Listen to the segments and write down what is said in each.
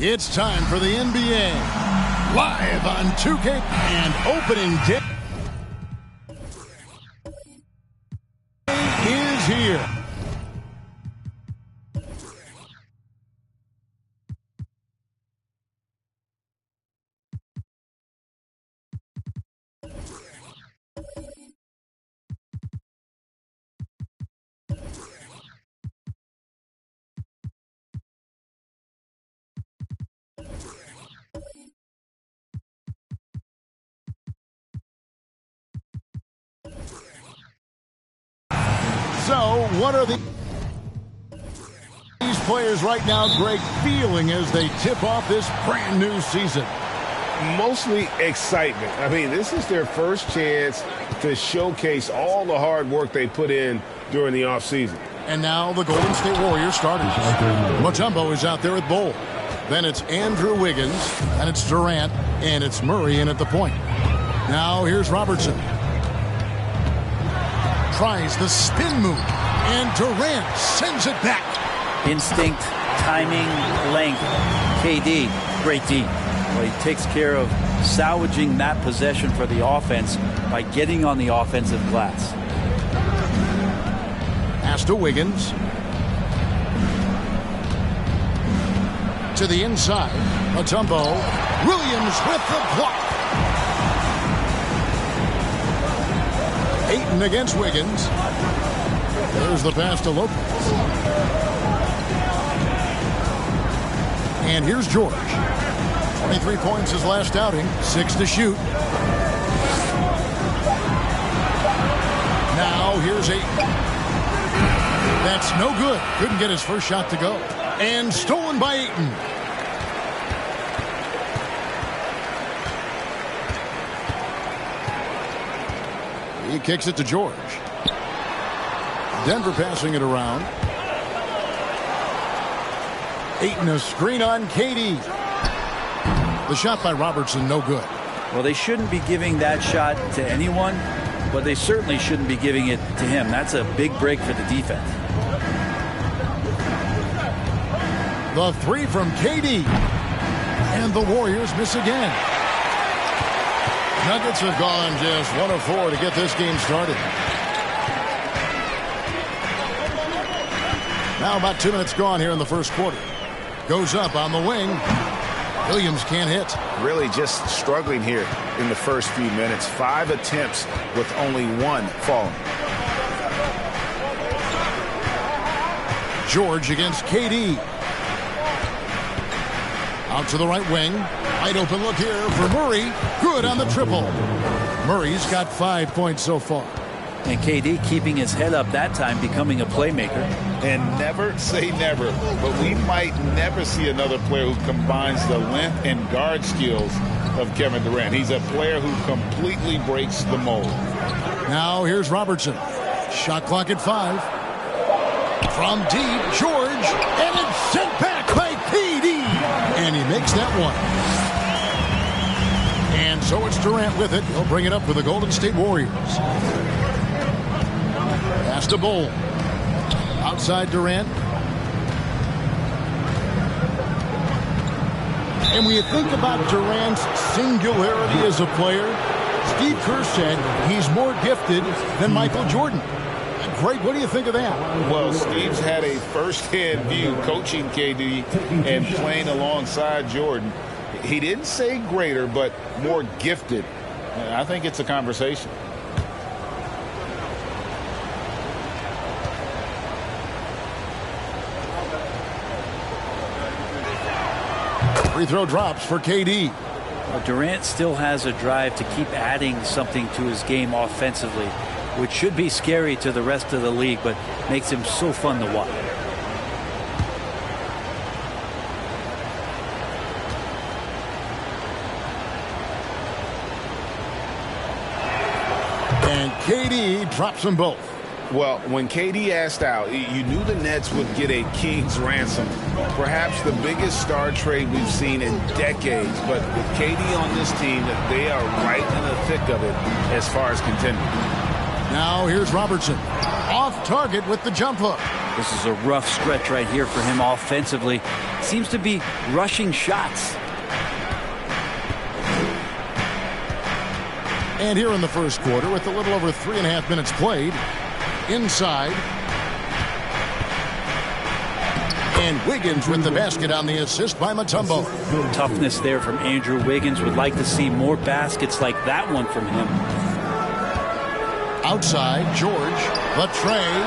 It's time for the NBA. Live on 2K and opening day is here. So, what are these players right now, Greg, feeling as they tip off this brand new season? Mostly excitement. I mean, this is their first chance to showcase all the hard work they put in during the offseason. And now the Golden State Warriors starters. Mutombo is out there at Bull. Then it's Andrew Wiggins, and it's Durant, and it's Murray in at the point. Now here's Robertson. Tries the spin move, and Durant sends it back. Instinct, timing, length. KD, great D. Well, he takes care of salvaging that possession for the offense by getting on the offensive glass. Pass to Wiggins. To the inside. Mutombo. Williams with the block. Ayton against Wiggins. There's the pass to Lopez. And here's George. 23 points his last outing. 6 to shoot. Now here's Ayton. That's no good. Couldn't get his first shot to go. And stolen by Ayton. He kicks it to George. Denver passing it around. Ayton, a screen on KD. The shot by Robertson, no good. Well, they shouldn't be giving that shot to anyone, but they certainly shouldn't be giving it to him. That's a big break for the defense. The three from KD. And the Warriors miss again. Nuggets have gone just 1 of 4 to get this game started. Now about 2 minutes gone here in the first quarter. Goes up on the wing. Williams can't hit. Really just struggling here in the first few minutes. 5 attempts with only 1 falling. George against KD. Out to the right wing. Wide open look here for Murray. Good on the triple. Murray's got 5 points so far. And KD keeping his head up that time, becoming a playmaker. And never say never, but we might never see another player who combines the length and guard skills of Kevin Durant. He's a player who completely breaks the mold. Now here's Robertson. Shot clock at 5. From deep, George, and it's sent back by KD. And he makes that one. And so it's Durant with it. He'll bring it up for the Golden State Warriors. Pass to Bull. Outside Durant. And when you think about Durant's singularity as a player, Steve Kerr said he's more gifted than Michael Jordan. Greg, what do you think of that? Well, Steve's had a first-hand view coaching KD and playing alongside Jordan. He didn't say greater, but more gifted. I think it's a conversation. Free throw drops for KD. Well, Durant still has a drive to keep adding something to his game offensively, which should be scary to the rest of the league, but makes him so fun to watch. And KD drops them both. Well, when KD asked out, you knew the Nets would get a king's ransom. Perhaps the biggest star trade we've seen in decades. But with KD on this team, they are right in the thick of it as far as contending. Now here's Robertson. Off target with the jump hook. This is a rough stretch right here for him offensively. Seems to be rushing shots. And here in the first quarter, with a little over 3.5 minutes played, inside. And Wiggins with the basket on the assist by Mutombo. Toughness there from Andrew Wiggins. Would like to see more baskets like that one from him. Outside, George, the trade.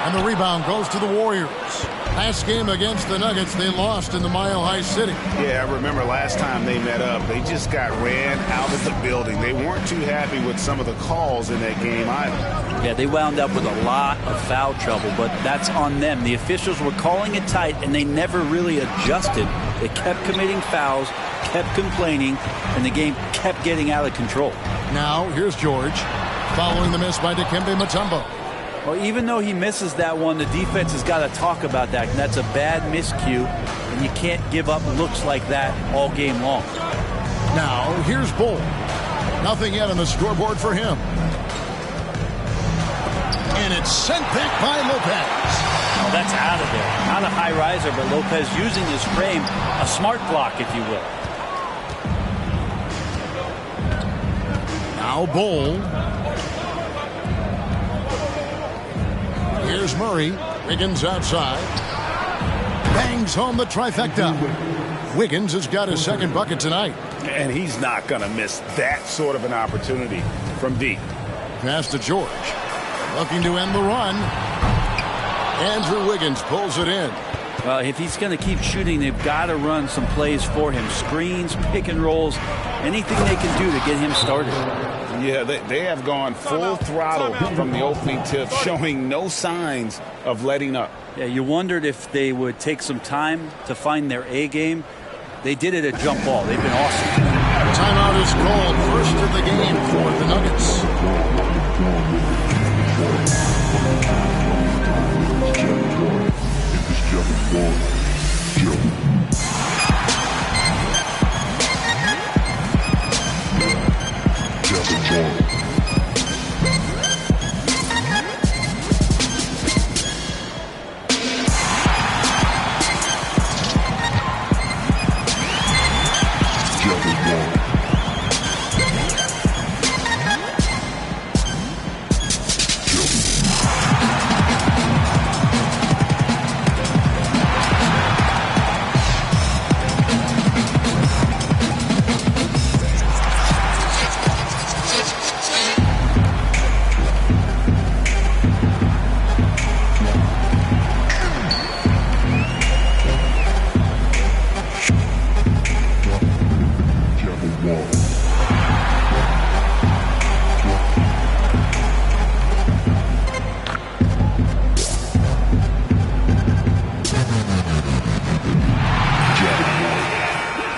And the rebound goes to the Warriors. Last game against the Nuggets, they lost in the Mile High City. Yeah, I remember last time they met up, they just got ran out of the building. They weren't too happy with some of the calls in that game either. Yeah, they wound up with a lot of foul trouble, but that's on them. The officials were calling it tight, and they never really adjusted. They kept committing fouls, kept complaining, and the game kept getting out of control. Now, here's George, following the miss by Dikembe Mutombo. Well, even though he misses that one, the defense has got to talk about that. And that's a bad miscue, and you can't give up looks like that all game long. Now, here's Bull. Nothing yet on the scoreboard for him. And it's sent back by Lopez. Oh, that's out of there. Not a high riser, but Lopez using his frame, a smart block, if you will. Now Bull. Here's Murray. Wiggins outside. Bangs home the trifecta. Wiggins has got his second bucket tonight. And he's not going to miss that sort of an opportunity from deep. Pass to George. Looking to end the run. Andrew Wiggins pulls it in. Well, if he's going to keep shooting, they've got to run some plays for him. Screens, pick and rolls, anything they can do to get him started. Yeah, they have gone full throttle from the opening tip, showing no signs of letting up. Yeah, you wondered if they would take some time to find their A game. They did it at jump ball. They've been awesome. Timeout is called. First of the game for the Nuggets.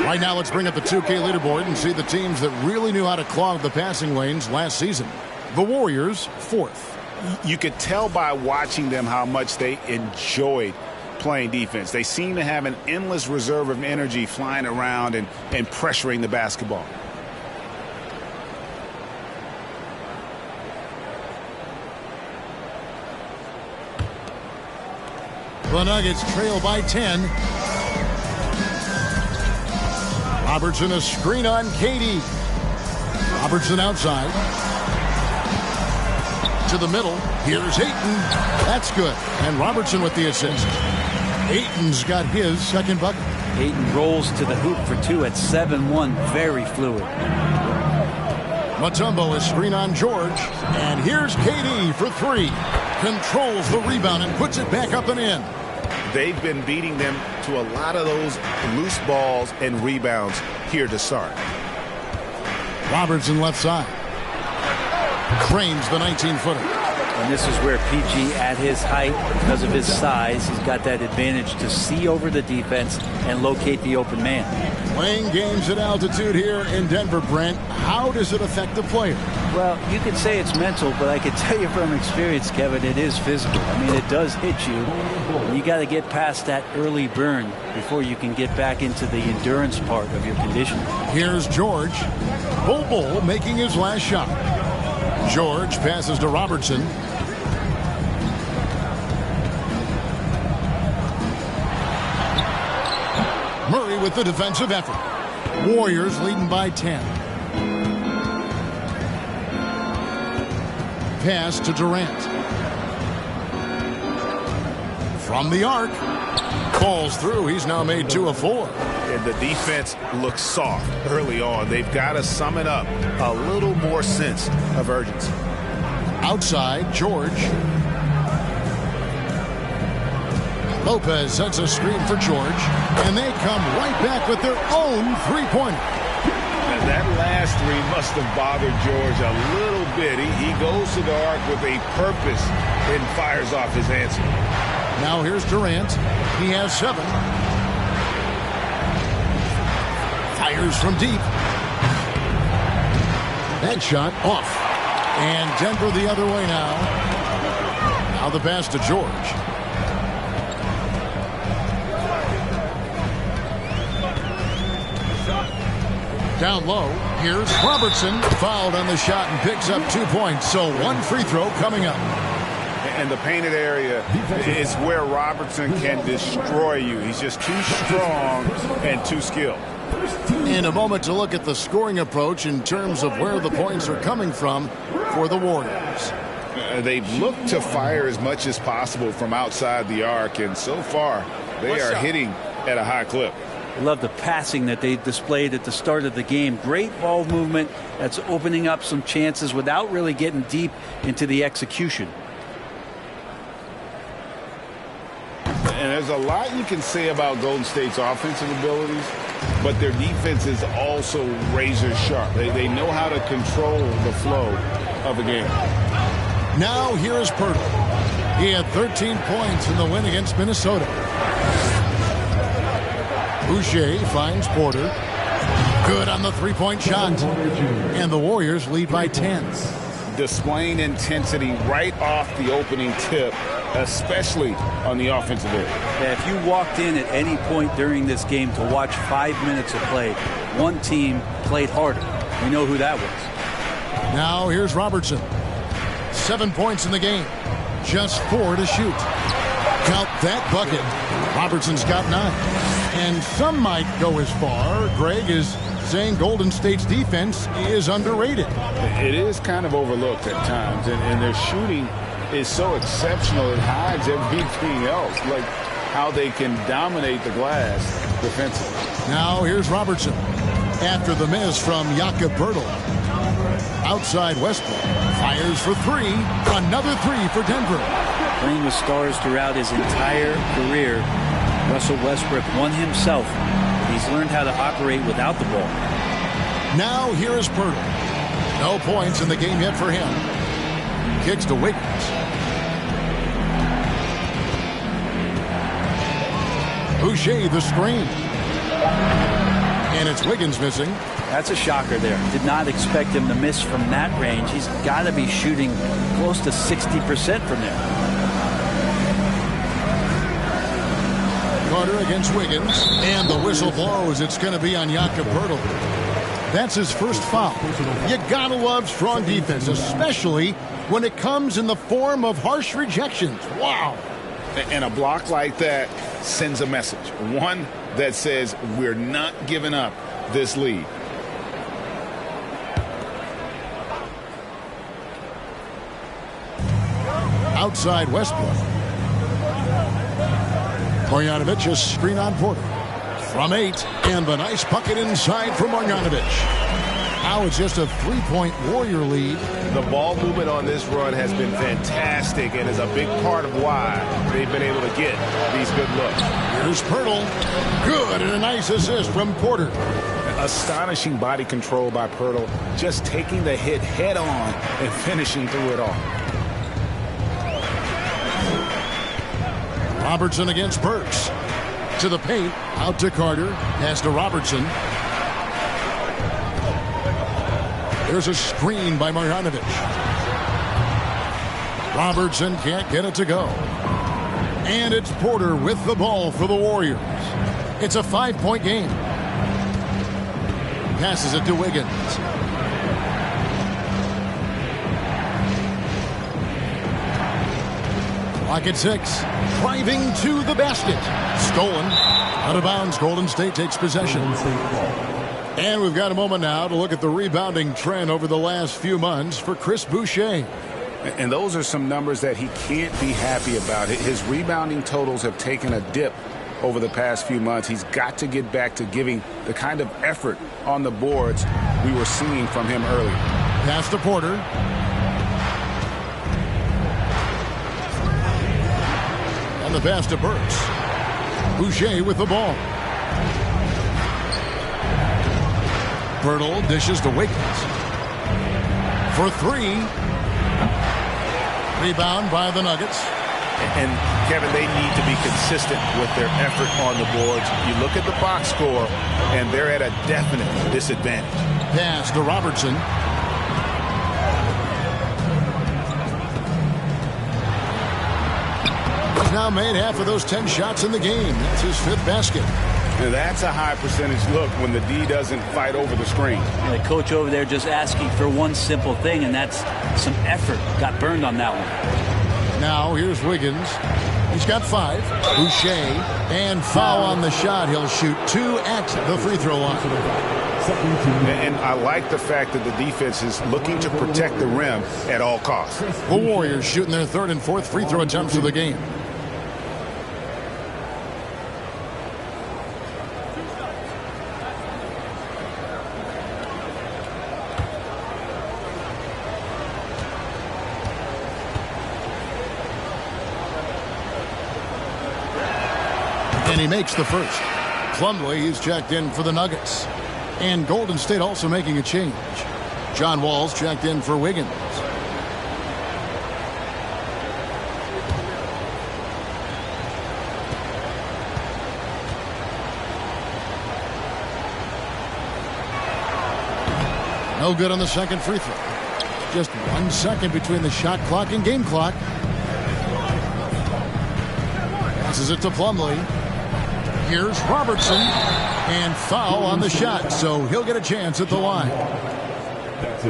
Right now, let's bring up the 2K leaderboard and see the teams that really knew how to clog the passing lanes last season. The Warriors, 4th. You could tell by watching them how much they enjoyed playing defense. They seem to have an endless reserve of energy flying around and pressuring the basketball. The Nuggets trail by 10. Robertson, a screen on KD. Robertson outside. To the middle. Here's Ayton. That's good. And Robertson with the assist. Ayton's got his second bucket. Ayton rolls to the hoop for two at 7-1. Very fluid. Mutombo is screen on George. And here's KD for three. Controls the rebound and puts it back up and in. They've been beating them to a lot of those loose balls and rebounds here to start. Robertson left side. Cranes the 19-footer. And this is where PG, at his height, because of his size, he's got that advantage to see over the defense and locate the open man. Playing games at altitude here in Denver, Brent, how does it affect the player? Well, you could say it's mental, but I can tell you from experience, Kevin, it is physical. I mean, it does hit you. You got to get past that early burn before you can get back into the endurance part of your conditioning. Here's George. Bull making his last shot. George passes to Robertson. Murray with the defensive effort. Warriors leading by 10. Pass to Durant. From the arc. Falls through. He's now made 2 of 4. And the defense looks soft early on. They've got to sum it up. A little more sense of urgency. Outside, George. Lopez sets a screen for George, and they come right back with their own three-pointer. That last three must have bothered George a little bit. He goes to the arc with a purpose and fires off his answer. Now here's Durant. He has 7. Fires from deep. That shot off. And Denver the other way now. Now the pass to George. Down low, here's Robertson, fouled on the shot and picks up 2 points. So 1 free throw coming up. And the painted area is where Robertson can destroy you. He's just too strong and too skilled. In a moment to look at the scoring approach in terms of where the points are coming from for the Warriors. They've looked to fire as much as possible from outside the arc, and so far they are hitting at a high clip. I love the passing that they displayed at the start of the game. Great ball movement that's opening up some chances without really getting deep into the execution. And there's a lot you can say about Golden State's offensive abilities, but their defense is also razor sharp. They know how to control the flow of the game. Now here is Pirtle. He had 13 points in the win against Minnesota. Boucher finds Porter. Good on the three-point shot. And the Warriors lead by 10. Displaying intensity right off the opening tip, especially on the offensive end. Yeah, if you walked in at any point during this game to watch 5 minutes of play, one team played harder. We know who that was. Now here's Robertson. 7 points in the game. Just 4 to shoot. Count that bucket. Robertson's got 9. And some might go as far, Greg, is saying Golden State's defense is underrated. It is kind of overlooked at times, and their shooting is so exceptional it hides everything else, like how they can dominate the glass defensively. Now here's Robertson after the miss from Jakob Poeltl. Outside Westbrook fires for 3. Another 3 for Denver. Playing with stars throughout his entire career, Russell Westbrook won himself. He's learned how to operate without the ball. Now here is Poeltl. No points in the game yet for him. Kicks to Wiggins. Boucher the screen. And it's Wiggins missing. That's a shocker there. Did not expect him to miss from that range. He's got to be shooting close to 60% from there. Carter against Wiggins, and the whistle blows. It's going to be on Jakob Poeltl. That's his first foul. You gotta love strong defense, especially when it comes in the form of harsh rejections. Wow. And a block like that sends a message. One that says we're not giving up this lead. Outside Westbrook. Marjanovic a screen on Porter. From 8, and the nice bucket inside for Marjanovic. Now it's just a 3-point Warrior lead. The ball movement on this run has been fantastic and is a big part of why they've been able to get these good looks. Here's Poeltl. Good, and a nice assist from Porter. Astonishing body control by Poeltl, just taking the hit head on and finishing through it all. Robertson against Burks. To the paint, out to Carter, pass to Robertson. There's a screen by Marjanovic. Robertson can't get it to go. And it's Porter with the ball for the Warriors. It's a 5-point game. Passes it to Wiggins. Clock at 6. Driving to the basket. Stolen. Out of bounds. Golden State takes possession. And we've got a moment now to look at the rebounding trend over the last few months for Chris Boucher. And those are some numbers that he can't be happy about. His rebounding totals have taken a dip over the past few months. He's got to get back to giving the kind of effort on the boards we were seeing from him earlier. Pass to Porter. And the pass to Burks. Boucher with the ball. Pirtle dishes to Wiggins. For three. Rebound by the Nuggets. And, Kevin, they need to be consistent with their effort on the boards. You look at the box score, and they're at a definite disadvantage. Pass to Robertson. He's now made half of those 10 shots in the game. That's his 5th basket. Now that's a high percentage look when the D doesn't fight over the screen. The coach over there just asking for one simple thing, and that's some effort. Got burned on that one. Now here's Wiggins. He's got 5. Boucher. And foul on the shot. He'll shoot 2 at the free throw line. And I like the fact that the defense is looking to protect the rim at all costs. The Warriors shooting their 3rd and 4th free throw attempts of the game. And he makes the first. Plumlee is checked in for the Nuggets. And Golden State also making a change. John Wall's checked in for Wiggins. No good on the second free throw. Just 1 second between the shot clock and game clock. Passes it to Plumlee. Here's Robertson, and foul on the shot, so he'll get a chance at the line.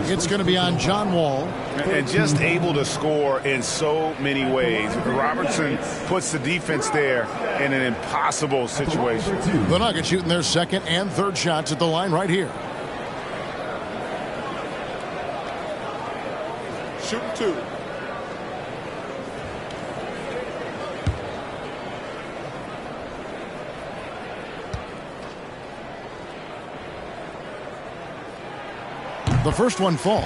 It's going to be on John Wall. And just able to score in so many ways. Robertson puts the defense there in an impossible situation. The Nuggets shooting their 2nd and 3rd shots at the line right here. Shooting 2. The first one falls.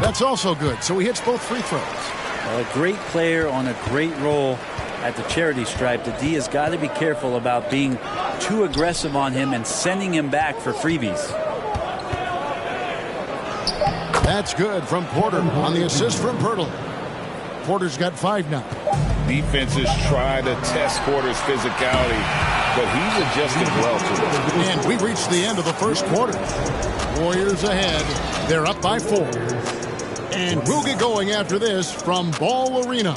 That's also good, so he hits both free throws. Well, a great player on a great role at the charity stripe. The D has got to be careful about being too aggressive on him and sending him back for freebies. That's good from Porter on the assist from Pirtle. Porter's got 5 now. Defenses try to test Porter's physicality, but he's adjusted well to it. And we've reached the end of the first quarter. Warriors ahead. They're up by 4. And we'll get going after this from Ball Arena.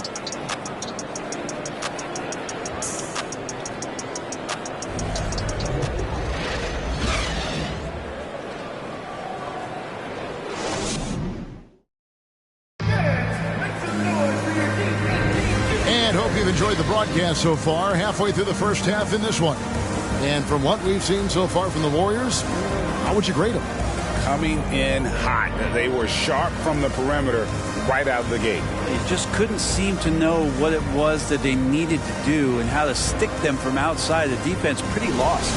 Enjoyed the broadcast so far, halfway through the first half in this one. And from what we've seen so far from the Warriors, how would you grade them? Coming in hot. They were sharp from the perimeter right out the gate. They just couldn't seem to know what it was that they needed to do and how to stick them from outside. The defense pretty lost.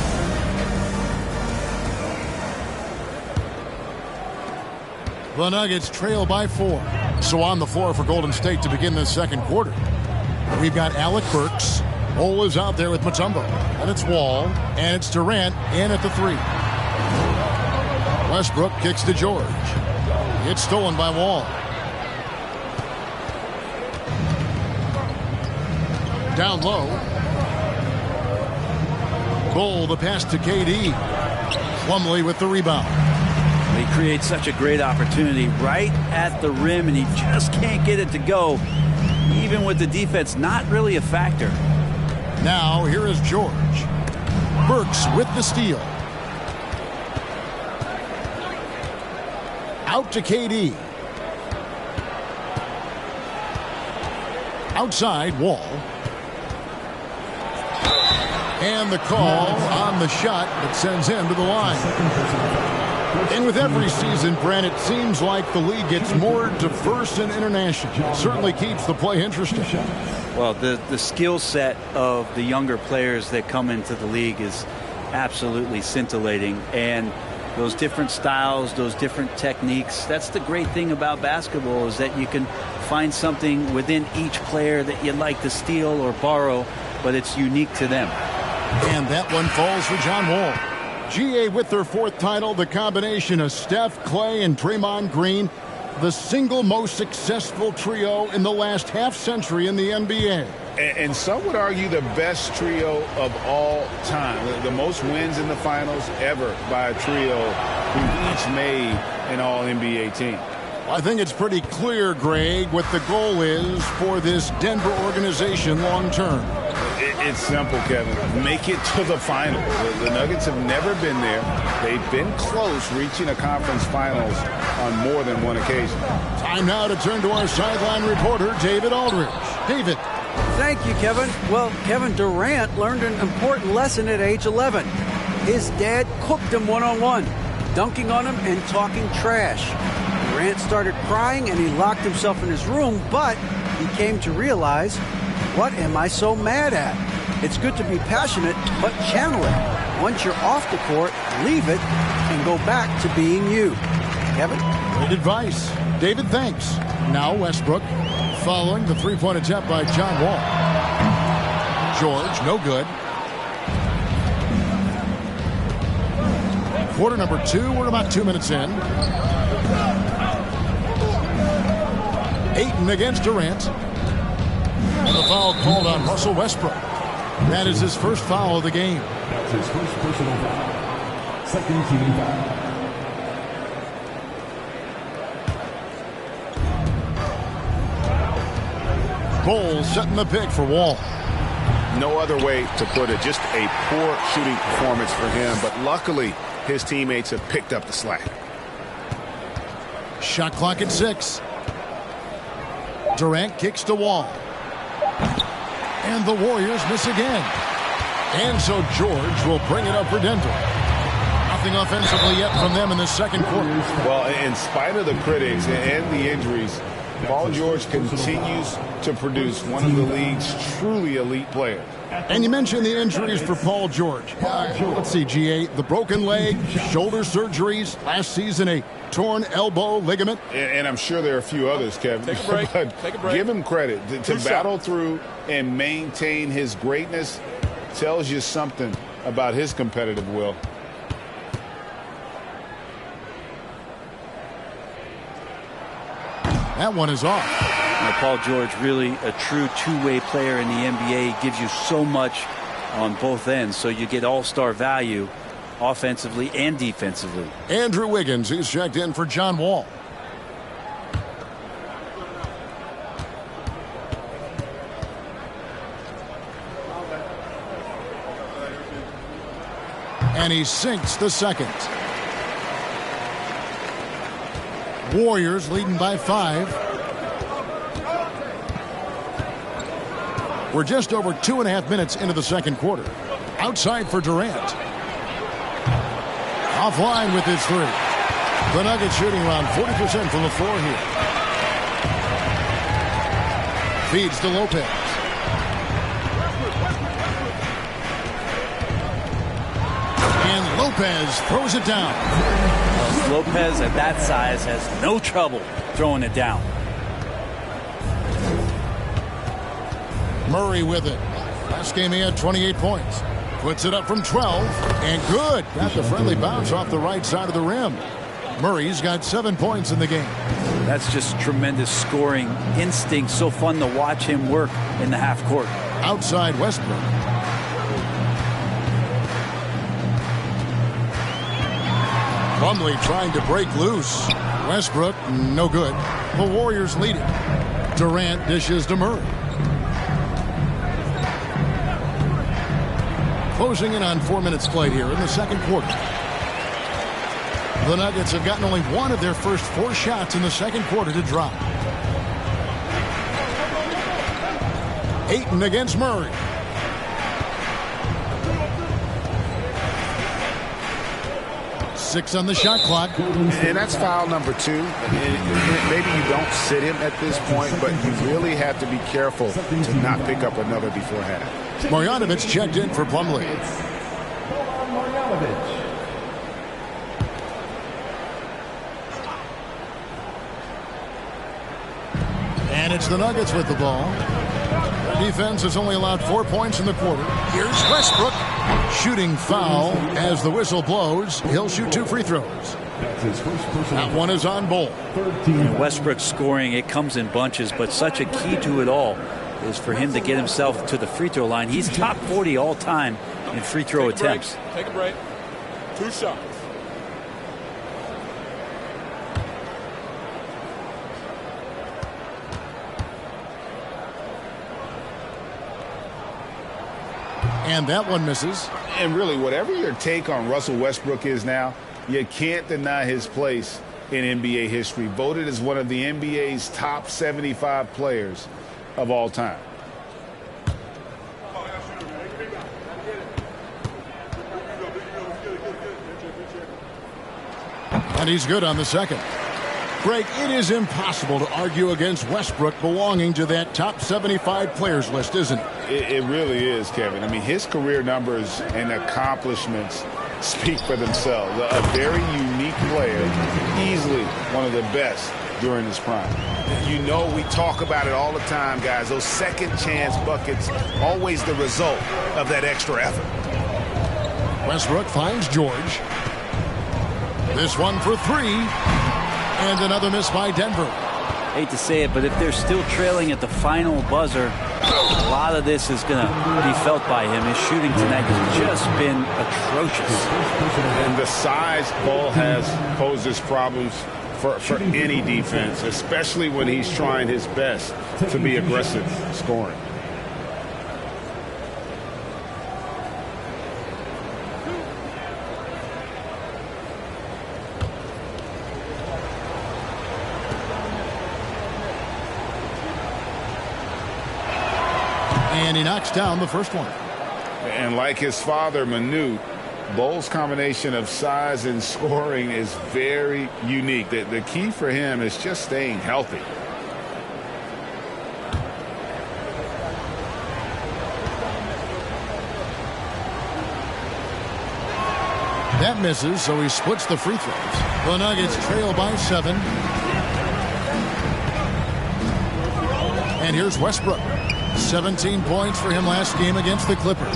The Nuggets trail by 4. So on the floor for Golden State to begin this second quarter. We've got Alec Burks. Ole is out there with Mutombo. And it's Wall. And it's Durant in at the 3. Westbrook kicks to George. It's stolen by Wall. Down low. Bull the pass to KD. Plumlee with the rebound. He creates such a great opportunity right at the rim, and he just can't get it to go. Even with the defense not really a factor. Now here is George. Burks with the steal. Out to KD. Outside, Wall. And the call on the shot that sends him to the line. And with every season, Brent, it seems like the league gets more diverse and international. It certainly keeps the play interesting. Well, the skill set of the younger players that come into the league is absolutely scintillating. And those different styles, those different techniques, that's the great thing about basketball, is that you can find something within each player that you'd like to steal or borrow, but it's unique to them. And that one falls for John Wall. GA with their 4th title, the combination of Steph, Clay, and Draymond Green, the single most successful trio in the last half-century in the NBA. And some would argue the best trio of all time. The most wins in the finals ever by a trio who've each made an All-NBA team. I think it's pretty clear, Greg, what the goal is for this Denver organization long-term. It's simple, Kevin. Make it to the finals. The Nuggets have never been there. They've been close reaching a conference finals on more than one occasion. Time now to turn to our sideline reporter, David Aldridge. David. Thank you, Kevin. Well, Kevin Durant learned an important lesson at age 11. His dad cooked him one-on-one, dunking on him and talking trash. Durant started crying and he locked himself in his room, but he came to realize, what am I so mad at? It's good to be passionate, but channel it. Once you're off the court, leave it and go back to being you. Kevin? Great advice. David, thanks. Now Westbrook, following the three-point attempt by John Wall. George, no good. Quarter number 2, we're about 2 minutes in. Ayton against Durant. And the foul called on Russell Westbrook. That is his first foul of the game. That's his first personal foul. Second team foul. Bowles setting the pick for Wall. No other way to put it. Just a poor shooting performance for him. But luckily, his teammates have picked up the slack. Shot clock at 6. Durant kicks to Wall. And the Warriors miss again. And so George will bring it up for Denver. Nothing offensively yet from them in the second quarter. Well, in spite of the critics and the injuries, Paul George continues to produce one of the league's truly elite players. And you mentioned the injuries for Paul George. Let's see, GA, the broken leg, shoulder surgeries, last season a torn elbow ligament. And I'm sure there are a few others, Kevin. Take a break. But Take a break. Give him credit. To battle through and maintain his greatness tells you something about his competitive will. That one is off. Now, Paul George, really a true two-way player in the NBA, gives you so much on both ends, so you get all-star value offensively and defensively. Andrew Wiggins, he's checked in for John Wall. And he sinks the second. Warriors leading by 5. We're just over 2.5 minutes into the second quarter. Outside for Durant. Offline with his 3. The Nuggets shooting around 40% from the floor here. Feeds to Lopez. And Lopez throws it down. Lopez at that size has no trouble throwing it down. Murray with it. Last game he had 28 points. Puts it up from 12. And good. Got the friendly bounce off the right side of the rim. Murray's got 7 points in the game. That's just tremendous scoring instinct. So fun to watch him work in the half court. Outside Westbrook. Plumlee trying to break loose. Westbrook, no good. The Warriors lead it. Durant dishes to Murray. Closing in on 4 minutes played here in the second quarter. The Nuggets have gotten only one of their first 4 shots in the second quarter to drop. Ayton against Murray. 6 on the shot clock. And that's foul number 2. Maybe you don't sit him at this point, but you really have to be careful to not pick up another before half. Marjanovic checked in for Plumlee. And it's the Nuggets with the ball. Their defense has only allowed 4 points in the quarter. Here's Westbrook. Shooting foul as the whistle blows. He'll shoot 2 free throws. That one is on Bol. And Westbrook scoring, it comes in bunches, but such a key to it all is for him to get himself to the free throw line. He's top 40 all time in free throw attempts. Take a break. 2 shots. And that one misses. And really, whatever your take on Russell Westbrook is now, you can't deny his place in NBA history. Voted as one of the NBA's top 75 players of all time. And he's good on the second. Greg, it is impossible to argue against Westbrook belonging to that top 75 players list, isn't it? It really is, Kevin. I mean, his career numbers and accomplishments speak for themselves. A very unique player, easily one of the best during his prime. You know, we talk about it all the time, guys. Those second chance buckets, always the result of that extra effort. Westbrook finds George. This one for 3. And another miss by Denver. Hate to say it, but if they're still trailing at the final buzzer, a lot of this is going to be felt by him. His shooting tonight has just been atrocious. And the size Ball has poses problems for any defense, especially when he's trying his best to be aggressive scoring. And he knocks down the first one. And like his father, Manute, Bol's combination of size and scoring is very unique. The key for him is just staying healthy. That misses, so he splits the free throws. The Nuggets trail by 7. And here's Westbrook. 17 points for him last game against the Clippers.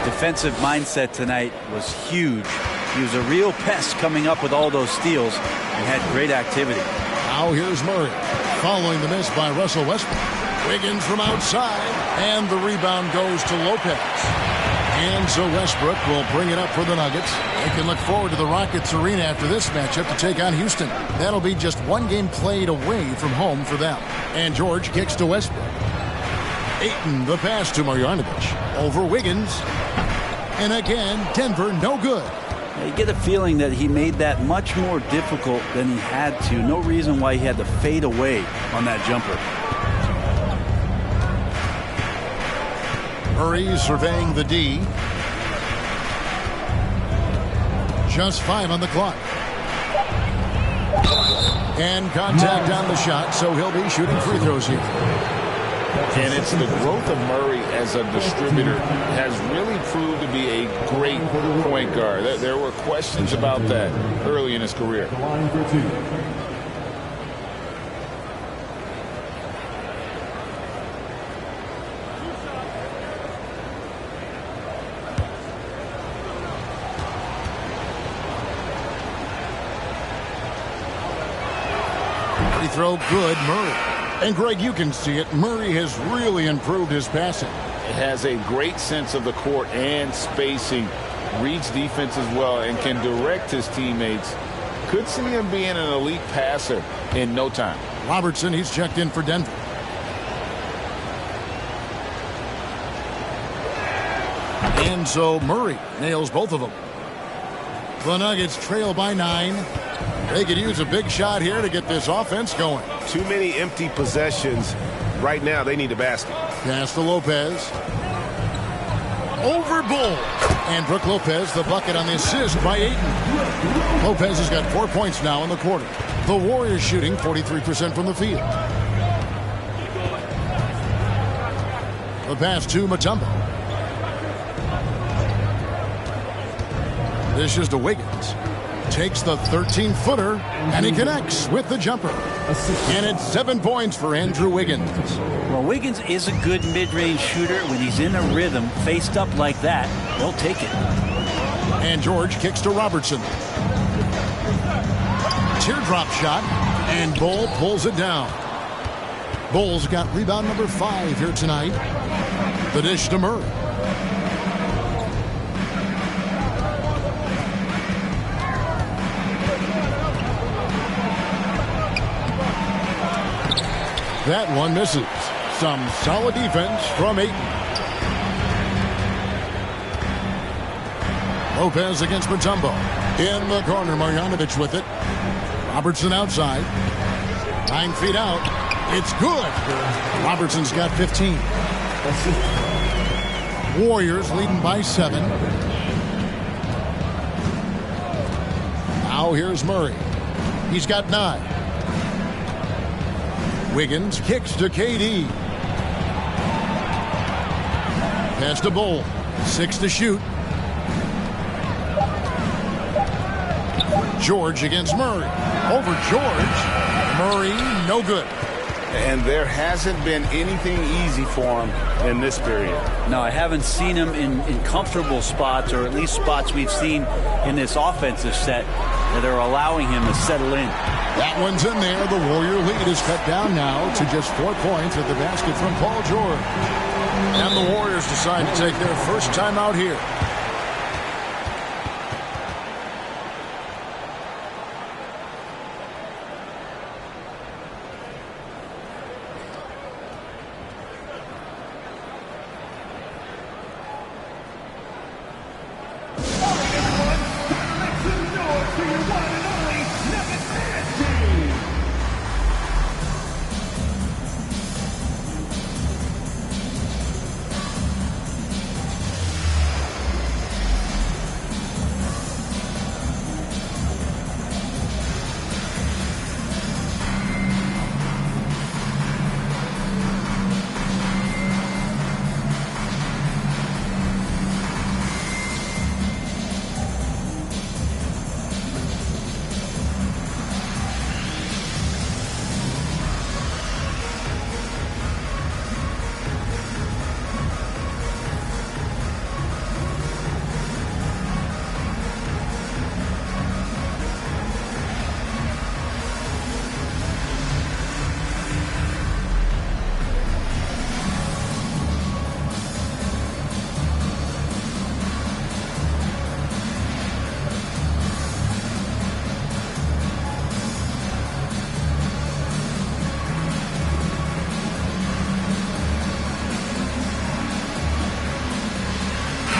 Defensive mindset tonight was huge. He was a real pest coming up with all those steals and had great activity. Now here's Murray following the miss by Russell Westbrook. Wiggins from outside, and the rebound goes to Lopez. And so Westbrook will bring it up for the Nuggets. They can look forward to the Rockets arena after this matchup to take on Houston. That'll be just one game played away from home for them. And George kicks to Westbrook. Ayton, the pass to Marjanovic. Over Wiggins. And again, Denver no good. You get a feeling that he made that much more difficult than he had to. No reason why he had to fade away on that jumper. Murray surveying the D. Just 5 on the clock. And contact on the shot, so he'll be shooting free throws here. And it's the growth of Murray as a distributor has really proved to be a great point guard. There were questions about that early in his career. Free throw good, Murray. And Greg, you can see it. Murray has really improved his passing. It has a great sense of the court and spacing. Reads defense as well and can direct his teammates. Could see him being an elite passer in no time. Robertson, he's checked in for Denver. And so Murray nails both of them. The Nuggets trail by 9. They could use a big shot here to get this offense going. Too many empty possessions. Right now, they need a basket. Pass to Lopez. Over Bol. And Brook Lopez, the bucket on the assist by Ayton. Lopez has got 4 points now in the quarter. The Warriors shooting 43% from the field. The pass to Mutombo. This is to Wiggins. Takes the 13-footer, and he connects with the jumper. And it's 7 points for Andrew Wiggins. Well, Wiggins is a good mid-range shooter. When he's in a rhythm, faced up like that, he'll take it. And George kicks to Robertson. Teardrop shot, and Bull pulls it down. Bull's got rebound number 5 here tonight. The dish to Murray. That one misses. Some solid defense from Ayton. Lopez against Mutombo. In the corner, Marjanovic with it. Robertson outside. 9 feet out. It's good. Robertson's got 15. Warriors leading by 7. Now here's Murray. He's got 9. Wiggins kicks to KD. Pass to Bull. 6 to shoot. George against Murray. Over George. Murray, no good. And there hasn't been anything easy for him in this period. No, I haven't seen him in comfortable spots, or at least spots we've seen in this offensive set that are allowing him to settle in. That one's in there. The Warrior lead is cut down now to just 4 points at the basket from Paul George. And the Warriors decide to take their first time out here.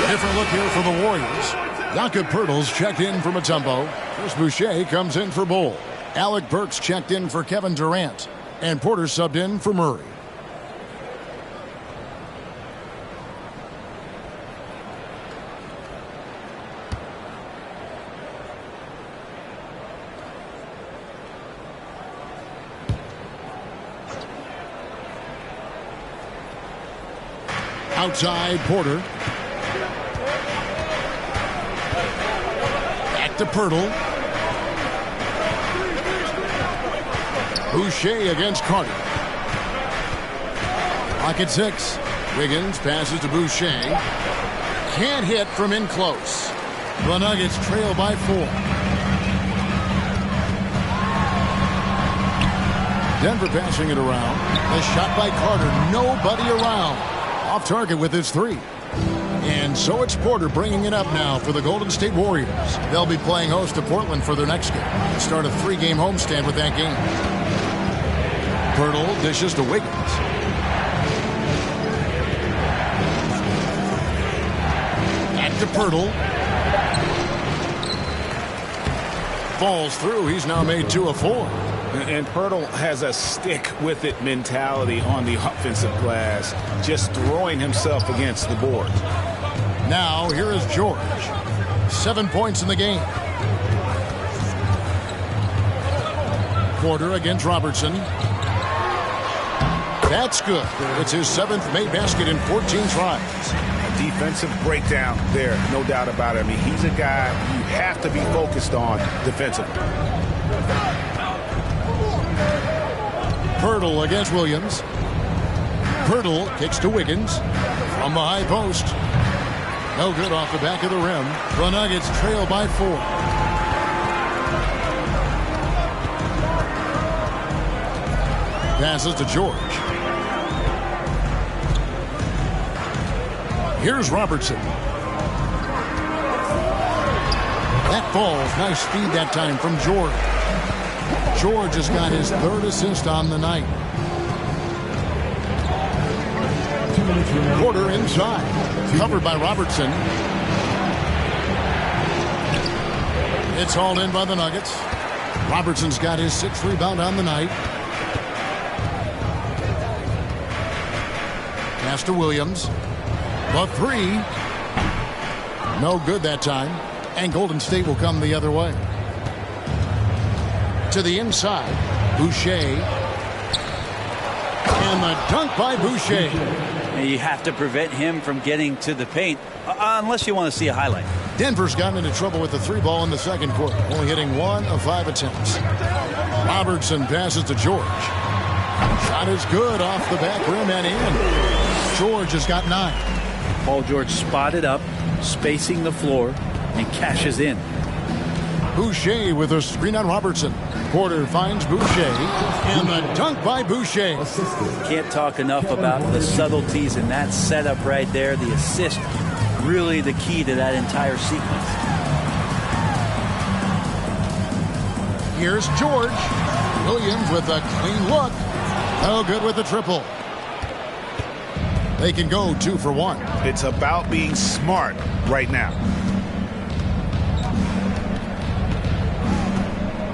Different look here for the Warriors. Jakob Poeltl's checked in for Mutombo. Chris Boucher comes in for Bull. Alec Burks checked in for Kevin Durant. And Porter subbed in for Murray. Outside Porter. To Poeltl. Boucher against Carter. Clock at 6. Wiggins passes to Boucher. Can't hit from in close. The Nuggets trail by 4. Denver passing it around. The shot by Carter. Nobody around. Off target with his 3. And so it's Porter bringing it up now for the Golden State Warriors. They'll be playing host to Portland for their next game. Start a 3-game homestand with that game. Poeltl dishes to Wiggins. Back to Poeltl. Falls through. He's now made 2 of 4. And Poeltl has a stick-with-it mentality on the offensive glass, just throwing himself against the board. Now, here is George. 7 points in the game. Porter against Robertson. That's good. It's his 7th made basket in 14 tries. A defensive breakdown there, no doubt about it. I mean, he's a guy you have to be focused on defensively. Pirtle against Williams. Pirtle kicks to Wiggins from the high post. No good off the back of the rim. The Nuggets trail by 4. Passes to George. Here's Robertson. That falls. Nice speed that time from George. George has got his 3rd assist on the night. Porter inside. Covered by Robertson. It's hauled in by the Nuggets. Robertson's got his 6th rebound on the night. Pass to Williams. The 3. No good that time. And Golden State will come the other way. To the inside. Boucher. And the dunk by Boucher. You have to prevent him from getting to the paint unless you want to see a highlight. Denver's gotten into trouble with the 3 ball in the second quarter, only hitting 1 of 5 attempts. Robertson passes to George. Shot is good off the back rim and in. George has got 9. Paul George spotted up, spacing the floor, and cashes in. Boucher with a screen on Robertson. Porter finds Boucher, and the dunk by Boucher. Can't talk enough about the subtleties in that setup right there. The assist, really the key to that entire sequence. Here's George. Williams with a clean look. No good with the triple. They can go 2 for 1. It's about being smart right now.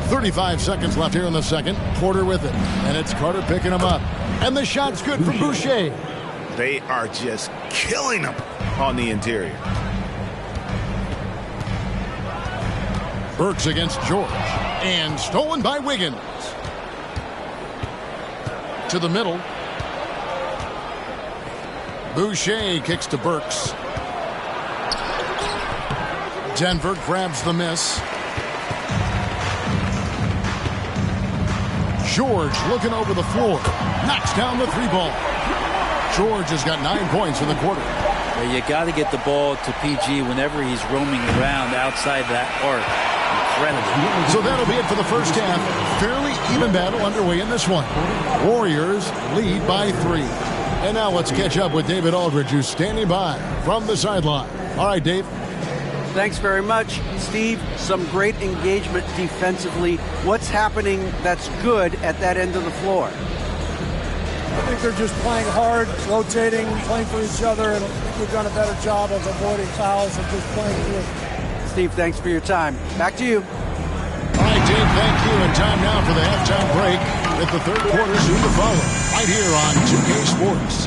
35 seconds left here in the second. Porter with it. And it's Carter picking him up. And the shot's good from Boucher. They are just killing him on the interior. Burks against George. And stolen by Wiggins. To the middle. Boucher kicks to Burks. Denver grabs the miss. George looking over the floor. Knocks down the 3 ball. George has got 9 points in the quarter. You got to get the ball to PG whenever he's roaming around outside that arc. Incredible. So that'll be it for the first half. Fairly even battle underway in this one. Warriors lead by 3. And now let's catch up with David Aldridge, who's standing by from the sideline. All right, Dave. Thanks very much, Steve. Some great engagement defensively. What's happening that's good at that end of the floor? I think they're just playing hard, rotating, playing for each other, and I think we've done a better job of avoiding fouls and just playing through. Steve, thanks for your time. Back to you. All right, Dave, thank you. And time now for the halftime break with the third quarter soon to follow. Right here on 2K Sports.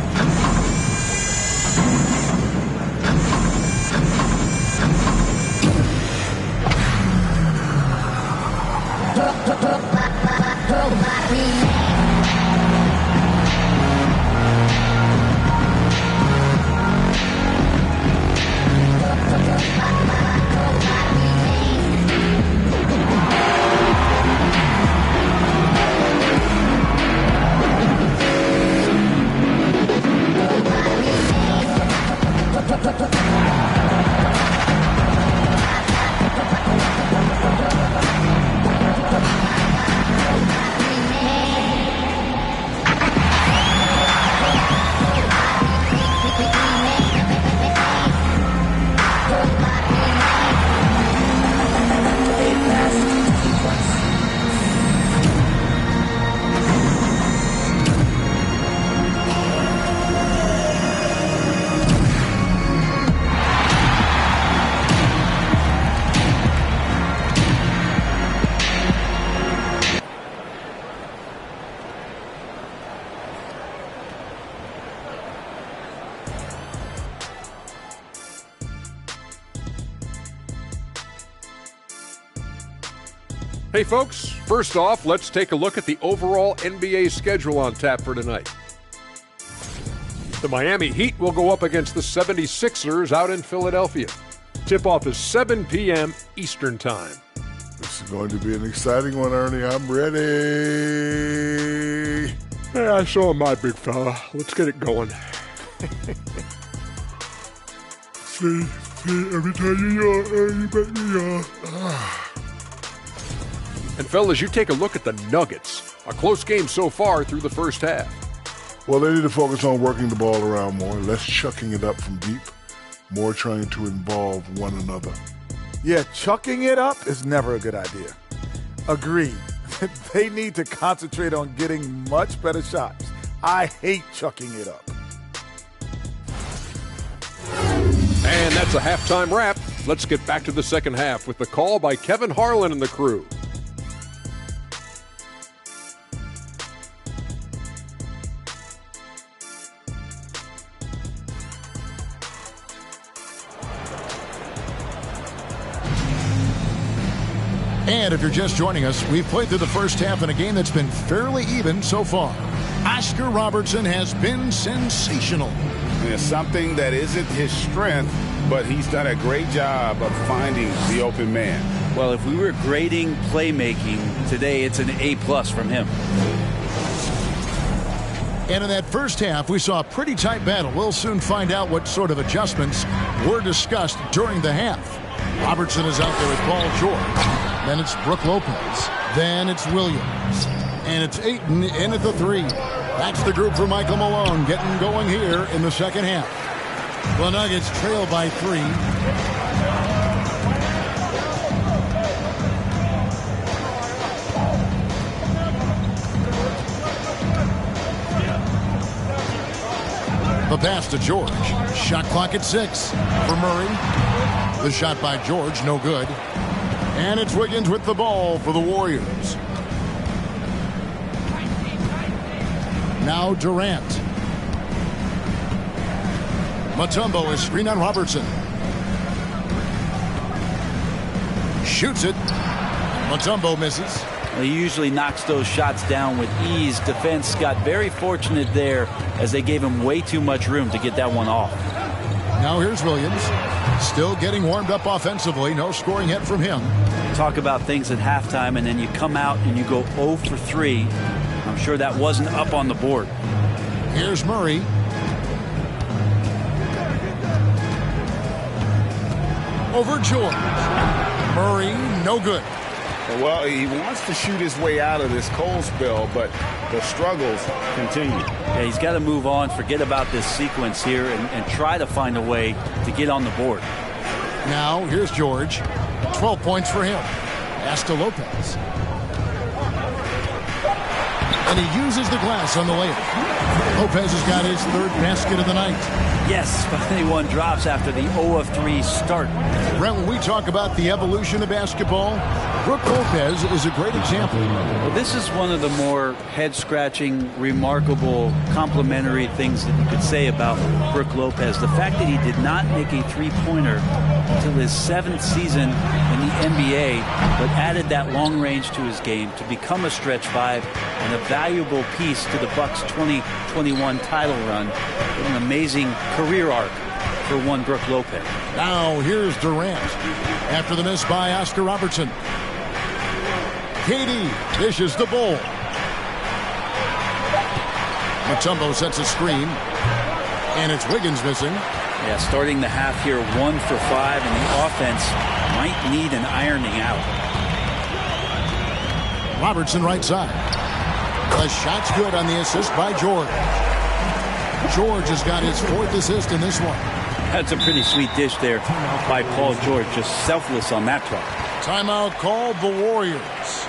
Hey folks, first off, let's take a look at the overall NBA schedule on tap for tonight. The Miami Heat will go up against the 76ers out in Philadelphia. Tip-off is 7 p.m. Eastern Time. This is going to be an exciting one, Ernie. I'm ready. Hey, I saw my big fella. Let's get it going. See, every time you yawn, you make me yawn. And fellas, you take a look at the Nuggets. A close game so far through the first half. Well, they need to focus on working the ball around more, less chucking it up from deep, more trying to involve one another. Yeah, chucking it up is never a good idea. Agreed. They need to concentrate on getting much better shots. I hate chucking it up. And that's a halftime wrap. Let's get back to the second half with the call by Kevin Harlan and the crew. And if you're just joining us, we've played through the first half in a game that's been fairly even so far. Oscar Robertson has been sensational. It's something that isn't his strength, but he's done a great job of finding the open man. Well, if we were grading playmaking today, it's an A+ from him. And in that first half, we saw a pretty tight battle. We'll soon find out what sort of adjustments were discussed during the half. Robertson is out there with Paul George. Then it's Brook Lopez. Then it's Williams. And it's Ayton in at the three. That's the group for Michael Malone getting going here in the second half. The Nuggets trail by 3. The pass to George. Shot clock at 6 for Murray. The shot by George, no good. And it's Wiggins with the ball for the Warriors. Now Durant. Mutombo is screen on Robertson. Shoots it. Mutombo misses. Well, he usually knocks those shots down with ease. Defense got very fortunate there as they gave him way too much room to get that one off. Now here's Williams. Still getting warmed up offensively. No scoring hit from him. Talk about things at halftime, and then you come out and you go 0 for 3. I'm sure that wasn't up on the board. Here's Murray. Over George. Murray, no good. Well, he wants to shoot his way out of this cold spell, but the struggles continue. Yeah, he's got to move on, forget about this sequence here, and try to find a way to get on the board. Now, here's George. 12 points for him. Pass to Lopez. And he uses the glass on the layup. Lopez has got his third basket of the night. Yes, finally one drops after the 0 of 3 start. Brent, when we talk about the evolution of basketball, Brook Lopez is a great example. Well, this is one of the more head-scratching, remarkable, complimentary things that you could say about Brook Lopez. The fact that he did not make a three-pointer until his 7th season in the NBA, but added that long range to his game to become a stretch 5 and a valuable piece to the Bucks' 2021 title run. An amazing career arc for one Brook Lopez. Now here's Durant after the miss by Oscar Robertson. KD dishes the ball. Mutombo sets a screen, and it's Wiggins missing. Yeah, starting the half here 1 for 5, and the offense might need an ironing out. Robertson right side. The shot's good on the assist by George. George has got his 4th assist in this one. That's a pretty sweet dish there by Paul George, just selfless on that try. Timeout called the Warriors.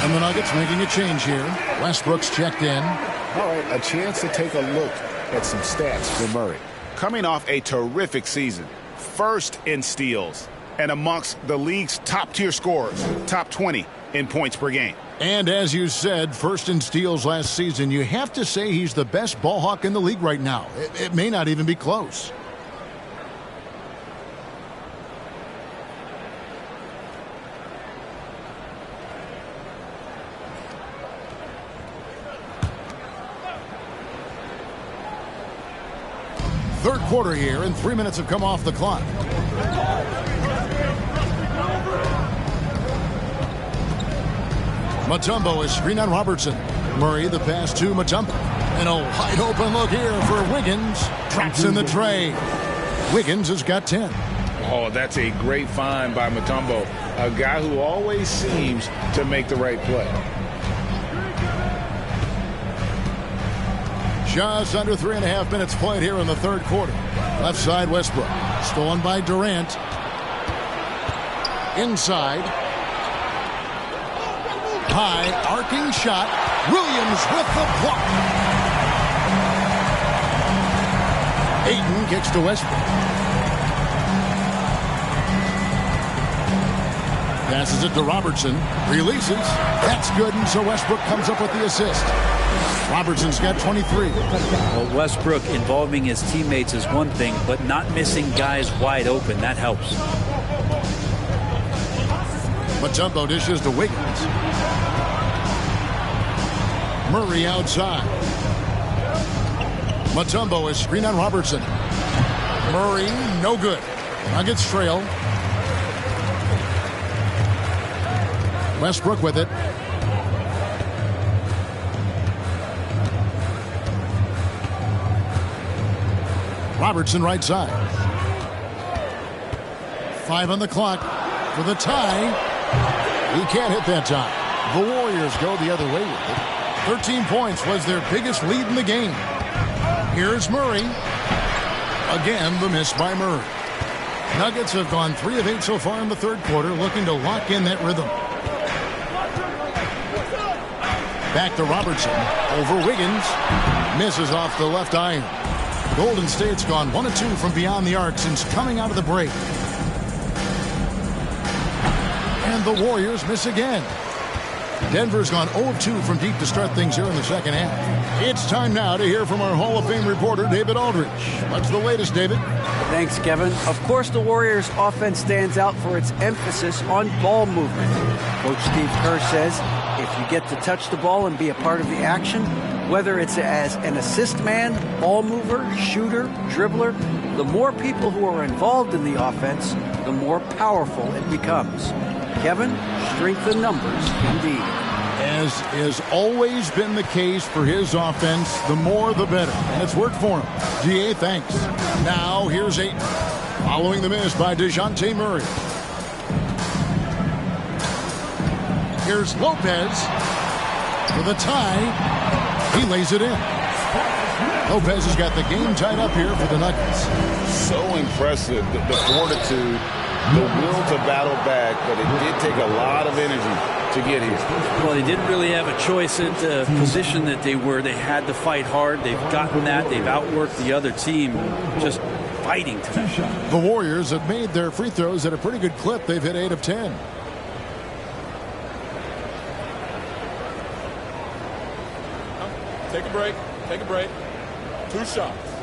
And the Nuggets making a change here. Westbrook's checked in. All right, a chance to take a look at some stats for Murray. Coming off a terrific season, first in steals, and amongst the league's top-tier scorers, top 20 in points per game. And as you said, first in steals last season, you have to say he's the best ball hawk in the league right now. It may not even be close. Third quarter here, and 3 minutes have come off the clock. Mutombo is screen on Robertson. Murray the pass to Mutombo. And a wide open look here for Wiggins. Drops in the tray. Wiggins has got 10. Oh, that's a great find by Mutombo, a guy who always seems to make the right play. Just under 3.5 minutes played here in the third quarter. Left side, Westbrook. Stolen by Durant. Inside. High, arcing shot. Williams with the block. Ayton kicks to Westbrook. Passes it to Robertson. Releases. That's good, and so Westbrook comes up with the assist. Robertson's got 23. Well, Westbrook involving his teammates is one thing, but not missing guys wide open, that helps. Mutombo dishes to Wiggins. Murray outside. Mutombo is screen on Robertson. Murray, no good. Nuggets trail. Westbrook with it. Robertson right side. 5 on the clock for the tie. He can't hit that time. The Warriors go the other way with it. 13 points was their biggest lead in the game. Here's Murray. Again, the miss by Murray. Nuggets have gone 3 of 8 so far in the third quarter, looking to lock in that rhythm. Back to Robertson. Over Wiggins. Misses off the left iron. Golden State's gone 1 of 2 from beyond the arc since coming out of the break. And the Warriors miss again. Denver's gone 0 of 2 from deep to start things here in the second half. It's time now to hear from our Hall of Fame reporter, David Aldridge. What's the latest, David? Thanks, Kevin. Of course, the Warriors' offense stands out for its emphasis on ball movement. Coach Steve Kerr says if you get to touch the ball and be a part of the action, whether it's as an assist man, ball mover, shooter, dribbler, the more people who are involved in the offense, the more powerful it becomes. Kevin, strength in numbers, indeed. As has always been the case for his offense, the more the better. And it's worked for him. GA, thanks. Now, here's Ayton. Following the miss by DeJounte Murray. Here's Lopez for the tie. He lays it in. Lopez has got the game tied up here for the Nuggets. So impressive, the fortitude, the will to battle back, but it did take a lot of energy to get here. Well, they didn't really have a choice at the position that they were. They had to fight hard. They've gotten that. They've outworked the other team, just fighting to that shot. The Warriors have made their free throws at a pretty good clip. They've hit 8 of 10. Take a break. Take a break. 2 shots.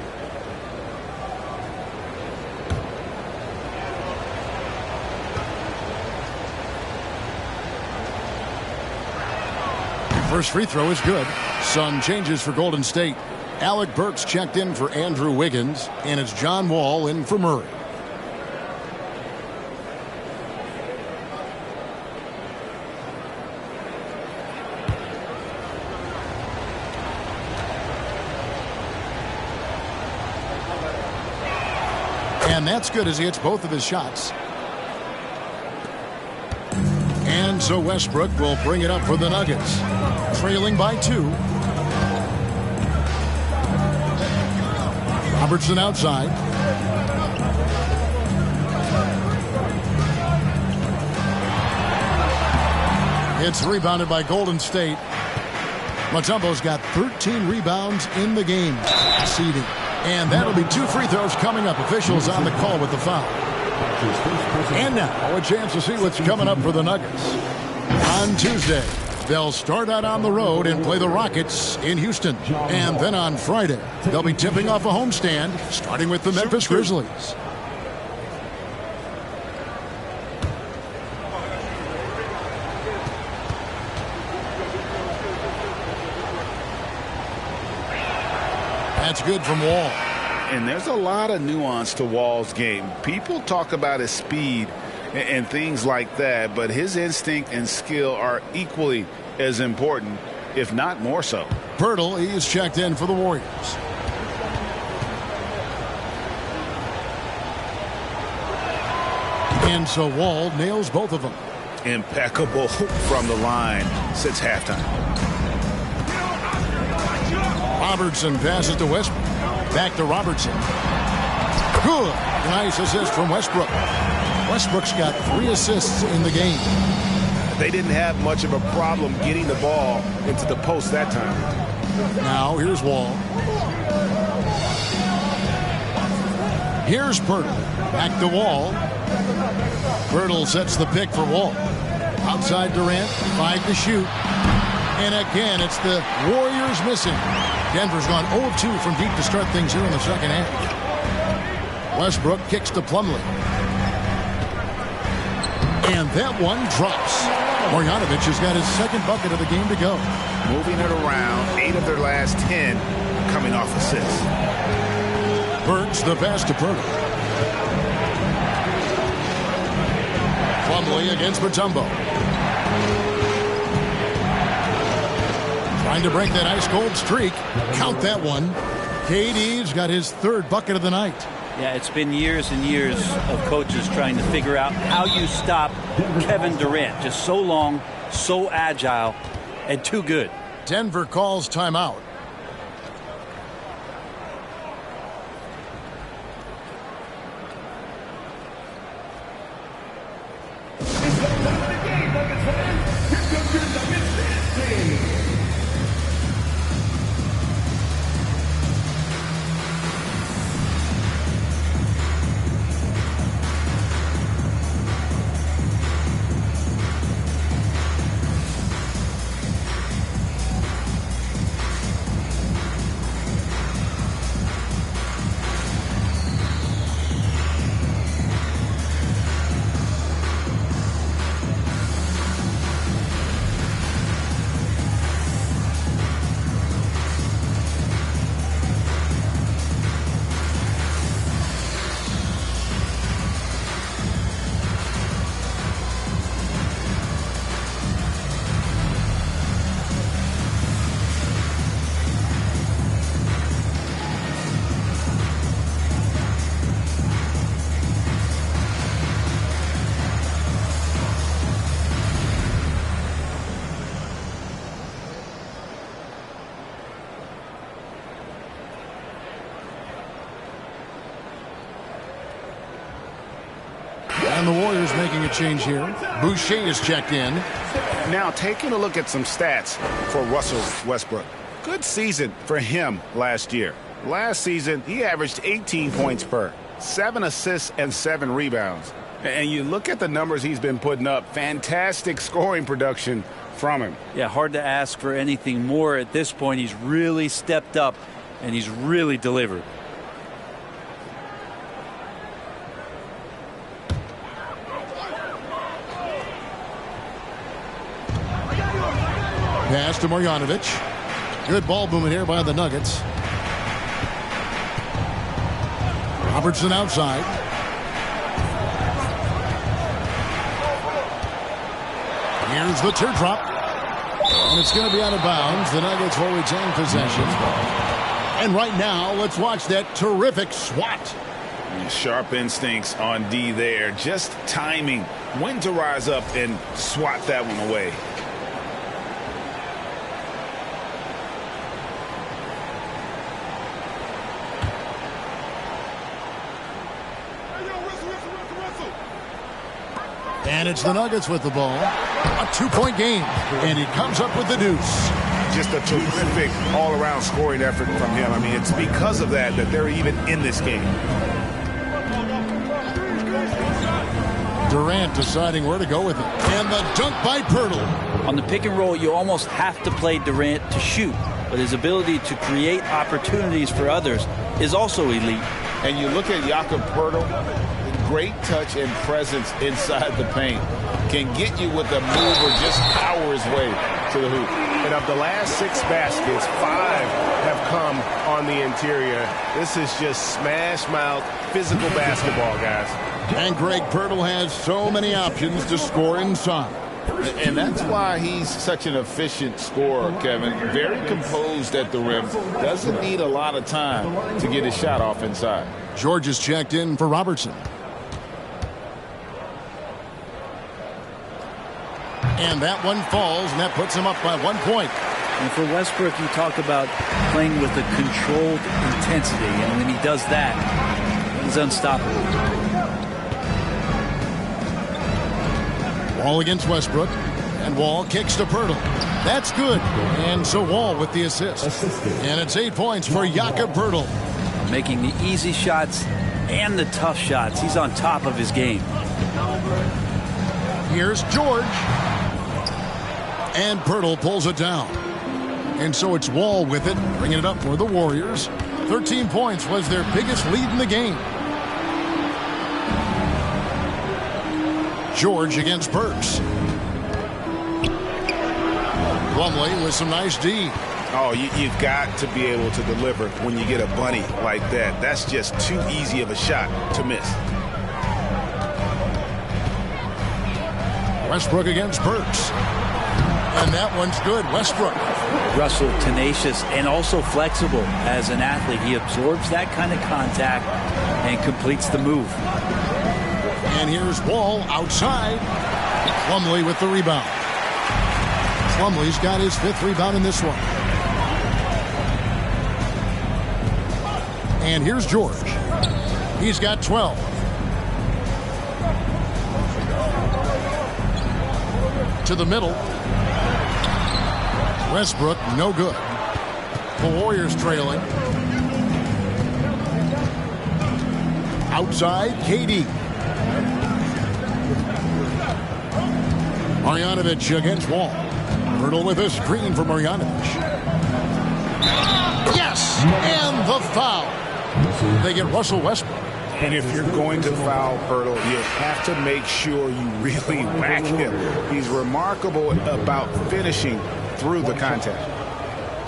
First free throw is good. Some changes for Golden State. Alec Burks checked in for Andrew Wiggins, and it's John Wall in for Murray. And that's good as he hits both of his shots. And so Westbrook will bring it up for the Nuggets. Trailing by 2. Robertson outside. It's rebounded by Golden State. Mutombo's got 13 rebounds in the game. Seeding. And that'll be 2 free throws coming up. Officials on the call with the foul. And now a chance to see what's coming up for the Nuggets. On Tuesday, they'll start out on the road and play the Rockets in Houston. And then on Friday, they'll be tipping off a homestand, starting with the Memphis Grizzlies. That's good from Wall. And there's a lot of nuance to Wall's game. People talk about his speed and things like that, but his instinct and skill are equally as important, if not more so. Pirtle, he's checked in for the Warriors. And so Wall nails both of them. Impeccable from the line since halftime. Robertson passes to Westbrook. Back to Robertson. Good. Nice assist from Westbrook. Westbrook's got 3 assists in the game. They didn't have much of a problem getting the ball into the post that time. Now here's Wall. Here's Pirtle. Back to Wall. Pirtle sets the pick for Wall. Outside Durant. 5 to shoot. And again, it's the Warriors missing. Denver's gone 0-2 from deep to start things here in the second half. Westbrook kicks to Plumlee. And that one drops. Marjanovic has got his second bucket of the game to go. Moving it around, 8 of their last 10 coming off assists. Burns the pass to Pirtle. Plumlee against Mutombo. Trying to break that ice-cold streak. Count that one. KD's got his 3rd bucket of the night. Yeah, it's been years and years of coaches trying to figure out how you stop Kevin Durant. Just so long, so agile, and too good. Denver calls timeout. And the Warriors making a change here. Boucher is checked in. Now taking a look at some stats for Russell Westbrook. Good season for him last year. Last season, he averaged 18 points per, 7 assists and 7 rebounds. And you look at the numbers he's been putting up, fantastic scoring production from him. Yeah, hard to ask for anything more at this point. He's really stepped up, and he's really delivered. Pass to Marjanovic. Good ball movement here by the Nuggets. Robertson outside. Here's the teardrop. And it's going to be out of bounds. The Nuggets will retain possession. And right now, let's watch that terrific swat. Sharp instincts on D there. Just timing. When to rise up and swat that one away. And it's the Nuggets with the ball. A 2-point game. And he comes up with the deuce. Just a terrific all-around scoring effort from him. I mean, it's because of that they're even in this game. Durant deciding where to go with it. And the dunk by Pirtle. On the pick and roll, you almost have to play Durant to shoot. But his ability to create opportunities for others is also elite. And you look at Jakob Poeltl, great touch and presence inside the paint. Can get you with a move or just power his way to the hoop. And of the last 6 baskets, 5 have come on the interior. This is just smash-mouth physical basketball, guys. And Greg Pirtle has so many options to score inside. And that's why he's such an efficient scorer, Kevin. Very composed at the rim. Doesn't need a lot of time to get his shot off inside. George is checked in for Robertson. And that one falls, and that puts him up by 1 point. And for Westbrook, you talk about playing with a controlled intensity. And when he does that, he's unstoppable. Wall against Westbrook. And Wall kicks to Pirtle. That's good. And so Wall with the assist. And it's 8 points for Jakob Pirtle. Making the easy shots and the tough shots. He's on top of his game. Here's George. And Pirtle pulls it down. And so it's Wall with it, bringing it up for the Warriors. 13 points was their biggest lead in the game. George against Burks. Plumlee with some nice D. Oh, you've got to be able to deliver when you get a bunny like that. That's just too easy of a shot to miss. Westbrook against Burks. And that one's good. Westbrook. Russell, tenacious and also flexible as an athlete. He absorbs that kind of contact and completes the move. And here's Wall outside. Plumlee with the rebound. Plumlee's got his 5th rebound in this one. And here's George. He's got 12. To the middle. Westbrook, no good. The Warriors trailing. Outside, KD. Marjanovic against Wall. Pirtle with a screen for Marjanovic. Yes! And the foul. They get Russell Westbrook. And if you're going to foul Pirtle, you have to make sure you really whack him. He's remarkable about finishing through the contact.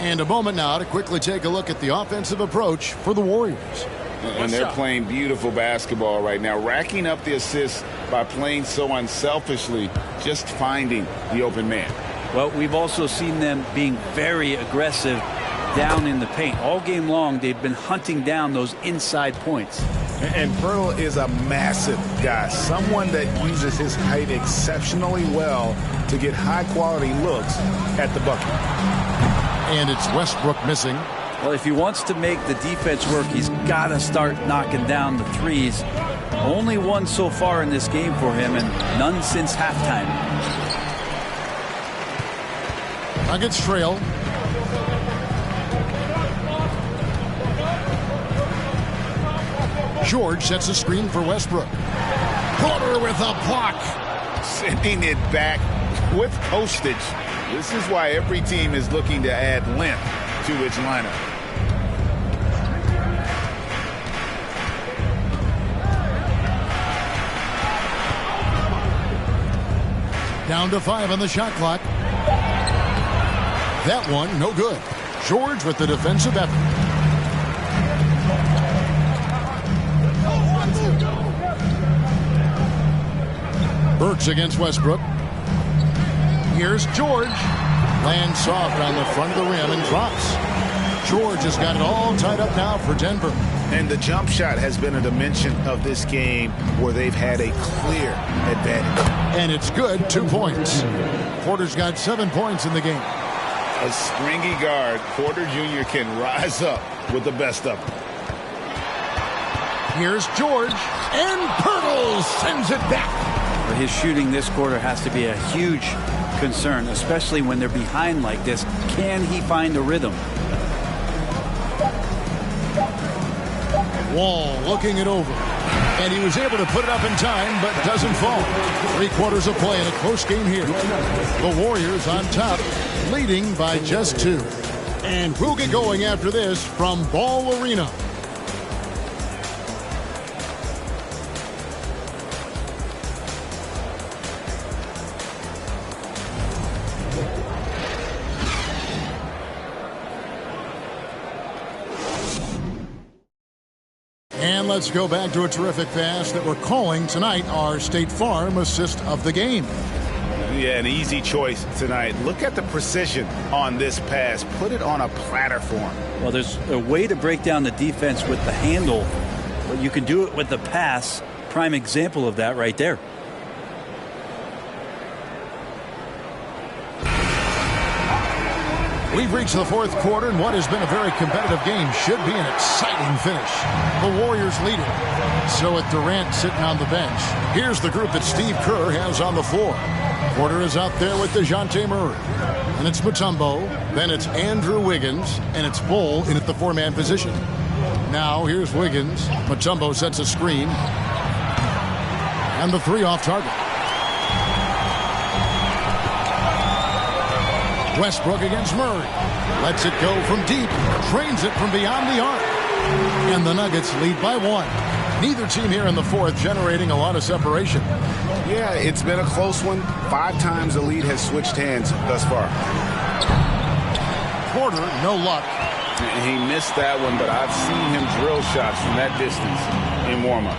And a moment now to quickly take a look at the offensive approach for the Warriors. And they're playing beautiful basketball right now, racking up the assists by playing so unselfishly, just finding the open man. Well, we've also seen them being very aggressive down in the paint. All game long, they've been hunting down those inside points. And Pirtle is a massive guy, someone that uses his height exceptionally well to get high-quality looks at the bucket. And it's Westbrook missing. Well, if he wants to make the defense work, he's got to start knocking down the threes. Only one so far in this game for him, and none since halftime. Nuggets trail. George sets a screen for Westbrook. Porter with a block. Sending it back with postage. This is why every team is looking to add length to its lineup. Down to 5 on the shot clock. That one, no good. George with the defensive effort. Burks against Westbrook. Here's George. Lands soft on the front of the rim and drops. George has got it all tied up now for Denver. And the jump shot has been a dimension of this game where they've had a clear advantage. And it's good, 2 points. Porter's got 7 points in the game. A springy guard, Porter Jr. can rise up with the best of them. Here's George, and Pirtle sends it back. But his shooting this quarter has to be a huge concern, especially when they're behind like this. Can he find the rhythm? Wall looking it over. And he was able to put it up in time, but doesn't fall. 3 quarters of play in a close game here. The Warriors on top, leading by just 2. And we'll get going after this from Ball Arena. And let's go back to a terrific pass that we're calling tonight our State Farm assist of the game. Yeah, an easy choice tonight. Look at the precision on this pass. Put it on a platter for him. Well, there's a way to break down the defense with the handle, but you can do it with the pass. Prime example of that right there. We've reached the 4th quarter, and what has been a very competitive game should be an exciting finish. The Warriors lead it. So with Durant sitting on the bench, here's the group that Steve Kerr has on the floor. Porter is out there with DeJounte Murray. And it's Mutombo. Then it's Andrew Wiggins. And it's Bull in at the 4-man position. Now here's Wiggins. Mutombo sets a screen. And the 3 off target. Westbrook against Murray. Lets it go from deep. Trains it from beyond the arc. And the Nuggets lead by 1. Neither team here in the 4th generating a lot of separation. Yeah, it's been a close one. 5 times the lead has switched hands thus far. Porter, no luck. He missed that one, but I've seen him drill shots from that distance in warm-up.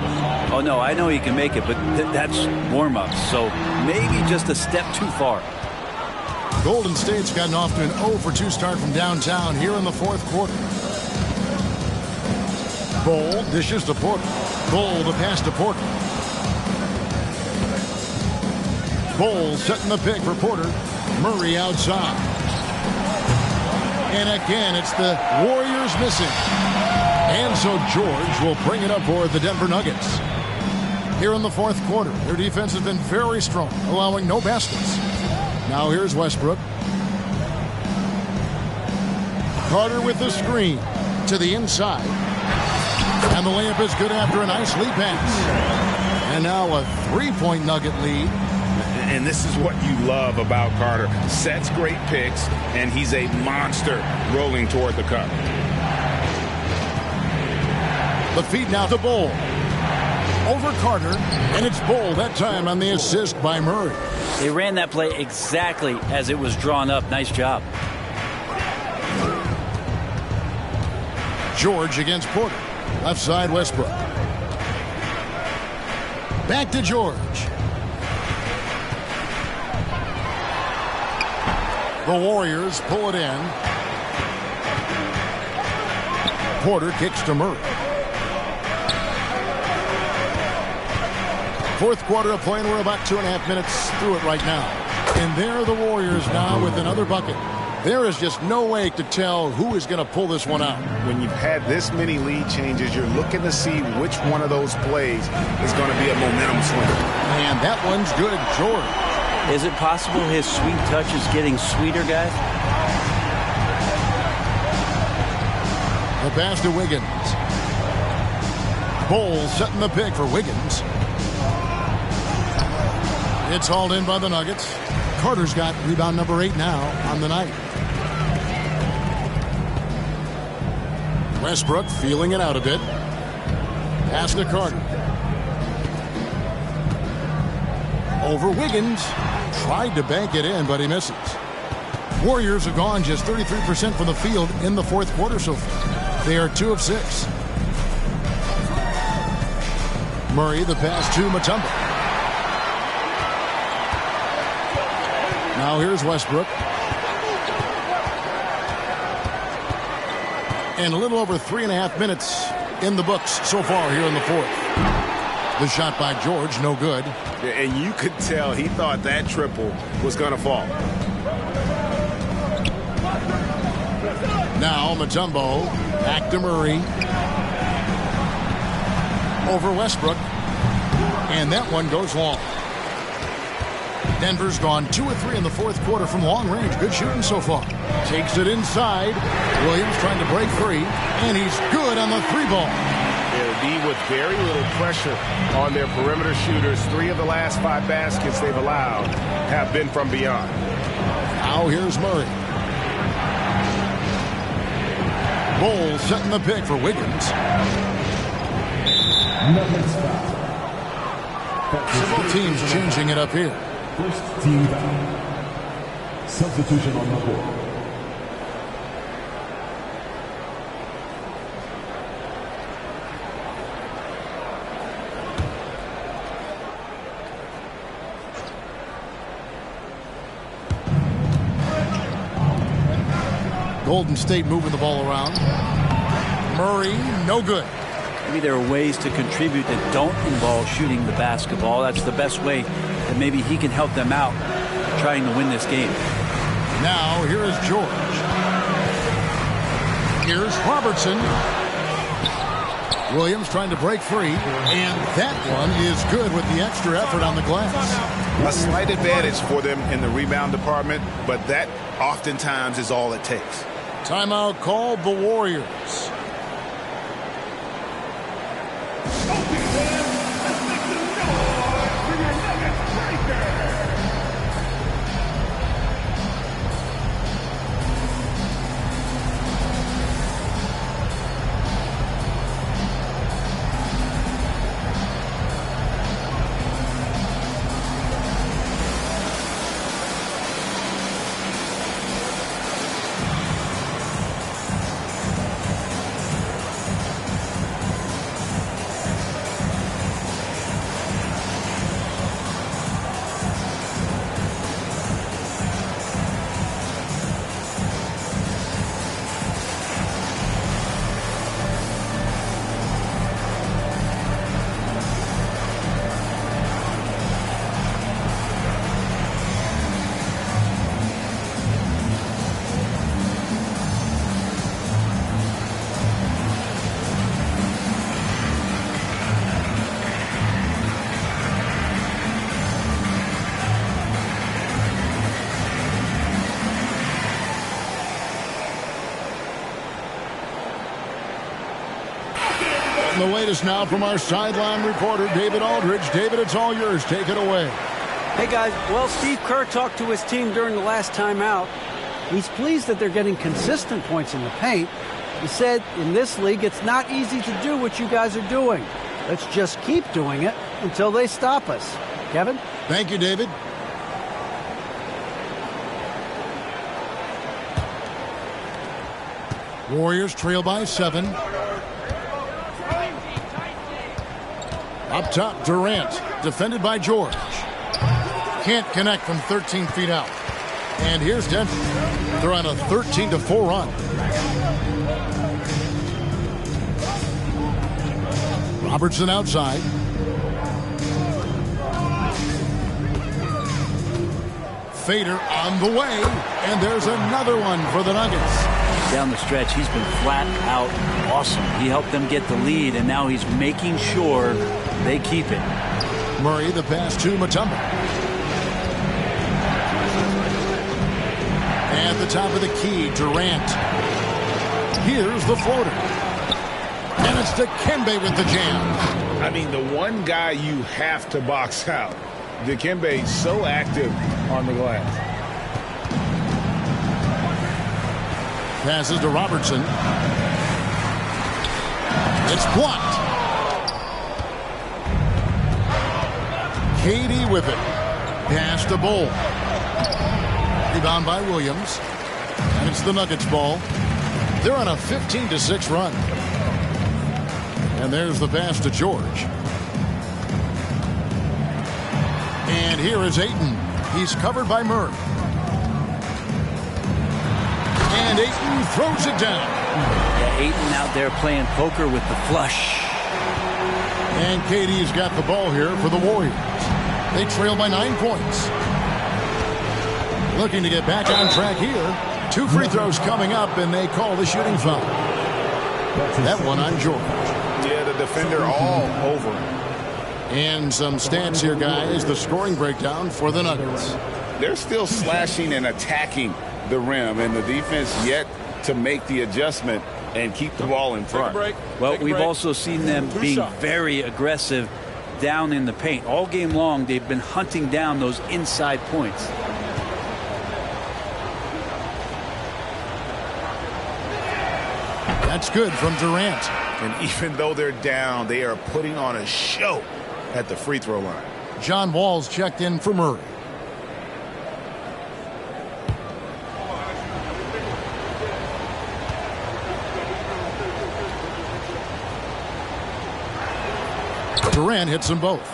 Oh, no, I know he can make it, but that's warm-up. So maybe just a step too far. Golden State's gotten off to an 0-for-2 start from downtown here in the 4th quarter. Bull dishes to Porter. Bull the pass to Porter. Bull setting the pick for Porter. Murray outside. And again, it's the Warriors missing. And so George will bring it up for the Denver Nuggets. Here in the 4th quarter, their defense has been very strong, allowing no baskets. Now here's Westbrook. Carter with the screen to the inside. And the layup is good after a nice lead pass. And now a 3-point Nugget lead. And this is what you love about Carter. Sets great picks, and he's a monster rolling toward the cup. The feed now to Bull. Over Carter, and it's Bull that time on the assist by Murray. They ran that play exactly as it was drawn up. Nice job. George against Porter. Left side Westbrook. Back to George. The Warriors pull it in. Porter kicks to Murray. 4th quarter of play, and we're about 2.5 minutes through it right now. And there are the Warriors now with another bucket. There is just no way to tell who is going to pull this one out. When you've had this many lead changes, you're looking to see which one of those plays is going to be a momentum swing. And that one's good, George. Is it possible his sweet touch is getting sweeter, guys? The pass to Wiggins. Bull setting the pick for Wiggins. It's hauled in by the Nuggets. Carter's got rebound number 8 now on the night. Westbrook feeling it out a bit. Pass to Carter. Over Wiggins. Tried to bank it in, but he misses. Warriors have gone just 33% from the field in the 4th quarter so far. They are 2 of 6. Murray the pass to Mutombo. Now here's Westbrook. And a little over 3.5 minutes in the books so far here in the 4th. The shot by George, no good. And you could tell he thought that triple was going to fall. Now Mutombo, back to Murray. Over Westbrook. And that one goes long. Denver's gone 2 of 3 in the fourth quarter from long range. Good shooting so far. Takes it inside. Williams trying to break free, and he's good on the 3-ball. They'll be with very little pressure on their perimeter shooters. 3 of the last 5 baskets they've allowed have been from beyond. Now here's Murray. Bowles setting the pick for Wiggins. Several teams changing it up here. First team foul. Substitution on the board. Golden State moving the ball around. Murray, no good. Maybe there are ways to contribute that don't involve shooting the basketball. That's the best way that maybe he can help them out trying to win this game. Now here is George. Here's Robertson. Williams trying to break free, and that one is good with the extra effort on the glass. A slight advantage for them in the rebound department, but that oftentimes is all it takes. Timeout called the Warriors. The latest now from our sideline reporter, David Aldridge. David, it's all yours. Take it away. Hey, guys. Well, Steve Kerr talked to his team during the last timeout. He's pleased that they're getting consistent points in the paint. He said, in this league, it's not easy to do what you guys are doing. Let's just keep doing it until they stop us. Kevin? Thank you, David. Warriors trail by 7. Up top, Durant, defended by George. Can't connect from 13 feet out. And here's Denver. They're on a 13-4 run. Robertson outside. Fader on the way. And there's another one for the Nuggets. Down the stretch, he's been flat out awesome. He helped them get the lead, and now he's making sure they keep it. Murray, the pass to Mutombo. At the top of the key, Durant. Here's the floater. And it's Dikembe with the jam. I mean, the one guy you have to box out. Dikembe so active on the glass. Passes to Robertson. It's blocked. KD with it. Pass to Bol. Rebound by Williams. And it's the Nuggets ball. They're on a 15-6 run. And there's the pass to George. And here is Ayton. He's covered by Murray. And Ayton throws it down. Yeah, Ayton out there playing poker with the flush. And KD's got the ball here for the Warriors. They trail by 9 points. Looking to get back on track here. 2 free throws coming up, and they call the shooting foul. That one on George. Yeah, the defender all over him. And some stats here, guys. The scoring breakdown for the Nuggets. They're still slashing and attacking the rim, and the defense yet to make the adjustment and keep the ball in front. Well, we've also seen them being very aggressive down in the paint. All game long, they've been hunting down those inside points. That's good from Durant. And even though they're down, they are putting on a show at the free throw line. John Wall's checked in for Murray. Durant hits them both.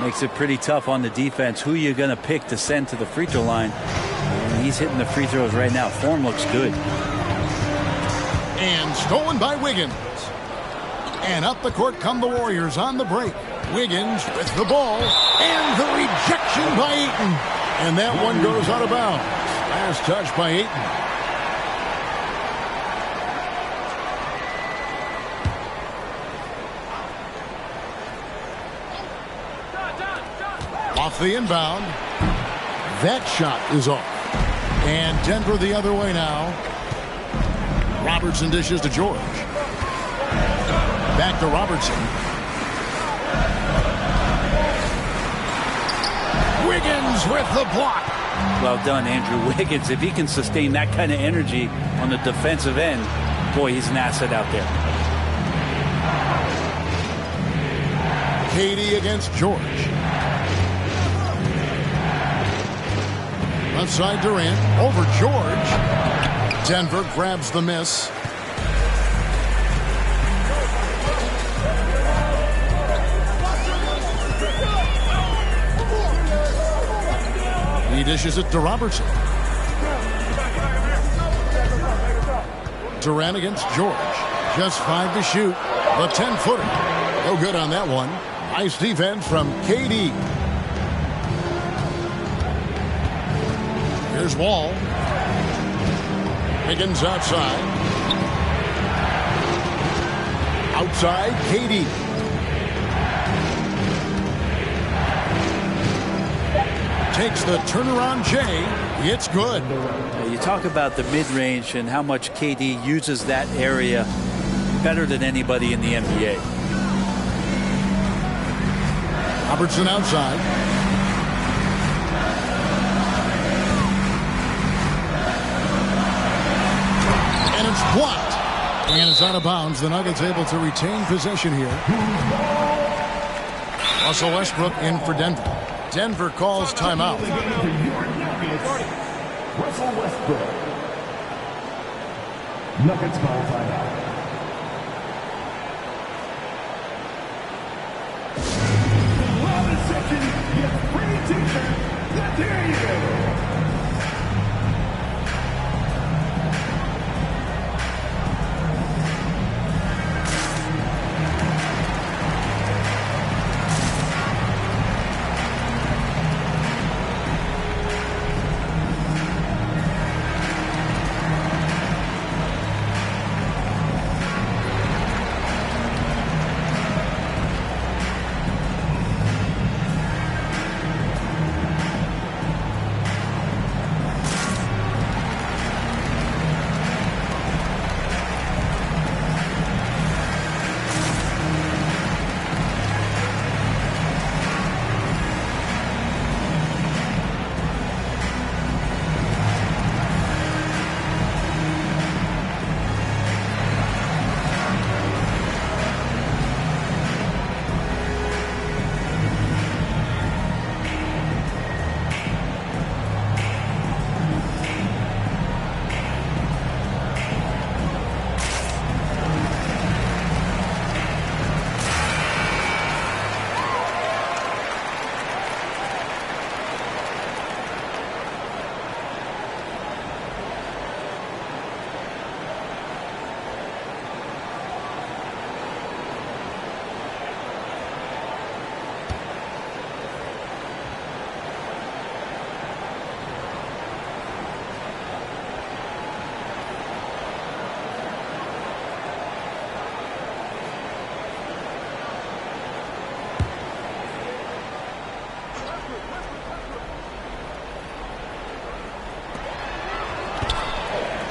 Makes it pretty tough on the defense. Who you're going to pick to send to the free throw line. And he's hitting the free throws right now. Form looks good. And stolen by Wiggins. And up the court come the Warriors on the break. Wiggins with the ball. And the rejection by Ayton. And that one goes out of bounds. Last touch by Ayton. Off the inbound. That shot is off. And Denver the other way now. Robertson dishes to George. Back to Robertson. Wiggins with the block. Well done, Andrew Wiggins. If he can sustain that kind of energy on the defensive end, boy, he's an asset out there. KD against George. Left side Durant over George. Denver grabs the miss. He dishes it to Robertson. Durant against George. Just 5 to shoot. The 10-footer. No good on that one. Nice defense from KD. Here's Wall. Wiggins outside. Outside, KD. Takes the turnaround J. It's good. You talk about the mid-range and how much KD uses that area better than anybody in the NBA. Robertson outside. And it's blocked. And it's out of bounds. The Nuggets able to retain possession here. Russell Westbrook in for Denver. Denver calls timeout. Russell Westbrook. Nuggets call timeout. Well, this section, your free t-shirt. Let's hear you.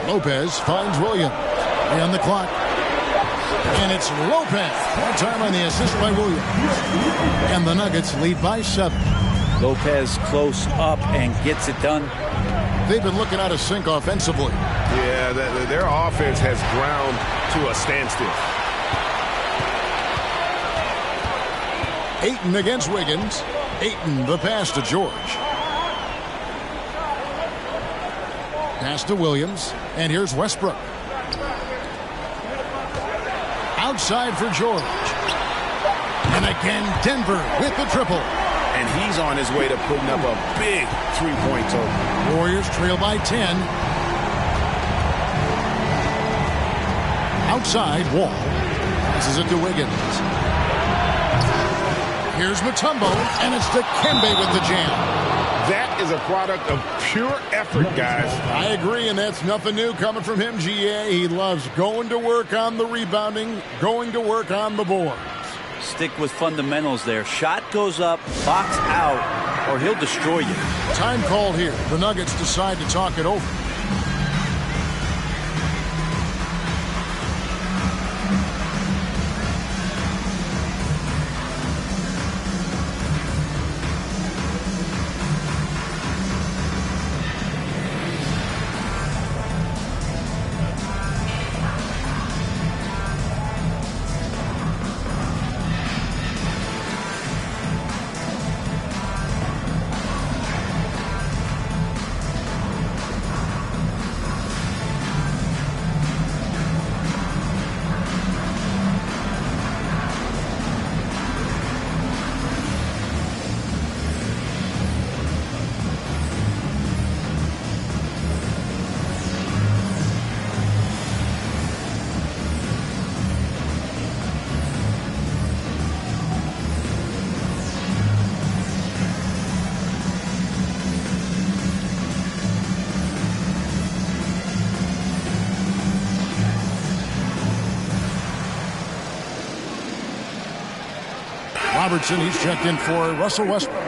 Lopez finds Williams. 3 on the clock. And it's Lopez. That time on the assist by Williams. And the Nuggets lead by 7. Lopez close up and gets it done. They've been looking out of sync offensively. Yeah, their offense has ground to a standstill. Ayton against Wiggins. Ayton, the pass to George. Pass to Williams. And here's Westbrook. Outside for George. And again, Denver with the triple. And he's on his way to putting up a big three-point total. Warriors trail by 10. Outside, Wall. Passes it to Wiggins. Here's Mutombo, and it's Dikembe with the jam. That is a product of pure effort, guys. I agree, and that's nothing new coming from him, GA. He loves going to work on the rebounding, going to work on the boards. Stick with fundamentals there. Shot goes up, box out, or he'll destroy you. Time called here. The Nuggets decide to talk it over. Robertson, he's checked in for Russell Westbrook.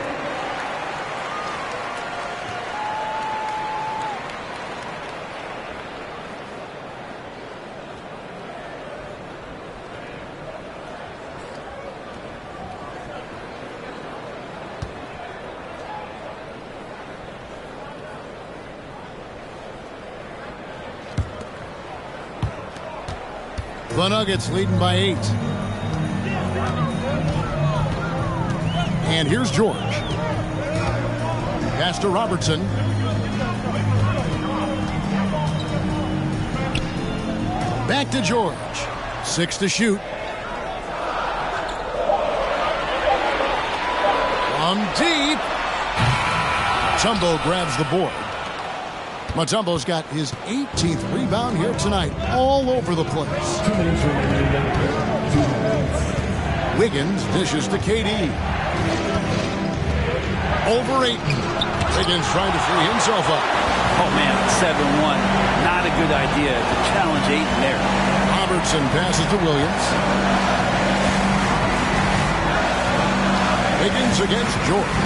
The Nuggets leading by 8. And here's George. Pass to Robertson. Back to George. 6 to shoot. From deep. Mutombo grabs the board. Mutombo's got his 18th rebound here tonight. All over the place. Wiggins dishes to KD. Over Ayton. Wiggins trying to free himself up. Oh, man, 7-1. Not a good idea to challenge Ayton there. Robertson passes to Williams. Wiggins against George.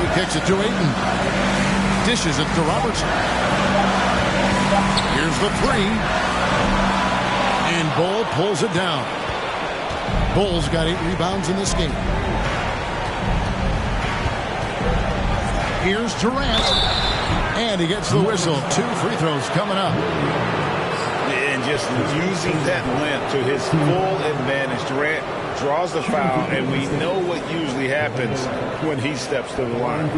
He kicks it to Ayton. Dishes it to Robertson. Here's the 3. And Bull pulls it down. Bull's got 8 rebounds in this game. Here's Durant. And he gets the whistle. 2 free throws coming up. And just using that length to his full advantage. Durant draws the foul, and we know what usually happens when he steps to the line.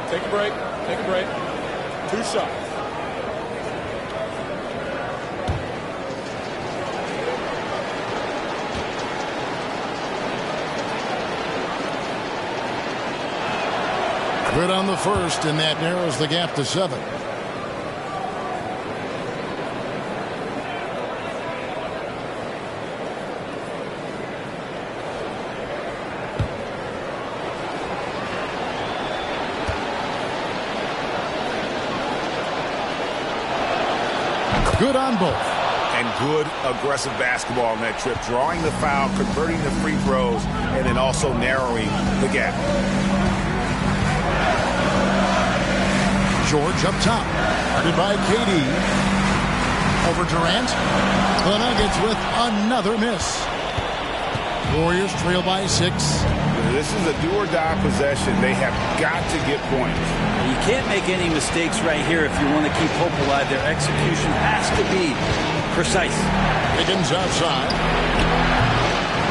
Take a break. Take a break. 2 shots. Good on the first, and that narrows the gap to 7. Good on both. and good aggressive basketball on that trip, drawing the foul, converting the free throws, and then also narrowing the gap. George up top, guarded by KD. Over Durant. The Nuggets with another miss. Warriors trail by 6. This is a do-or-die possession. They have got to get points. You can't make any mistakes right here if you want to keep hope alive. Their execution has to be precise. Higgins outside.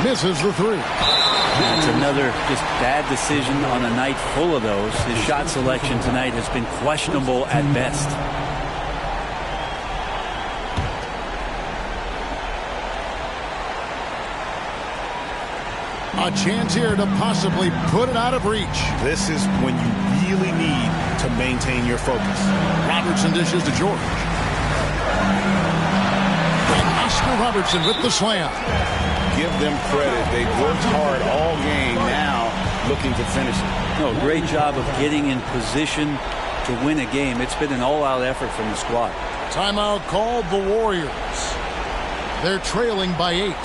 Misses the 3. It's another just bad decision on a night full of those. His shot selection tonight has been questionable at best. A chance here to possibly put it out of reach. This is when you really need to maintain your focus. Robertson dishes to George. And Oscar Robertson with the slam. Give them credit. They've worked hard all game, now looking to finish it. No, great job of getting in position to win a game. It's been an all-out effort from the squad. Timeout called the Warriors. They're trailing by 8.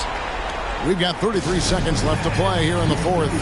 We've got 33 seconds left to play here in the 4th.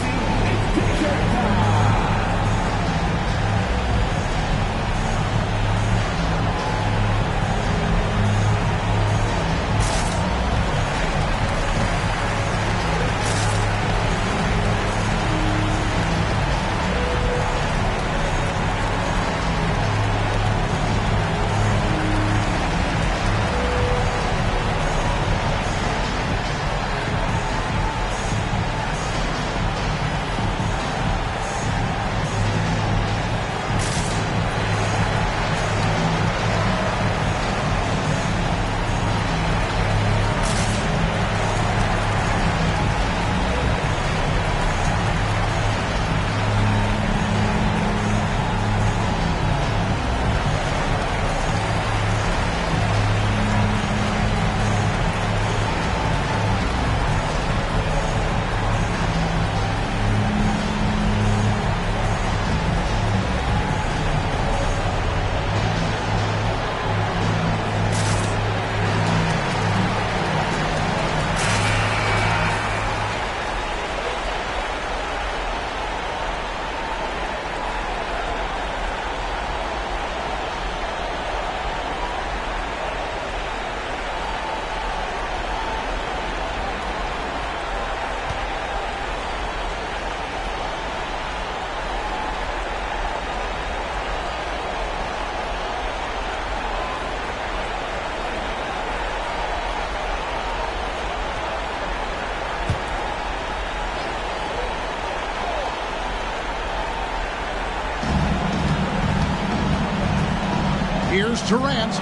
Here's Durant.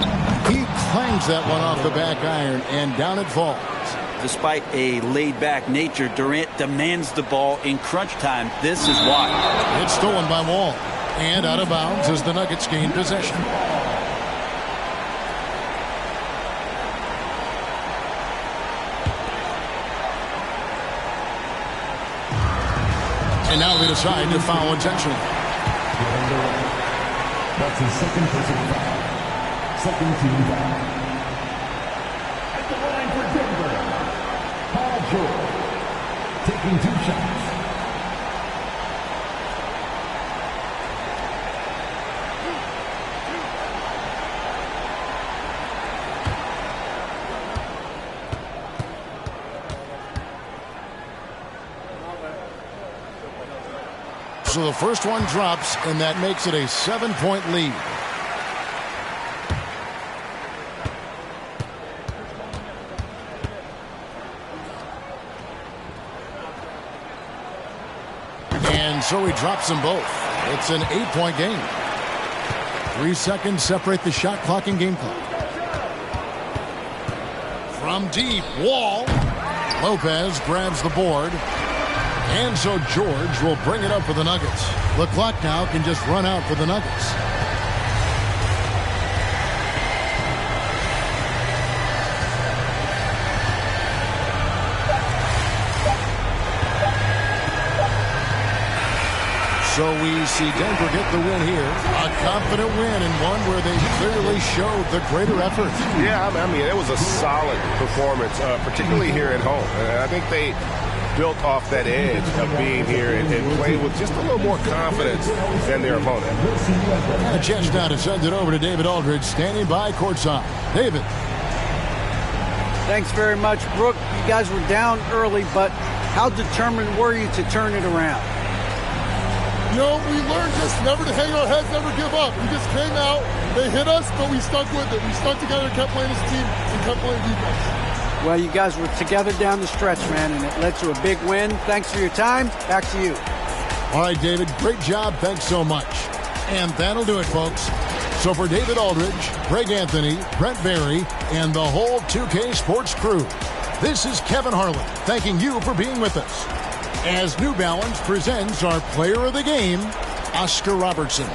He clangs that one off the back iron, and down it falls. Despite a laid-back nature, Durant demands the ball in crunch time. This is why. It's stolen by Wall. And out of bounds as the Nuggets gain possession. And now they decide to foul intentionally. That's his second personal foul. Second team foul. At the line for Denver, Paul George, taking 2 shots. So the first one drops, and that makes it a 7-point lead. And so he drops them both. It's an 8-point game. 3 seconds separate the shot clock and game clock. From deep, Wall. Lopez grabs the board. And so George will bring it up for the Nuggets. The clock now can just run out for the Nuggets. So we see Denver get the win here. A confident win and one where they clearly showed the greater effort. Yeah, I mean, it was a solid performance, particularly here at home. And I think they built off that edge of being here and played with just a little more confidence than their opponent. And a chance now to send it over to David Aldridge, standing by courtside. David. Thanks very much, Brooke. You guys were down early, but how determined were you to turn it around? You know, we learned just never to hang our heads, never give up. We just came out, they hit us, but we stuck with it. We stuck together, kept playing as a team, and kept playing defense. Well, you guys were together down the stretch, man, and it led to a big win. Thanks for your time. Back to you. All right, David, great job. Thanks so much. And that'll do it, folks. So for David Aldridge, Greg Anthony, Brent Barry, and the whole 2K Sports crew, this is Kevin Harlan thanking you for being with us as New Balance presents our player of the game, Oscar Robertson.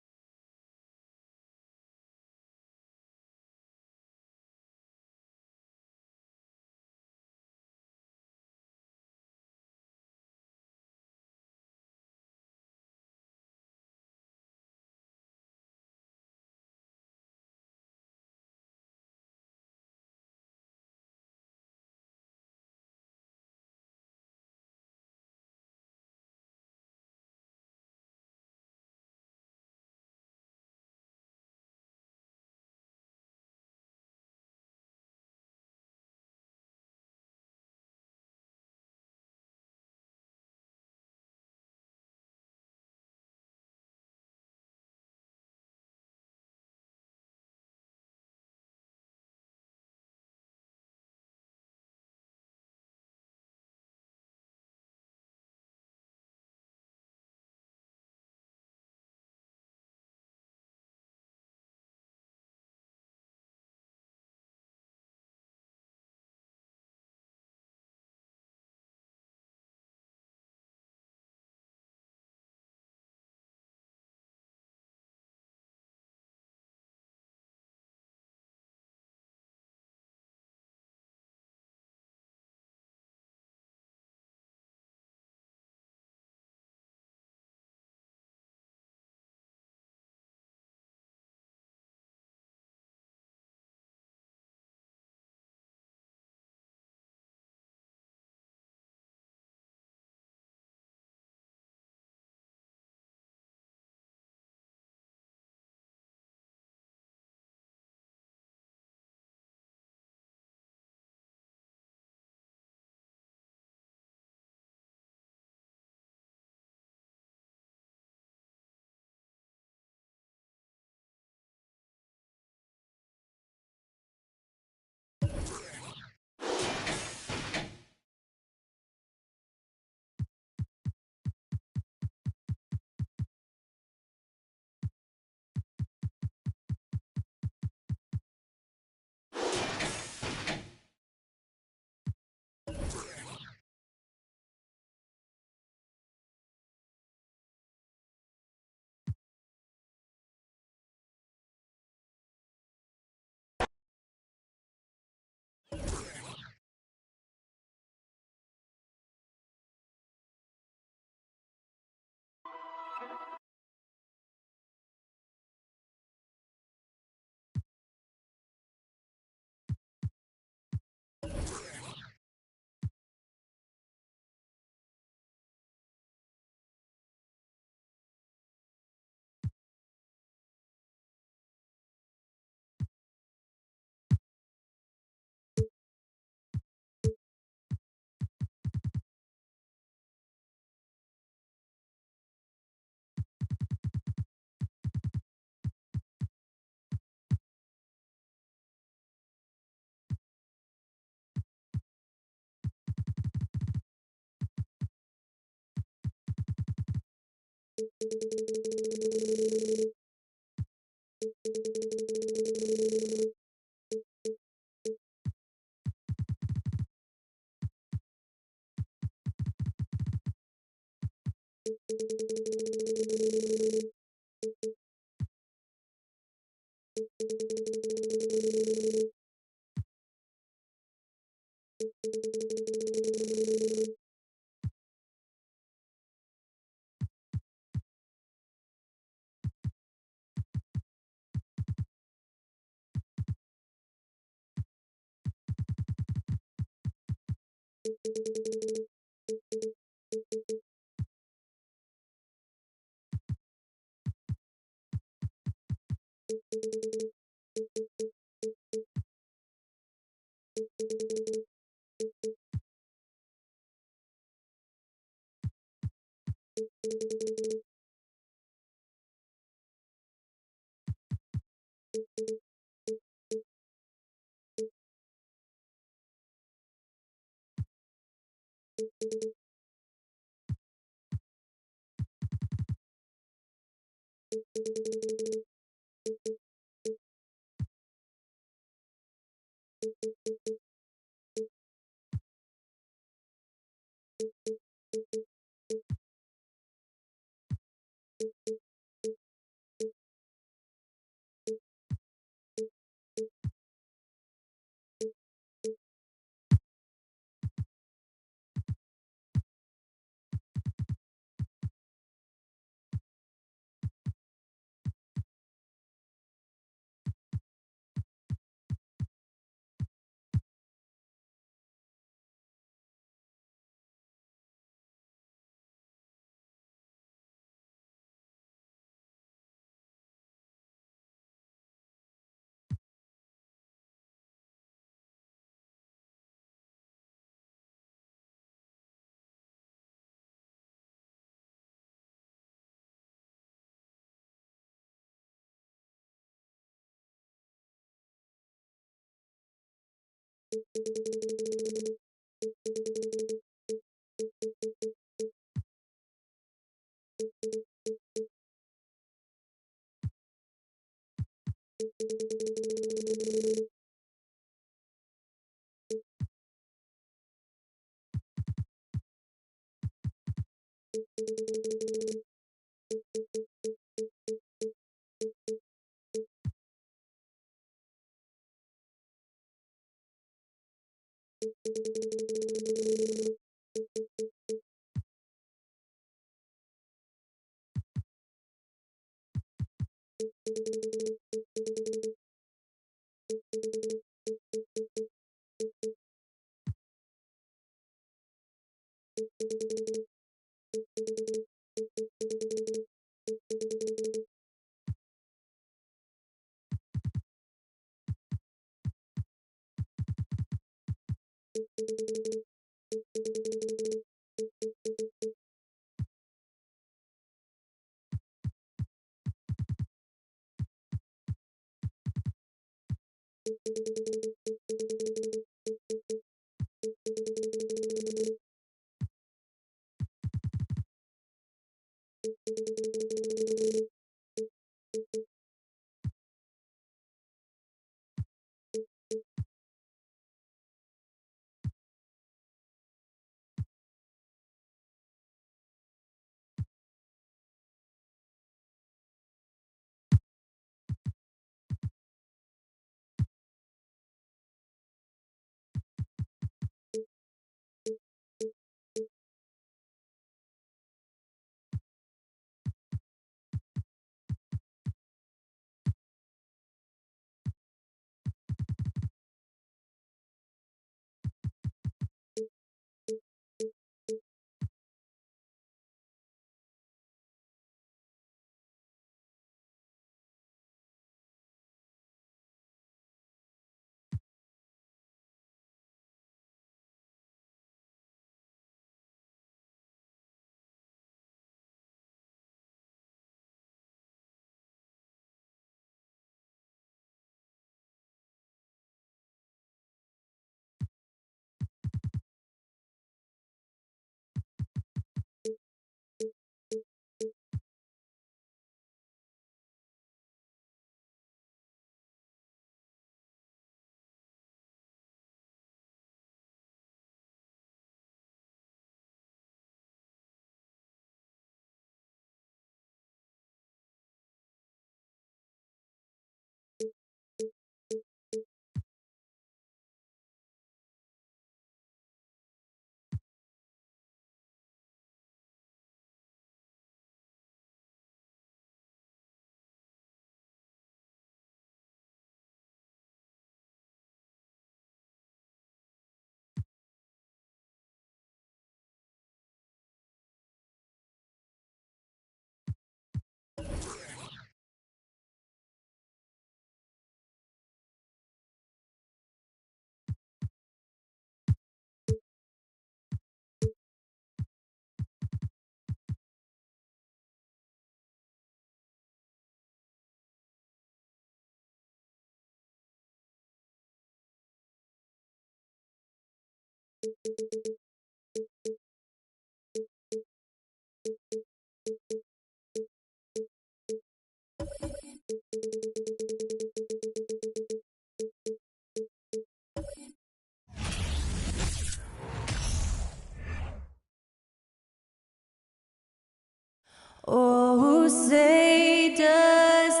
Oh, say does.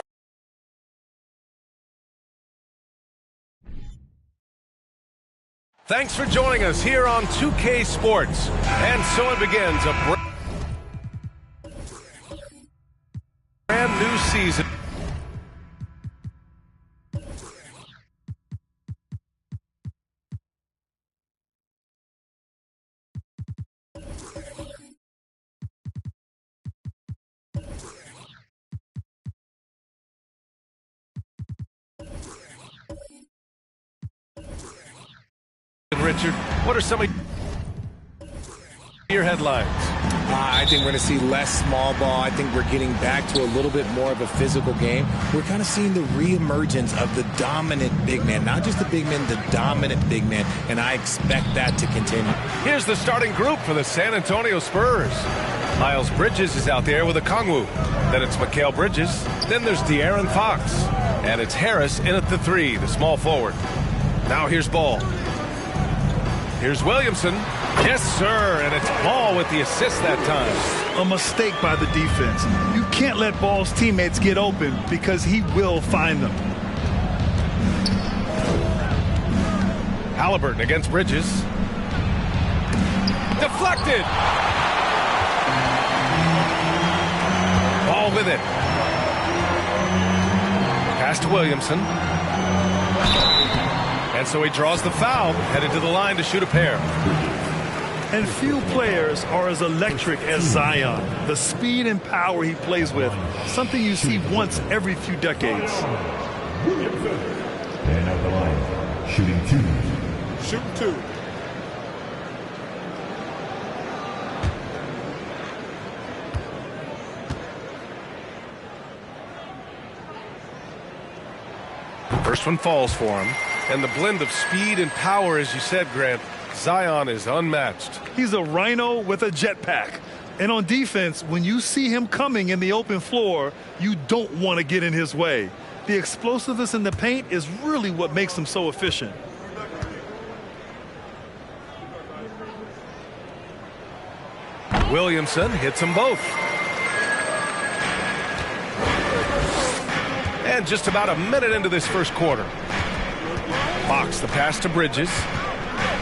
Thanks for joining us here on 2K Sports. And so it begins a brand new season. Richard, what are some of your headlines? I think we're going to see less small ball. I think we're getting back to a little bit more of a physical game. We're kind of seeing the reemergence of the dominant big man, not just the big man, the dominant big man, and I expect that to continue. Here's the starting group for the San Antonio Spurs. Miles Bridges is out there with a Kongwu. Then it's Mikal Bridges. Then there's De'Aaron Fox. And it's Harris in at the 3, the small forward. Now here's Ball. Here's Williamson. Yes, sir, and it's Ball with the assist that time. A mistake by the defense. You can't let Ball's teammates get open because he will find them. Halliburton against Bridges. Deflected. Ball with it. Pass to Williamson. And so he draws the foul, headed to the line to shoot a pair. And few players are as electric as Zion. The speed and power he plays with, something you see once every few decades. And at the line, shooting 2. Shooting 2. First one falls for him. And the blend of speed and power, as you said, Grant, Zion is unmatched. He's a rhino with a jetpack. And on defense, when you see him coming in the open floor, you don't want to get in his way. The explosiveness in the paint is really what makes him so efficient. Williamson hits them both. And just about a minute into this first quarter. Fox, the pass to Bridges.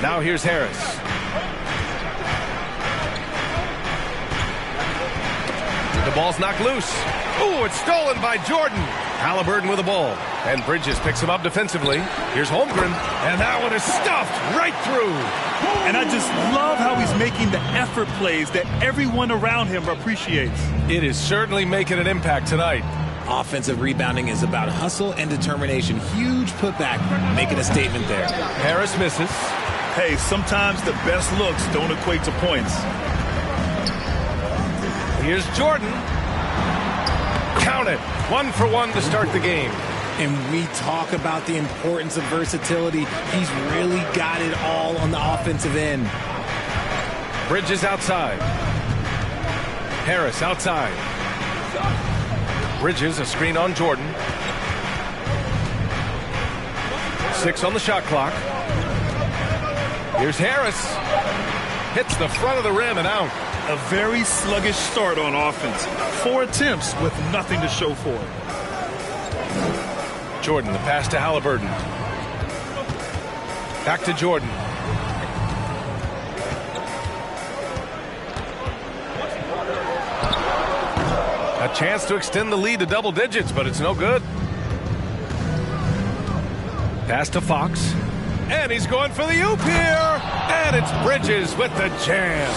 Now here's Harris. The ball's knocked loose. Ooh, it's stolen by Jordan. Halliburton with the ball. And Bridges picks him up defensively. Here's Holmgren. And that one is stuffed right through. And I just love how he's making the effort plays that everyone around him appreciates. It is certainly making an impact tonight. Offensive rebounding is about hustle and determination. Huge putback, making a statement there. Harris misses. Hey, sometimes the best looks don't equate to points. Here's Jordan. Count it. 1 for 1 to start the game. And we talk about the importance of versatility. He's really got it all on the offensive end. Bridges outside. Harris outside. Bridges, a screen on Jordan. 6 on the shot clock. Here's Harris. Hits the front of the rim and out. A very sluggish start on offense. 4 attempts with nothing to show for it. Jordan, the pass to Halliburton. Back to Jordan. A chance to extend the lead to double digits, but it's no good. Pass to Fox. And he's going for the oop here. And it's Bridges with the jam.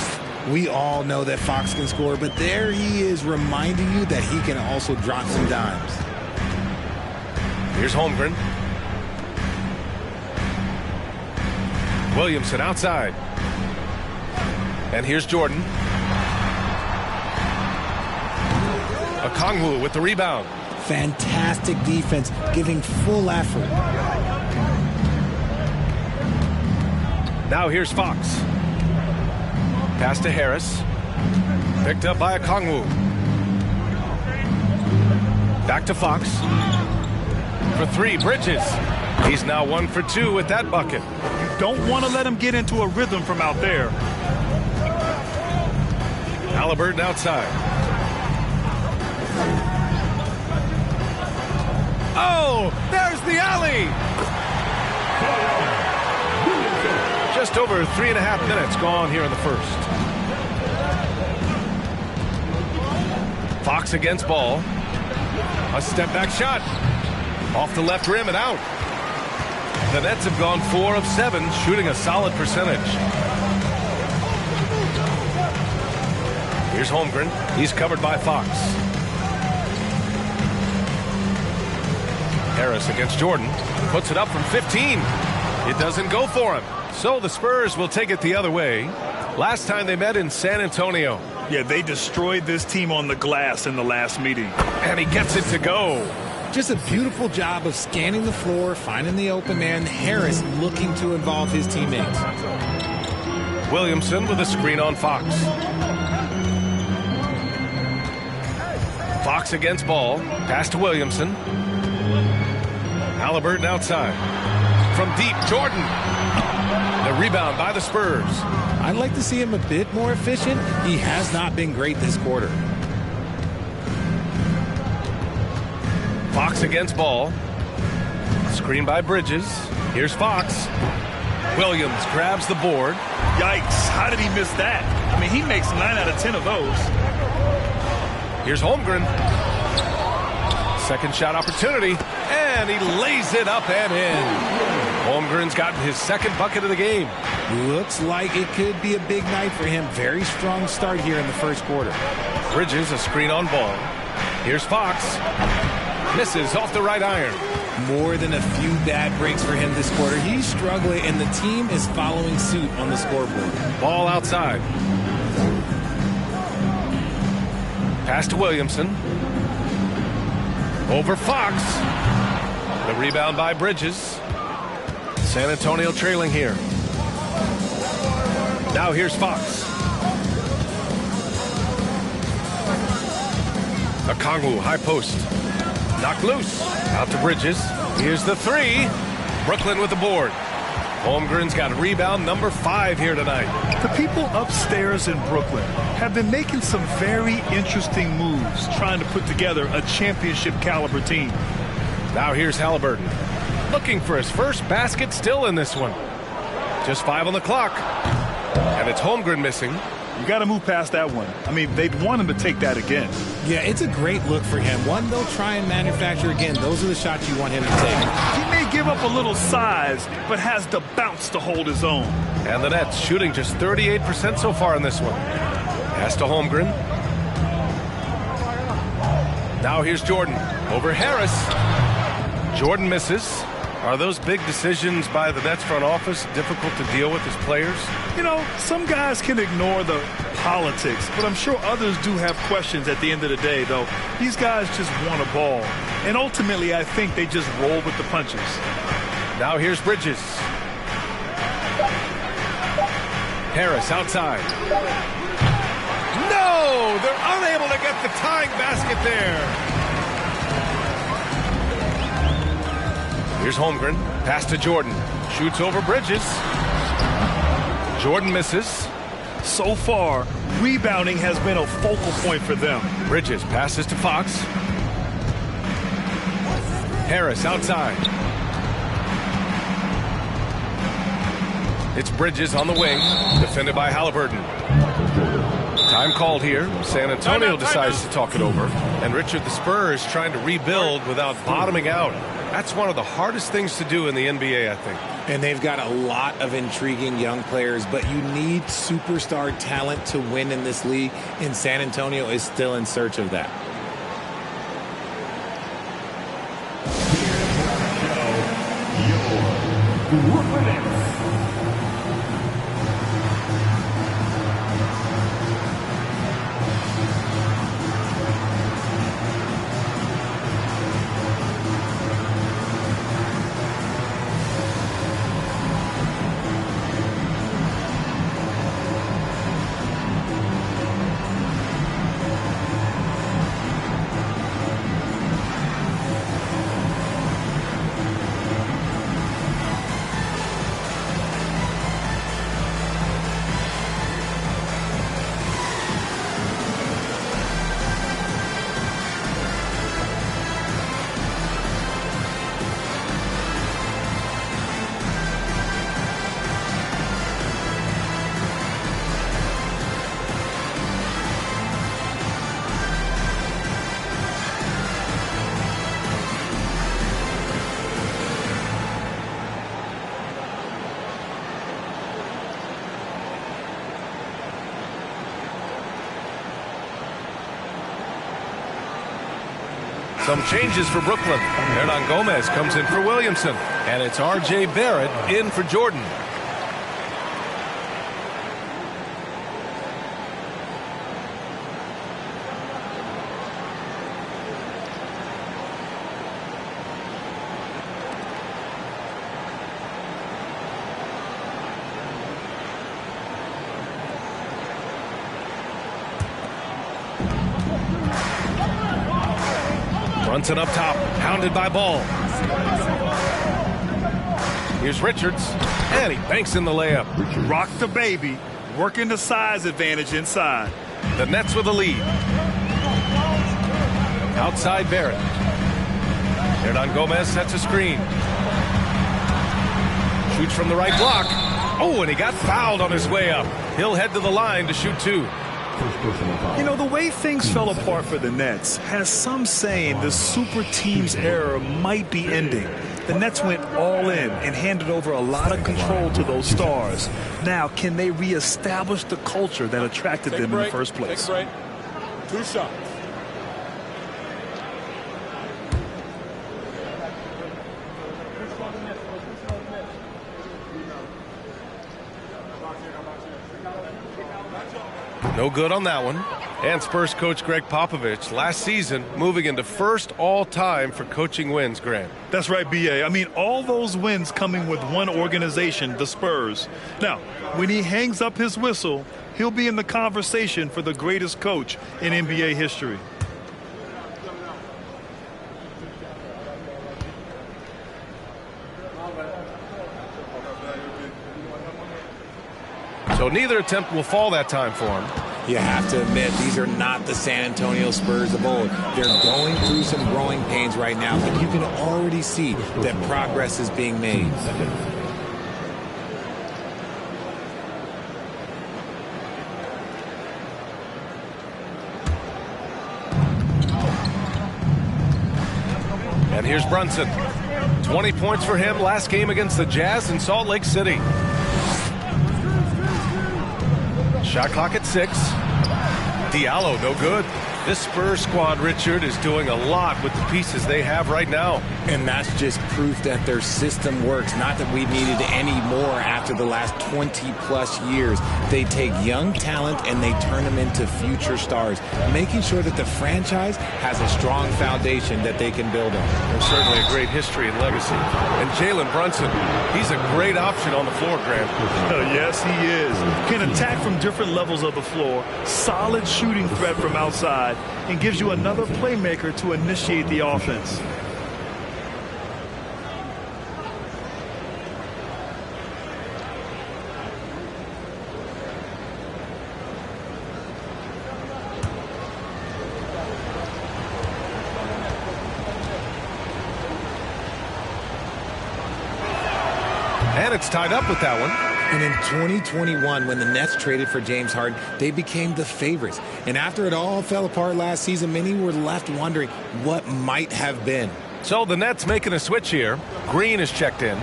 We all know that Fox can score, but there he is reminding you that he can also drop some dimes. Here's Holmgren. Williamson outside. And here's Jordan. Okongwu with the rebound. Fantastic defense, giving full effort. Now here's Fox. Pass to Harris. Picked up by Okongwu. Back to Fox. For 3, Bridges. He's now 1 for 2 with that bucket. You don't want to let him get into a rhythm from out there. Halliburton outside. Oh, there's the alley. Just over 3.5 minutes gone here in the first. Fox against ball. A step back shot. Off the left rim and out. The Nets have gone 4 of 7, shooting a solid percentage. Here's Holmgren. He's covered by Fox. Harris against Jordan. Puts it up from 15. It doesn't go for him. So the Spurs will take it the other way. Last time they met in San Antonio. Yeah, they destroyed this team on the glass in the last meeting. And he gets it to go. Just a beautiful job of scanning the floor, finding the open man. Harris looking to involve his teammates. Williamson with a screen on Fox. Fox against ball. Pass to Williamson. Halliburton outside. From deep, Jordan. The rebound by the Spurs. I'd like to see him a bit more efficient. He has not been great this quarter. Fox against ball. Screen by Bridges. Here's Fox. Williams grabs the board. Yikes. How did he miss that? I mean, he makes 9 out of 10 of those. Here's Holmgren. Second shot opportunity. And he lays it up and in. Holmgren's gotten his second bucket of the game. Looks like it could be a big night for him. Very strong start here in the first quarter. Bridges, a screen on ball. Here's Fox. Misses off the right iron. More than a few bad breaks for him this quarter. He's struggling, and the team is following suit on the scoreboard. Ball outside. Pass to Williamson. Over Fox. The rebound by Bridges. San Antonio trailing here. Now here's Fox. Okongwu, high post. Knocked loose. Out to Bridges. Here's the three. Brooklyn with the board. Holmgren's got rebound number 5 here tonight. The people upstairs in Brooklyn have been making some very interesting moves, trying to put together a championship caliber team. Now here's Halliburton. Looking for his first basket, still in this one. Just 5 on the clock. And it's Holmgren missing. You got to move past that one. I mean, they'd want him to take that again. Yeah, it's a great look for him. One they'll try and manufacture again. Those are the shots you want him to take. He may give up a little size, but has the bounce to hold his own. And the Nets shooting just 38% so far in this one. Pass to Holmgren. Now here's Jordan. Over Harris. Jordan misses. Are those big decisions by the Nets front office difficult to deal with as players? You know, some guys can ignore the politics, but I'm sure others do have questions at the end of the day, though. These guys just want a ball. And ultimately, I think they just roll with the punches. Now here's Bridges. Harris outside. No! They're unable to get the tying basket there. Here's Holmgren. Pass to Jordan. Shoots over Bridges. Jordan misses. So far, rebounding has been a focal point for them. Bridges passes to Fox. Harris outside. It's Bridges on the wing. Defended by Halliburton. Time called here. San Antonio decides to talk it over. And Richard, the Spurs trying to rebuild without bottoming out. That's one of the hardest things to do in the NBA, I think. And they've got a lot of intriguing young players, but you need superstar talent to win in this league, and San Antonio is still in search of that. Some changes for Brooklyn. Hernan Gomez comes in for Williamson. And it's R.J. Barrett in for Jordan. Brunson up top, hounded by Ball. Here's Richards, and he banks in the layup. Rock the baby, working the size advantage inside. The Nets with the lead. Outside Barrett. Hernan Gomez sets a screen. Shoots from the right block. Oh, and he got fouled on his way up. He'll head to the line to shoot two. You know, the way things fell apart for the Nets has some saying the super team's era might be ending. The Nets went all in and handed over a lot of control to those stars. Now, can they reestablish the culture that attracted them in the first place? Take a break. 2 shots. No good on that one. And Spurs coach Greg Popovich last season moving into first all-time for coaching wins, Graham. That's right, B.A. I mean, all those wins coming with one organization, the Spurs. Now, when he hangs up his whistle, he'll be in the conversation for the greatest coach in NBA history. So neither attempt will fall that time for him. You have to admit, these are not the San Antonio Spurs of old. They're going through some growing pains right now, but you can already see that progress is being made. And here's Brunson. 20 points for him last game against the Jazz in Salt Lake City. Shot clock at 6. Diallo, no good. This Spurs squad, Richard, is doing a lot with the pieces they have right now. And that's just proof that their system works. Not that we needed any more after the last 20-plus years. They take young talent and they turn them into future stars, making sure that the franchise has a strong foundation that they can build on. There's certainly a great history and legacy. And Jalen Brunson, he's a great option on the floor, Graham. Yes, he is. Can attack from different levels of the floor, solid shooting threat from outside, and gives you another playmaker to initiate the offense. And it's tied up with that one. And in 2021, when the Nets traded for James Harden, they became the favorites. And after it all fell apart last season, many were left wondering what might have been. So the Nets making a switch here. Green is checked in.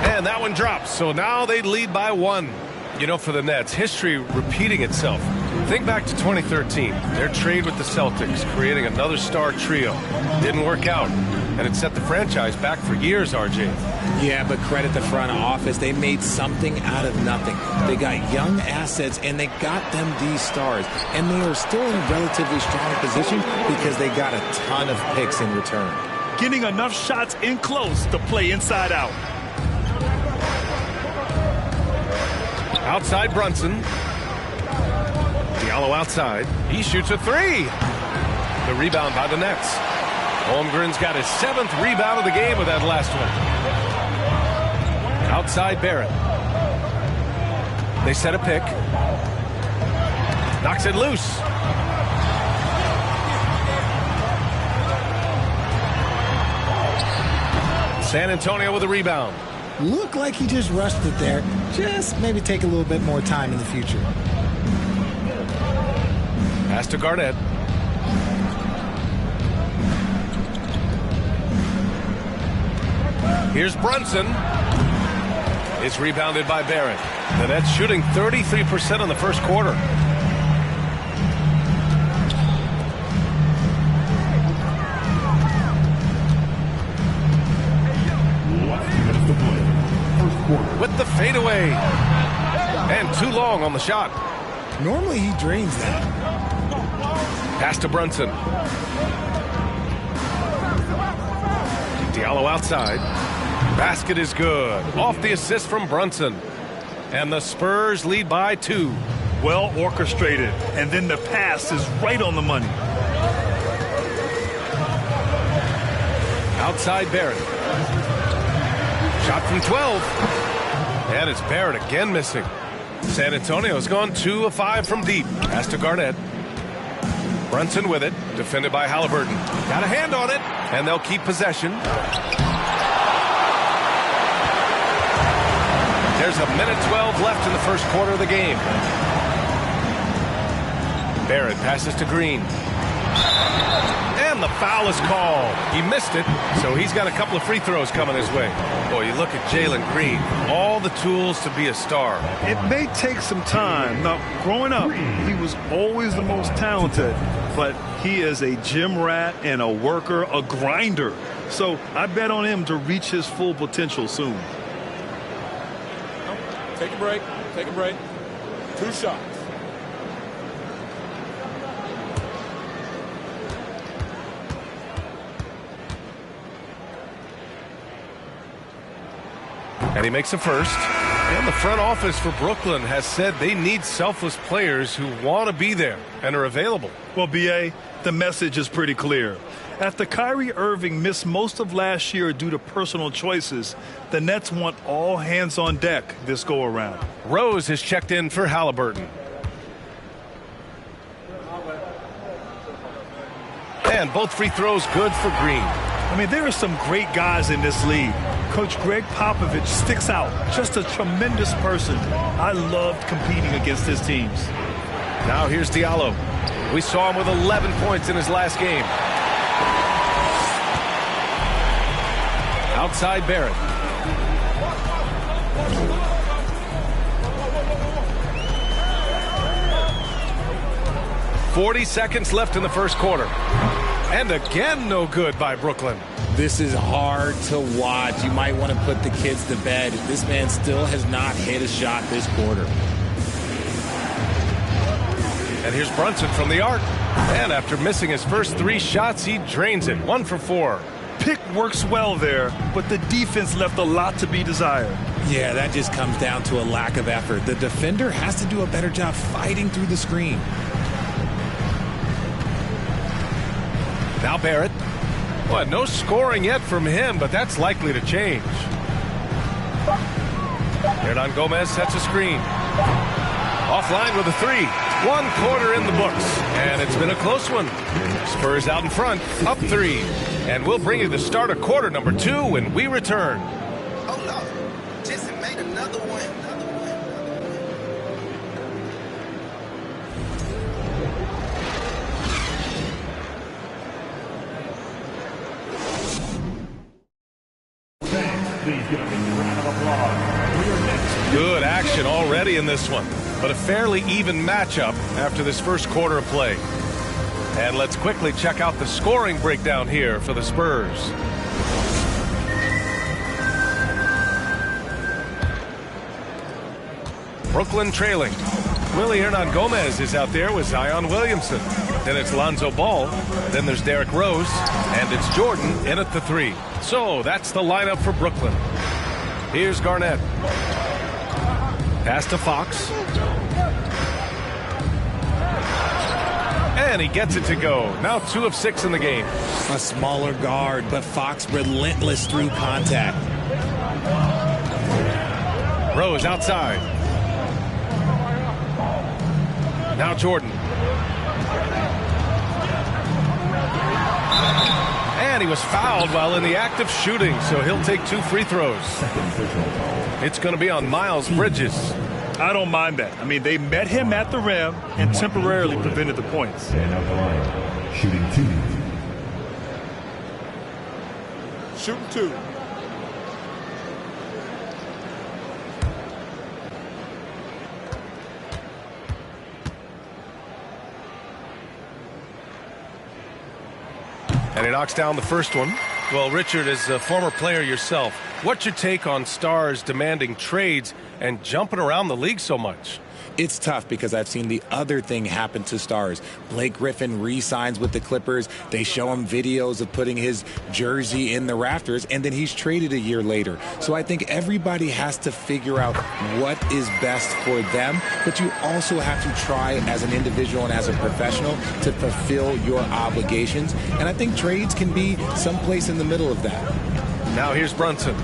And that one drops. So now they lead by 1. You know, for the Nets, history repeating itself. Think back to 2013, their trade with the Celtics, creating another star trio. Didn't work out, and it set the franchise back for years, RJ. Yeah, but credit the front office. They made something out of nothing. They got young assets, and they got them these stars. And they are still in a relatively strong position because they got a ton of picks in return. Getting enough shots in close to play inside out. Outside Brunson. Diallo outside. He shoots a 3. The rebound by the Nets. Holmgren's got his 7th rebound of the game with that last one. Outside Barrett. They set a pick. Knocks it loose. San Antonio with a rebound. Looked like he just rushed it there. Just maybe take a little bit more time in the future. Pass to Garnett. Here's Brunson. It's rebounded by Barrett. The Nets shooting 33% in the first quarter. With the fadeaway. And too long on the shot. Normally he drains that. Pass to Brunson. Diallo outside. Basket is good. Off the assist from Brunson. And the Spurs lead by 2. Well orchestrated. And then the pass is right on the money. Outside Barrett. Shot from 12. And it's Barrett again missing. San Antonio's gone 2 of 5 from deep. Pass to Garnett. Brunson with it. Defended by Halliburton. Got a hand on it. And they'll keep possession. There's a minute 12 left in the first quarter of the game. Barrett passes to Green. And the foul is called. He missed it, so he's got a couple of free throws coming his way. Boy, you look at Jalen Green. All the tools to be a star. It may take some time. Now, growing up, he was always the most talented, but he is a gym rat and a worker, a grinder. So I bet on him to reach his full potential soon. Take a break. Take a break. 2 shots. And he makes a first. And the front office for Brooklyn has said they need selfless players who want to be there and are available. Well, B.A., the message is pretty clear. After Kyrie Irving missed most of last year due to personal choices, the Nets want all hands on deck this go-around. Rose has checked in for Halliburton. And both free throws good for Green. I mean, there are some great guys in this league. Coach Greg Popovich sticks out. Just a tremendous person. I loved competing against his teams. Now here's Diallo. We saw him with 11 points in his last game. Outside Barrett. "40 seconds left in the first quarter. And again, no good by Brooklyn. This is hard to watch. You might want to put the kids to bed. This man still has not hit a shot this quarter. And here's Brunson from the arc. And after missing his first 3 shots, he drains it. 1 for 4. Pick works well there, but the defense left a lot to be desired. Yeah, that just comes down to a lack of effort. The defender has to do a better job fighting through the screen. Now Barrett. Well, no scoring yet from him, but that's likely to change. Hernan Gomez sets a screen. Offline with a 3. 1 quarter in the books. And it's been a close one. Spurs out in front, up 3. And we'll bring you the start of quarter number 2 when we return. Oh, no. Jason made another one. Please give a round of applause for your next. Good action already in this one, but a fairly even matchup after this first quarter of play. And let's quickly check out the scoring breakdown here for the Spurs. Brooklyn trailing. Willie Hernan Gomez is out there with Zion Williamson. Then it's Lonzo Ball. Then there's Derrick Rose. And it's Jordan in at the 3. So that's the lineup for Brooklyn. Here's Garnett. Pass to Fox. And he gets it to go. Now 2 of 6 in the game. A smaller guard, but Fox relentless through contact. Rose outside. Now Jordan. And he was fouled while in the act of shooting, so he'll take 2 free throws. It's going to be on Miles Bridges. I don't mind that. I mean, they met him at the rim and temporarily prevented the points. Stand out the line. Shooting 2. Shooting 2. And he knocks down the first one. Well, Richard, as a former player yourself, what's your take on stars demanding trades and jumping around the league so much? It's tough because I've seen the other thing happen to stars. Blake Griffin re-signs with the Clippers. They show him videos of putting his jersey in the rafters, and then he's traded a year later. So I think everybody has to figure out what is best for them, but you also have to try as an individual and as a professional to fulfill your obligations. And I think trades can be someplace in the middle of that. Now here's Brunson.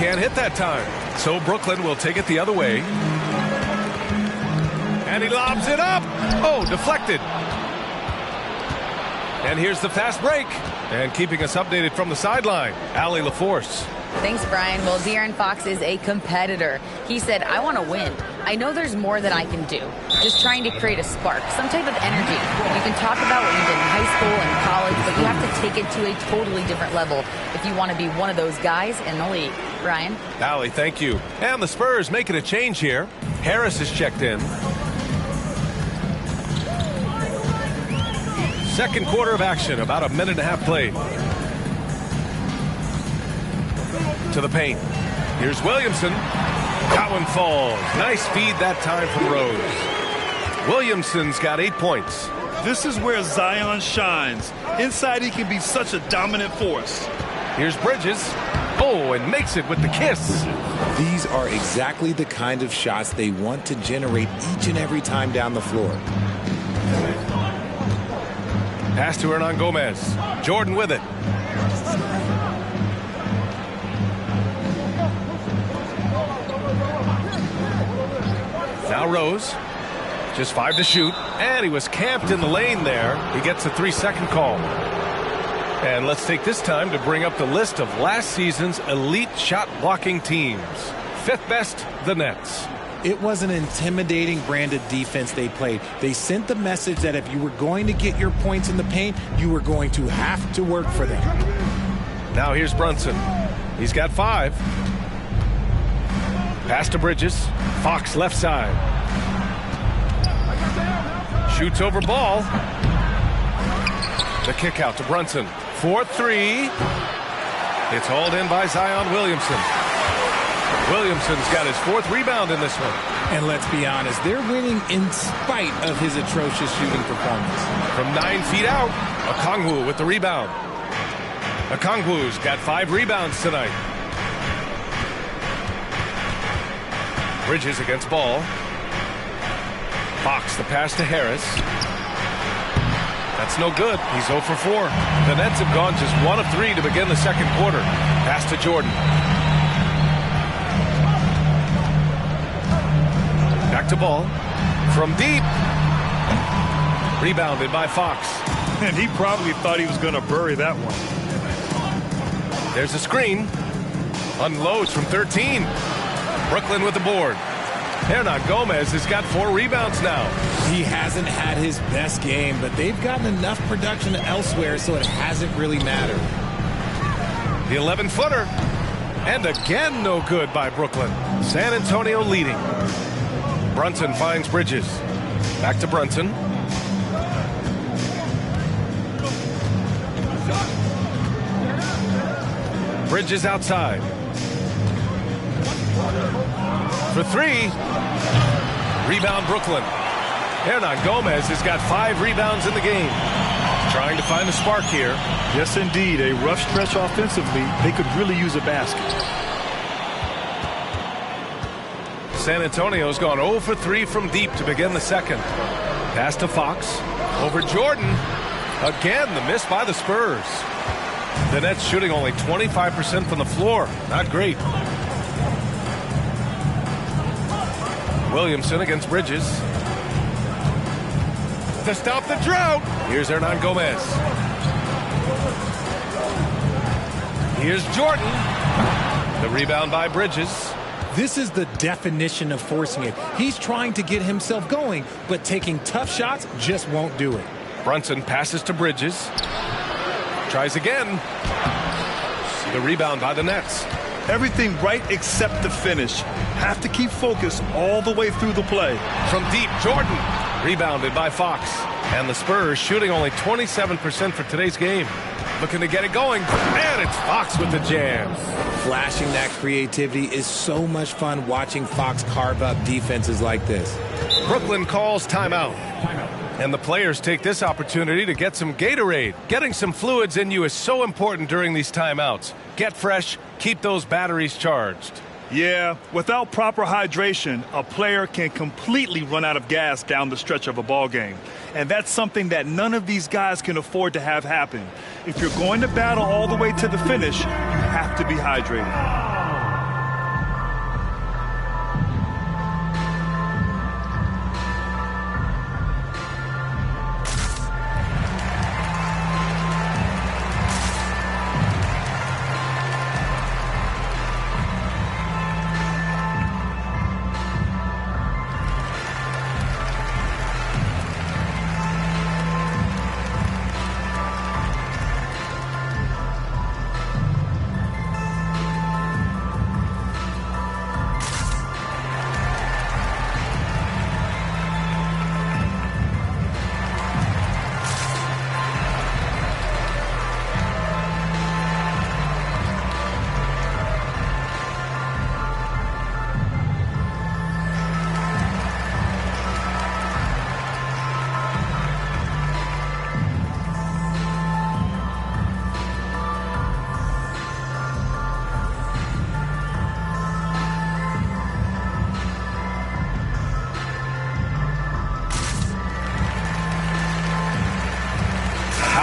Can't hit that time. So Brooklyn will take it the other way. And he lobs it up. Oh, deflected. And here's the fast break. And keeping us updated from the sideline, Allie LaForce. Thanks, Brian. Well, De'Aaron Fox is a competitor. He said, I want to win. I know there's more that I can do. Just trying to create a spark, some type of energy. You can talk about what you did in high school and college, but you have to take it to a totally different level if you want to be one of those guys in the league. Brian? Allie, thank you. And the Spurs making a change here. Harris is checked in. Second quarter of action, about a minute and a half played. To the paint. Here's Williamson. That one falls. Nice feed that time from Rose. Williamson's got 8 points. This is where Zion shines. Inside, he can be such a dominant force. Here's Bridges. Oh, and makes it with the kiss. These are exactly the kind of shots they want to generate each and every time down the floor. Pass to Hernan Gomez. Jordan with it. Now Rose. Just 5 to shoot. And he was camped in the lane there. He gets a 3-second call. And let's take this time to bring up the list of last season's elite shot blocking teams. 5th best, the Nets. It was an intimidating brand of defense they played. They sent the message that if you were going to get your points in the paint, you were going to have to work for them. Now here's Brunson. He's got 5. Pass to Bridges. Fox left side. Shoots over ball. The kick out to Brunson. 4-3. It's hauled in by Zion Williamson. Williamson's got his 4th rebound in this one. And let's be honest, they're winning in spite of his atrocious shooting performance. From 9 feet out, Okongwu with the rebound. Okongwu's got 5 rebounds tonight. Bridges against ball. Fox the pass to Harris. That's no good. He's 0 for 4. The Nets have gone just 1 of 3 to begin the second quarter. Pass to Jordan. Back to ball. From deep. Rebounded by Fox. And he probably thought he was going to bury that one. There's a screen. Unloads from 13. Brooklyn with the board. Hernan Gomez has got 4 rebounds now. He hasn't had his best game, but they've gotten enough production elsewhere, so it hasn't really mattered. The 11-footer. And again, no good by Brooklyn. San Antonio leading. Brunson finds Bridges. Back to Brunson. Bridges outside. For 3. Rebound Brooklyn. Hernan Gomez has got 5 rebounds in the game. Trying to find a spark here. Yes, indeed. A rough stretch offensively. They could really use a basket. San Antonio's gone 0 for 3 from deep to begin the second. Pass to Fox. Over Jordan. Again, the miss by the Spurs. The Nets shooting only 25% from the floor. Not great. Williamson against Bridges. To stop the drought. Here's Hernan Gomez. Here's Jordan. The rebound by Bridges. This is the definition of forcing it. He's trying to get himself going, but taking tough shots just won't do it. Brunson passes to Bridges. Tries again. The rebound by the Nets. Everything right except the finish. Have to keep focused all the way through the play. From deep, Jordan. Rebounded by Fox. And the Spurs shooting only 27% for today's game. Looking to get it going. And it's Fox with the jam. Flashing that creativity is so much fun watching Fox carve up defenses like this. Brooklyn calls timeout. And the players take this opportunity to get some Gatorade. Getting some fluids in you is so important during these timeouts. Get fresh, keep those batteries charged. Yeah, without proper hydration, a player can completely run out of gas down the stretch of a ball game. And that's something that none of these guys can afford to have happen. If you're going to battle all the way to the finish, you have to be hydrated.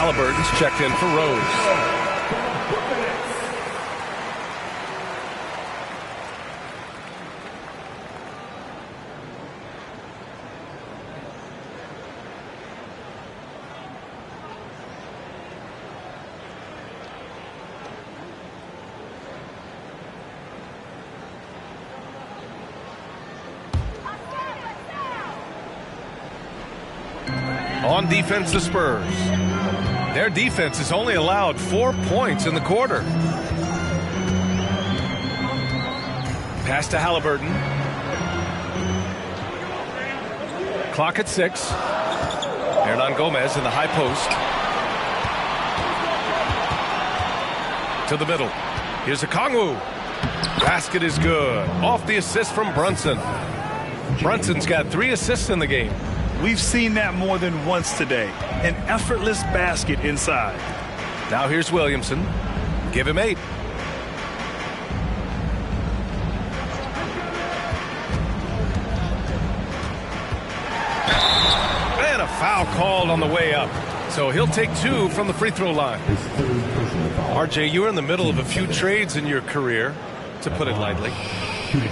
Halliburton's checked in for Rose. On defense, the Spurs. Their defense has only allowed 4 points in the quarter. Pass to Halliburton. Clock at 6. Hernan Gomez in the high post. To the middle. Here's a Kongwu. Basket is good. Off the assist from Brunson. Brunson's got 3 assists in the game. We've seen that more than once today. An effortless basket inside. Now here's Williamson. Give him 8. And a foul called on the way up. So he'll take 2 from the free throw line. RJ, you were in the middle of a few trades in your career, to put it lightly.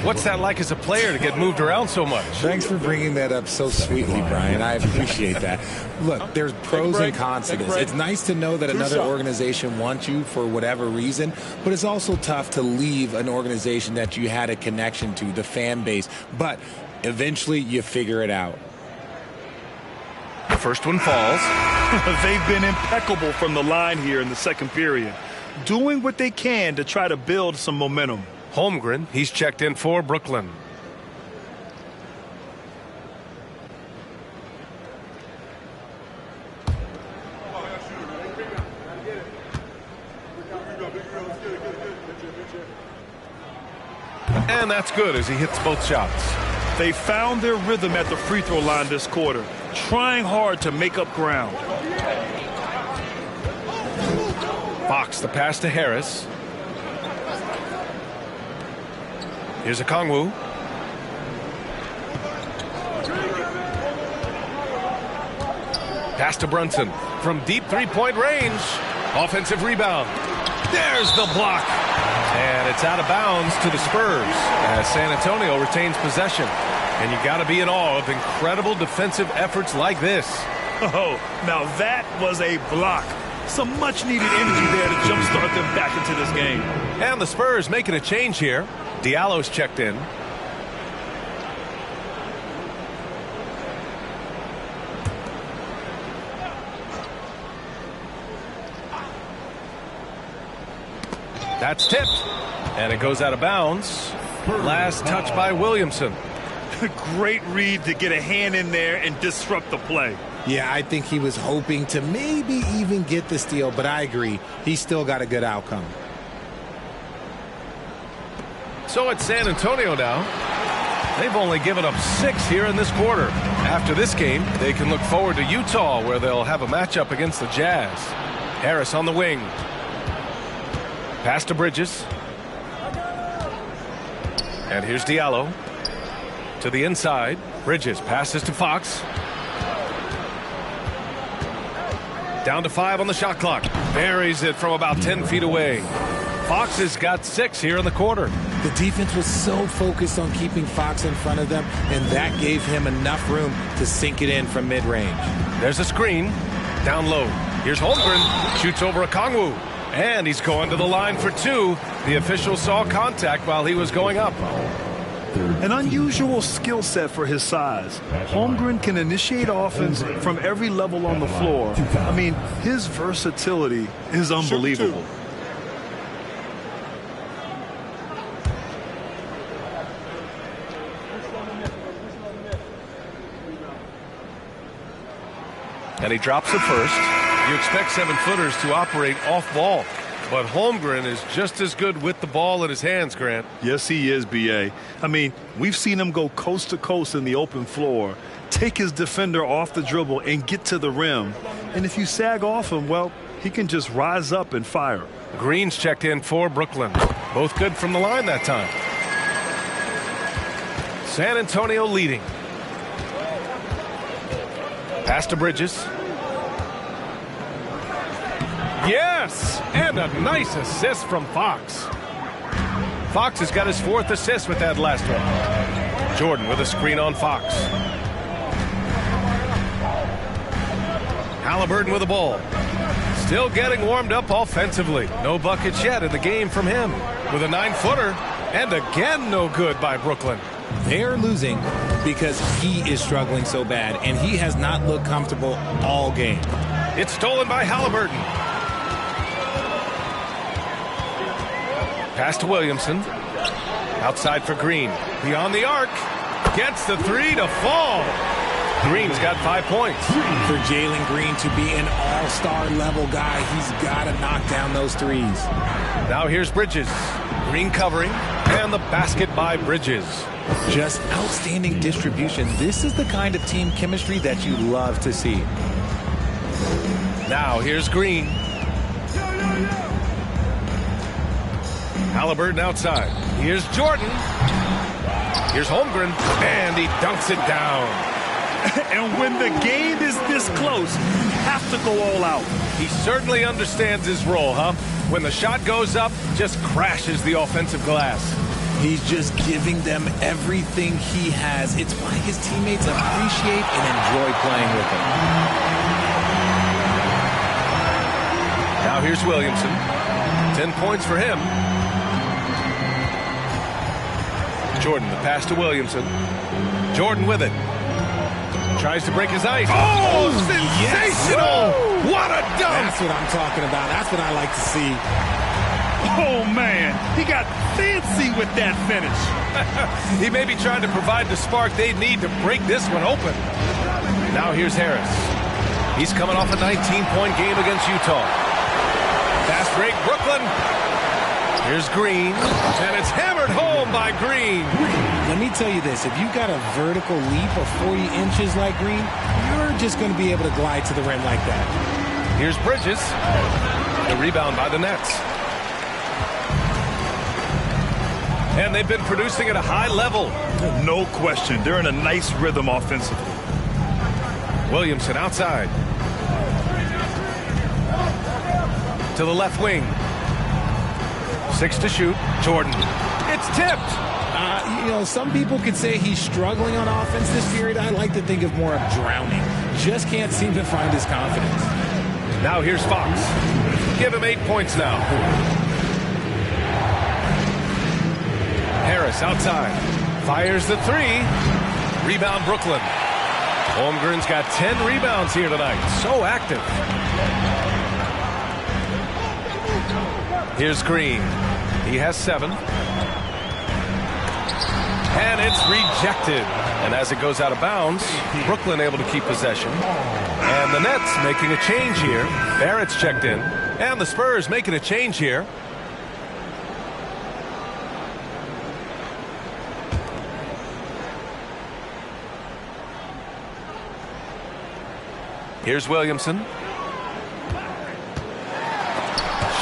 What's that like as a player to get moved around so much? Thanks for bringing that up so sweetly, Brian. I appreciate that. Look, there's pros and cons to this. It's nice to know that another organization wants you for whatever reason, but it's also tough to leave an organization that you had a connection to, the fan base. But eventually you figure it out. The first one falls. They've been impeccable from the line here in the second period, doing what they can to try to build some momentum. Holmgren, he's checked in for Brooklyn. And that's good as he hits both shots. They found their rhythm at the free throw line this quarter, trying hard to make up ground. Fox, the pass to Harris. Here's a Kongwu. Pass to Brunson from deep three-point range. Offensive rebound. There's the block. And it's out of bounds to the Spurs as San Antonio retains possession. And you got to be in awe of incredible defensive efforts like this. Oh, now that was a block. Some much-needed energy there to jumpstart them back into this game. And the Spurs making a change here. Diallo's checked in. That's tipped. And it goes out of bounds. Last touch by Williamson. Great read to get a hand in there and disrupt the play. Yeah, I think he was hoping to maybe even get the steal, but I agree. He still got a good outcome. So it's San Antonio now. They've only given up 6 here in this quarter. After this game, they can look forward to Utah, where they'll have a matchup against the Jazz. Harris on the wing. Pass to Bridges. And here's Diallo. To the inside. Bridges passes to Fox. Down to 5 on the shot clock. Buries it from about 10 feet away. Fox has got 6 here in the quarter. The defense was so focused on keeping Fox in front of them, and that gave him enough room to sink it in from mid-range. There's a screen. Down low. Here's Holmgren. Shoots over a Kongwu. And he's going to the line for 2. The official saw contact while he was going up. An unusual skill set for his size. Holmgren can initiate offense from every level on the floor. I mean, his versatility is unbelievable. And he drops it first. You expect 7-footers to operate off ball. But Holmgren is just as good with the ball in his hands, Grant. Yes, he is, B.A. I mean, we've seen him go coast to coast in the open floor, take his defender off the dribble and get to the rim. And if you sag off him, well, he can just rise up and fire. Green's checked in for Brooklyn. Both good from the line that time. San Antonio leading. Pass to Bridges. Yes! And a nice assist from Fox. Fox has got his 4th assist with that last one. Jordan with a screen on Fox. Halliburton with the ball. Still getting warmed up offensively. No buckets yet in the game from him. With a 9-footer. And again no good by Brooklyn. They're losing because he is struggling so bad, and he has not looked comfortable all game. It's stolen by Halliburton. Pass to Williamson. Outside for Green. Beyond the arc. Gets the 3 to fall. Green's got 5 points. For Jalen Green to be an all-star level guy, he's got to knock down those threes. Now here's Bridges. Green covering. And the basket by Bridges. Just outstanding distribution. This is the kind of team chemistry that you love to see. Now here's Green. Halliburton outside. Here's Jordan. Here's Holmgren. And he dunks it down. And when the game is this close, you have to go all out. He certainly understands his role, huh? When the shot goes up, just crashes the offensive glass. He's just giving them everything he has. It's why his teammates appreciate and enjoy playing with him. Now here's Williamson. 10 points for him. Jordan, the pass to Williamson. Jordan with it. Tries to break his ice. Oh, sensational! Yes. What a dunk! That's what I'm talking about. That's what I like to see. Oh, man. He got fancy with that finish. He may be trying to provide the spark they need to break this one open. Now here's Harris. He's coming off a 19-point game against Utah. Fast break, Brooklyn. Here's Green, and it's hammered home by Green. Let me tell you this. If you got a vertical leap of 40 inches like Green, you're just going to be able to glide to the rim like that. Here's Bridges. The rebound by the Nets. And they've been producing at a high level. No question. They're in a nice rhythm offensively. Williamson outside. To the left wing. 6 to shoot. Jordan. It's tipped. You know, some people could say he's struggling on offense this period. I like to think of more of drowning. Just can't seem to find his confidence. Now here's Fox. Give him 8 points now. Harris outside. Fires the 3. Rebound Brooklyn. Holmgren's got 10 rebounds here tonight. So active. Here's Green. He has 7. And it's rejected. And as it goes out of bounds, Brooklyn able to keep possession. And the Nets making a change here. Barrett's checked in. And the Spurs making a change here. Here's Williamson.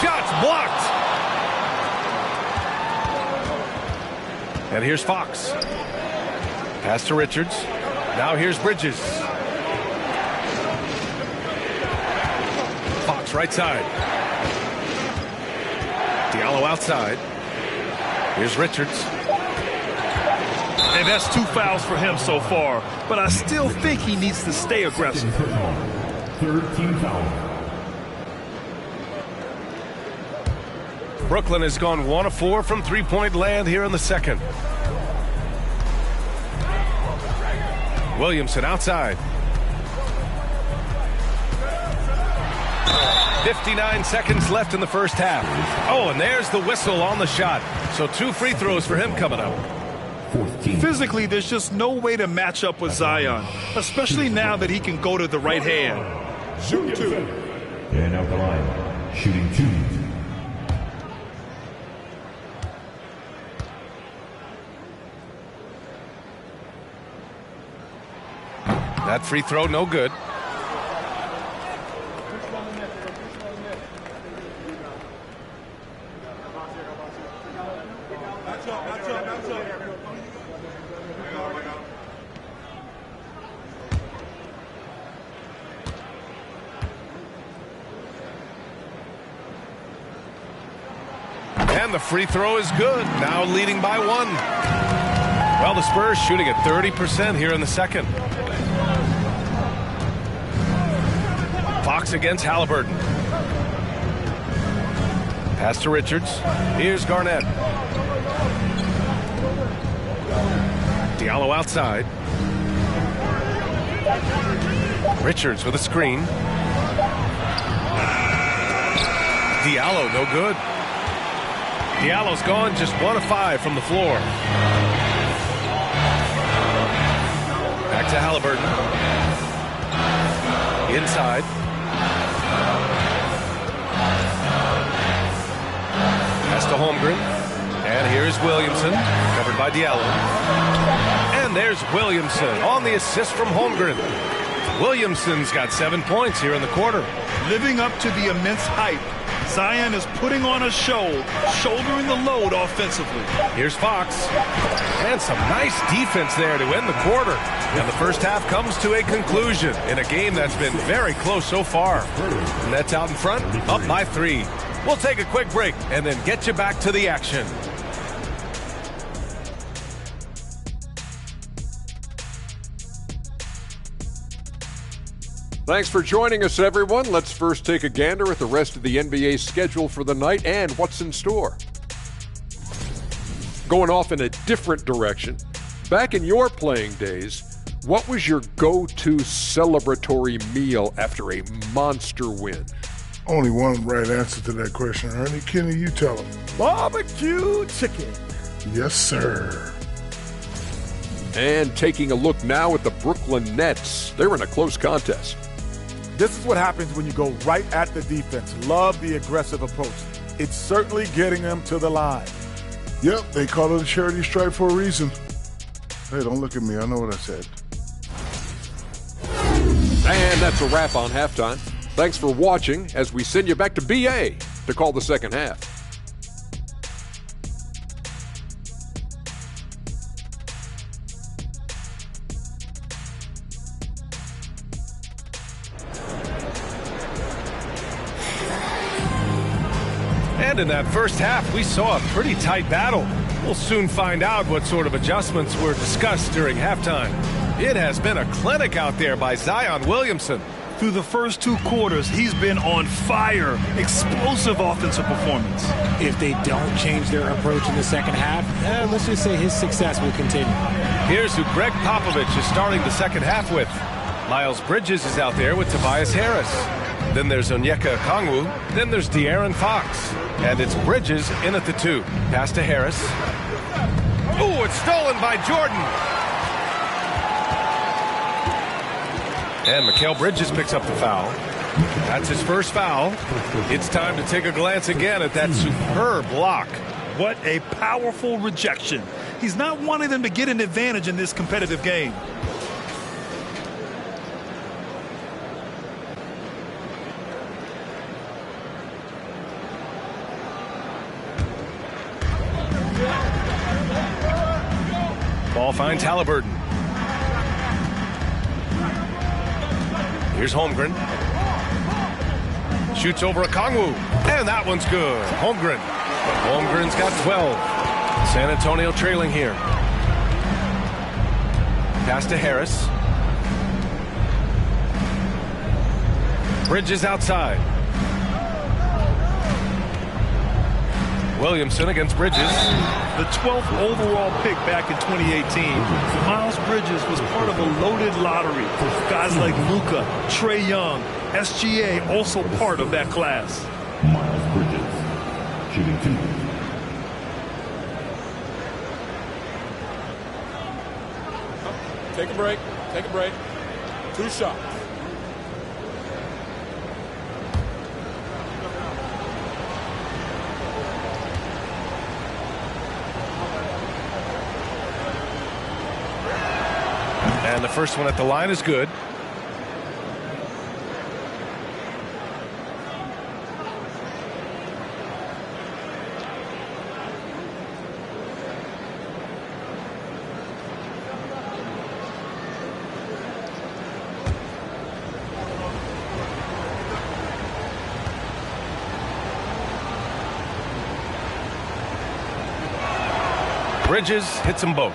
Shots blocked. And here's Fox. Pass to Richards. Now here's Bridges. Fox right side. Diallo outside. Here's Richards. And that's 2 fouls for him so far. But I still think he needs to stay aggressive. Third team foul. Brooklyn has gone 1 of 4 from three-point land here in the second. Williamson outside. 59 seconds left in the first half. Oh, and there's the whistle on the shot. So 2 free throws for him coming up. Physically, there's just no way to match up with Zion, especially now that he can go to the right hand. Shooting 2. And out the line. Shooting 2. That free throw no good. And the free throw is good. Now leading by 1. Well, the Spurs shooting at 30% here in the second. Fox against Halliburton. Pass to Richards. Here's Garnett. Diallo outside. Richards with a screen. Diallo no good. Diallo's gone just 1 of 5 from the floor. Back to Halliburton. Inside. Pass to Holmgren. And here's Williamson, covered by Diallo. And there's Williamson on the assist from Holmgren. Williamson's got 7 points here in the quarter. Living up to the immense hype, Zion is putting on a show, shouldering the load offensively. Here's Fox. And some nice defense there to end the quarter. And the first half comes to a conclusion in a game that's been very close so far. The Nets out in front, up by 3. We'll take a quick break and then get you back to the action. Thanks for joining us, everyone. Let's first take a gander at the rest of the NBA schedule for the night and what's in store. Going off in a different direction, back in your playing days, what was your go-to celebratory meal after a monster win? Only one right answer to that question, Ernie. Kenny, you tell him. Barbecue chicken. Yes, sir. And taking a look now at the Brooklyn Nets. They're in a close contest. This is what happens when you go right at the defense. Love the aggressive approach. It's certainly getting them to the line. Yep, they call it a charity stripe for a reason. Hey, don't look at me. I know what I said. And that's a wrap on halftime. Thanks for watching as we send you back to BA to call the second half. And in that first half, we saw a pretty tight battle. We'll soon find out what sort of adjustments were discussed during halftime. It has been a clinic out there by Zion Williamson. Through the first 2 quarters, he's been on fire. Explosive offensive performance. If they don't change their approach in the second half, let's just say his success will continue. Here's who Greg Popovich is starting the second half with. Miles Bridges is out there with Tobias Harris. Then there's Onyeka Okongwu. Then there's De'Aaron Fox. And it's Bridges in at the 2. Pass to Harris. Ooh, it's stolen by Jordan. And Mikal Bridges picks up the foul. That's his first foul. It's time to take a glance again at that superb block. What a powerful rejection. He's not wanting them to get an advantage in this competitive game. Ball finds Halliburton. Here's Holmgren. Shoots over a Kongwu. And that one's good. Holmgren. Holmgren's got 12. San Antonio trailing here. Pass to Harris. Bridges outside. Williamson against Bridges. The 12th overall pick back in 2018. Miles Bridges was part of a loaded lottery. Guys like Luka, Trae Young, SGA also part of that class. Miles Bridges, shooting 2. Take a break. Take a break. 2 shots. And the first one at the line is good. Bridges hits them both.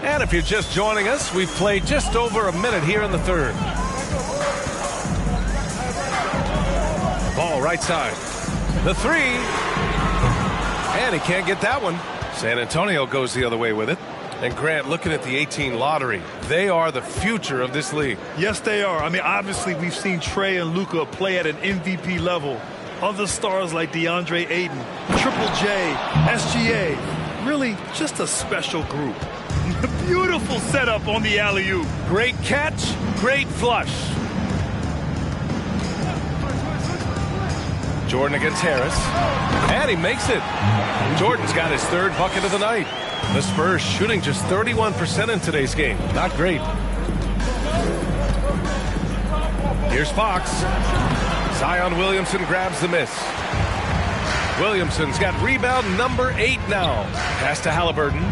And if you're just joining us, we've played just over a minute here in the third. Ball right side. The 3. And he can't get that one. San Antonio goes the other way with it. And Grant, looking at the 18 lottery, they are the future of this league. Yes, they are. I mean, obviously, we've seen Trae and Luka play at an MVP level. Other stars like DeAndre Ayton, Triple J, SGA, really just a special group. Beautiful setup on the alley-oop. Great catch, great flush. Jordan against Harris. And he makes it. Jordan's got his 3rd bucket of the night. The Spurs shooting just 31% in today's game. Not great. Here's Fox. Zion Williamson grabs the miss. Williamson's got rebound number 8 now. Pass to Halliburton.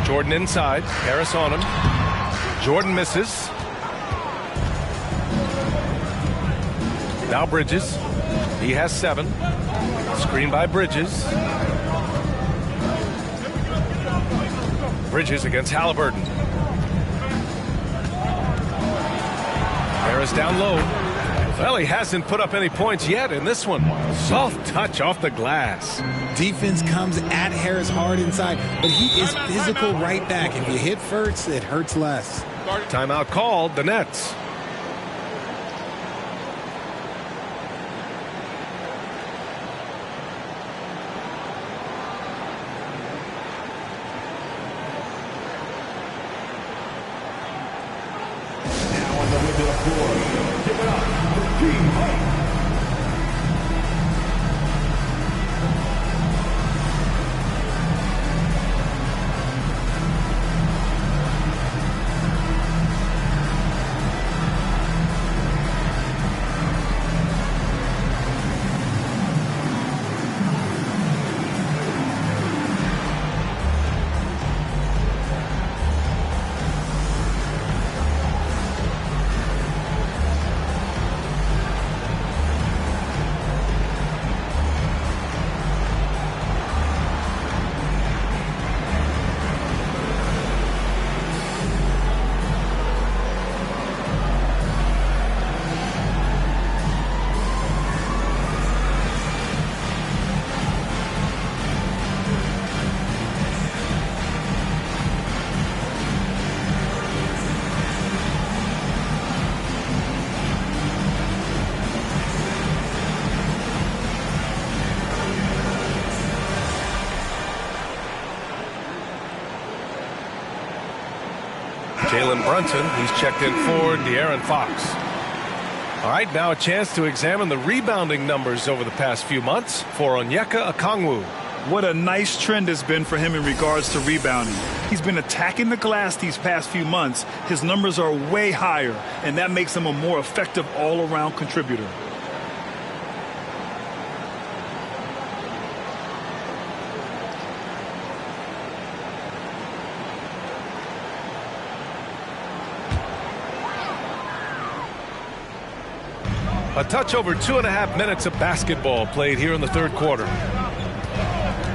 Jordan inside. Harris on him. Jordan misses. Now Bridges. He has 7. Screen by Bridges. Bridges against Halliburton. Harris down low. Well, he hasn't put up any points yet in this one. Soft touch off the glass. Defense comes at Harris hard inside, but he is physical right back. If you hit first, it hurts less. Timeout called, the Nets. Jalen Brunson, he's checked in for De'Aaron Fox. All right, now a chance to examine the rebounding numbers over the past few months for Onyeka Okongwu. What a nice trend has been for him in regards to rebounding. He's been attacking the glass these past few months. His numbers are way higher, and that makes him a more effective all-around contributor. A touch over 2.5 minutes of basketball played here in the third quarter.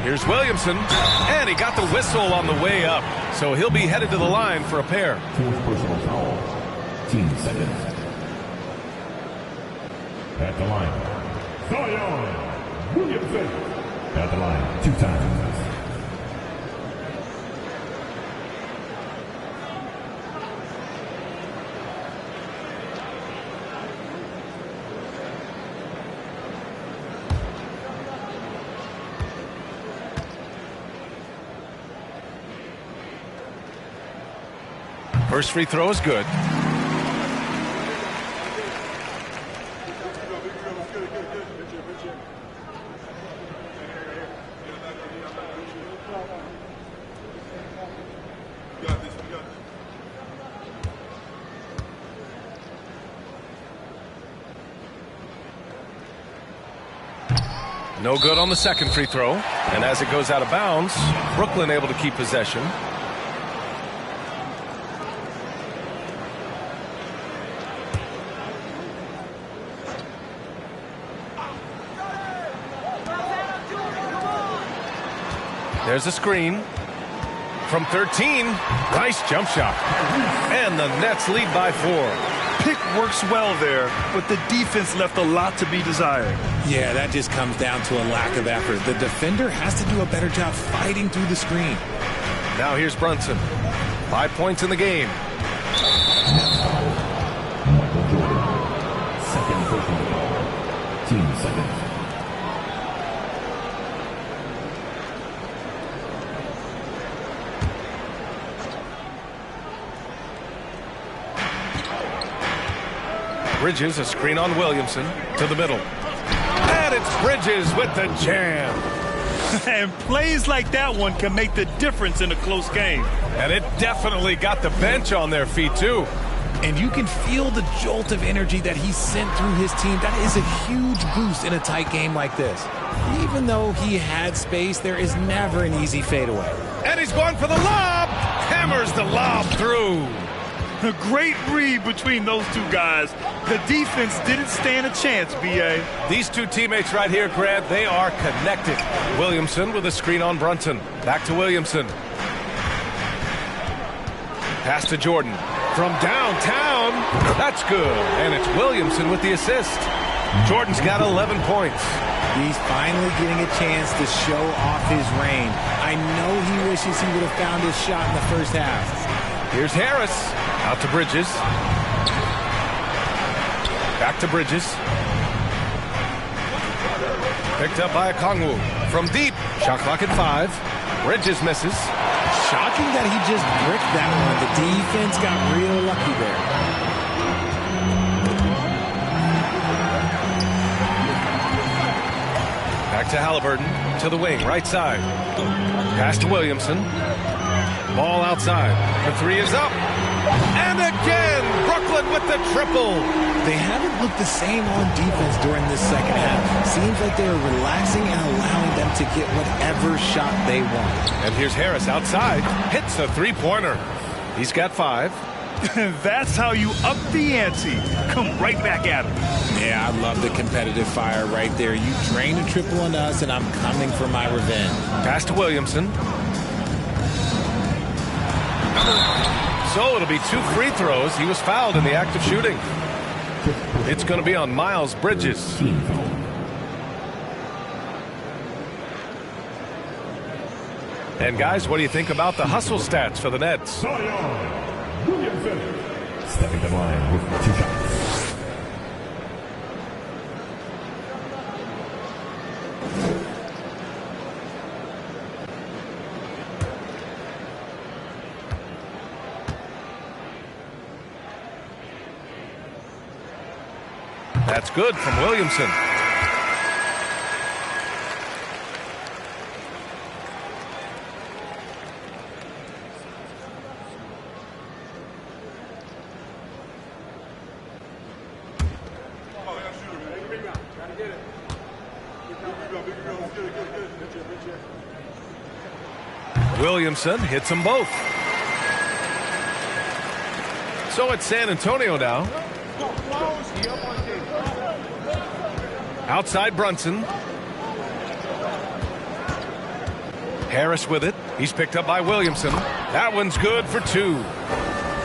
Here's Williamson, and he got the whistle on the way up, so he'll be headed to the line for a pair. Fourth personal foul. Team seconds. At the line, Zion Williamson. At the line, 2 times. First free throw is good. No good on the second free throw. And as it goes out of bounds, Brooklyn able to keep possession. There's a screen. From 13, nice jump shot. And the Nets lead by 4. Pick works well there, but the defense left a lot to be desired. Yeah, that just comes down to a lack of effort. The defender has to do a better job fighting through the screen. Now here's Brunson. 5 points in the game. Michael Jordan. Second personal foul. Team seconds. Bridges, a screen on Williamson to the middle. And it's Bridges with the jam. And plays like that one can make the difference in a close game. And it definitely got the bench on their feet, too. And you can feel the jolt of energy that he sent through his team. That is a huge boost in a tight game like this. Even though he had space, there is never an easy fadeaway. And he's going for the lob. Hammers the lob through. A great read between those two guys. The defense didn't stand a chance, B.A. These two teammates right here, Grant, they are connected. Williamson with a screen on Brunson. Back to Williamson. Pass to Jordan. From downtown. That's good. And it's Williamson with the assist. Jordan's got 11 points. He's finally getting a chance to show off his range. I know he wishes he would have found his shot in the first half. Here's Harris. Out to Bridges. Back to Bridges. Picked up by Okongwu. From deep. Shot clock at 5. Bridges misses. Shocking that he just bricked that one. The defense got real lucky there. Back to Halliburton. To the wing. Right side. Pass to Williamson. Ball outside. The 3 is up. And again, Brooklyn with the triple. They haven't looked the same on defense during this second half. Seems like they're relaxing and allowing them to get whatever shot they want. And here's Harris outside. Hits the three-pointer. He's got 5. That's how you up the ante. Come right back at him. Yeah, I love the competitive fire right there. You drain a triple on us, and I'm coming for my revenge. Pass to Williamson. So it'll be 2 free throws. He was fouled in the act of shooting. It's going to be on Miles Bridges. And guys, what do you think about the hustle stats for the Nets? Zion Williamson. Stepping the line with 2 shots. That's good from Williamson. Williamson hits them both. So it's San Antonio now. Outside Brunson. Harris with it. He's picked up by Williamson. That one's good for 2.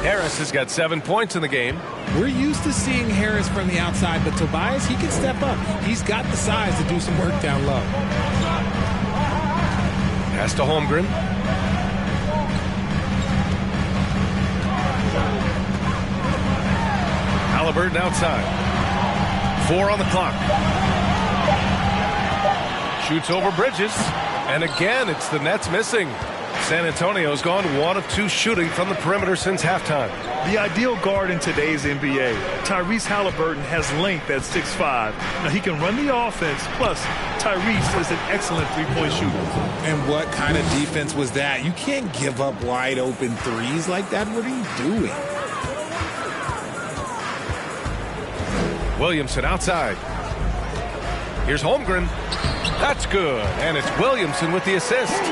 Harris has got 7 points in the game. We're used to seeing Harris from the outside, but Tobias, he can step up. He's got the size to do some work down low. Pass to Holmgren. Halliburton outside. 4 on the clock. Shoots over Bridges. And again, it's the Nets missing. San Antonio's gone 1 of 2 shooting from the perimeter since halftime. The ideal guard in today's NBA, Tyrese Halliburton, has length at 6'5". Now he can run the offense, plus Tyrese is an excellent three-point shooter. And what kind of defense was that? You can't give up wide open threes like that. What are you doing? Williamson outside. Here's Holmgren. That's good. And it's Williamson with the assist.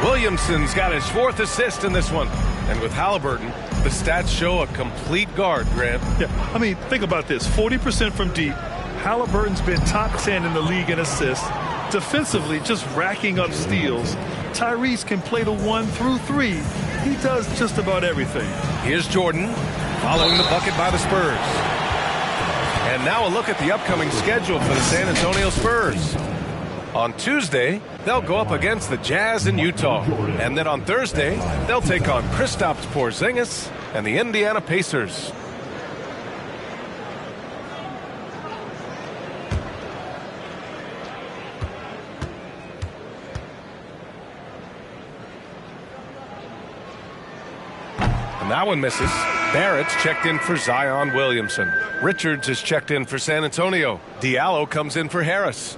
Williamson's got his 4th assist in this one. And with Halliburton, the stats show a complete guard, Grant. Yeah, I mean, think about this. 40% from deep. Halliburton's been top 10 in the league in assists. Defensively, just racking up steals. Tyrese can play the 1 through 3. He does just about everything. Here's Jordan following the bucket by the Spurs. And now a look at the upcoming schedule for the San Antonio Spurs. On Tuesday, they'll go up against the Jazz in Utah. And then on Thursday, they'll take on Kristaps Porzingis and the Indiana Pacers. And that one misses. Barrett's checked in for Zion Williamson. Richards is checked in for San Antonio. Diallo comes in for Harris.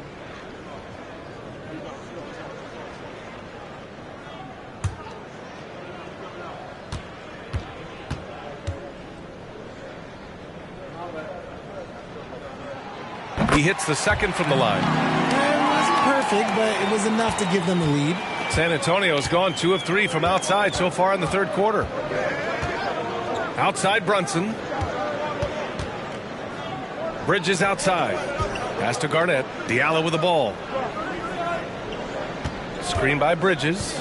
He hits the second from the line. It wasn't perfect, but it was enough to give them the lead. San Antonio's gone 2 of 3 from outside so far in the third quarter. Outside Brunson. Bridges outside. Pass to Garnett. Diallo with the ball. Screen by Bridges.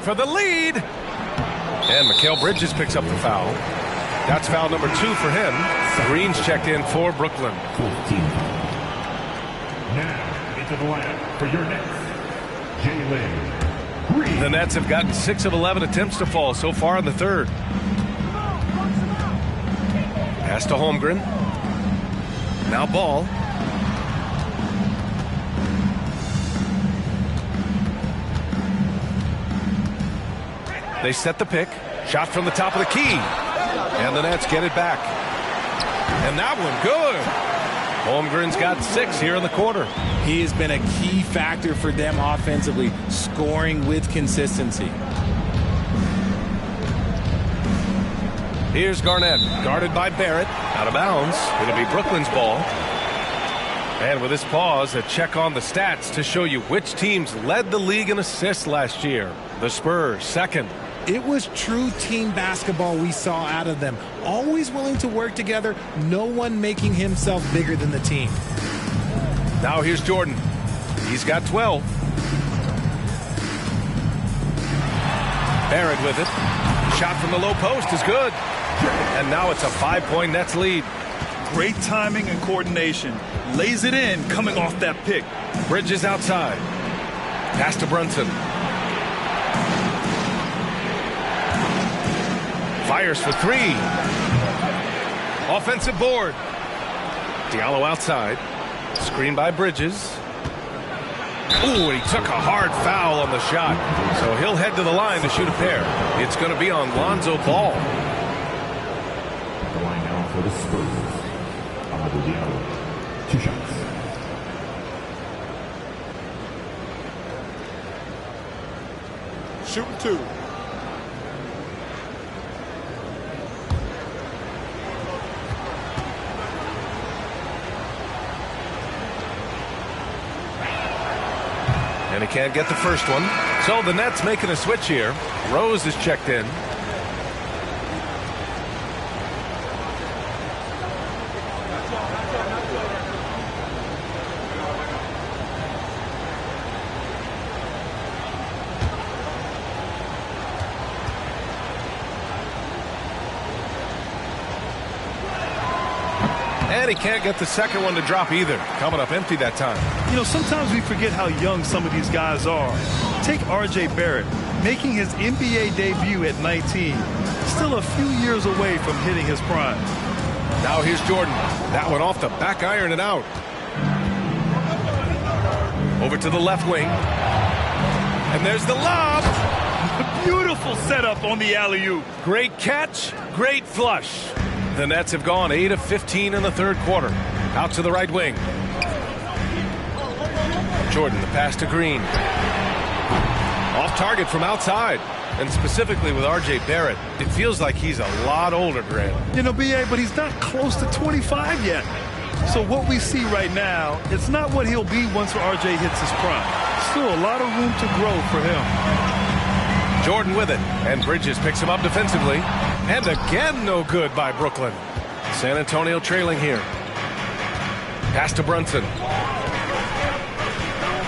For the lead. And Mikal Bridges picks up the foul. That's foul number 2 for him. Green's checked in for Brooklyn. 14. Now into the lineup for your Nets, Jalen Green. The Nets have gotten 6 of 11 attempts to fall so far in the third. Pass to Holmgren. Now Ball. They set the pick. Shot from the top of the key. And the Nets get it back. And that one good. Holmgren's got 6 here in the quarter. He has been a key factor for them offensively, scoring with consistency. Here's Garnett, guarded by Barrett, out of bounds. It'll be Brooklyn's ball. And with this pause, a check on the stats to show you which teams led the league in assists last year. The Spurs, second. It was true team basketball we saw out of them. Always willing to work together, no one making himself bigger than the team. Now here's Jordan. He's got 12. Barrett with it. Shot from the low post is good. And now it's a 5-point Nets lead. Great timing and coordination. Lays it in coming off that pick. Bridges outside. Pass to Brunson. Fires for 3. Offensive board. Diallo outside. Screen by Bridges. Ooh, and he took a hard foul on the shot. So he'll head to the line to shoot a pair. It's going to be on Lonzo Ball. The line now for the Spurs, Amadou Diallo. 2 shots. Shooting 2. And he can't get the first one. So the Nets making a switch here. Rose is checked in. And he can't get the second one to drop either. Coming up empty that time. You know, sometimes we forget how young some of these guys are. Take R.J. Barrett, making his NBA debut at 19. Still a few years away from hitting his prime. Now here's Jordan. That one off the back iron and out. Over to the left wing. And there's the lob. Beautiful setup on the alley-oop. Great catch, great flush. The Nets have gone 8 of 15 in the third quarter. Out to the right wing. Jordan, the pass to Green. Off target from outside. And specifically with R.J. Barrett, it feels like he's a lot older, Grant. You know, B.A., but he's not close to 25 yet. So what we see right now, it's not what he'll be once R.J. hits his prime. Still a lot of room to grow for him. Jordan with it, and Bridges picks him up defensively. And again, no good by Brooklyn. San Antonio trailing here. Pass to Brunson.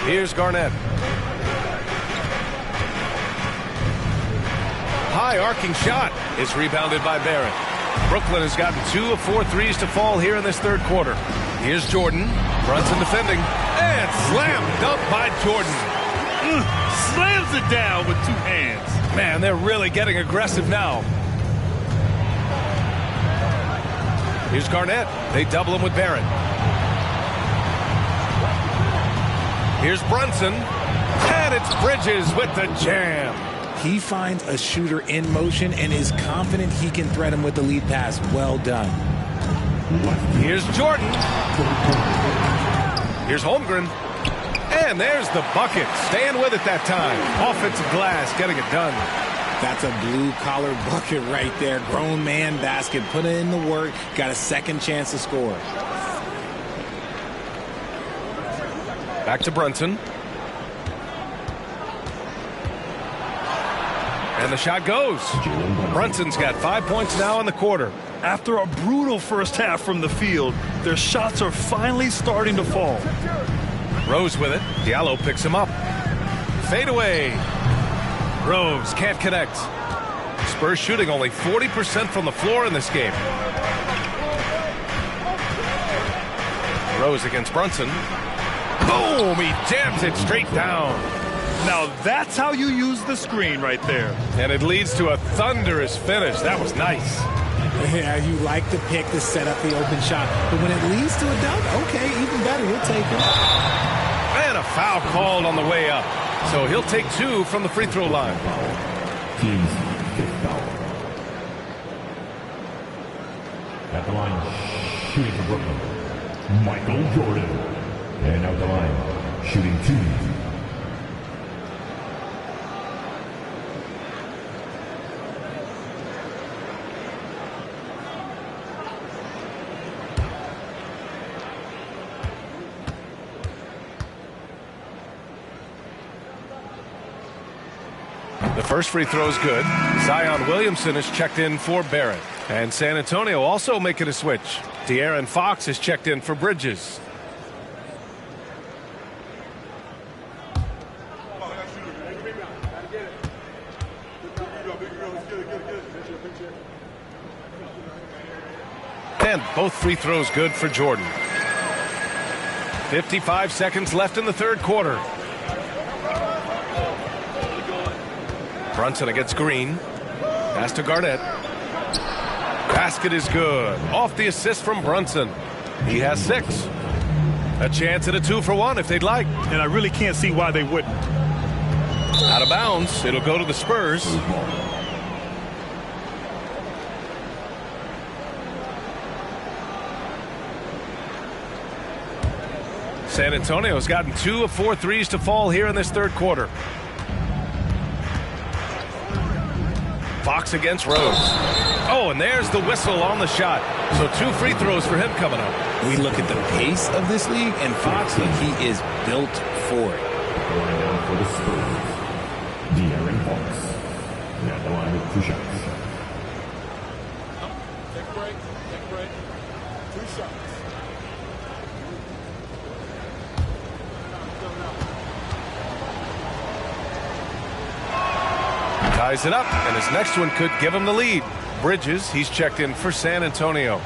Here's Garnett. High arcing shot is rebounded by Barrett. Brooklyn has gotten 2 of 4 threes to fall here in this third quarter. Here's Jordan. Brunson defending. And slam dunk by Jordan. Slams it down with 2 hands. Man, they're really getting aggressive now. Here's Garnett. They double him with Barrett. Here's Brunson. And it's Bridges with the jam. He finds a shooter in motion and is confident he can thread him with the lead pass. Well done. Here's Jordan. Here's Holmgren. And there's the bucket. Staying with it that time. Offensive glass, getting it done. That's a blue-collar bucket right there. Grown man basket. Put in the work. Got a second chance to score. Back to Brunson. And the shot goes. Brunson's got 5 points now in the quarter. After a brutal first half from the field, their shots are finally starting to fall. Rose with it. Diallo picks him up. Fade away. Rose can't connect. Spurs shooting only 40% from the floor in this game. Rose against Brunson. Boom! He jams it straight down. Now that's how you use the screen right there. And it leads to a thunderous finish. That was nice. Yeah, you like the pick to set up the open shot. But when it leads to a dunk, okay, even better. You'll take it. And a foul called on the way up. So he'll take 2 from the free throw line. Team's 5th foul. At the line, shooting for Brooklyn, Michael Jordan. And out the line, shooting 2. The first free throw is good. Zion Williamson is checked in for Barrett. And San Antonio also making a switch. De'Aaron Fox is checked in for Bridges. And both free throws good for Jordan. 55 seconds left in the third quarter. Brunson against Green. Pass to Garnett. Basket is good. Off the assist from Brunson. He has 6. A chance at a 2-for-1 if they'd like. And I really can't see why they wouldn't. Out of bounds. It'll go to the Spurs. San Antonio's gotten 2 of 4 threes to fall here in this third quarter. Fox against Rose. Oh, and there's the whistle on the shot. So 2 free throws for him coming up. We look at the pace of this league, and Fox, look, he is built for it. Going down for the Spurs, De'Aaron Fox. At the line with 2 shots. Take a break. Take a break. 2 shots. Ties it up, and his next one could give him the lead. Bridges, he's checked in for San Antonio.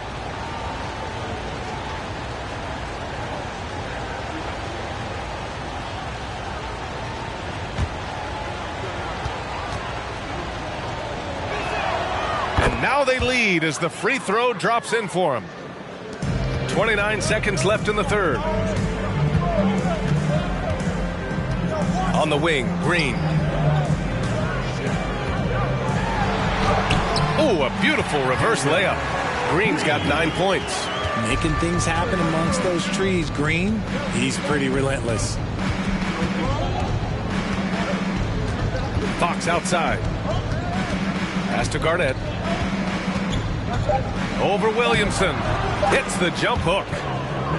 And now they lead as the free throw drops in for him. 29 seconds left in the third. On the wing, Green. Oh, a beautiful reverse layup. Green's got 9 points. Making things happen amongst those trees, Green. He's pretty relentless. Fox outside. Pass to Garnett. Over Williamson. Hits the jump hook.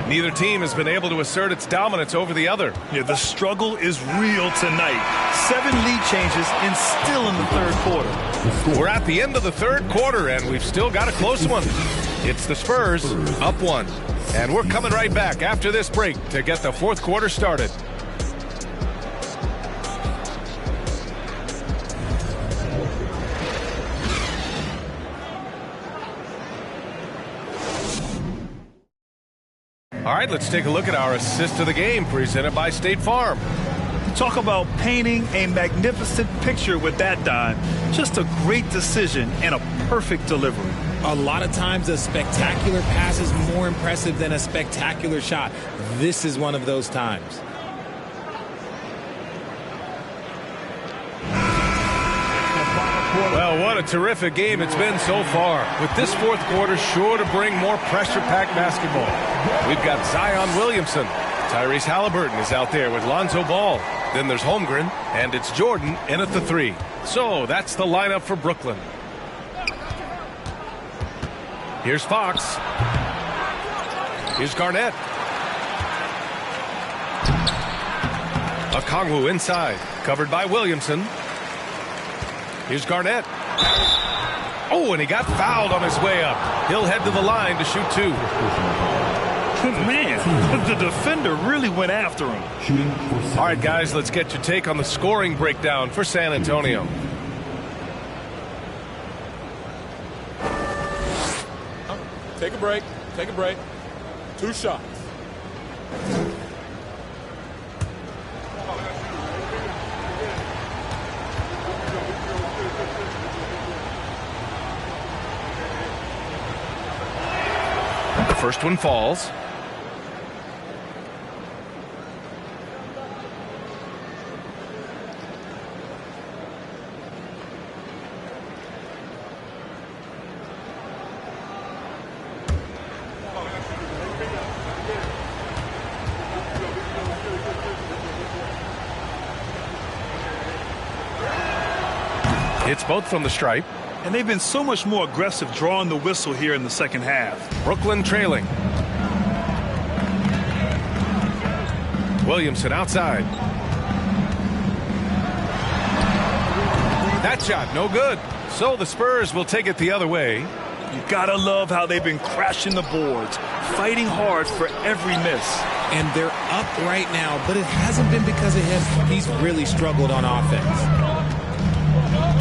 Neither team has been able to assert its dominance over the other. Yeah, the struggle is real tonight. 7 lead changes and still in the third quarter. We're at the end of the third quarter, and we've still got a close one. It's the Spurs up 1. And we're coming right back after this break to get the fourth quarter started. All right, let's take a look at our assist of the game presented by State Farm. Talk about painting a magnificent picture with that dime. Just a great decision and a perfect delivery. A lot of times a spectacular pass is more impressive than a spectacular shot. This is one of those times. Well, what a terrific game it's been so far. With this fourth quarter sure to bring more pressure-packed basketball. We've got Zion Williamson. Tyrese Halliburton is out there with Lonzo Ball. Then there's Holmgren, and it's Jordan in at the 3. So that's the lineup for Brooklyn. Here's Fox. Here's Garnett. Okongwu inside, covered by Williamson. Here's Garnett. Oh, and he got fouled on his way up. He'll head to the line to shoot 2. Man, the defender really went after him. All right, guys, let's get your take on the scoring breakdown for San Antonio. Take a break. Take a break. 2 shots. The first one falls. It's both from the stripe. And they've been so much more aggressive drawing the whistle here in the second half. Brooklyn trailing. Williamson outside. That shot, no good. So the Spurs will take it the other way. You gotta love how they've been crashing the boards, fighting hard for every miss. And they're up right now, but it hasn't been because of him. He's really struggled on offense.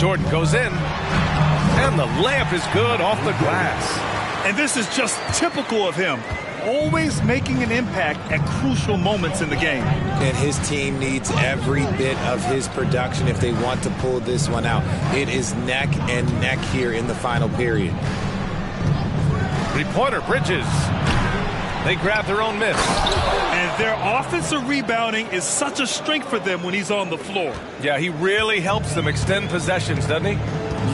Jordan goes in, and the layup is good off the glass. And this is just typical of him, always making an impact at crucial moments in the game. And his team needs every bit of his production if they want to pull this one out. It is neck and neck here in the final period. Three-pointer, Bridges. They grab their own miss. And their offensive rebounding is such a strength for them when he's on the floor. Yeah, he really helps them extend possessions, doesn't he?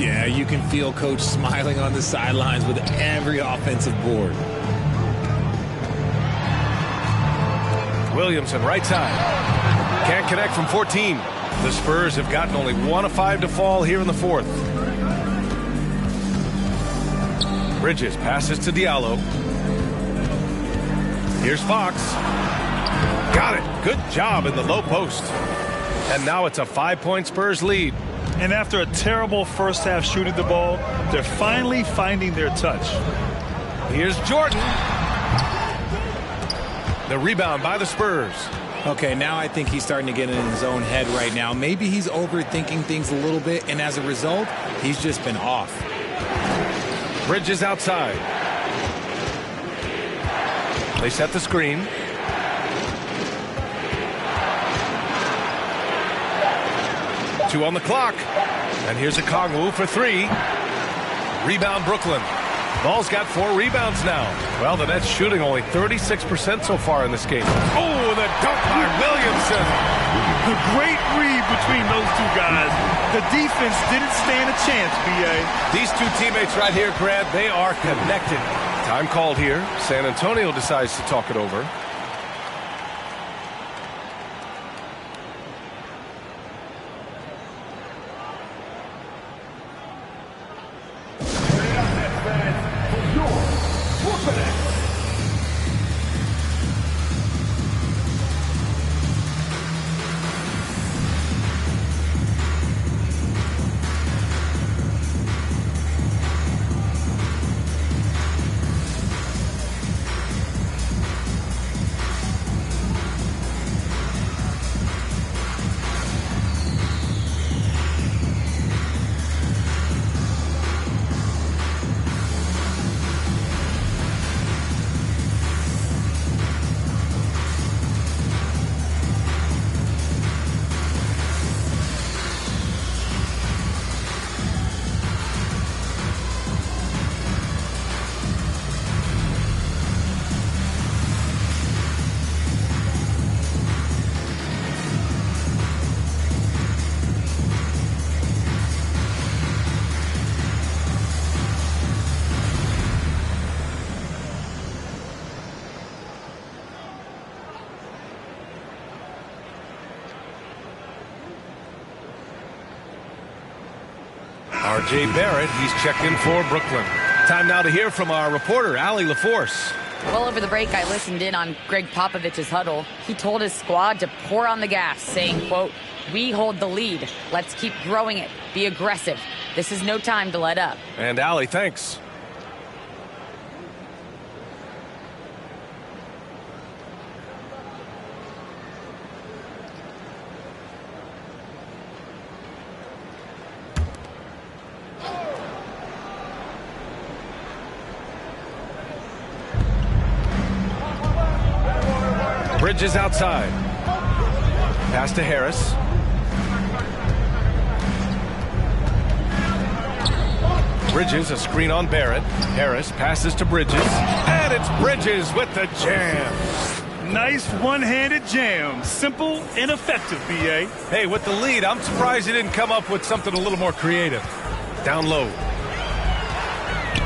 Yeah, you can feel Coach smiling on the sidelines with every offensive board. Williamson, right side. Can't connect from 14. The Spurs have gotten only 1 of 5 to fall here in the fourth. Bridges passes to Diallo. Here's Fox. Got it. Good job in the low post. And now it's a 5-point Spurs lead. And after a terrible first half shooting the ball, they're finally finding their touch. Here's Jordan. The rebound by the Spurs. Okay, now I think he's starting to get in his own head right now. Maybe he's overthinking things a little bit, and as a result, he's just been off. Bridges outside. They set the screen. Two on the clock. And here's a Kongwu for 3. Rebound Brooklyn. Ball's got 4 rebounds now. Well, the Nets shooting only 36% so far in this game. Oh, the dunk by Williamson. The great read between those two guys. The defense didn't stand a chance, B.A. These two teammates right here, Grant, they are connected. Time called here. San Antonio decides to talk it over. R.J. Barrett, he's checked in for Brooklyn. Time now to hear from our reporter, Allie LaForce. Well, over the break, I listened in on Greg Popovich's huddle. He told his squad to pour on the gas, saying, quote, "We hold the lead. Let's keep growing it. Be aggressive. This is no time to let up." And Allie, thanks. Bridges outside. Pass to Harris. Bridges, a screen on Barrett. Harris passes to Bridges. And it's Bridges with the jam. Nice one-handed jam. Simple and effective, B.A. Hey, with the lead, I'm surprised he didn't come up with something a little more creative. Down low.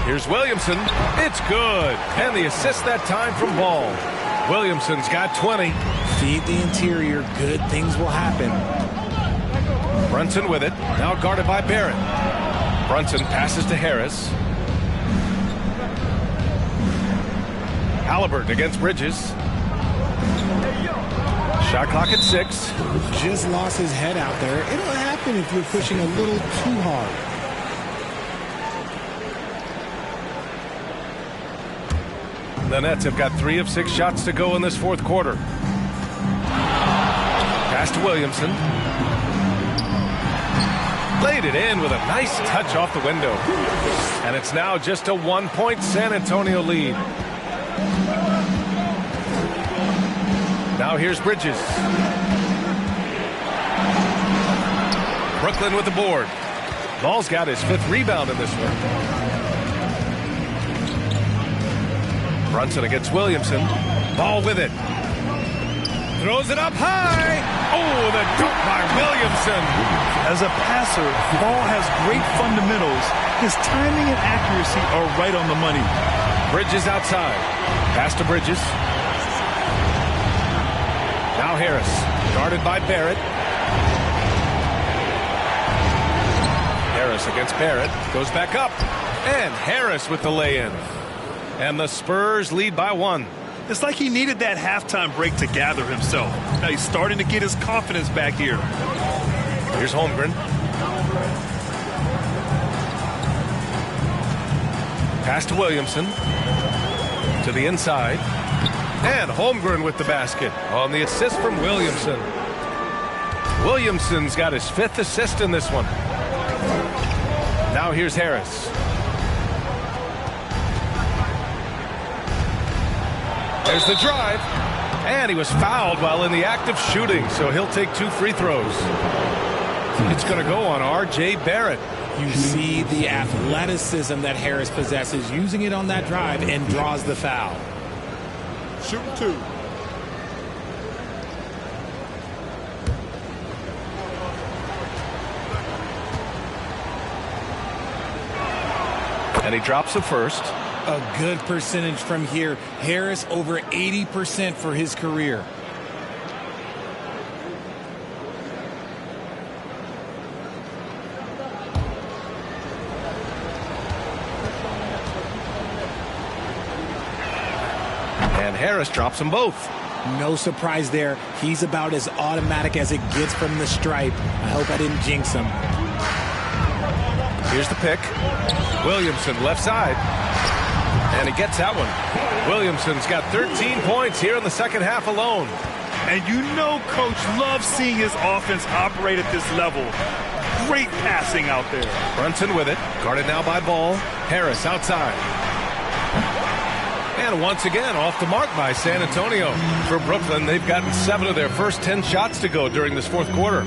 Here's Williamson. It's good. And the assist that time from Ball. Williamson's got 20. Feed the interior. Good things will happen. Brunson with it. Now guarded by Barrett. Brunson passes to Harris. Halliburton against Bridges. Shot clock at 6. Just lost his head out there. It'll happen if you're pushing a little too hard. The Nets have got 3 of 6 shots to go in this fourth quarter. Pass to Williamson. Laid it in with a nice touch off the window. And it's now just a 1-point San Antonio lead. Now here's Bridges. Brooklyn with the board. Ball's got his 5th rebound in this one. Brunson against Williamson. Ball with it. Throws it up high. Oh, the dunk by Williamson. As a passer, Ball has great fundamentals. His timing and accuracy are right on the money. Bridges outside. Pass to Bridges. Now Harris, guarded by Barrett. Harris against Barrett, goes back up. And Harris with the lay-in. And the Spurs lead by 1. It's like he needed that halftime break to gather himself. Now he's starting to get his confidence back here. Here's Holmgren. Pass to Williamson. To the inside. And Holmgren with the basket on the assist from Williamson. Williamson's got his 5th assist in this one. Now here's Harris. There's the drive. And he was fouled while in the act of shooting, so he'll take 2 free throws. It's going to go on R.J. Barrett. You see the athleticism that Harris possesses, using it on that drive, and draws the foul. Shoot 2. And he drops the first. A good percentage from here. Harris over 80% for his career. And Harris drops them both. No surprise there. He's about as automatic as it gets from the stripe. I hope I didn't jinx him. Here's the pick. Williamson left side. And he gets that one. Williamson's got 13 points here in the second half alone. And you know Coach loves seeing his offense operate at this level. Great passing out there. Brunson with it. Guarded now by Ball. Harris outside. And once again, off the mark by San Antonio. For Brooklyn, they've gotten 7 of their first 10 shots to go during this fourth quarter.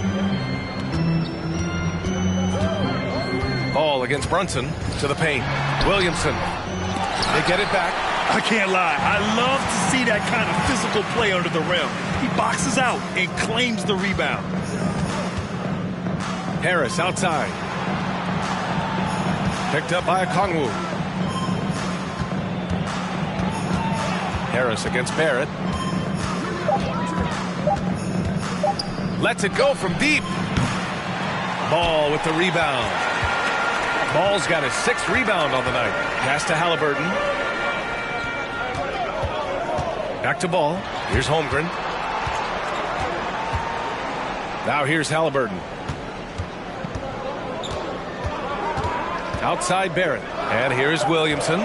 Ball against Brunson to the paint. Williamson. They get it back. I can't lie. I love to see that kind of physical play under the rim. He boxes out and claims the rebound. Harris outside. Picked up by Okongwu. Harris against Barrett. Lets it go from deep. Ball with the rebound. Ball's got his 6th rebound on the night. Pass to Halliburton. Back to Ball. Here's Holmgren. Now here's Halliburton. Outside Barrett. And here's Williamson.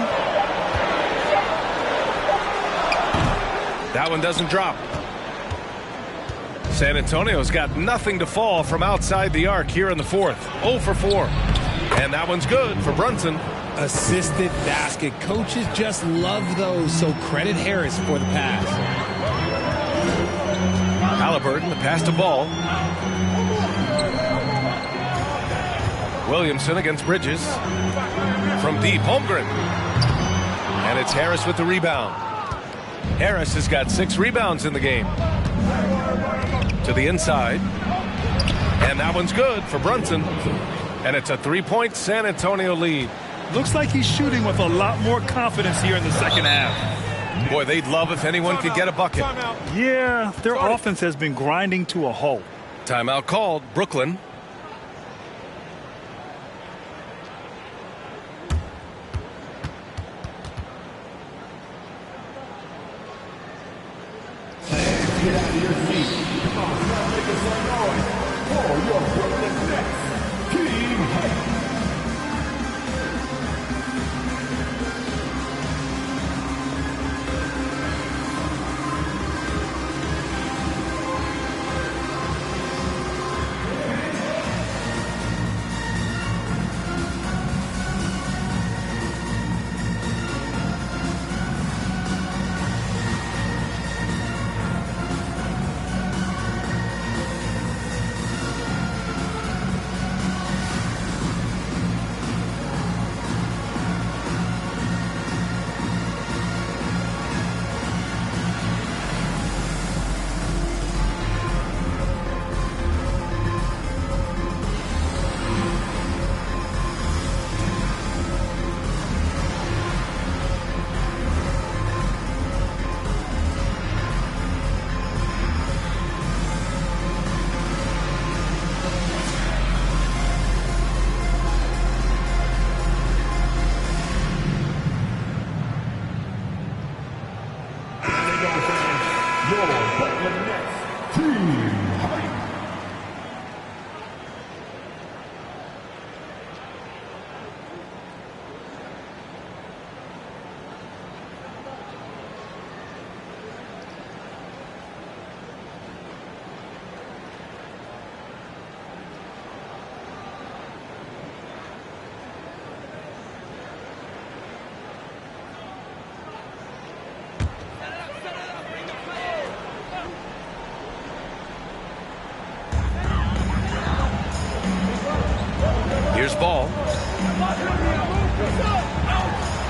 That one doesn't drop. San Antonio's got nothing to fall from outside the arc here in the fourth. 0 for 4. And that one's good for Brunson. Assisted basket. Coaches just love those, so credit Harris for the pass. Halliburton, the pass to Ball. Williamson against Bridges. From deep, Holmgren. And it's Harris with the rebound. Harris has got 6 rebounds in the game. To the inside. And that one's good for Brunson. And it's a 3-point San Antonio lead. Looks like he's shooting with a lot more confidence here in the second half. Boy, they'd love if anyone could get a bucket. Yeah, their offense has been grinding to a halt. Timeout called. Brooklyn. Get out of your seat. Come on, now make some noise for your Brooklyn Nets. Team Hype.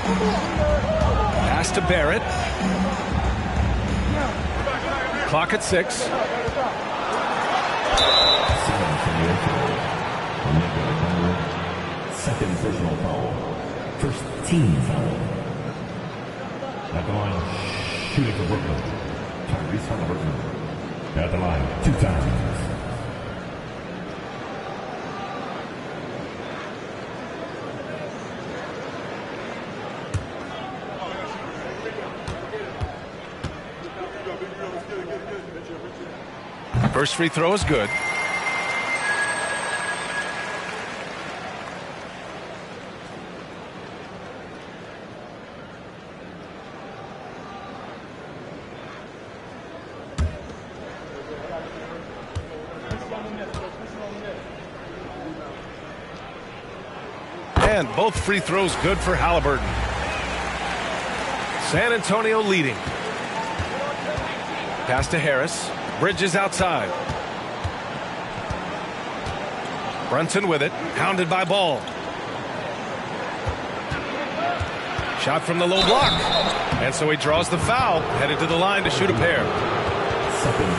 Pass to Barrett. Clock at 6. Second personal foul. First team foul. At the line, shooting for Brooklyn. Tyrese Halliburton. At the line, 2 times. First free throw is good. And both free throws good for Halliburton. San Antonio leading. Pass to Harris. Bridges outside. Brunson with it. Pounded by Ball. Shot from the low block. And so he draws the foul. Headed to the line to shoot a pair.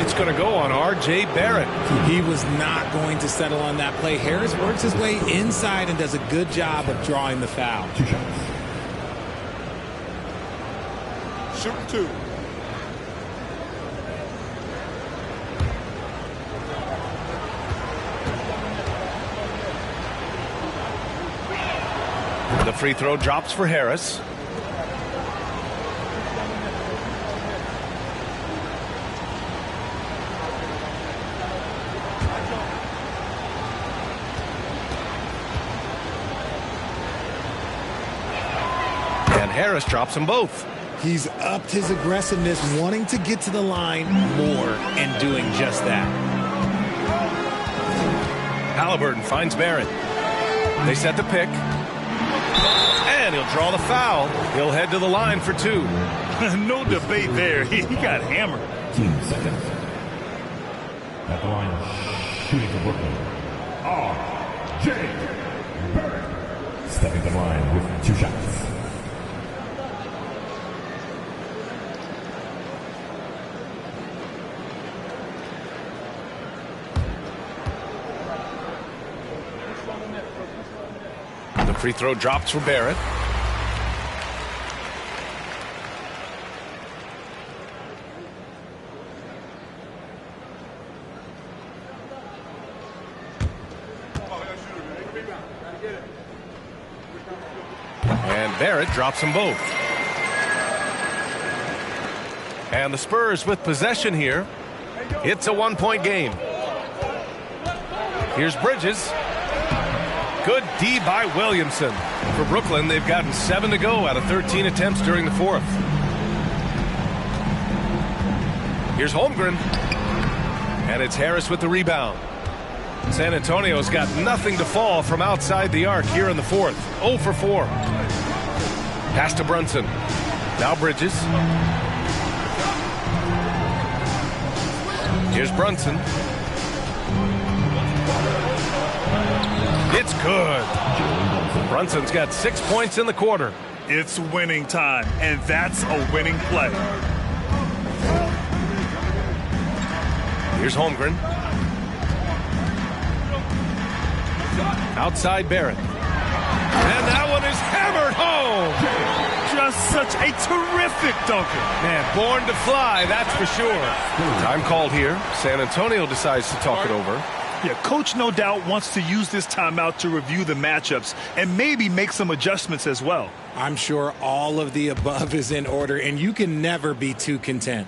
It's going to go on R.J. Barrett. He was not going to settle on that play. Harris works his way inside and does a good job of drawing the foul. 2 shots. Shoot 2. The free throw drops for Harris. And Harris drops them both. He's upped his aggressiveness, wanting to get to the line more and doing just that. Halliburton finds Barrett. They set the pick. And he'll draw the foul. He'll head to the line for 2. No debate there. He got hammered. 15 seconds. At the line, shooting for Brooklyn. R.J. Barrett. Stepping to the line with 2 shots. The free throw drops for Barrett. And Barrett drops them both. And the Spurs with possession here. It's a 1-point game. Here's Bridges. Good D by Williamson. For Brooklyn, they've gotten 7 to go out of 13 attempts during the 4th. Here's Holmgren. And it's Harris with the rebound. San Antonio's got nothing to fall from outside the arc here in the 4th. 0 for 4. Pass to Brunson. Now Bridges. Here's Brunson. It's good. Brunson's got 6 points in the quarter. It's winning time, and that's a winning play. Here's Holmgren. Outside Barrett. And that one is hammered home. Just such a terrific dunker. Man, born to fly, that's for sure. Time called here. San Antonio decides to talk it over. Yeah, coach no doubt wants to use this timeout to review the matchups and maybe make some adjustments as well. I'm sure all of the above is in order, and you can never be too content.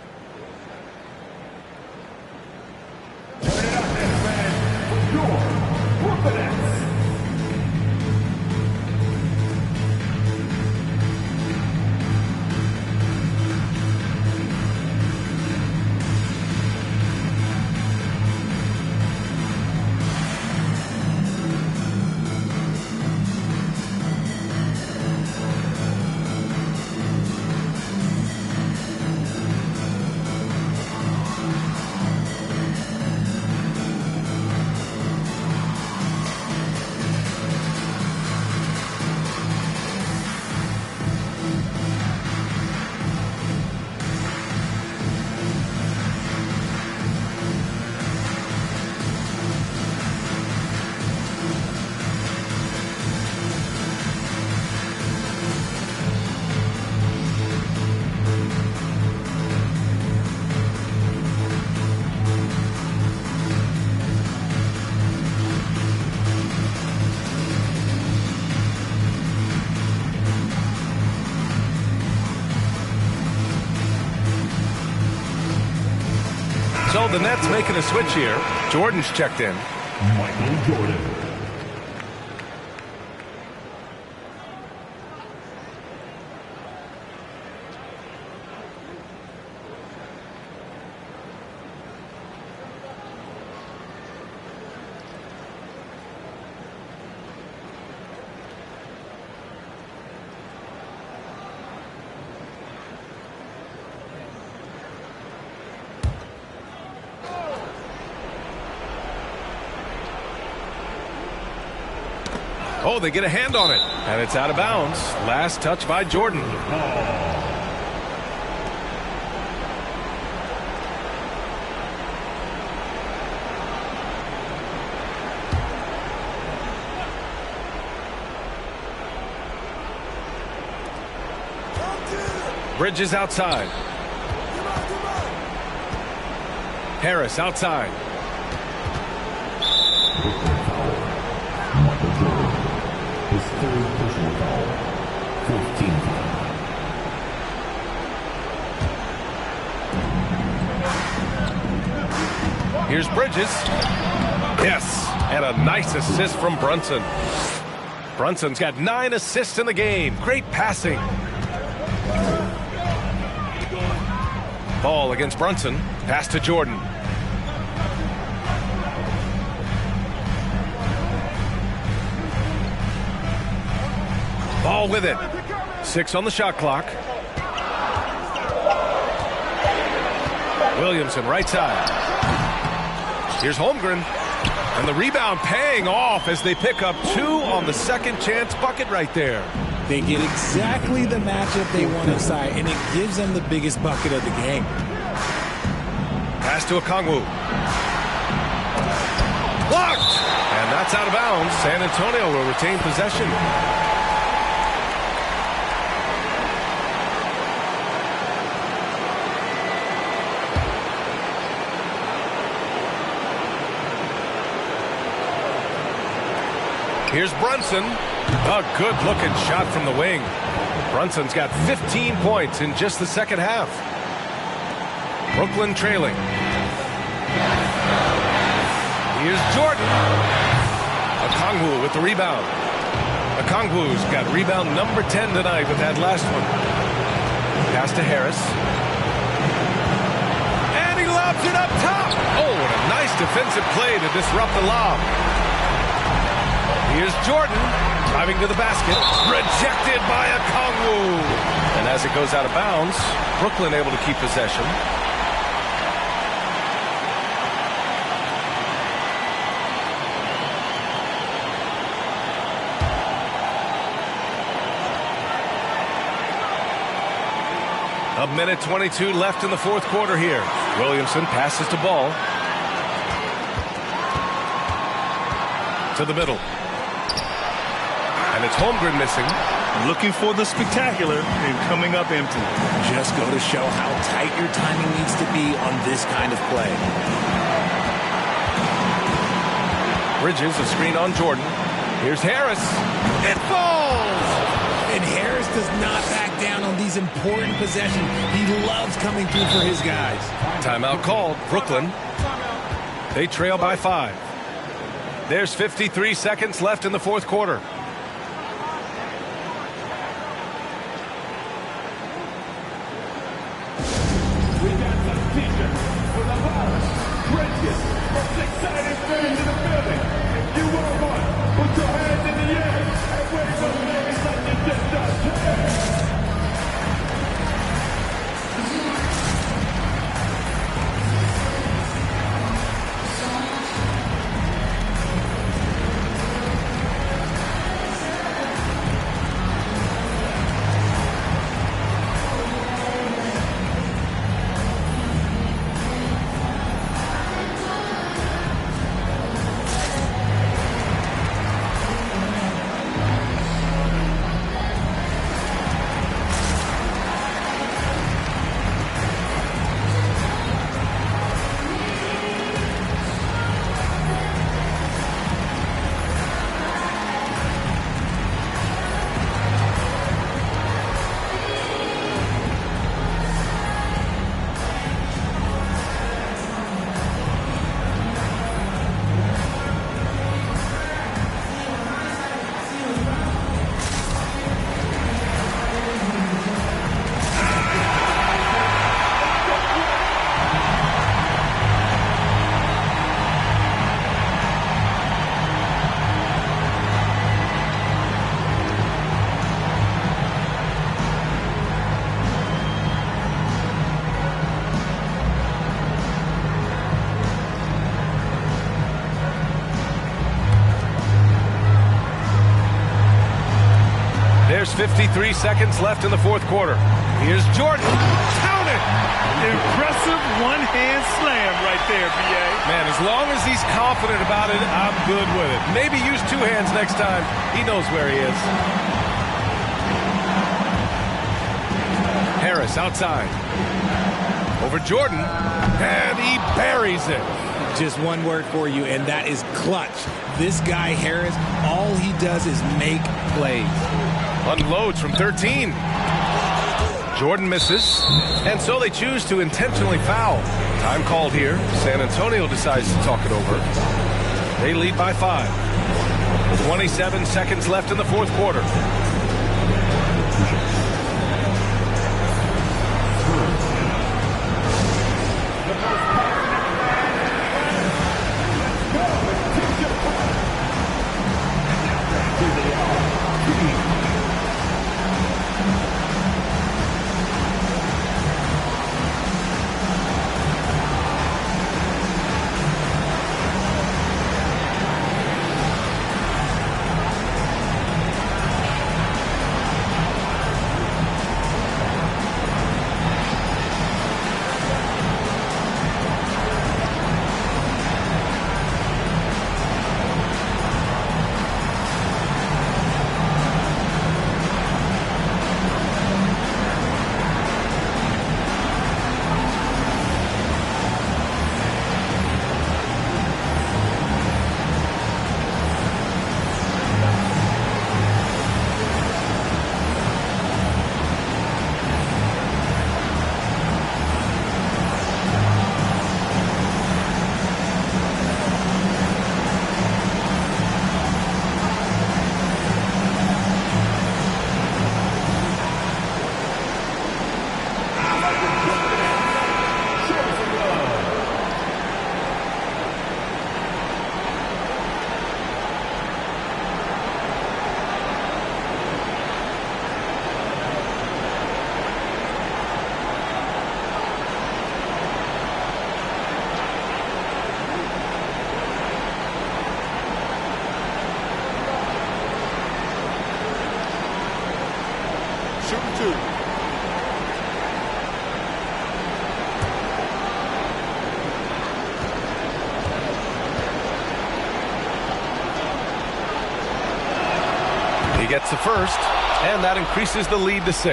the Nets making a switch here. Jordan's checked in. Michael Jordan. Oh, they get a hand on it, and it's out of bounds. Last touch by Jordan. Bridges outside. Harris outside. His third personal foul. 15th. Here's Bridges. Yes, and a nice assist from Brunson. Brunson's got 9 assists in the game. Great passing. Ball against Brunson. Pass to Jordan. Ball with it. 6 on the shot clock. Williamson right side. Here's Holmgren. And the rebound paying off as they pick up 2 on the second chance bucket right there. They get exactly the matchup they want inside, and it gives them the biggest bucket of the game. Pass to Okongwu. Blocked! And that's out of bounds. San Antonio will retain possession. Here's Brunson. A good-looking shot from the wing. Brunson's got 15 points in just the second half. Brooklyn trailing. Here's Jordan. Okongwu with the rebound. Okongwu's got rebound number 10 tonight with that last one. Pass to Harris. And he lobs it up top. Oh, what a nice defensive play to disrupt the lob. Here's Jordan driving to the basket. Rejected by Okongwu. And as it goes out of bounds, Brooklyn able to keep possession. A minute 22 left in the fourth quarter here. Williamson passes to Ball. To the middle. And it's Holmgren missing. Looking for the spectacular and coming up empty. Just go to show how tight your timing needs to be on this kind of play. Bridges, a screen on Jordan. Here's Harris. It falls! And Harris does not back down on these important possessions. He loves coming through for his guys. Timeout called. Brooklyn. They trail by 5. There's 53 seconds left in the fourth quarter. 53 seconds left in the fourth quarter. Here's Jordan. Count it! Impressive one-hand slam right there, B.A. Man, as long as he's confident about it, I'm good with it. Maybe use two hands next time. He knows where he is. Harris outside. Over Jordan. And he buries it. Just one word for you, and that is clutch. This guy, Harris, all he does is make plays. Unloads from 13. Jordan misses, and so they choose to intentionally foul. Time called here. San Antonio decides to talk it over. They lead by 5. 27 seconds left in the fourth quarter. Gets the first, and that increases the lead to 6.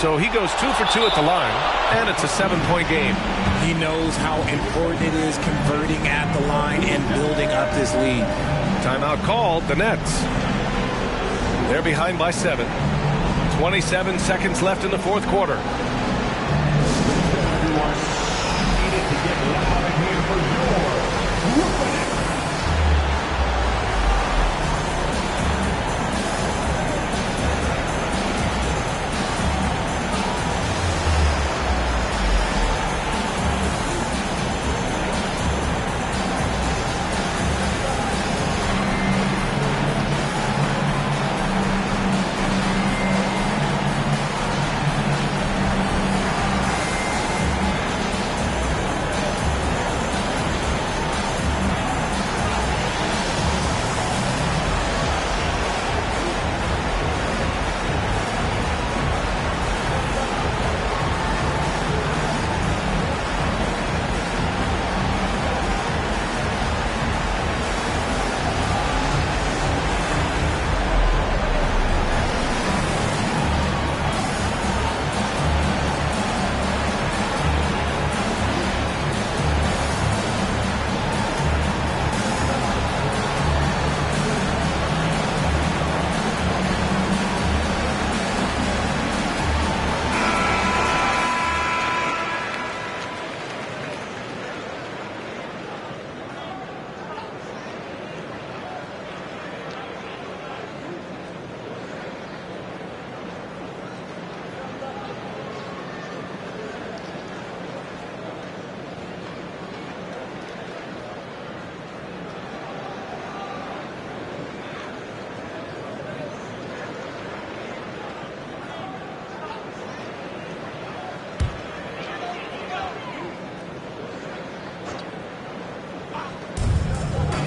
So he goes 2 for 2 at the line, and it's a 7-point game. He knows how important it is converting at the line and building up this lead. Timeout called, the Nets. They're behind by 7. 27 seconds left in the fourth quarter.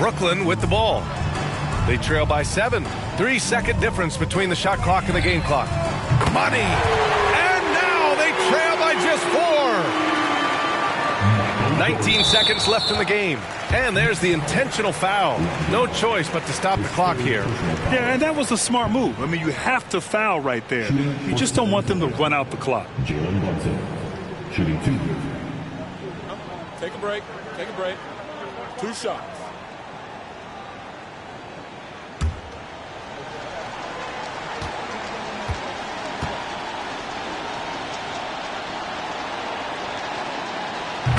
Brooklyn with the ball. They trail by 7. 3-second difference between the shot clock and the game clock. Money! And now they trail by just 4. 19 seconds left in the game. And there's the intentional foul. No choice but to stop the clock here. Yeah, and that was a smart move. I mean, you have to foul right there. You just don't want them to run out the clock. Jalen Brunson, shooting 2. Take a break. Take a break. 2 shots.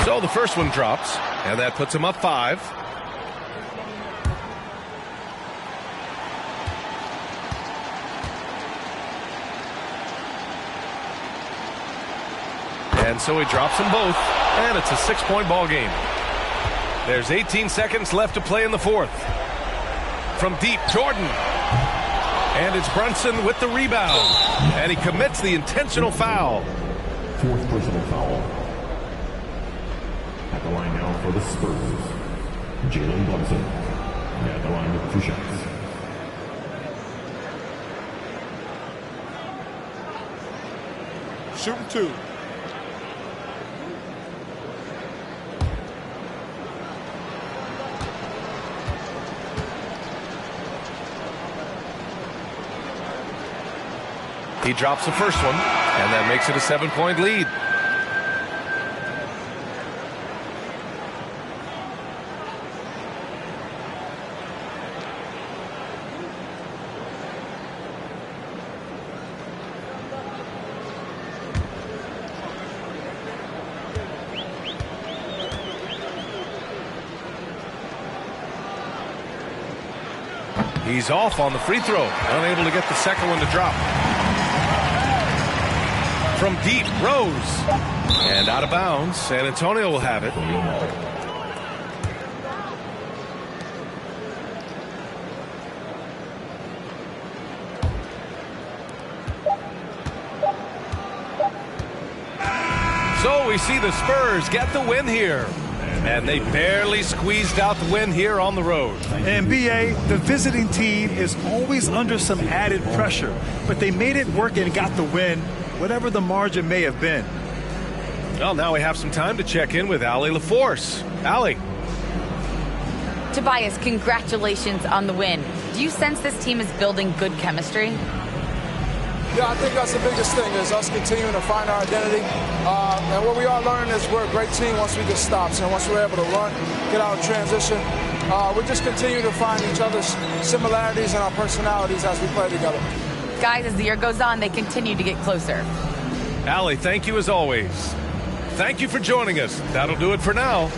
So the first one drops, and that puts him up 5. And so he drops them both, and it's a 6-point ball game. There's 18 seconds left to play in the 4th. From deep, Jordan. And it's Brunson with the rebound. And he commits the intentional foul. 4th personal foul. At the line now for the Spurs, Jalen Brunson. At the line with 2 shots. Shooting 2. He drops the first one, and that makes it a 7-point lead. He's off on the free throw, unable to get the second one to drop. From deep, Rose. And out of bounds, San Antonio will have it. So we see the Spurs get the win here. And they barely squeezed out the win here on the road. And B.A., the visiting team is always under some added pressure. But they made it work and got the win, whatever the margin may have been. Well, now we have some time to check in with Allie LaForce. Allie. Tobias, congratulations on the win. Do you sense this team is building good chemistry? Yeah, I think that's the biggest thing is us continuing to find our identity. And what we are learning is we're a great team once we get stops. And once we're able to run, get out of transition, we just continue to find each other's similarities and our personalities as we play together. Guys, as the year goes on, they continue to get closer. Allie, thank you as always. Thank you for joining us. That'll do it for now.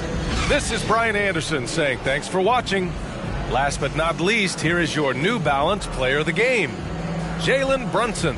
This is Brian Anderson saying thanks for watching. Last but not least, here is your New Balance Player of the Game, Jalen Brunson.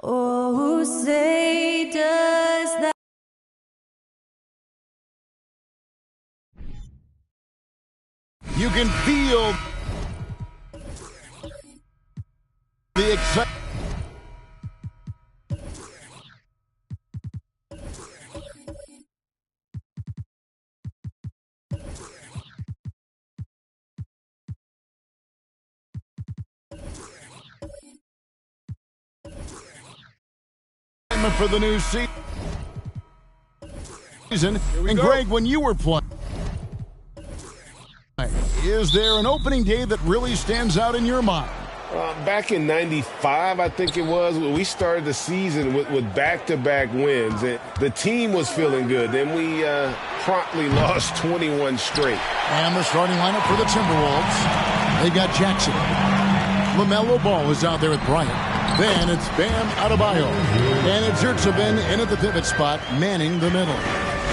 Oh, who say does that? You can feel the excitement. For the new season. And Greg, when you were playing, is there an opening day that really stands out in your mind? Back in '95, I think it was, we started the season with back-to-back wins. The team was feeling good. Then we promptly lost 21 straight. And the starting lineup for the Timberwolves. They've got Jackson. LaMelo Ball is out there with Bryant. Then it's Bam Adebayo. And it's Zertzabin in at the pivot spot, manning the middle.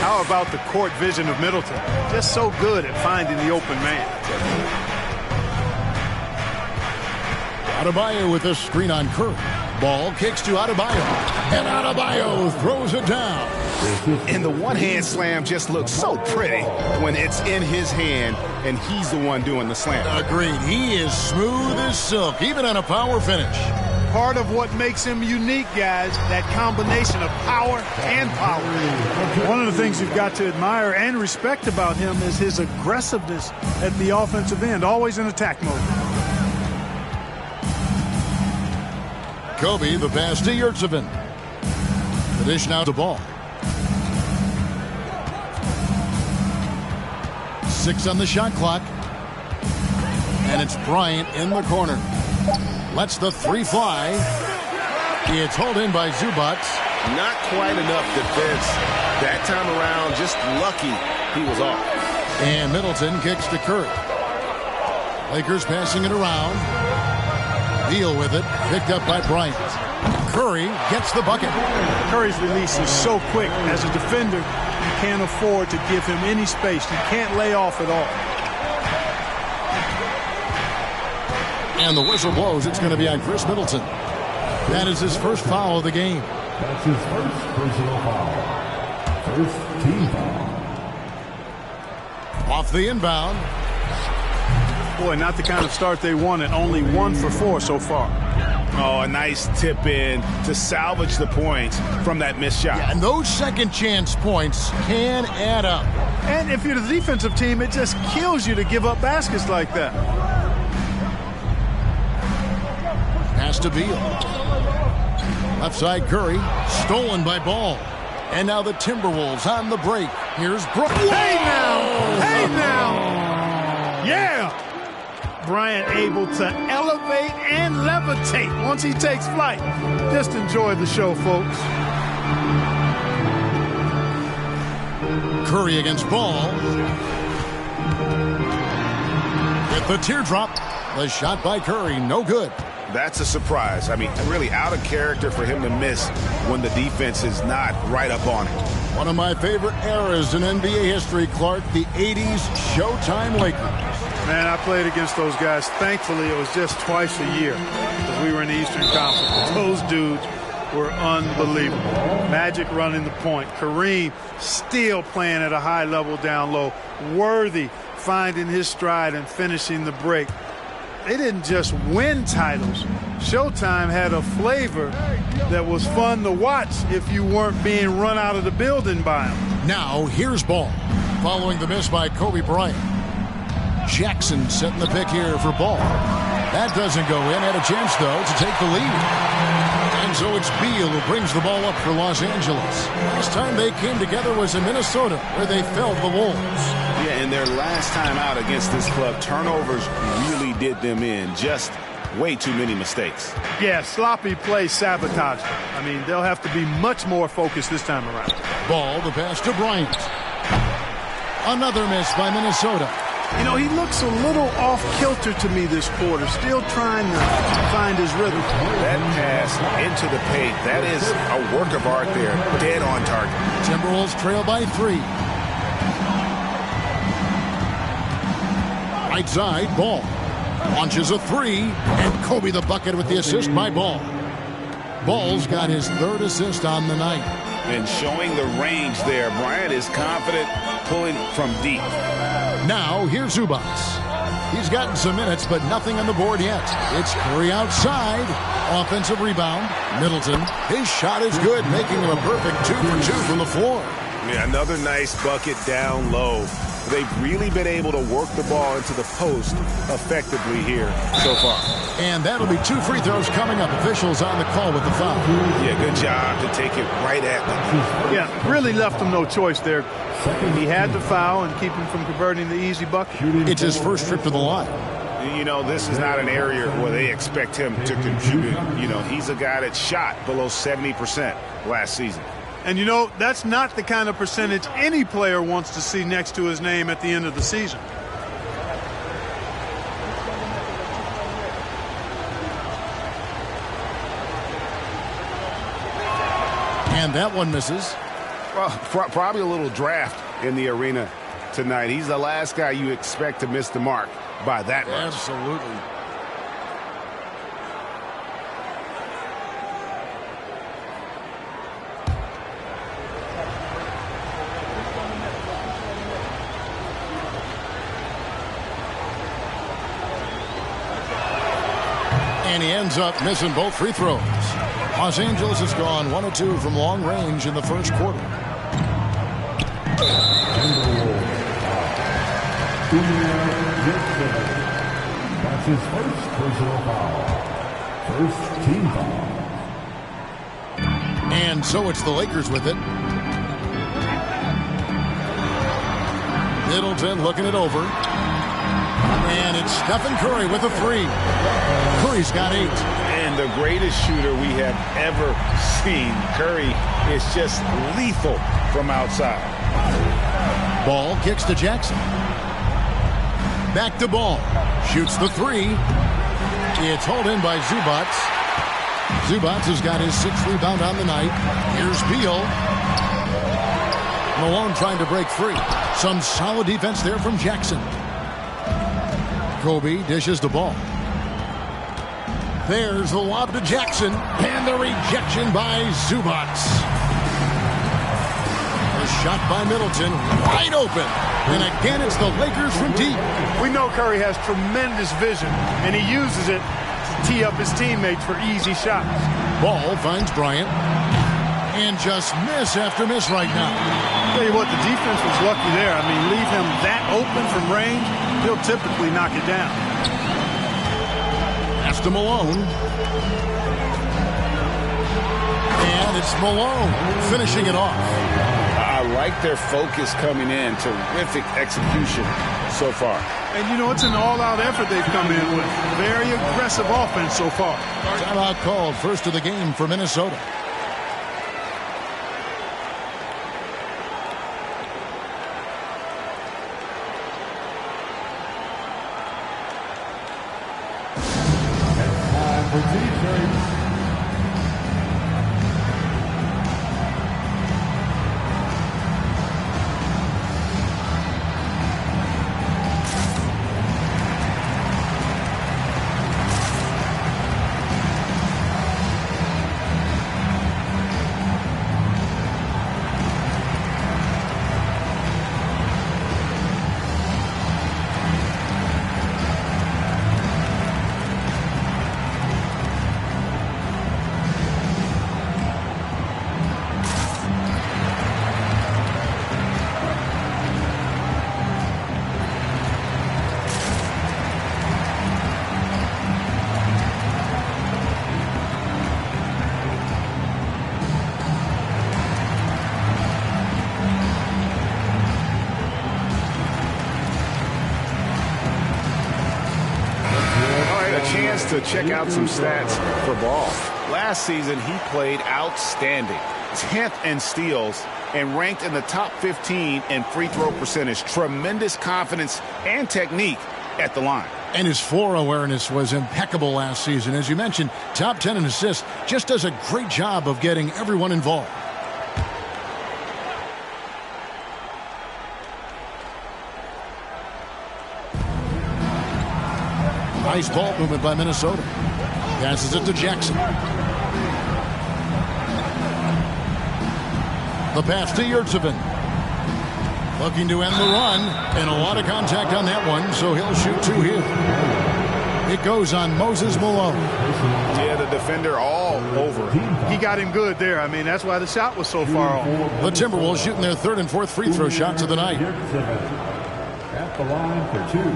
How about the court vision of Middleton? Just so good at finding the open man. Adebayo with a screen on Curry. Ball kicks to Adebayo. And Adebayo throws it down. And the one-hand slam just looks so pretty when it's in his hand and he's the one doing the slam. Agreed. He is smooth as silk, even on a power finish. Part of what makes him unique, guys, that combination of power and power. One of the things you've got to admire and respect about him is his aggressiveness at the offensive end, always in attack mode. Kobe, the pass to Yurtsevin. The dish now to Ball. 6 on the shot clock. And it's Bryant in the corner. Lets the three fly. It's hauled in by Zubac. Not quite enough defense that time around. Just lucky he was off. And Middleton kicks to Curry. Lakers passing it around. Deal with it. Picked up by Bryant. Curry gets the bucket. Curry's release is so quick. As a defender, you can't afford to give him any space. You can't lay off at all. And the whistle blows. It's going to be on Chris Middleton. That is his first foul of the game. That's his first personal foul. First team foul. Off the inbound. Boy, not the kind of start they wanted. Only 1 for 4 so far. Oh, a nice tip in to salvage the points from that missed shot. Yeah, and those second chance points can add up. And if you're the defensive team, it just kills you to give up baskets like that. Pass to Beal. Left side Curry. Stolen by Ball. And now the Timberwolves on the break. Here's Brooks. Hey now! Hey now! Yeah! Bryant able to elevate and levitate once he takes flight. Just enjoy the show, folks. Curry against Ball. With the teardrop. The shot by Curry. No good. That's a surprise. I mean, really out of character for him to miss when the defense is not right up on him. One of my favorite eras in NBA history, Clark, the 80s Showtime Lakers. Man, I played against those guys. Thankfully, it was just twice a year because we were in the Eastern Conference. Those dudes were unbelievable. Magic running the point. Kareem still playing at a high level down low. Worthy finding his stride and finishing the break. They didn't just win titles. Showtime had a flavor that was fun to watch if you weren't being run out of the building by them. Now, here's Ball. Following the miss by Kobe Bryant. Jackson setting the pick here for Ball. That doesn't go in. Had a chance, though, to take the lead. And so it's Beal who brings the ball up for Los Angeles. Last time they came together was in Minnesota, where they felled the Wolves. Yeah, and their last time out against this club, turnovers really did them in. Just way too many mistakes. Yeah, sloppy play sabotage. I mean, they'll have to be much more focused this time around. Ball, the pass to Bryant. Another miss by Minnesota. You know, he looks a little off-kilter to me this quarter, still trying to find his rhythm. That pass into the paint, that is a work of art there, dead on target. Timberwolves trail by 3. Right side, Ball. Launches a 3, and Kobe the bucket with the assist by Ball. Ball's got his 3rd assist on the night. And showing the range there, Bryant is confident pulling from deep. Now, here's Zubac. He's gotten some minutes, but nothing on the board yet. It's Curry outside. Offensive rebound. Middleton. His shot is good, making him a perfect 2 for 2 from the floor. Yeah, another nice bucket down low. They've really been able to work the ball into the post effectively here so far. And that'll be 2 free throws coming up. Officials on the call with the foul. Yeah, good job to take it right at them. Yeah, really left him no choice there. He had to foul and keep him from converting the easy bucket. It's his first trip to the line. You know, this is not an area where they expect him to contribute. You know, he's a guy that shot below 70% last season. And, you know, that's not the kind of percentage any player wants to see next to his name at the end of the season. And that one misses. Well, probably a little draft in the arena tonight. He's the last guy you expect to miss the mark by that much. Absolutely. And he ends up missing both free throws. Los Angeles has gone 1 of 2 from long range in the first quarter. That's his first personal foul. First team foul. And so it's the Lakers with it. Middleton looking it over. And it's Stephen Curry with a 3. Curry's got 8. And the greatest shooter we have ever seen. Curry is just lethal from outside. Ball kicks to Jackson. Back to Ball. Shoots the 3. It's hauled in by Zubac. Zubac has got his 6th rebound on the night. Here's Beal. Malone trying to break free. Some solid defense there from Jackson. Kobe dishes the ball. There's the lob to Jackson. And the rejection by Zubac. A shot by Middleton. Wide open. And again, it's the Lakers from deep. We know Curry has tremendous vision, and he uses it to tee up his teammates for easy shots. Ball finds Bryant. And just miss after miss right now. Tell you what, the defense was lucky there. I mean, leave him that open from range, he'll typically knock it down. Pass to Malone. And it's Malone finishing it off. I like their focus coming in. Terrific execution so far. And, you know, it's an all-out effort they've come in with. Very aggressive offense so far. Timeout called, first of the game for Minnesota. To check out some stats for Ball. Last season, he played outstanding. 10th in steals and ranked in the top 15 in free throw percentage. Tremendous confidence and technique at the line. And his floor awareness was impeccable last season. As you mentioned, top 10 in assists. Just does a great job of getting everyone involved. Nice ball movement by Minnesota. Passes it to Jackson. The pass to Yurtsevin. Looking to end the run, and a lot of contact on that one, so he'll shoot two here. It goes on Moses Malone. Yeah, the defender all over. He got him good there. I mean, that's why the shot was so far off. The Timberwolves shooting their third and fourth free throw shots of the night. At the line for two.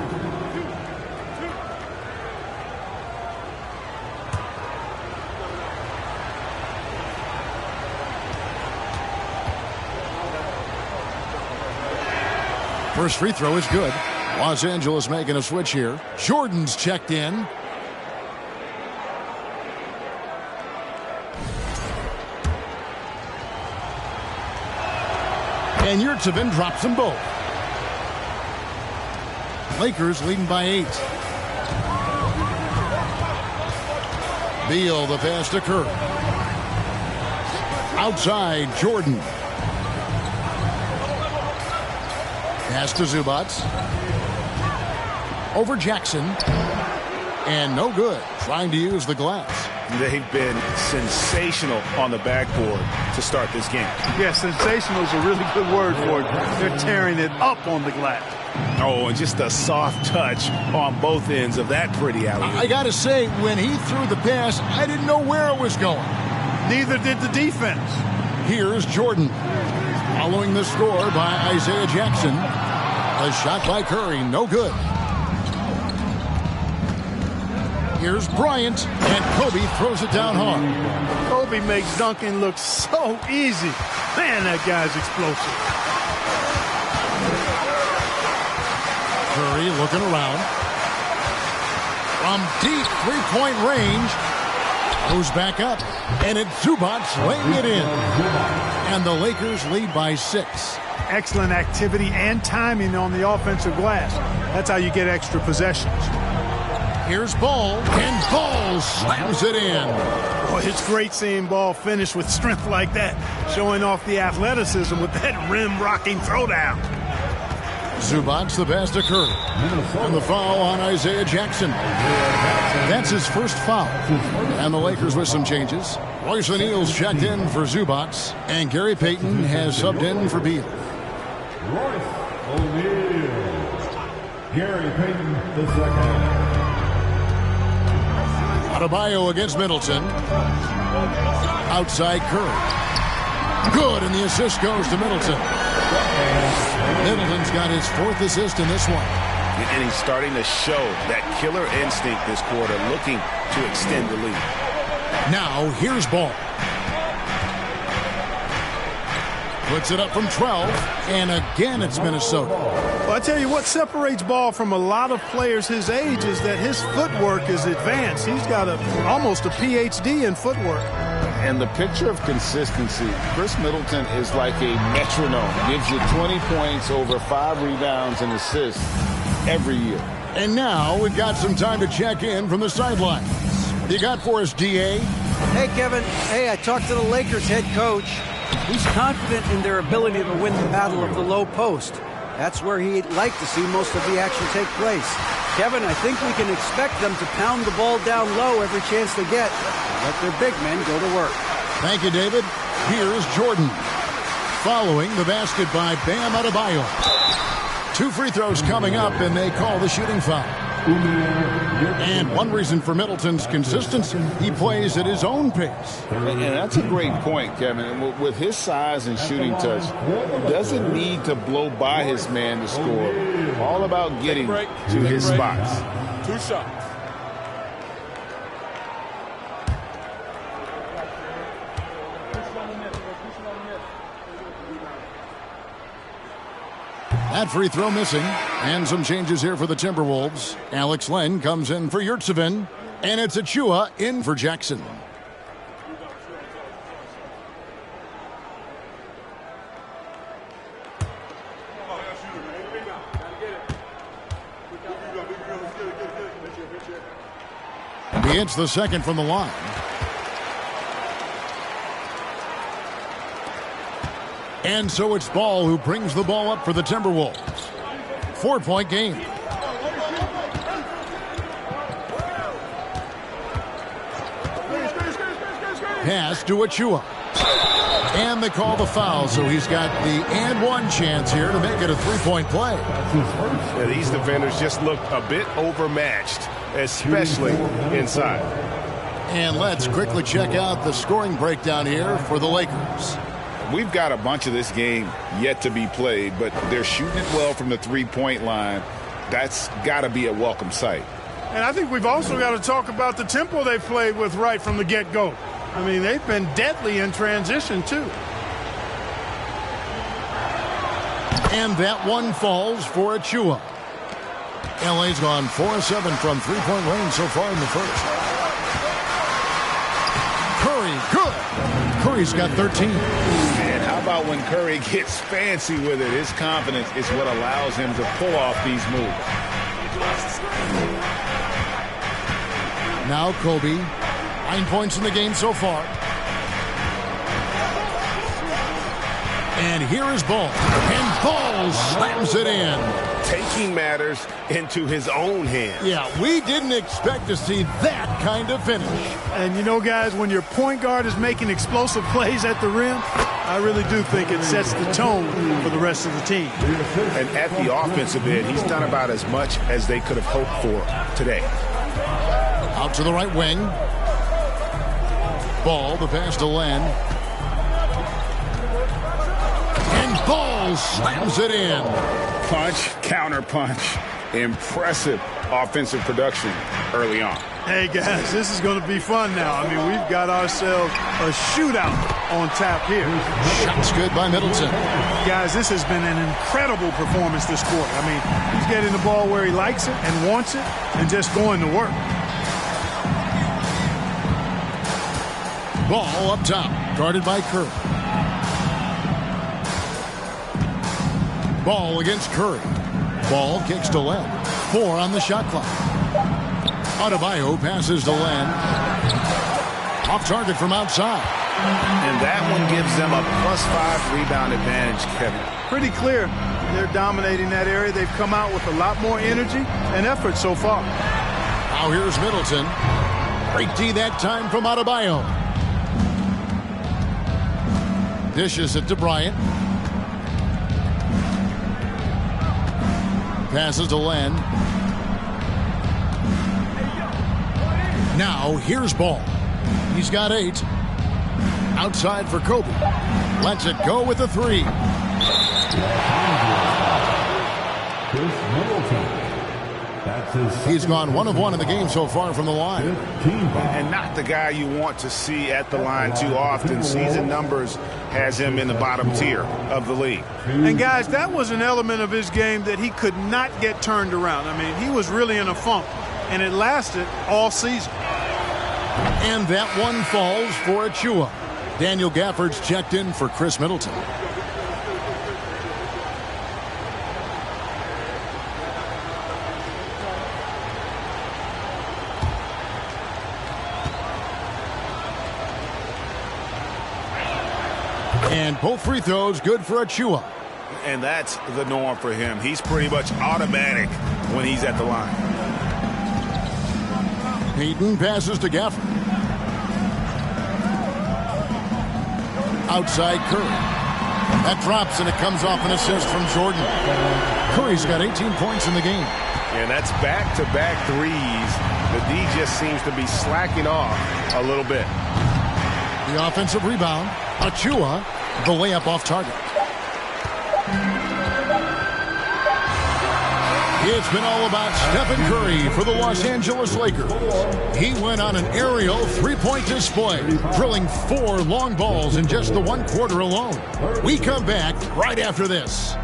First free throw is good. Los Angeles making a switch here. Jordan's checked in. And Yurtsevin drops them both. Lakers leading by 8. Beal, the pass to Curry. Outside, Jordan. Pass to Zubac. Over Jackson. And no good. Trying to use the glass. They've been sensational on the backboard to start this game. Yeah, sensational is a really good word for it. They're tearing it up on the glass. Oh, and just a soft touch on both ends of that pretty alley. I got to say, when he threw the pass, I didn't know where it was going. Neither did the defense. Here's Jordan. Following the score by Isaiah Jackson. A shot by Curry, no good. Here's Bryant, and Kobe throws it down hard. Kobe makes dunking look so easy. Man, that guy's explosive. Curry looking around. From deep three-point range. Goes back up, and it's Zubac laying it in. And the Lakers lead by 6. Excellent activity and timing on the offensive glass. That's how you get extra possessions. Here's Ball, and Ball slams it in. Boy, it's great seeing Ball finish with strength like that, showing off the athleticism with that rim-rocking throwdown. Zubac, the pass to Curry. And the foul on Isaiah Jackson. That's his first foul. And the Lakers with some changes. Royce O'Neal's checked in for Zubac, and Gary Payton has subbed in for Beal. Royce O'Neal. Gary Payton the second. Adebayo against Middleton. Outside Curry. Good, and the assist goes to Middleton. Middleton's got his 4th assist in this one. And he's starting to show that killer instinct this quarter, looking to extend the lead. Now, here's Ball. Puts it up from 12, and again it's Minnesota. Well, I tell you what separates Ball from a lot of players his age is that his footwork is advanced. He's got almost a PhD in footwork. And the picture of consistency, Chris Middleton is like a metronome. Gives you 20 points, over 5 rebounds and assists every year. And now we've got some time to check in from the sidelines. You got for us, D.A.? Hey, Kevin. Hey, I talked to the Lakers head coach. He's confident in their ability to win the battle of the low post. That's where he'd like to see most of the action take place. Kevin, I think we can expect them to pound the ball down low every chance they get. Let their big men go to work. Thank you, David. Here's Jordan. Following the basket by Bam Adebayo. 2 free throws coming up, and they call the shooting foul. And one reason for Middleton's consistency, he plays at his own pace. And that's a great point, Kevin. With his size and shooting touch, doesn't need to blow by his man to score. All about getting to his spots. 2 shots. That free throw missing. And some changes here for the Timberwolves. Alex Len comes in for Yurtsevin. And it's Achua in for Jackson. He hits the second from the line. And so it's Ball who brings the ball up for the Timberwolves. 4-point game. Pass to Achua. And they call the foul, so he's got the and one chance here to make it a three-point play. Yeah, these defenders just look a bit overmatched, especially inside. And let's quickly check out the scoring breakdown here for the Lakers. We've got a bunch of this game yet to be played, but they're shooting it well from the three-point line. That's got to be a welcome sight. And I think we've also got to talk about the tempo they played with right from the get-go. I mean, they've been deadly in transition, too. And that one falls for Achua. LA's gone 4-7 from three-point range so far in the first. Curry, good. Curry's got 13. And how about when Curry gets fancy with it? His confidence is what allows him to pull off these moves. Now Kobe. 9 points in the game so far. And here is Ball. And Ball slams it in. Taking matters into his own hands. Yeah, we didn't expect to see that kind of finish. And you know, guys, when your point guard is making explosive plays at the rim, I really do think it sets the tone for the rest of the team. And at the offensive end, he's done about as much as they could have hoped for today. Out to the right wing. Ball, the pass to Len. And Ball slams it in. Punch, counter punch. Impressive offensive production early on. Hey, guys, this is going to be fun now. I mean, we've got ourselves a shootout on tap here. Shots good by Middleton. Guys, this has been an incredible performance this quarter. I mean, he's getting the ball where he likes it and wants it and just going to work. Ball up top, guarded by Curry. Ball against Curry. Ball kicks to Len. 4 on the shot clock. Adebayo passes to Len. Off target from outside. And that one gives them a +5 rebound advantage, Kevin. Pretty clear. They're dominating that area. They've come out with a lot more energy and effort so far. Now here's Middleton. Great D that time from Adebayo. Dishes it to Bryant. Passes to Len. Now here's Ball. He's got 8. Outside for Kobe. Lets it go with a 3. He's gone 1 of 1 in the game so far from the line. And not the guy you want to see at the line too often. Season numbers has him in the bottom tier of the league. And guys, that was an element of his game that he could not get turned around. I mean, he was really in a funk, and it lasted all season. And that one falls for Achua. Daniel Gafford's checked in for Chris Middleton. And both free throws good for Achua. And that's the norm for him. He's pretty much automatic when he's at the line. Payton passes to Gafford. Outside Curry. That drops and it comes off an assist from Jordan. Curry's got 18 points in the game. And that's back-to-back threes. The D just seems to be slacking off a little bit. The offensive rebound. Achua, the layup off target. It's been all about Stephen Curry for the Los Angeles Lakers. He went on an aerial three-point display, drilling 4 long balls in just the 1 quarter alone. We come back right after this.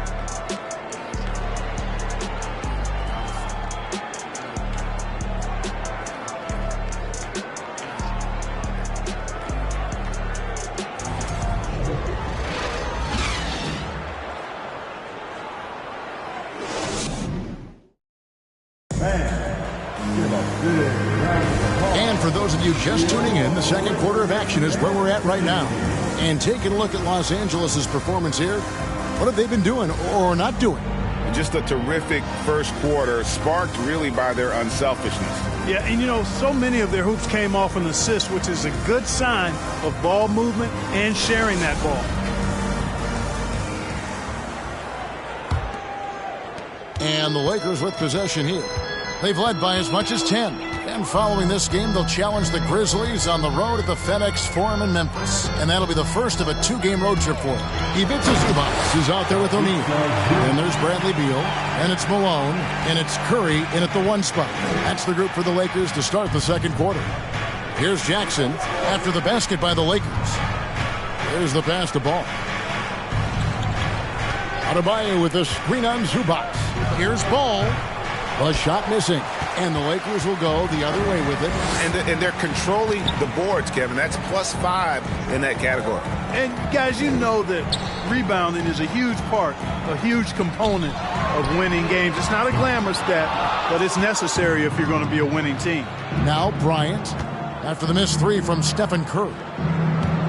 of you just tuning in, the second quarter of action is where we're at right now. And taking a look at Los Angeles' performance here, what have they been doing or not doing? Just a terrific first quarter, sparked really by their unselfishness. Yeah, and so many of their hoops came off an assist, which is a good sign of ball movement and sharing that ball. And the Lakers with possession here. They've led by as much as 10. And following this game, they'll challenge the Grizzlies on the road at the FedEx Forum in Memphis. And that'll be the first of a 2-game road trip for them. Ivica Zubac is out there with O'Neal. And there's Bradley Beal. And it's Malone. And it's Curry in at the 1 spot. That's the group for the Lakers to start the second quarter. Here's Jackson after the basket by the Lakers. There's the pass to Ball. Adebayo with a screen on Zubac. Here's Ball. A shot missing. And the Lakers will go the other way with it. And they're controlling the boards, Kevin. That's +5 in that category. And, guys, you know that rebounding is a huge part, a huge component of winning games. It's not a glamour stat, but it's necessary if you're going to be a winning team. Now Bryant after the missed 3 from Stephen Curry.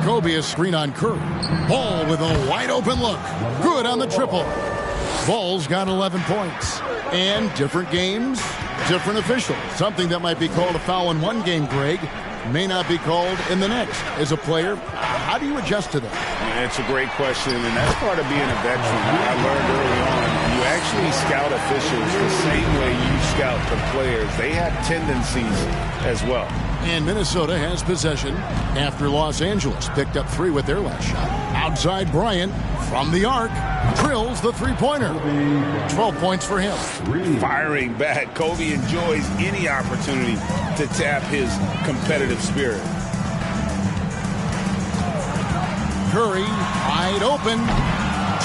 Kobe a screen on Curry. Ball with a wide open look. Good on the triple. Ball's got 11 points. And different games, different officials. Something that might be called a foul in one game, Greg, may not be called in the next. As a player, how do you adjust to that? It's a great question, and that's part of being a veteran. I learned early on, you actually scout officials the same way you scout the players. They have tendencies as well. And Minnesota has possession after Los Angeles picked up 3 with their last shot. Outside Bryant from the arc drills the 3-pointer. 12 points for him. Firing back. Kobe enjoys any opportunity to tap his competitive spirit. Curry wide open.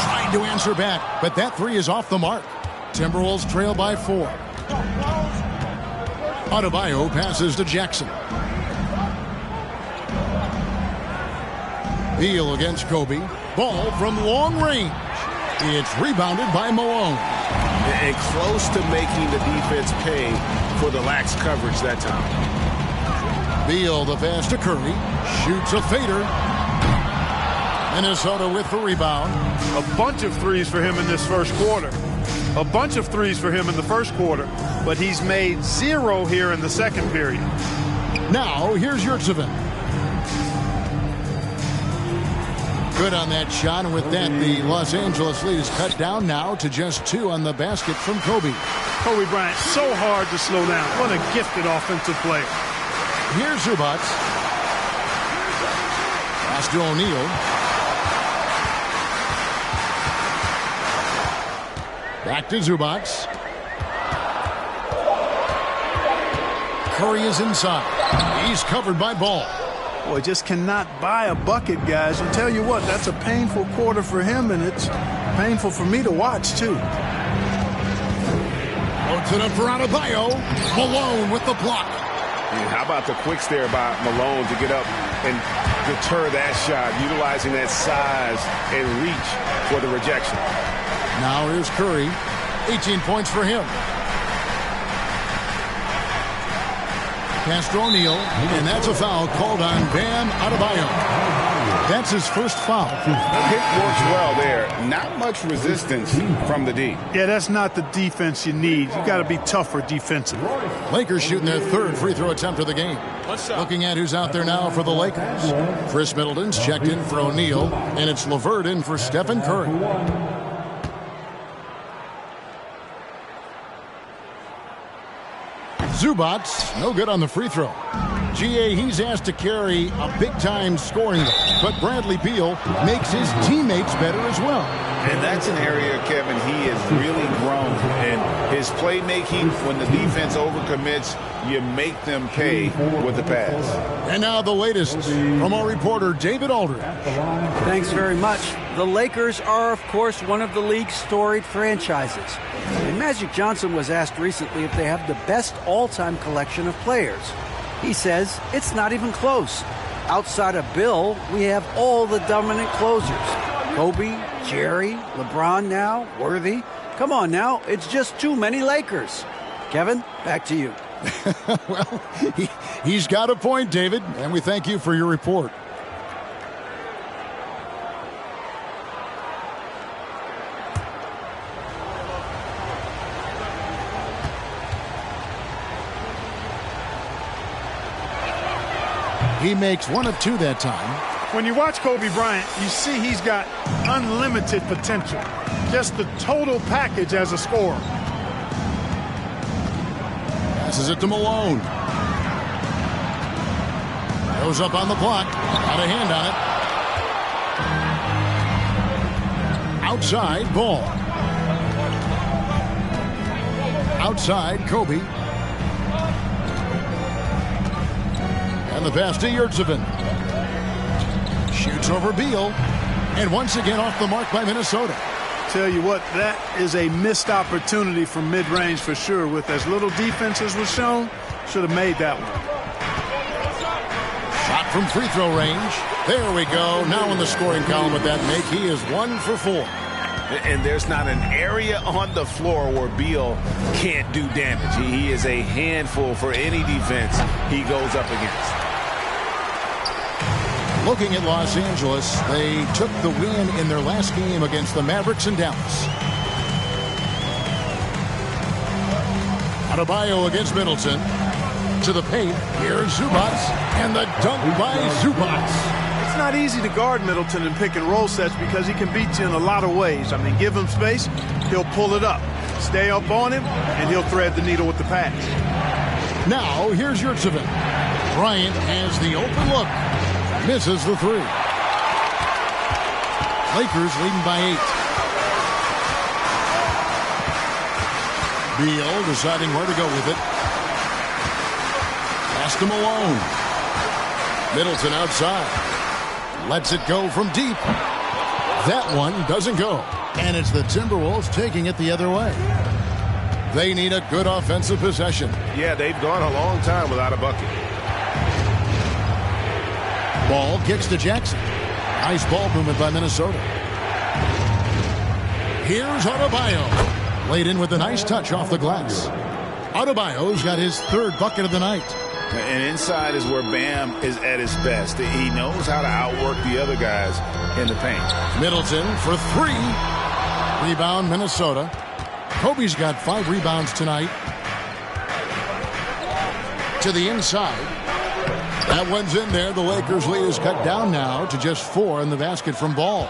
Trying to answer back, but that 3 is off the mark. Timberwolves trail by 4. Adebayo passes to Jackson. Beal against Kobe. Ball from long range. It's rebounded by Malone. And close to making the defense pay for the lax coverage that time. Beal the pass to Curry. Shoots a fader. Minnesota with the rebound. A bunch of threes for him in this first quarter. A bunch of threes for him in the first quarter, but he's made 0 here in the second period. Now, here's Yurtseven. Good on that shot, and with that, the Los Angeles lead is cut down now to just 2 on the basket from Kobe. Kobe Bryant, so hard to slow down. What a gifted offensive player. Here's Zubac. Pass to O'Neal. Back to Zubac. Curry is inside. He's covered by Ball. Boy, just cannot buy a bucket, guys. And tell you what, that's a painful quarter for him, and it's painful for me to watch, too. Loads it up for Adebayo. Malone with the block. And how about the quicks there by Malone to get up and deter that shot, utilizing that size and reach for the rejection. Now here's Curry. 18 points for him. Pass to O'Neal, and that's a foul called on Bam Adebayo. That's his first foul. Pick works well there. Not much resistance from the D. Yeah, that's not the defense you need. You got to be tougher defensively. Lakers shooting their 3rd free throw attempt of the game. Looking at who's out there now for the Lakers. Chris Middleton's checked in for O'Neal, and it's LeVert in for Stephen Curry. Zubac, no good on the free throw. GA, he's asked to carry a big-time scoring load, but Bradley Beal makes his teammates better as well. And that's an area, Kevin, he has really grown. And his playmaking, when the defense overcommits, you make them pay with the pass. And now the latest from our reporter, David Aldridge. Thanks very much. The Lakers are, of course, one of the league's storied franchises. And Magic Johnson was asked recently if they have the best all-time collection of players. He says it's not even close. Outside of Bill, we have all the dominant closers. Kobe, Jerry, LeBron now, Worthy. Come on now, it's just too many Lakers. Kevin, back to you. Well, He's got a point, David, and we thank you for your report. He makes 1 of 2 that time. When you watch Kobe Bryant, you see he's got unlimited potential. Just the total package as a scorer. Passes it to Malone. Goes up on the block. Got a hand on it. Outside, Ball. Outside, Kobe. And the pass to Yurtsevin. Shoots over Beal. And once again off the mark by Minnesota. Tell you what, that is a missed opportunity from mid-range for sure. With as little defense as was shown, should have made that one. Shot from free throw range. There we go. Now in the scoring column with that make, he is 1 for 4. And there's not an area on the floor where Beal can't do damage. He is a handful for any defense he goes up against. Looking at Los Angeles, they took the win in their last game against the Mavericks in Dallas. Adebayo against Middleton. To the paint. Here's Zubats. And the dunk by Zubats. It's not easy to guard Middleton in pick and roll sets because he can beat you in a lot of ways. I mean, give him space, he'll pull it up. Stay up on him, and he'll thread the needle with the pass. Now, here's Yurtsevin. Bryant has the open look. Misses the 3. Lakers leading by 8. Beal deciding where to go with it. Pass to Malone. Middleton outside. Lets it go from deep. That one doesn't go. And it's the Timberwolves taking it the other way. They need a good offensive possession. Yeah, they've gone a long time without a bucket. Ball kicks to Jackson. Nice ball movement by Minnesota. Here's Adebayo. Laid in with a nice touch off the glass. Adebayo's got his 3rd bucket of the night. And inside is where Bam is at his best. He knows how to outwork the other guys in the paint. Middleton for 3. Rebound, Minnesota. Kobe's got 5 rebounds tonight. To the inside. That one's in there. The Lakers lead is cut down now to just 4 in the basket from Ball.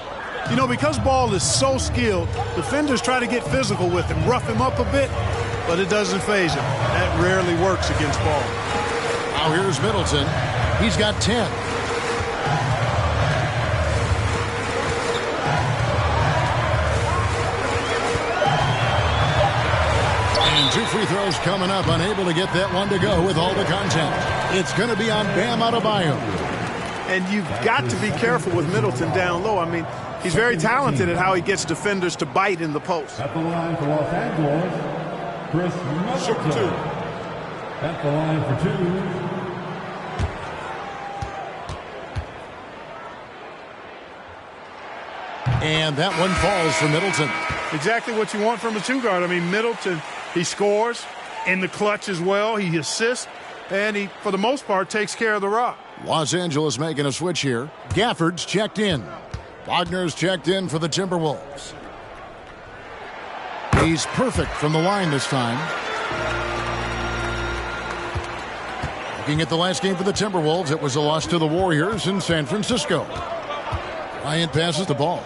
You know, because Ball is so skilled, defenders try to get physical with him, rough him up a bit, but it doesn't faze him. That rarely works against Ball. Now here's Middleton. He's got 10. And 2 free throws coming up. Unable to get that one to go with all the contact. It's going to be on Bam Adebayo. And you've got to be careful with Middleton down low. I mean, he's very talented at how he gets defenders to bite in the post. At the line for Los Angeles, Chris Middleton. At the line for 2. And that one falls for Middleton. Exactly what you want from a 2 guard. I mean, Middleton, he scores in the clutch as well. He assists, and he, for the most part, takes care of the rock. Los Angeles making a switch here. Gafford's checked in. Wagner's checked in for the Timberwolves. He's perfect from the line this time. Looking at the last game for the Timberwolves, it was a loss to the Warriors in San Francisco. Bryant passes the ball.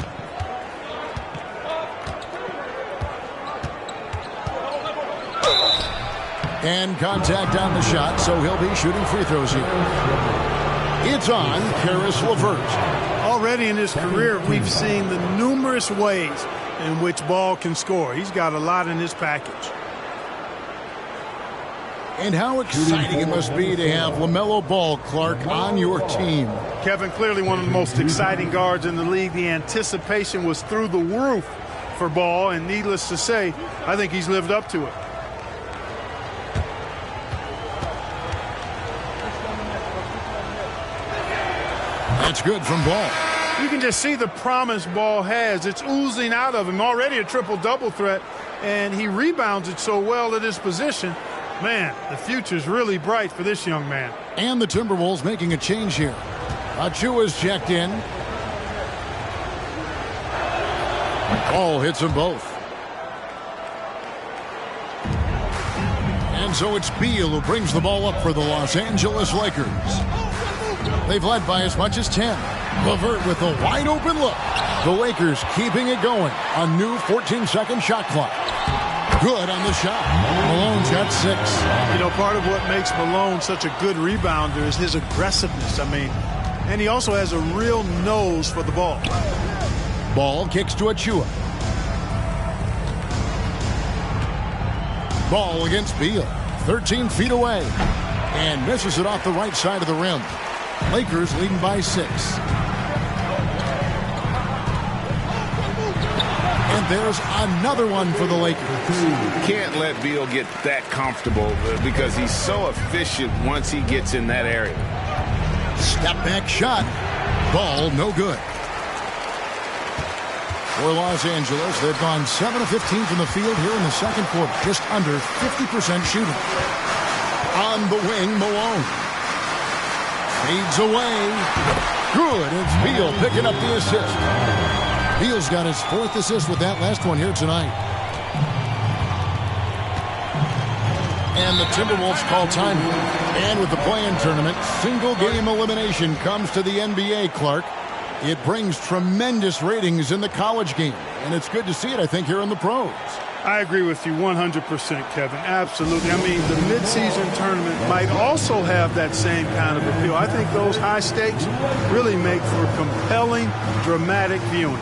And contact on the shot, so he'll be shooting free throws here. It's on Caris LeVert. Already in his career, we've seen the numerous ways in which Ball can score. He's got a lot in his package. And how exciting it must be to have LaMelo Ball, Clark, on your team. Kevin, clearly one of the most exciting guards in the league. The anticipation was through the roof for Ball, and needless to say, I think he's lived up to it. That's good from Ball. You can just see the promise Ball has. It's oozing out of him. Already a triple-double threat, and he rebounds it so well at his position Man, the future's really bright for this young man. And the Timberwolves making a change here. Achua's checked in. Ball hits them both. And so it's Beal who brings the ball up for the Los Angeles Lakers. They've led by as much as 10. LeVert with a wide open look. The Lakers keeping it going. A new 14-second shot clock. Good on the shot. Malone's got 6. You know, part of what makes Malone such a good rebounder is his aggressiveness. I mean, and he also has a real nose for the ball. Ball kicks to Achua. Ball against Beal. 13 feet away. And misses it off the right side of the rim. Lakers leading by 6. And there's another one for the Lakers. Can't let Beal get that comfortable because he's so efficient once he gets in that area. Step back shot. Ball no good. For Los Angeles, they've gone 7 of 15 from the field here in the second quarter. Just under 50% shooting. On the wing, Malone. Fades away. Good. It's Beal picking up the assist. Beal's got his 4th assist with that last one here tonight. And the Timberwolves call time. And with the play-in tournament, single game elimination comes to the NBA, Clark. It brings tremendous ratings in the college game. And it's good to see it, I think, here in the pros. I agree with you 100%, Kevin. Absolutely. I mean, the midseason tournament might also have that same kind of appeal. I think those high stakes really make for compelling, dramatic viewing.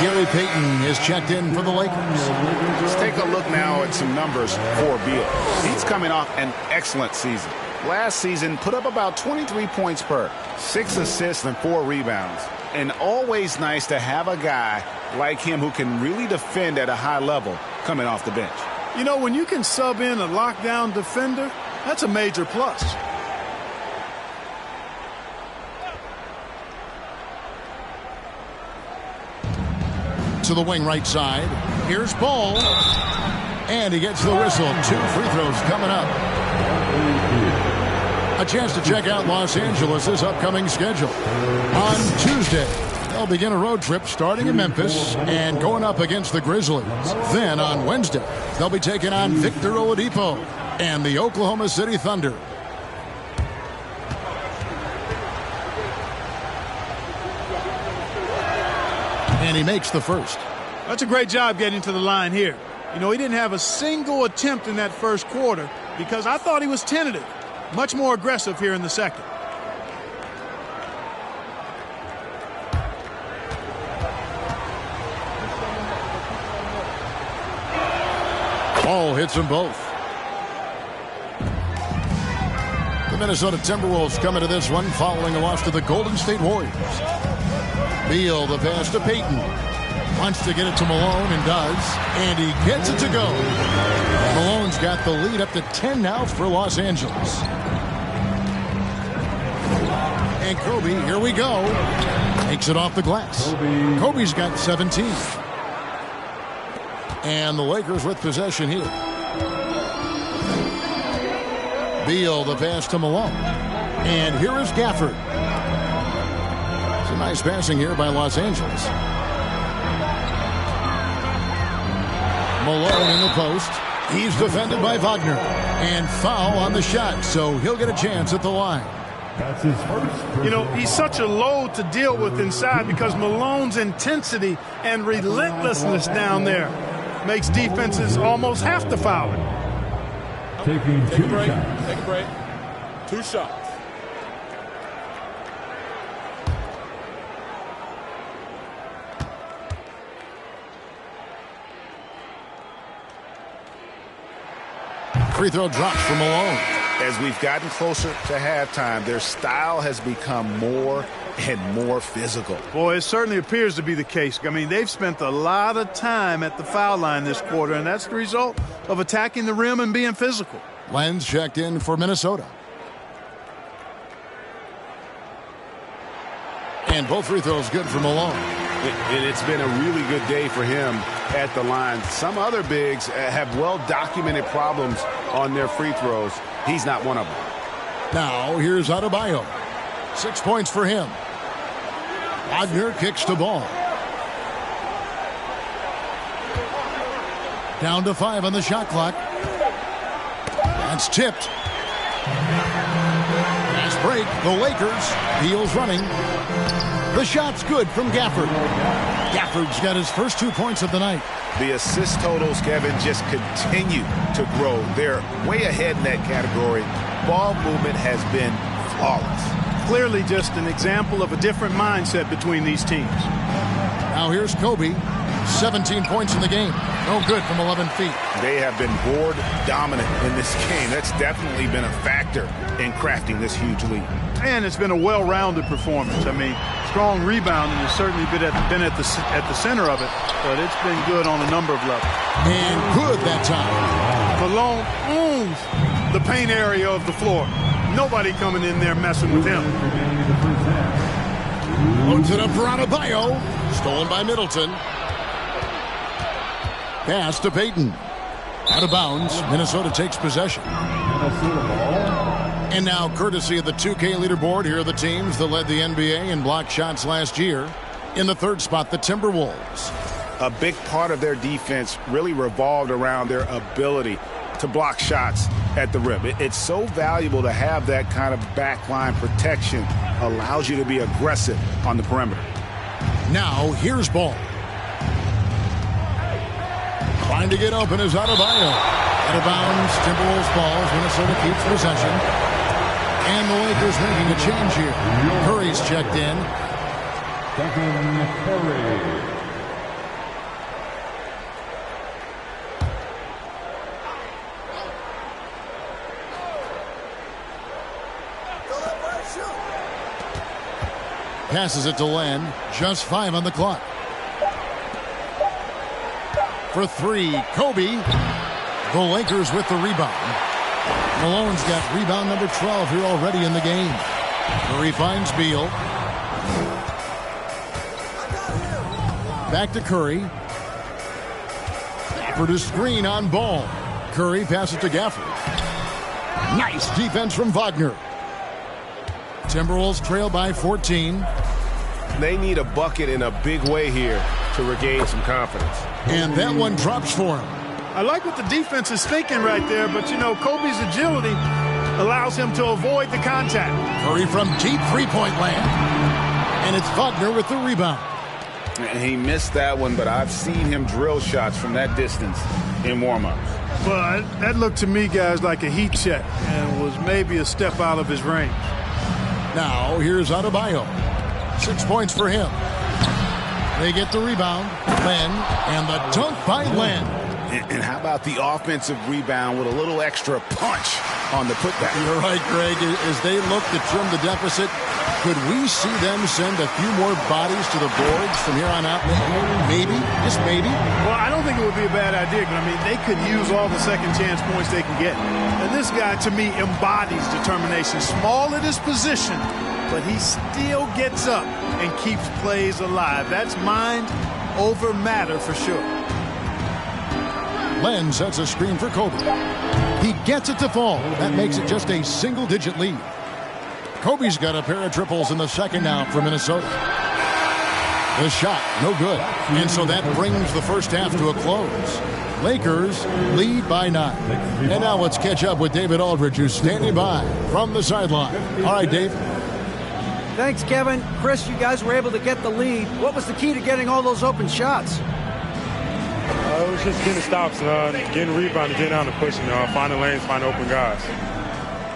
Gary Payton is checked in for the Lakers. Let's take a look now at some numbers for Beal. He's coming off an excellent season. Last season, put up about 23 points per, 6 assists and 4 rebounds. And always nice to have a guy like him who can really defend at a high level coming off the bench. You know, when you can sub in a lockdown defender, that's a major plus. To the wing right side. Here's Ball. And he gets the whistle. 2 free throws coming up. A chance to check out Los Angeles' upcoming schedule. On Tuesday, they'll begin a road trip starting in Memphis and going up against the Grizzlies. Then on Wednesday, they'll be taking on Victor Oladipo and the Oklahoma City Thunder. And he makes the first. That's a great job getting to the line here. You know, he didn't have a single attempt in that first quarter because I thought he was tentative. Much more aggressive here in the second. Ball hits them both. The Minnesota Timberwolves coming to this one following a loss to the Golden State Warriors. Beal, the pass to Payton. Wants to get it to Malone and does. And he gets it to go. Malone's got the lead up to 10 now for Los Angeles. And Kobe, here we go. Takes it off the glass. Kobe's got 17. And the Lakers with possession here. Beal, the pass to Malone. And here is Gafford. Nice passing here by Los Angeles. Malone in the post. He's defended by Wagner. And foul on the shot, so he'll get a chance at the line. That's his first. You know, he's such a load to deal with inside because Malone's intensity and relentlessness down there makes defenses almost have to foul him. Taking Take a break. Take a break. 2 shots. Free throw drops for Malone. As we've gotten closer to halftime, their style has become more and more physical. Boy, it certainly appears to be the case. I mean, they've spent a lot of time at the foul line this quarter, and that's the result of attacking the rim and being physical. Lenz checked in for Minnesota. And both free throws good for Malone. It's been a really good day for him at the line. Some other bigs have well-documented problems on their free throws. He's not one of them. Now, here's Adebayo. 6 points for him. Wagner kicks the ball. Down to 5 on the shot clock. That's tipped. Fast break. The Lakers. Beal's running. The shot's good from Gafford. Gafford's got his first 2 points of the night. The assist totals, Kevin, just continue to grow. They're way ahead in that category. Ball movement has been flawless. Clearly just an example of a different mindset between these teams. Now here's Kobe. 17 points in the game. No good from 11 feet. They have been board dominant in this game. That's definitely been a factor in crafting this huge lead. And it's been a well-rounded performance. I mean, strong rebounding has certainly been at the center of it, but it's been good on a number of levels. And good that time. Malone owns the paint area of the floor. Nobody coming in there messing with him. Loads it up for Adebayo. Stolen by Middleton. Pass to Payton. Out of bounds. Minnesota takes possession. And now, courtesy of the 2K leaderboard, here are the teams that led the NBA in block shots last year. In the third spot, the Timberwolves. A big part of their defense really revolved around their ability to block shots at the rim. It's so valuable to have that kind of backline protection. Allows you to be aggressive on the perimeter. Now, here's Ball. Trying to get open is Adebayo. Out of bounds, Timberwolves balls. Minnesota keeps possession. And the Lakers making a change here. Curry's checked in. Curry. Passes it to Len. Just 5 on the clock. For 3, Kobe. The Lakers with the rebound. Malone's got rebound number 12 here already in the game. Curry finds Beal. Back to Curry. Gafford to screen on Ball. Curry passes to Gafford. Nice defense from Wagner. Timberwolves trail by 14. They need a bucket in a big way here to regain some confidence. And that one drops for him. I like what the defense is thinking right there, but, you know, Kobe's agility allows him to avoid the contact. Curry from deep three-point land. And it's Wagner with the rebound. And he missed that one, but I've seen him drill shots from that distance in warm-ups. Well, that looked to me, guys, like a heat check and was maybe a step out of his range. Now, here's Adebayo. 6 points for him. They get the rebound. Len, and the dunk by Len. And how about the offensive rebound with a little extra punch on the putback? You're right, Greg. As they look to trim the deficit, could we see them send a few more bodies to the boards from here on out? Maybe, just maybe. Well, I don't think it would be a bad idea, but I mean, they could use all the second chance points they can get. And this guy, to me, embodies determination. Small at his position, but he still gets up and keeps plays alive. That's mind over matter for sure. Len sets a screen for Kobe. He gets it to fall. That makes it just a single-digit lead. Kobe's got a pair of triples in the second now for Minnesota. The shot, no good. And so that brings the first half to a close. Lakers lead by 9. And now let's catch up with David Aldridge, who's standing by from the sideline. All right, Dave. Thanks, Kevin. Chris, you guys were able to get the lead. What was the key to getting all those open shots? It was just getting stops, getting rebounded, getting out and pushing, finding lanes, finding open guys.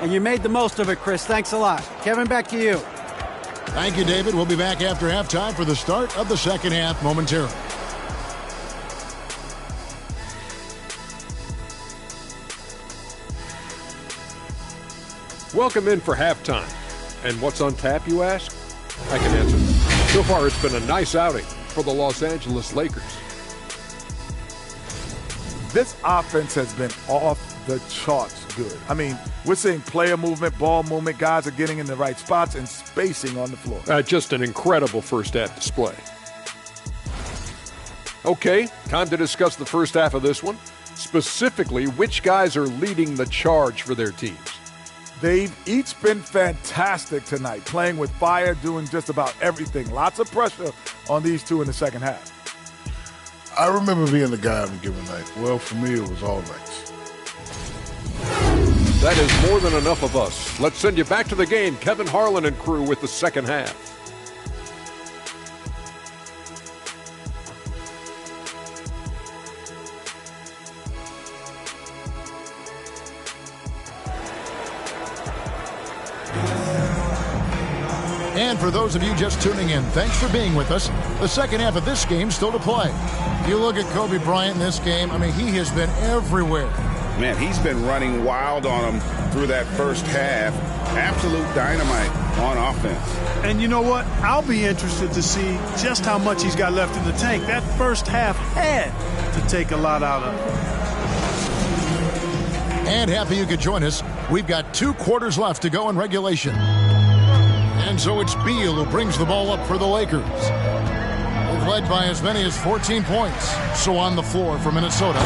And you made the most of it, Chris. Thanks a lot. Kevin, back to you. Thank you, David. We'll be back after halftime for the start of the second half momentarily. Welcome in for halftime. And what's on tap, you ask? I can answer. So far, it's been a nice outing for the Los Angeles Lakers. This offense has been off the charts good. I mean, we're seeing player movement, ball movement, guys are getting in the right spots and spacing on the floor. Just an incredible first half display. Okay, time to discuss the first half of this one. Specifically, which guys are leading the charge for their teams? They've each been fantastic tonight, playing with fire, doing just about everything. Lots of pressure on these two in the second half. I remember being the guy on a given night. Well, for me, it was all nights. That is more than enough of us. Let's send you back to the game. Kevin Harlan and crew with the second half. And for those of you just tuning in, thanks for being with us. The second half of this game still to play. If you look at Kobe Bryant in this game, I mean, he has been everywhere. Man, he's been running wild on him through that first half. Absolute dynamite on offense. And you know what? I'll be interested to see just how much he's got left in the tank. That first half had to take a lot out of him. And happy you could join us. We've got 2 quarters left to go in regulation. And so it's Beal who brings the ball up for the Lakers. They've led by as many as 14 points. So on the floor for Minnesota,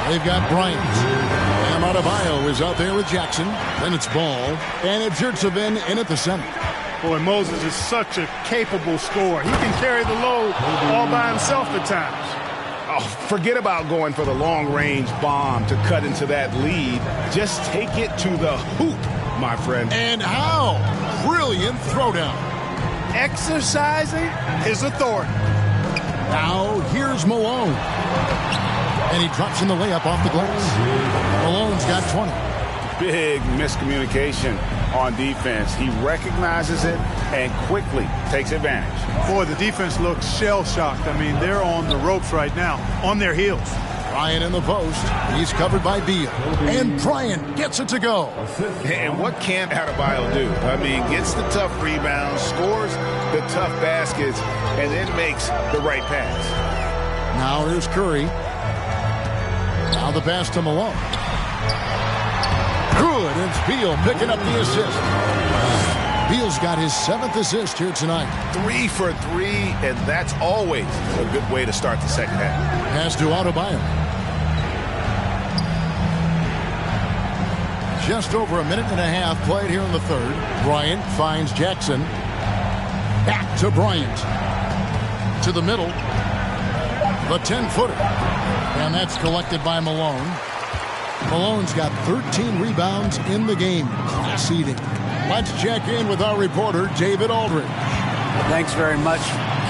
they've got Bryant. And Adebayo is out there with Jackson. Then it's Ball. And it's Yurtsevin in at the center. Boy, Moses is such a capable scorer. He can carry the load all by himself at times. Oh, forget about going for the long-range bomb to cut into that lead. Just take it to the hoop, my friend. And how? Brilliant throwdown. Exercising his authority. Now here's Malone. And he drops in the layup off the glass. Malone's got 20. Big miscommunication on defense. He recognizes it and quickly takes advantage. Boy, the defense looks shell-shocked. I mean, they're on the ropes right now, on their heels. Bryant in the post. He's covered by Beal. And Bryant gets it to go. And what can't Adebayo do? I mean, gets the tough rebounds, scores the tough baskets, and then makes the right pass. Now here's Curry. Now the pass to Malone. Good. It's Beal picking up the assist. Beal's got his 7th assist here tonight. 3 for 3, and that's always a good way to start the second half. Pass to Adebayo. Just over a minute and a half played here in the third. Bryant finds Jackson. Back to Bryant. To the middle. The 10-footer. And that's collected by Malone. Malone's got 13 rebounds in the game. Class eating. Let's check in with our reporter, David Aldridge. Thanks very much.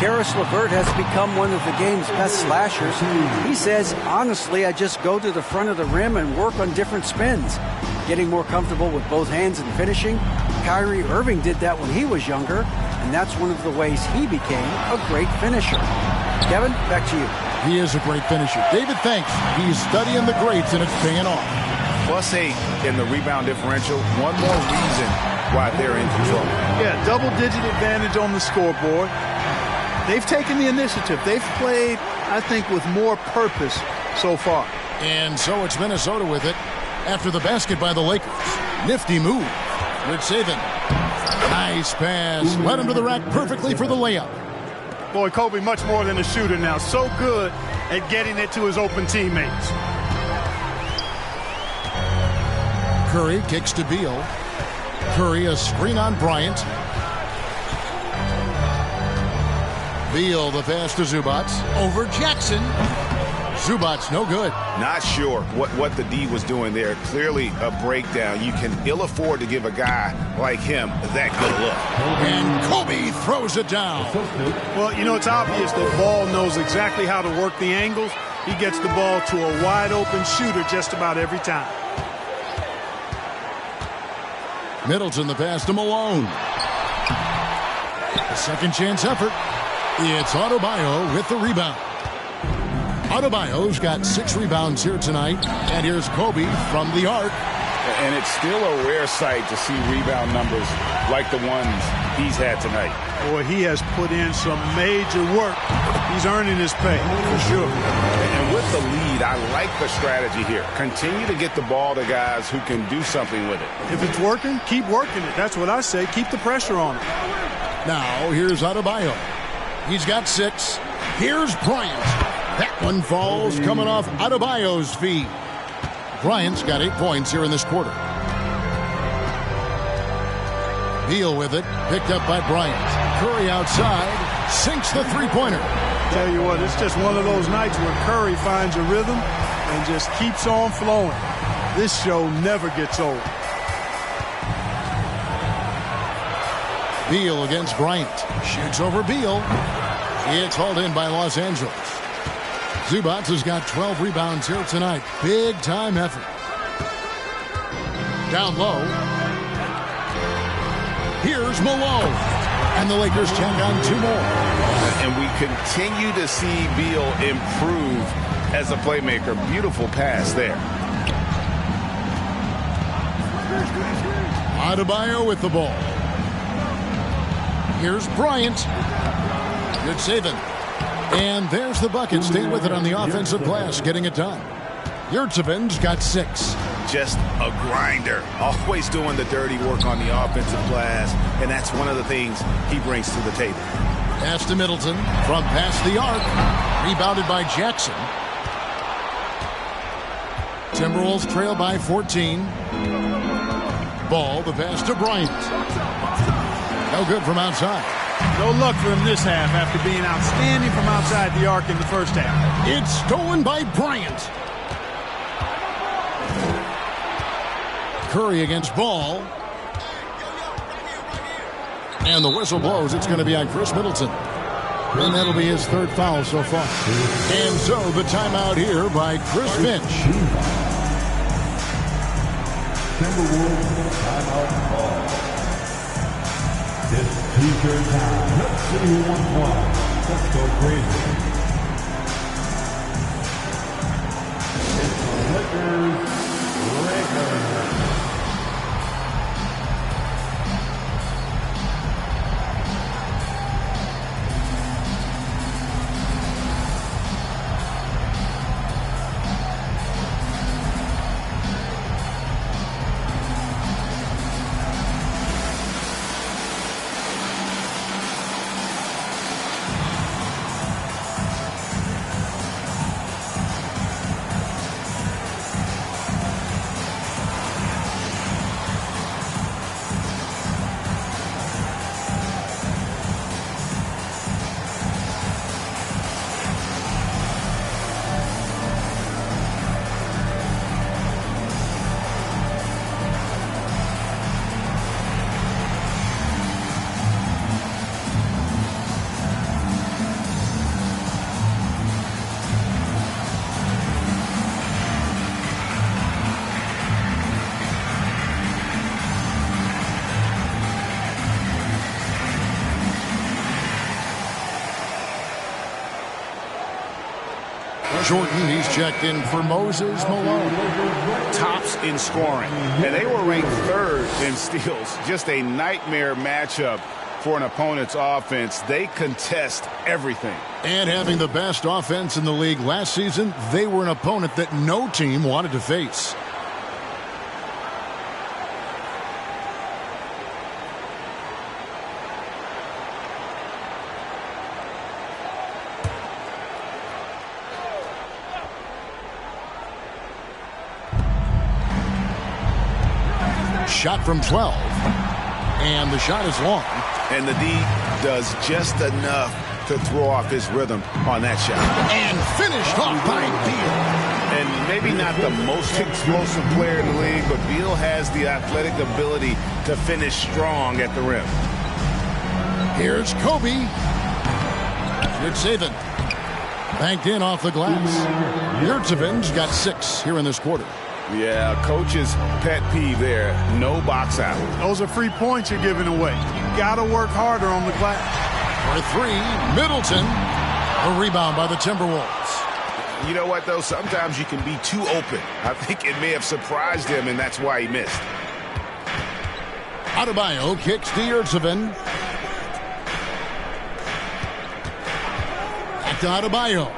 Karis LeVert has become one of the game's best slashers. He says, honestly, I just go to the front of the rim and work on different spins. Getting more comfortable with both hands and finishing. Kyrie Irving did that when he was younger, and that's one of the ways he became a great finisher. Kevin, back to you. He is a great finisher. David, thanks. He's studying the greats, and it's paying off. +8 in the rebound differential. One more reason why they're in control. Yeah, double-digit advantage on the scoreboard. They've taken the initiative. They've played, I think, with more purpose so far. And so it's Minnesota with it after the basket by the Lakers. Nifty move. Yurtsevin. Nice pass. Led him to the rack perfectly for the layup. Boy, Kobe much more than a shooter now. So good at getting it to his open teammates. Curry kicks to Beal. Curry a screen on Bryant. Beal, the pass to Zubac. Over Jackson. Zubac, no good. Not sure what the D was doing there. Clearly a breakdown. You can ill afford to give a guy like him that good look. And Kobe throws it down. Well, you know, it's obvious that Ball knows exactly how to work the angles. He gets the ball to a wide-open shooter just about every time. Middleton, the pass to Malone. A second chance effort. It's Adebayo with the rebound. Adebayo's got 6 rebounds here tonight. And here's Kobe from the arc. And it's still a rare sight to see rebound numbers like the ones he's had tonight. Boy, he has put in some major work. He's earning his pay, for sure. And with the lead, I like the strategy here. Continue to get the ball to guys who can do something with it. If it's working, keep working it. That's what I say. Keep the pressure on it. Now, here's Adebayo. He's got 6. Here's Bryant. That one falls coming off Adebayo's feet. Bryant's got 8 points here in this quarter. Beal with it, picked up by Bryant. Curry outside, sinks the three-pointer. Tell you what, it's just one of those nights where Curry finds a rhythm and just keeps on flowing. This show never gets old. Beal against Bryant. Shoots over Beal. It's hauled in by Los Angeles. Zubac has got 12 rebounds here tonight. Big time effort. Down low. Here's Malone. And the Lakers check on 2 more. And we continue to see Beal improve as a playmaker. Beautiful pass there. Adebayo with the ball. Here's Bryant. Good saving. And there's the bucket. Stay with it on the offensive glass, getting it done. Yurtseven's got 6. Just a grinder. Always doing the dirty work on the offensive glass. And that's one of the things he brings to the table. Pass to Middleton from past the arc. Rebounded by Jackson. Timberwolves trail by 14. Ball, the pass to Bryant. No good from outside. No luck for him this half after being outstanding from outside the arc in the first half. It's stolen by Bryant. Curry against Ball. And the whistle blows. It's going to be on Chris Middleton. And that'll be his 3rd foul so far. And so the timeout here by Chris Finch. Timberwolves timeout call. It's T-shirt time. Let's see who won one. Let's go crazy. It's the Lakers. Jordan, he's checked in for Moses Malone. Tops in scoring. And they were ranked 3rd in steals. Just a nightmare matchup for an opponent's offense. They contest everything. And having the best offense in the league last season, they were an opponent that no team wanted to face. Shot from 12. And the shot is long. And the D does just enough to throw off his rhythm on that shot. And finished off by Beal. And maybe not the most explosive player in the league, but Beal has the athletic ability to finish strong at the rim. Here's Kobe. Good saving. Banked in off the glass. Yurtseven's got 6 here in this quarter. Yeah, coach's pet peeve there. No box out. Those are free points you're giving away. You got to work harder on the glass. For 3, Middleton. A rebound by the Timberwolves. You know what, though? Sometimes you can be too open. I think it may have surprised him, and that's why he missed. Adebayo kicks to Yurtseven. Back to Adebayo.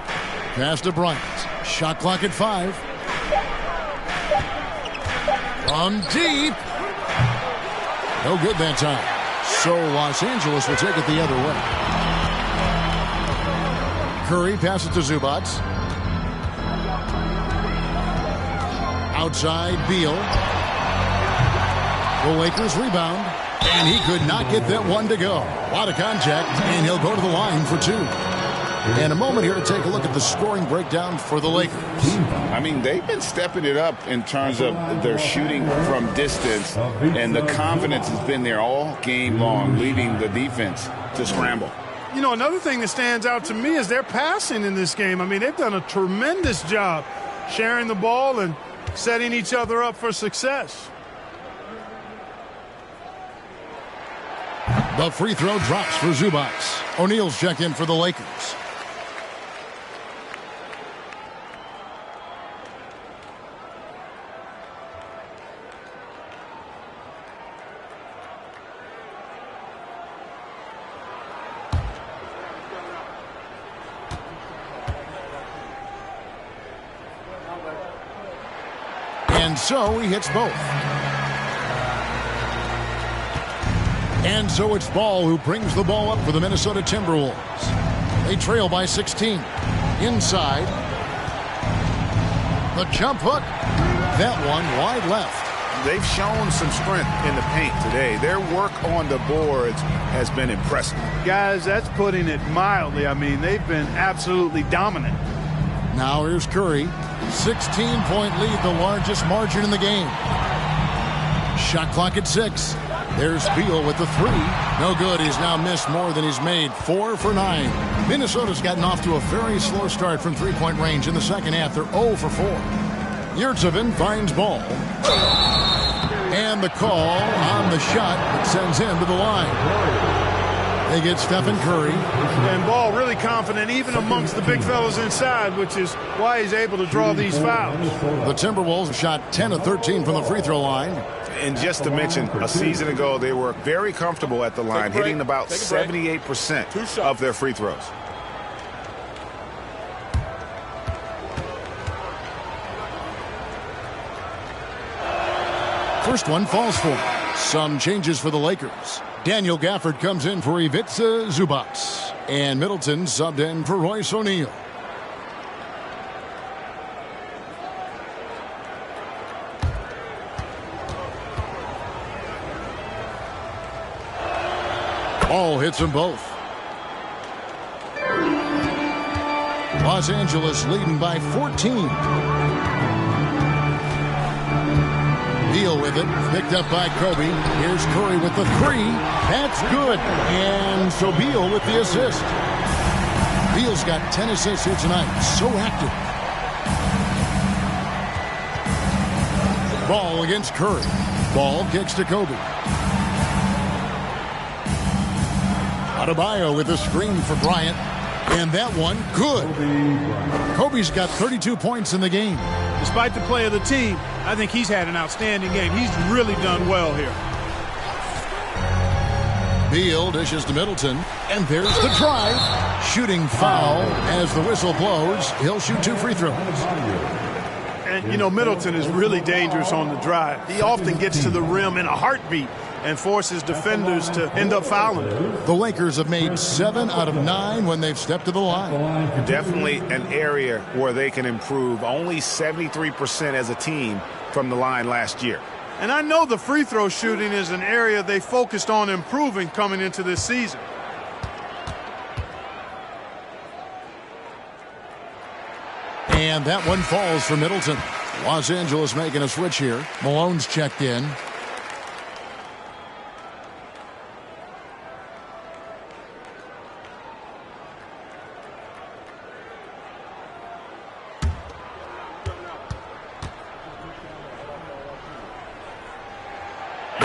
Pass to Bryant. Shot clock at 5. From deep. No good that time. So Los Angeles will take it the other way. Curry passes to Zubac. Outside Beal. The Lakers rebound. And he could not get that one to go. A lot of contact, and he'll go to the line for 2. And a moment here to take a look at the scoring breakdown for the Lakers. I mean, they've been stepping it up in terms of their shooting from distance, and the confidence has been there all game long, leaving the defense to scramble. You know, another thing that stands out to me is their passing in this game. I mean, they've done a tremendous job sharing the ball and setting each other up for success. The free throw drops for Zubac. O'Neal's checked in for the Lakers. And so he hits both. And so it's Ball who brings the ball up for the Minnesota Timberwolves. They trail by 16. Inside. The jump hook. That one wide left. They've shown some strength in the paint today. Their work on the boards has been impressive. Guys, that's putting it mildly. I mean, they've been absolutely dominant. Now here's Curry. 16-point lead, the largest margin in the game. Shot clock at 6. There's Beal with the 3. No good. He's now missed more than he's made. 4 for 9. Minnesota's gotten off to a very slow start from three-point range in the second half. They're 0 for 4. Yurtseven finds Ball. And the call on the shot that sends him to the line. They get Stephen Curry. And Ball really confident even amongst the big fellas inside, which is why he's able to draw these fouls. The Timberwolves shot 10 of 13 from the free throw line. And just to mention, a season ago, they were very comfortable at the line, hitting about 78% of their free throws. First one falls for him. Some changes for the Lakers. Daniel Gafford comes in for Ivica Zubac. And Middleton subbed in for Royce O'Neal. Ball hits them both. Los Angeles leading by 14. Beal with it, picked up by Kobe. Here's Curry with the 3. That's good. And so Beal with the assist. Beal's got 10 assists here tonight. So active. Ball against Curry. Ball kicks to Kobe. Adebayo with a screen for Bryant. And that one, good. Kobe's got 32 points in the game. Despite the play of the team, I think he's had an outstanding game. He's really done well here. Beal dishes to Middleton. And there's the drive. Shooting foul as the whistle blows. He'll shoot 2 free throws. And, you know, Middleton is really dangerous on the drive. He often gets to the rim in a heartbeat and forces defenders to end up fouling. The Lakers have made 7 out of 9 when they've stepped to the line. Definitely an area where they can improve. Only 73% as a team from the line last year. And I know the free throw shooting is an area they focused on improving coming into this season. And that one falls for Middleton. Los Angeles making a switch here. Malone's checked in.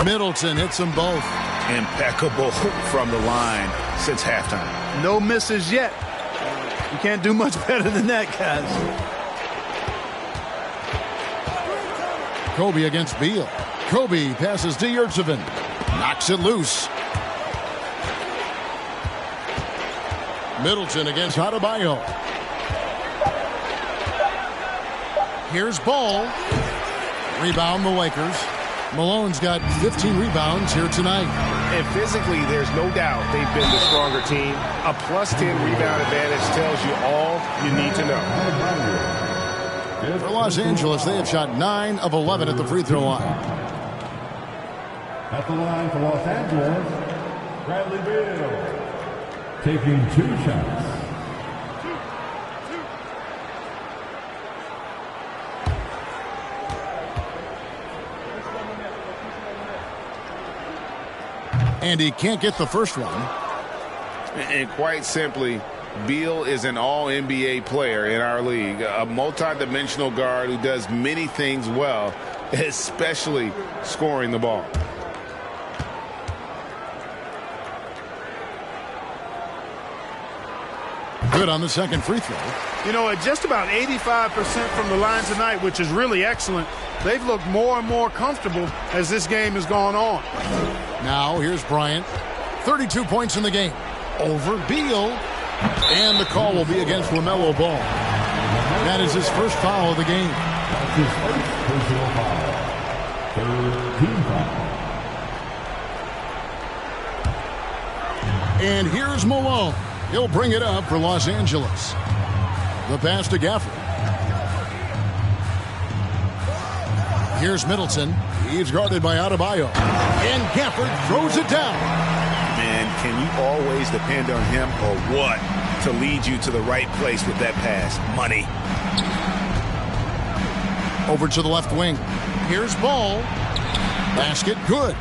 Middleton hits them both. Impeccable from the line since halftime. No misses yet. You can't do much better than that, guys. Kobe against Beal. Kobe passes to Yurtseven. Knocks it loose. Middleton against Adebayo. Here's Ball. Rebound the Lakers. Malone's got 15 rebounds here tonight. And physically, there's no doubt they've been the stronger team. A +10 rebound advantage tells you all you need to know. For Los Angeles, they have shot 9 of 11 at the free throw line. At the line for Los Angeles, Bradley Beal. Taking 2 shots. And he can't get the first one. And quite simply, Beal is an all-NBA player in our league, a multi-dimensional guard who does many things well, especially scoring the ball. Good on the second free throw. You know, at just about 85% from the line tonight, which is really excellent, they've looked more and more comfortable as this game has gone on. Now here's Bryant. 32 points in the game. Over Beal. And the call will be against LaMelo Ball. That is his first foul of the game. That's his first personal foul. 13 foul. And here's Malone. He'll bring it up for Los Angeles. The pass to Gafford. Here's Middleton. He's guarded by Adebayo. And Gafford throws it down. Man, can you always depend on him or what to lead you to the right place with that pass? Money. Over to the left wing. Here's Ball. Basket good.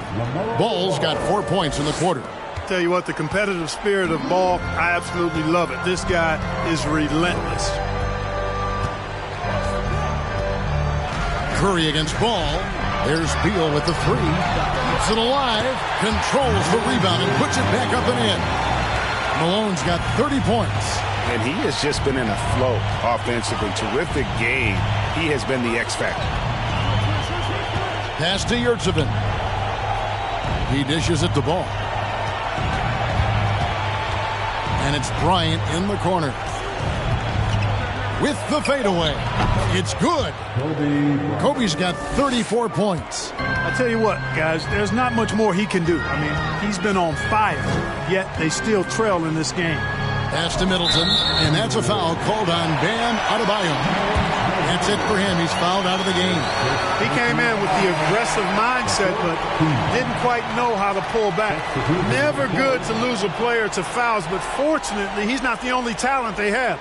Ball's got 4 points in the quarter. Tell you what, the competitive spirit of Ball, I absolutely love it. This guy is relentless. Curry against Ball. There's Beal with the three. Keeps it alive. Controls the rebound and puts it back up and in. Malone's got 30 points. And he has just been in a flow offensively. Terrific game. He has been the X factor. Pass to Yurtseven. He dishes it to Ball. And it's Bryant in the corner. With the fadeaway. It's good. Kobe's got 34 points. I'll tell you what, guys, there's not much more he can do. I mean, he's been on fire, yet they still trail in this game. Pass to Middleton, and that's a foul called on Bam Adebayo. That's it for him. He's fouled out of the game. He came in with the aggressive mindset, but didn't quite know how to pull back. Never good to lose a player to fouls, but fortunately, he's not the only talent they have.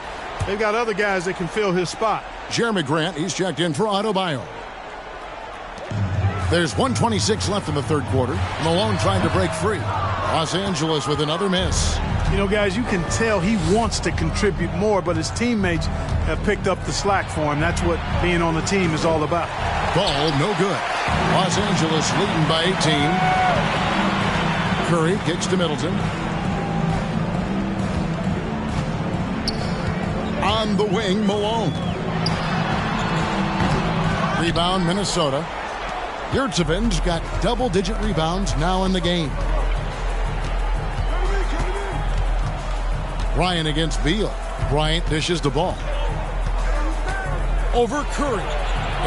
They've got other guys that can fill his spot. Jeremy Grant, he's checked in for Adebayo. There's 1:26 left in the third quarter. Malone trying to break free. Los Angeles with another miss. You know, guys, you can tell he wants to contribute more, but his teammates have picked up the slack for him. That's what being on the team is all about. Ball, no good. Los Angeles leading by 18. Curry kicks to Middleton. On the wing, Malone. Rebound, Minnesota. Yurtseven's got double-digit rebounds now in the game. Bryant against Beal. Bryant dishes the ball. Over Curry.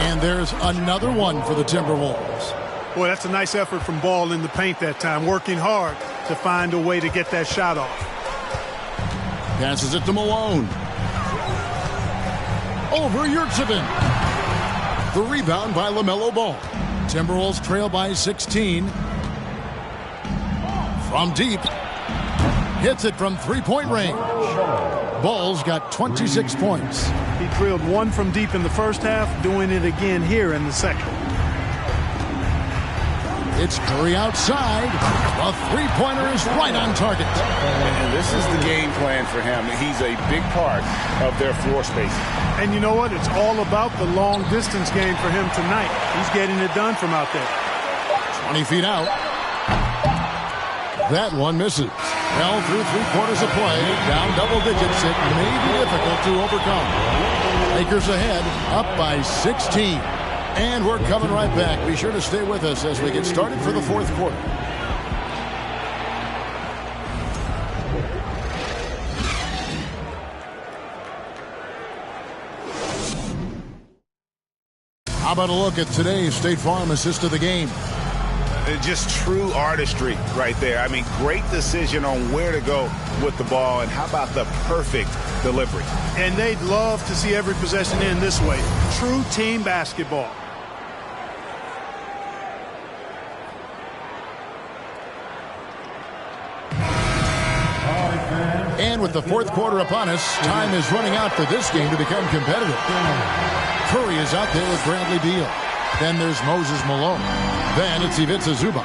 And there's another one for the Timberwolves. Boy, that's a nice effort from Ball in the paint that time, working hard to find a way to get that shot off. Passes it to Malone. Over Yurtseven. The rebound by LaMelo Ball. Timberwolves trail by 16. From deep. Hits it from three-point range. Ball's got 26 points. He drilled one from deep in the first half, doing it again here in the second. It's Curry outside. A three-pointer is right on target. And this is the game plan for him. He's a big part of their floor spacing. And you know what? It's all about the long-distance game for him tonight. He's getting it done from out there. 20 feet out. That one misses. Well, through three-quarters of play, down double digits, it may be difficult to overcome. Lakers ahead, up by 16. And we're coming right back. Be sure to stay with us as we get started for the fourth quarter. How about a look at today's State Farm assist of the game? Just true artistry right there. I mean, great decision on where to go with the ball, and how about the perfect delivery? And they'd love to see every possession end this way. True team basketball. And with the fourth quarter upon us, time is running out for this game to become competitive. Curry is out there with Bradley Beal. Then there's Moses Malone. Then it's Ivica Zubac.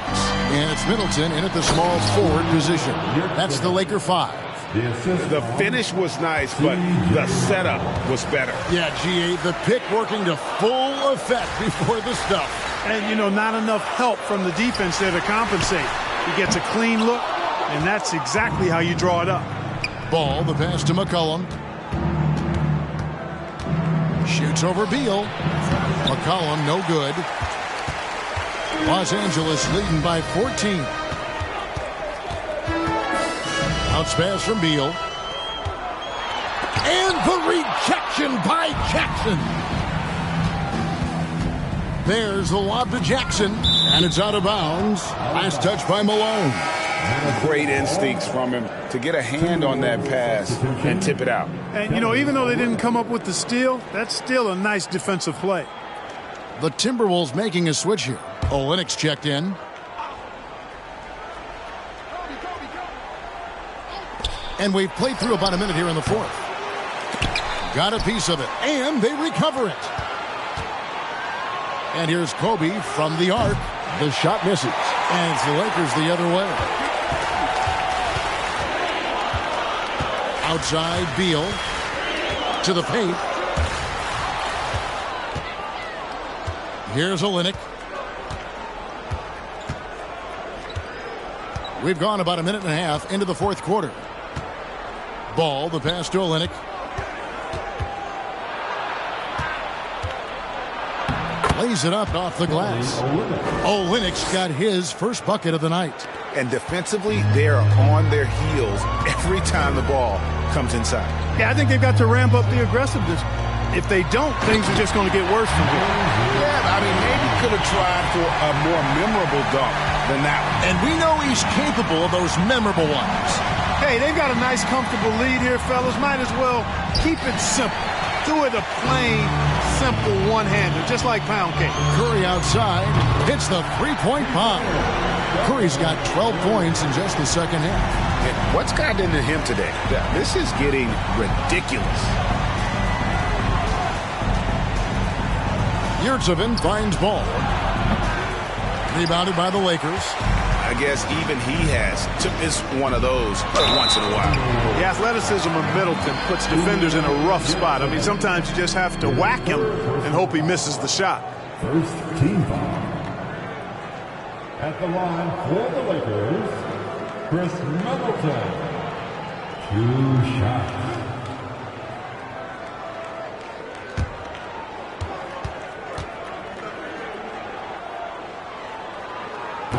And it's Middleton in at the small forward position. That's the Laker 5. The finish was nice, but the setup was better. Yeah, GA, the pick working to full effect before the stuff. And, you know, not enough help from the defense there to compensate. He gets a clean look, and that's exactly how you draw it up. Ball, the pass to McCollum. Shoots over Beal. McCollum, no good. Los Angeles leading by 14. Bounce pass from Beal. And the rejection by Jackson. There's the lob to Jackson. And it's out of bounds. Last touch by Malone. Great instincts from him to get a hand on that pass and tip it out. And, you know, even though they didn't come up with the steal, that's still a nice defensive play. The Timberwolves making a switch here. Olynyk's checked in. And we've played through about a minute here in the fourth. Got a piece of it, and they recover it. And here's Kobe from the arc. The shot misses, and it's the Lakers the other way. Outside, Beal to the paint. Here's Olynyk. We've gone about a minute and a half into the fourth quarter. Ball, the pass to Olynyk. Lays it up off the glass. Olynyk's got his first bucket of the night. And defensively, they are on their heels every time the ball comes inside. Yeah, I think they've got to ramp up the aggressiveness. If they don't, things are just going to get worse from here. Yeah, I mean, maybe could have tried for a more memorable dunk than that one. And we know he's capable of those memorable ones. Hey, they've got a nice, comfortable lead here, fellas. Might as well keep it simple. Do it a plain, simple one-hander, just like pound cake. Curry outside, hits the three-point bomb. Curry's got 12 points in just the second half. And what's gotten into him today? This is getting ridiculous. Yurtsevin finds ball. Rebounded by the Lakers. I guess even he is one of those once in a while. The athleticism of Middleton puts defenders in a rough spot. I mean, sometimes you just have to whack him and hope he misses the shot. First team foul. At the line for the Lakers, Chris Middleton. 2 shots.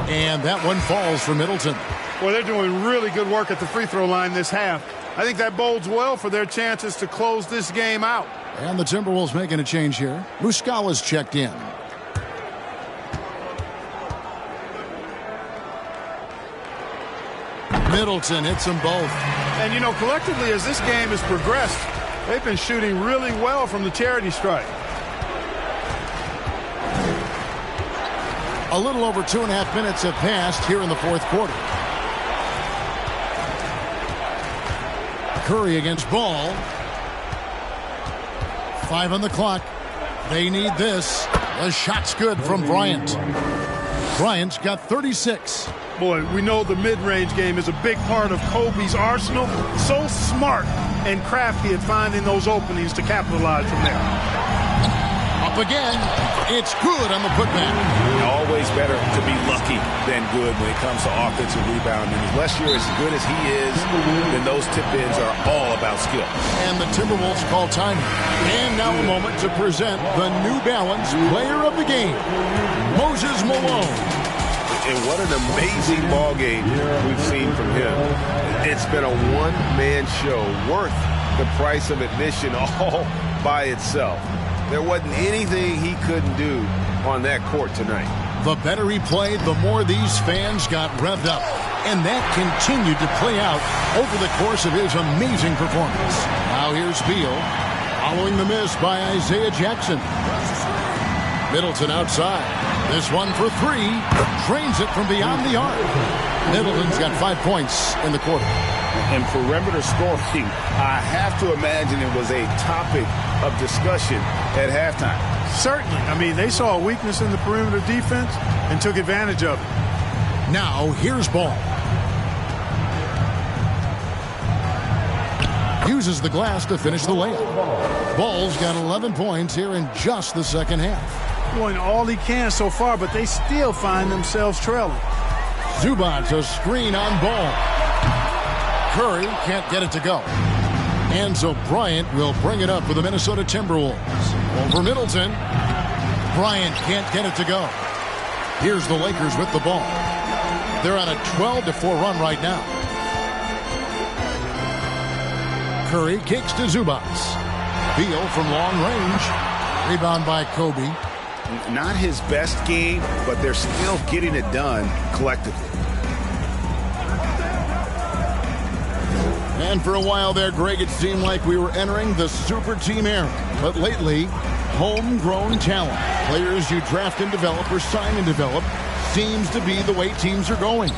And that one falls for Middleton. Well, they're doing really good work at the free throw line this half. I think that bodes well for their chances to close this game out. And the Timberwolves making a change here. Muscala's checked in. Middleton hits them both. And, you know, collectively, as this game has progressed, they've been shooting really well from the charity stripe. A little over 2.5 minutes have passed here in the fourth quarter. Curry against Ball. 5 on the clock. They need this. The shot's good from Bryant. Bryant's got 36. Boy, we know the mid-range game is a big part of Kobe's arsenal. So smart and crafty at finding those openings to capitalize from there. Up again. It's good on the putback. Always better to be lucky than good when it comes to offensive rebounding. Unless you're as good as he is, then those tip-ins are all about skill. And the Timberwolves call time. And now a moment to present the New Balance Player of the Game, Moses Malone. And what an amazing ball game we've seen from him. It's been a one-man show worth the price of admission all by itself. There wasn't anything he couldn't do on that court tonight. The better he played, the more these fans got revved up. And that continued to play out over the course of his amazing performance. Now here's Beal, following the miss by Isaiah Jackson. Middleton outside. This one for 3. Drains it from beyond the arc. Middleton's got 5 points in the quarter. And perimeter scoring, I have to imagine it was a topic of discussion at halftime. Certainly. I mean, they saw a weakness in the perimeter defense and took advantage of it. Now, here's Ball. Uses the glass to finish the layup. Ball's got 11 points here in just the second half. Doing all he can so far, but they still find themselves trailing. Zubac a screen on Ball. Curry can't get it to go. And so Bryant will bring it up for the Minnesota Timberwolves. Over Middleton. Bryant can't get it to go. Here's the Lakers with the ball. They're on a 12-4 run right now. Curry kicks to Zubac. Beal from long range. Rebound by Kobe. Not his best game, but they're still getting it done collectively. And for a while there, Greg, it seemed like we were entering the super team era. But lately, homegrown talent, players you draft and develop or sign and develop, seems to be the way teams are going.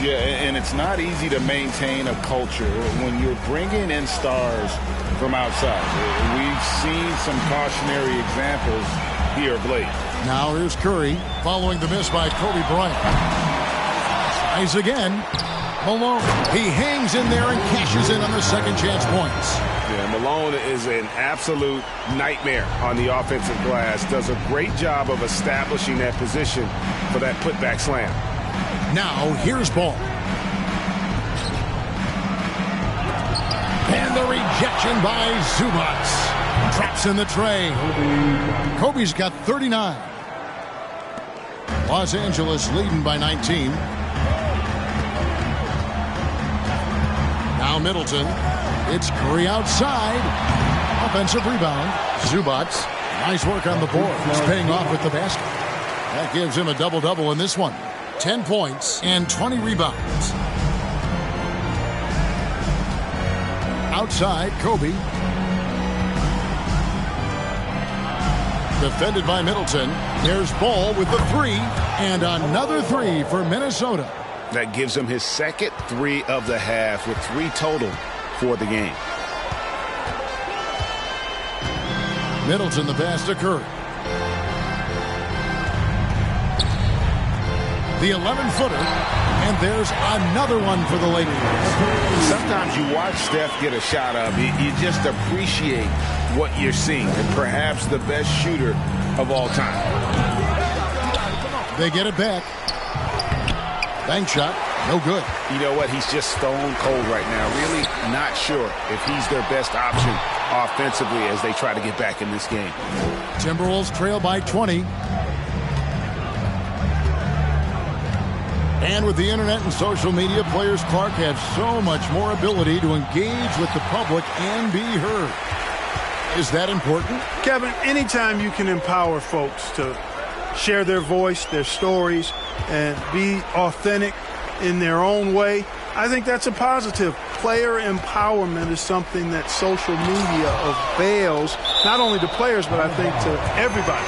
Yeah, and it's not easy to maintain a culture when you're bringing in stars from outside. We've seen some cautionary examples here of late. Now here's Curry following the miss by Kobe Bryant. Tries again. Malone, he hangs in there and cashes in on the second chance points. Yeah, Malone is an absolute nightmare on the offensive glass. Does a great job of establishing that position for that putback slam. Now here's Ball. And the rejection by Zubac. Traps in the tray. Kobe's got 39. Los Angeles leading by 19. Now Middleton. It's Curry outside. Offensive rebound. Zubac. Nice work on the board. He's paying off with the basket. That gives him a double-double in this one. 10 points and 20 rebounds. Outside, Kobe. Defended by Middleton. There's Ball with the 3. And another 3 for Minnesota. That gives him his second 3 of the half with 3 total for the game. Middleton, the pass to Curry. The 11-footer, and there's another one for the Lakers. Sometimes you watch Steph get a shot up. You just appreciate what you're seeing, and perhaps the best shooter of all time. They get it back. Bank shot, no good. You know what? He's just stone cold right now. Really not sure if he's their best option offensively as they try to get back in this game. Timberwolves trail by 20. And with the internet and social media, players Clark have so much more ability to engage with the public and be heard. Is that important? Kevin, anytime you can empower folks to share their voice, their stories, and be authentic in their own way, I think that's a positive. Player empowerment is something that social media avails, not only to players, but I think to everybody.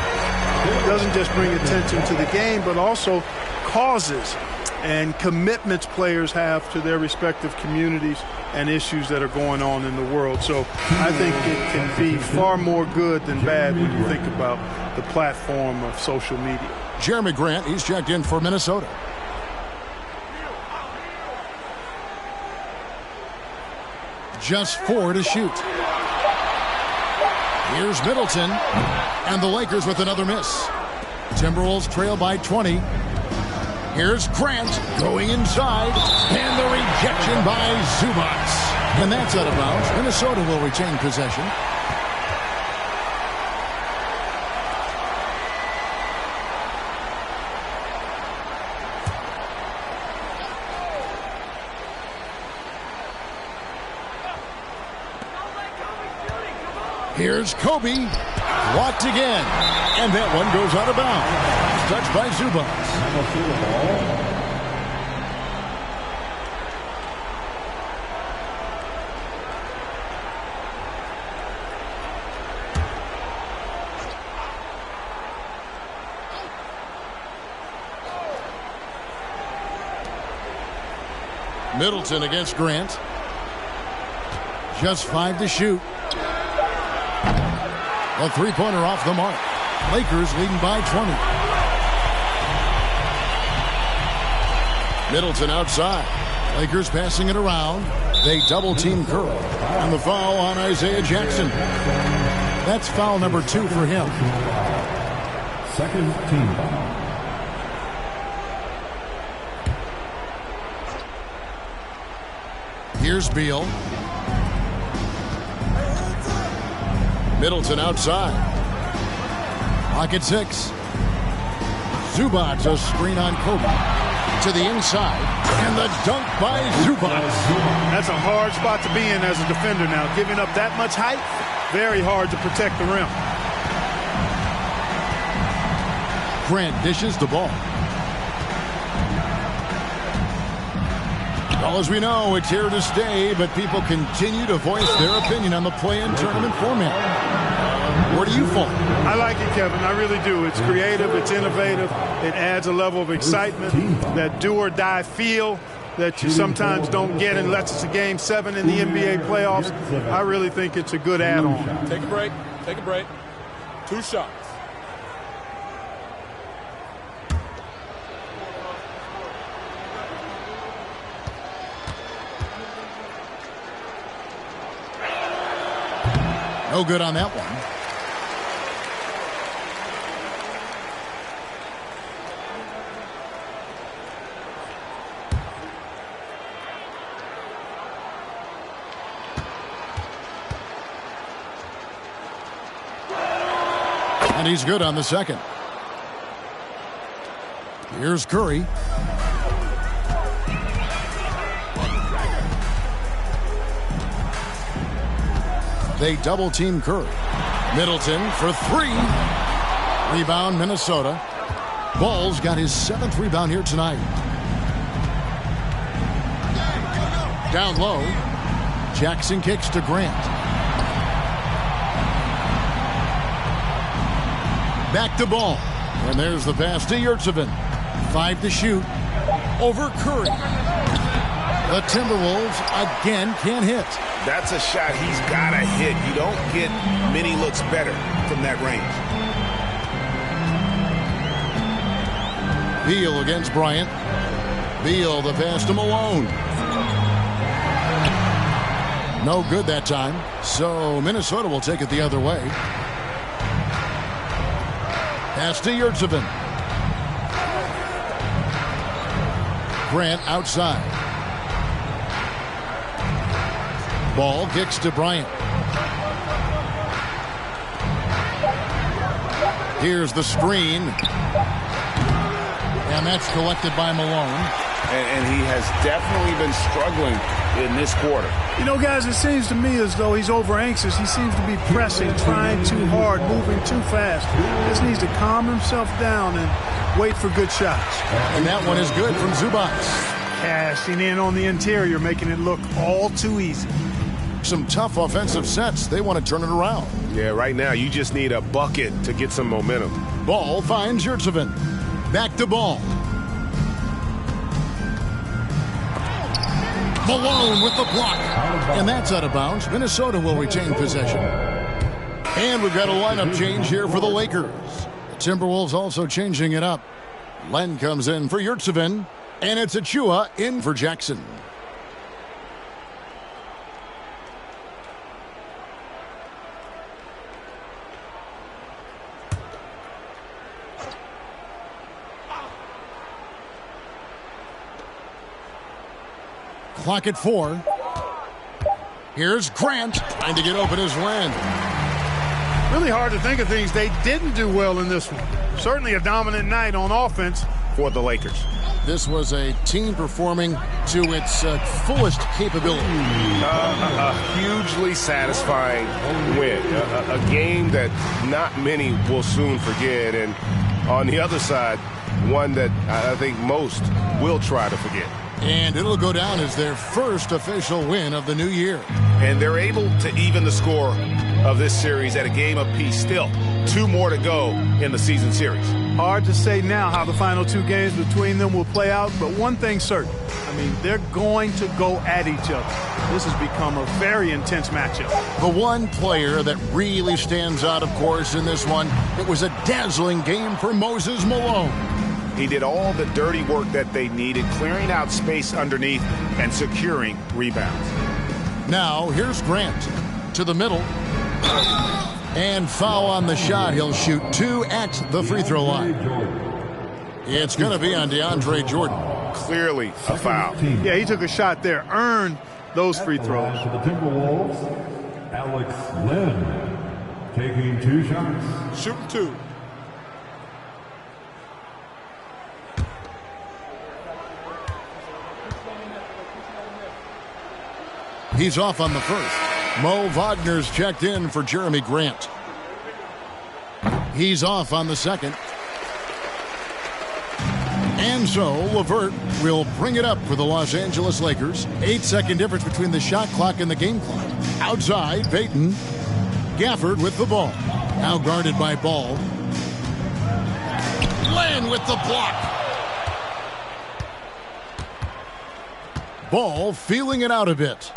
It doesn't just bring attention to the game, but also causes and commitments players have to their respective communities and issues that are going on in the world. So I think it can be far more good than bad when you think about the platform of social media. Jeremy Grant, he's checked in for Minnesota. Just 4 to shoot. Here's Middleton, and the Lakers with another miss. Timberwolves trail by 20. Here's Grant going inside, and the rejection by Zubac. And that's out of bounds. Minnesota will retain possession. Here's Kobe, blocked again, and that one goes out of bounds. Touched by Zubac. Middleton against Grant. Just 5 to shoot. A three-pointer off the mark. Lakers leading by 20. Middleton outside. Lakers passing it around. They double-team Curry. And the foul on Isaiah Jackson. That's foul number 2 for him. Second team foul. Here's Beal. Middleton outside. Lock at 6. Zubac, a screen on Kobe. To the inside. And the dunk by Zubac. That's a hard spot to be in as a defender now. Giving up that much height, very hard to protect the rim. Grant dishes the ball. Well, as we know, it's here to stay, but people continue to voice their opinion on the play-in tournament format. Where do you fall? I like it, Kevin. I really do. It's creative. It's innovative. It adds a level of excitement, that do-or-die feel that you sometimes don't get unless it's a Game 7 in the NBA playoffs. I really think it's a good add-on. Take a break. Take a break. 2 shots. No good on that one. And he's good on the second. Here's Curry. They double-team Curry. Middleton for 3. Rebound, Minnesota. Ball's got his 7th rebound here tonight. Down low. Jackson kicks to Grant. Back to Ball. And there's the pass to Yurtsevin. 5 to shoot. Over Curry. The Timberwolves again can't hit. That's a shot he's got to hit. You don't get many looks better from that range. Beal against Bryant. Beal, the pass to Malone. No good that time. So Minnesota will take it the other way. Pass to Yurtsevin. Grant outside. Ball kicks to Bryant. Here's the screen. And that's collected by Malone. And he has definitely been struggling in this quarter. You know, guys, it seems to me as though he's over anxious. He seems to be pressing, trying too hard, moving too fast. He just needs to calm himself down and wait for good shots. And that one is good from Zubac. Cashing in on the interior, making it look all too easy. Some tough offensive sets. They want to turn it around. Yeah, right now you just need a bucket to get some momentum. Ball finds Yurtsevin. Back to Ball. Malone with the block. And that's out of bounds. Minnesota will retain possession. And we've got a lineup change here for the Lakers. The Timberwolves also changing it up. Len comes in for Yurtseven. And it's Achua in for Jackson. Clock at 4. Here's Grant trying to get open as Len. Really hard to think of things they didn't do well in this one. Certainly a dominant night on offense for the Lakers. This was a team performing to its fullest capability. A hugely satisfying win. A game that not many will soon forget. And on the other side, one that I think most will try to forget. And it'll go down as their first official win of the new year. And they're able to even the score of this series at a game apiece. Still, 2 more to go in the season series. Hard to say now how the final 2 games between them will play out, but one thing's certain. I mean, they're going to go at each other. This has become a very intense matchup. The one player that really stands out, of course, in this one, it was a dazzling game for Moses Malone. He did all the dirty work that they needed, clearing out space underneath and securing rebounds. Now, here's Grant to the middle. And foul on the shot. He'll shoot 2 at the free throw line. It's going to be on DeAndre Jordan. Clearly a foul. Yeah, he took a shot there, earned those free throws. For the Timberwolves, Alex Len taking 2 shots. Shooting 2. He's off on the first. Mo Wagner's checked in for Jeremy Grant. He's off on the second. And so LeVert will bring it up for the Los Angeles Lakers. 8-second difference between the shot clock and the game clock. Outside, Payton. Gafford with the ball. Now guarded by Ball. Len with the block. Ball feeling it out a bit.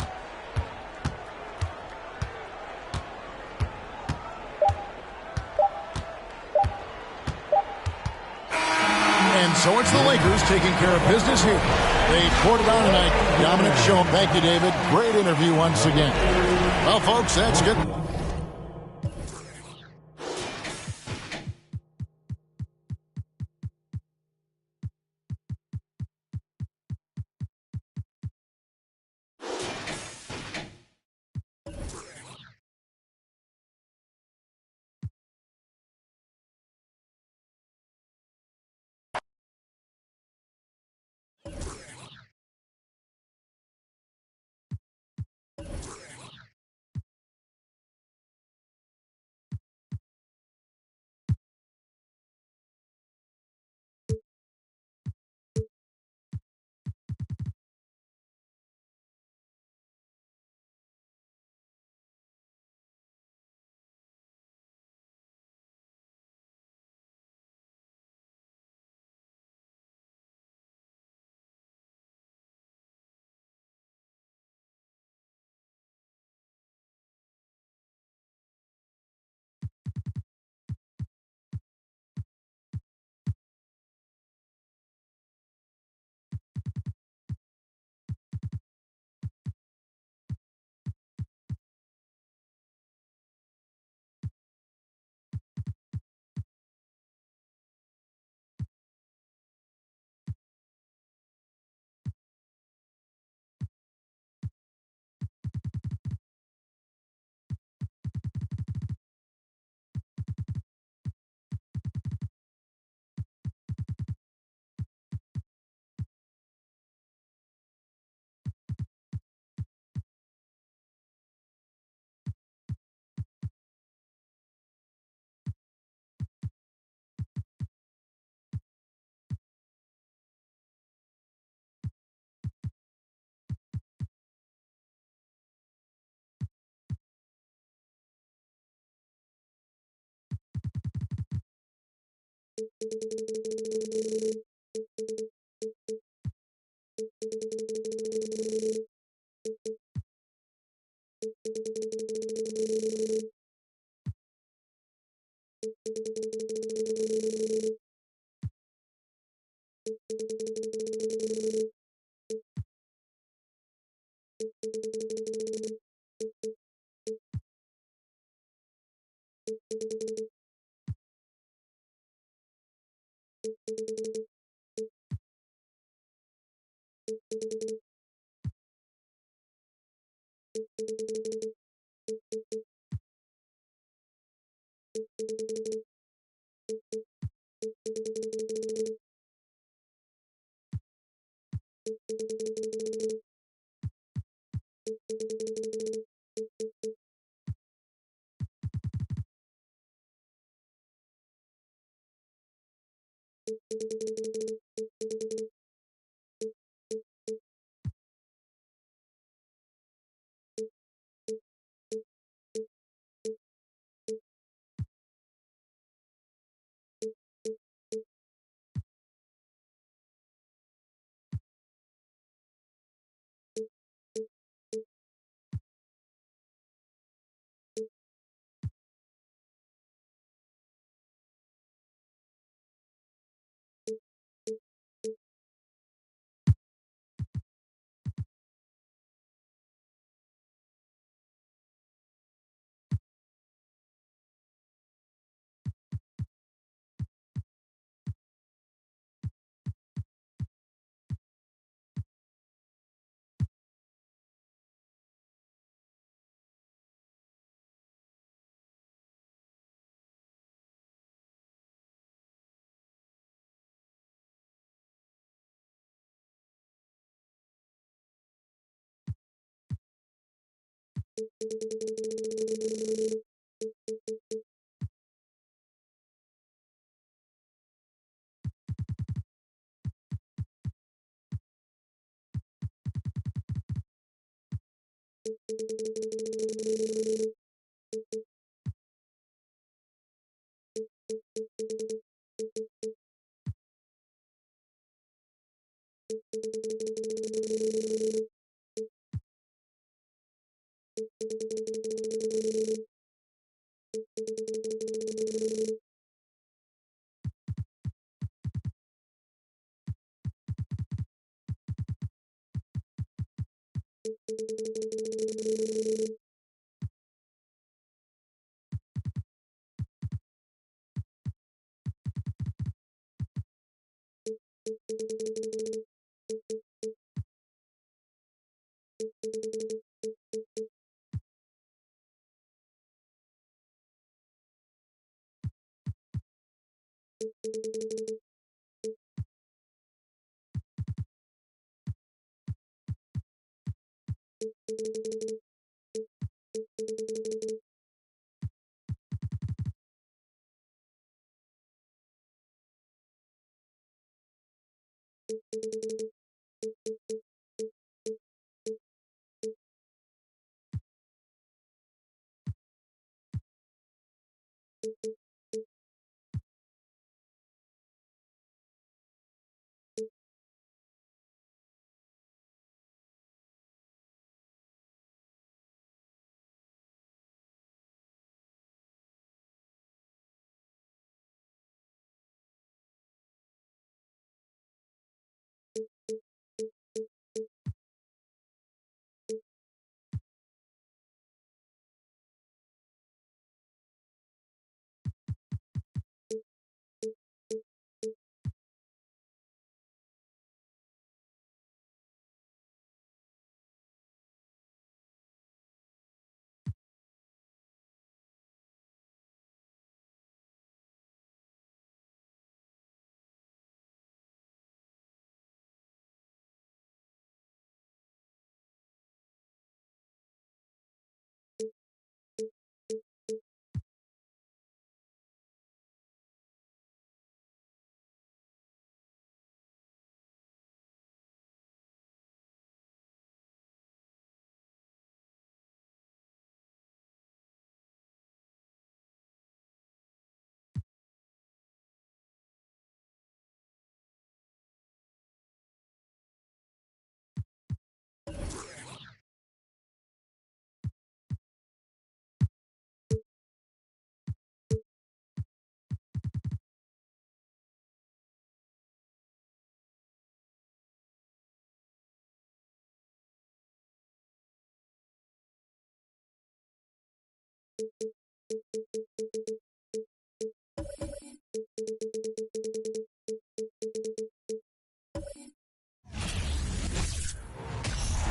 So it's the Lakers taking care of business here. They poured it on tonight. Dominant show. Thank you, David. Great interview once again. Well, folks, that's good.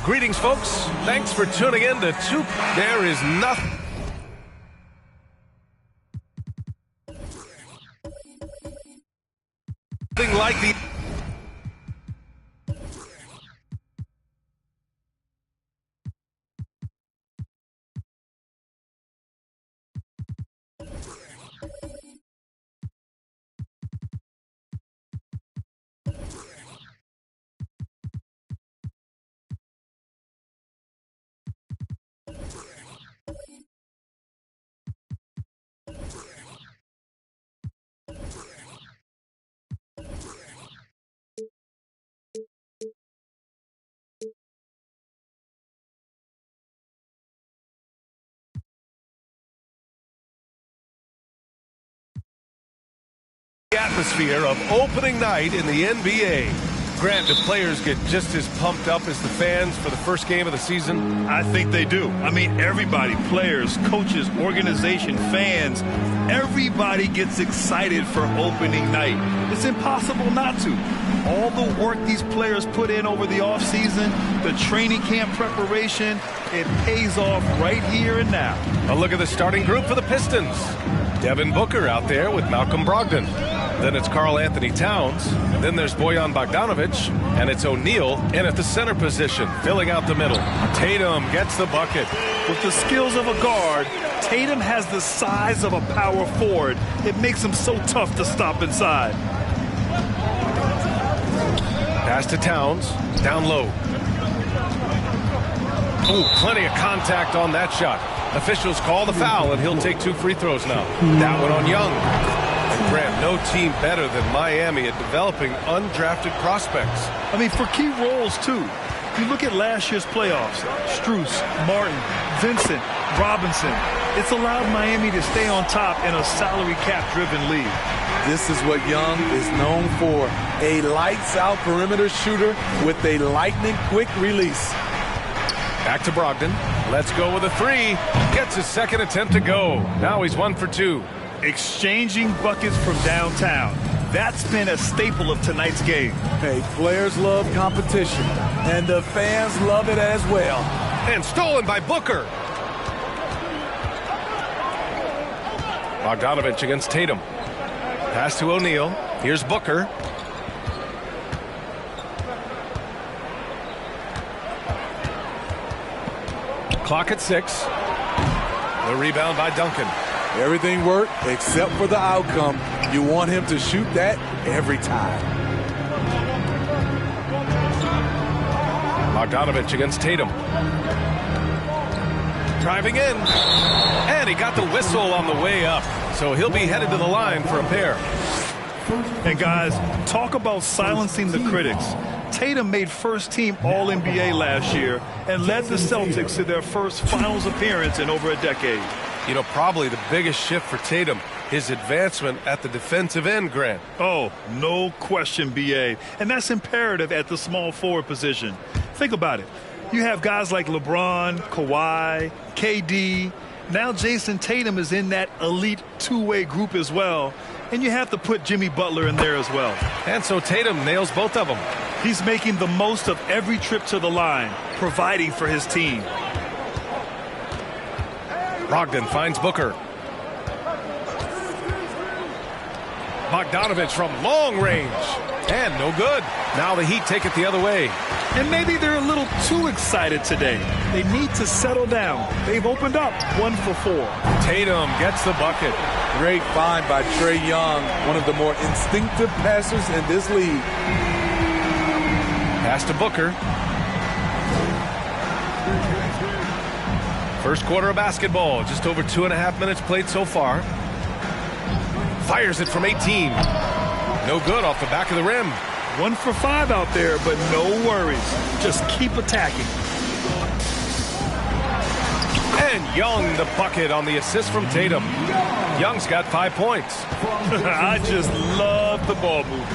Greetings, folks. Thanks for tuning in to Two. There is nothing like the atmosphere of opening night in the NBA. Grant, do players get just as pumped up as the fans for the first game of the season? I think they do. I mean, everybody, players, coaches, organization, fans, everybody gets excited for opening night. It's impossible not to. All the work these players put in over the offseason, the training camp preparation, it pays off right here and now. A look at the starting group for the Pistons. Devin Booker out there with Malcolm Brogdon. Then it's Karl Anthony Towns. Then there's Bojan Bogdanovic. And it's O'Neal in at the center position, filling out the middle. Tatum gets the bucket. With the skills of a guard, Tatum has the size of a power forward. It makes him so tough to stop inside. Pass to Towns, down low. Ooh, plenty of contact on that shot. Officials call the foul, and he'll take 2 free throws now. That one on Young. And Grant, no team better than Miami at developing undrafted prospects. I mean, for key roles, too. You look at last year's playoffs, Strus, Martin, Vincent, Robinson. It's allowed Miami to stay on top in a salary cap-driven league. This is what Young is known for, a lights-out perimeter shooter with a lightning-quick release. Back to Brogdon. Let's go with a 3. Gets his second attempt to go. Now he's 1 for 2. Exchanging buckets from downtown. That's been a staple of tonight's game. Hey, players love competition, and the fans love it as well. And stolen by Booker. Bogdanovic against Tatum. Pass to O'Neal. Here's Booker. Clock at 6. The rebound by Duncan. Everything worked except for the outcome. You want him to shoot that every time. Bogdanovic against Tatum. Driving in. And he got the whistle on the way up. So he'll be headed to the line for a pair. And guys, talk about silencing the critics. Tatum made first-team All-NBA last year and led the Celtics to their first finals appearance in over a decade. You know, probably the biggest shift for Tatum, his advancement at the defensive end, Grant. Oh, no question, B.A. And that's imperative at the small forward position. Think about it. You have guys like LeBron, Kawhi, KD. Now Jason Tatum is in that elite two-way group as well. And you have to put Jimmy Butler in there as well. And so Tatum nails both of them. He's making the most of every trip to the line, providing for his team. Brogdon finds Booker. Bogdanovic from long range. And no good. Now the Heat take it the other way. And maybe they're a little too excited today. They need to settle down. They've opened up 1 for 4. Tatum gets the bucket. Great find by Trae Young, one of the more instinctive passers in this league. Pass to Booker. First quarter of basketball. Just over 2.5 minutes played so far. Fires it from 18. No good off the back of the rim. 1 for 5 out there, but no worries. Just keep attacking. And Young the bucket on the assist from Tatum. Young's got 5 points. I just love the ball movement.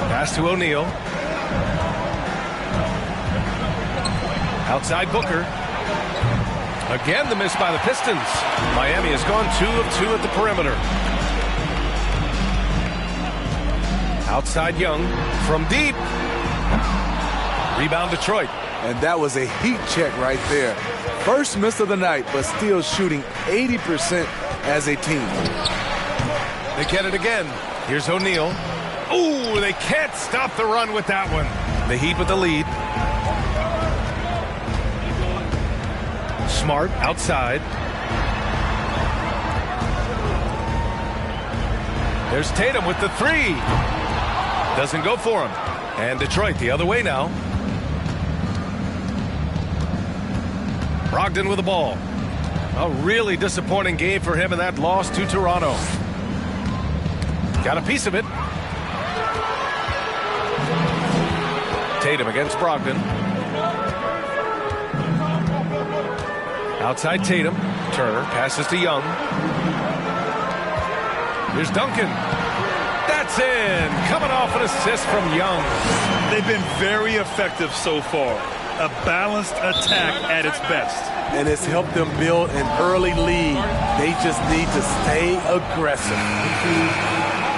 Pass to O'Neal. Outside Booker. Again the miss by the Pistons. Miami has gone 2 of 2 at the perimeter. Outside Young from deep. Rebound Detroit. And that was a heat check right there. First miss of the night, but still shooting 80% as a team. They get it again. Here's O'Neal. Ooh, they can't stop the run with that one. The Heat with the lead. Smart outside. There's Tatum with the 3. Doesn't go for him. And Detroit the other way now. Brogdon with the ball. A really disappointing game for him in that loss to Toronto. Got a piece of it. Tatum against Brogdon. Outside Tatum. Turner passes to Young. Here's Duncan. That's in. Coming off an assist from Young. They've been very effective so far. A balanced attack at its best. And it's helped them build an early lead. They just need to stay aggressive.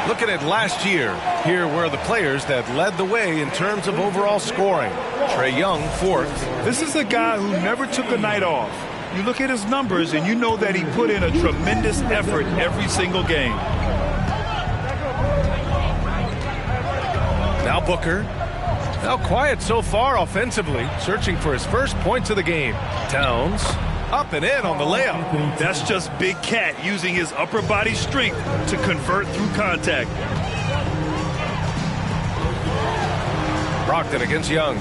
Looking at last year, here were the players that led the way in terms of overall scoring. Trae Young, fourth. This is a guy who never took a night off. You look at his numbers and you know that he put in a tremendous effort every single game. Now Booker. Now quiet so far offensively, searching for his first points of the game. Towns up and in on the layup. That's just Big Cat using his upper body strength to convert through contact. Brogdon against Young.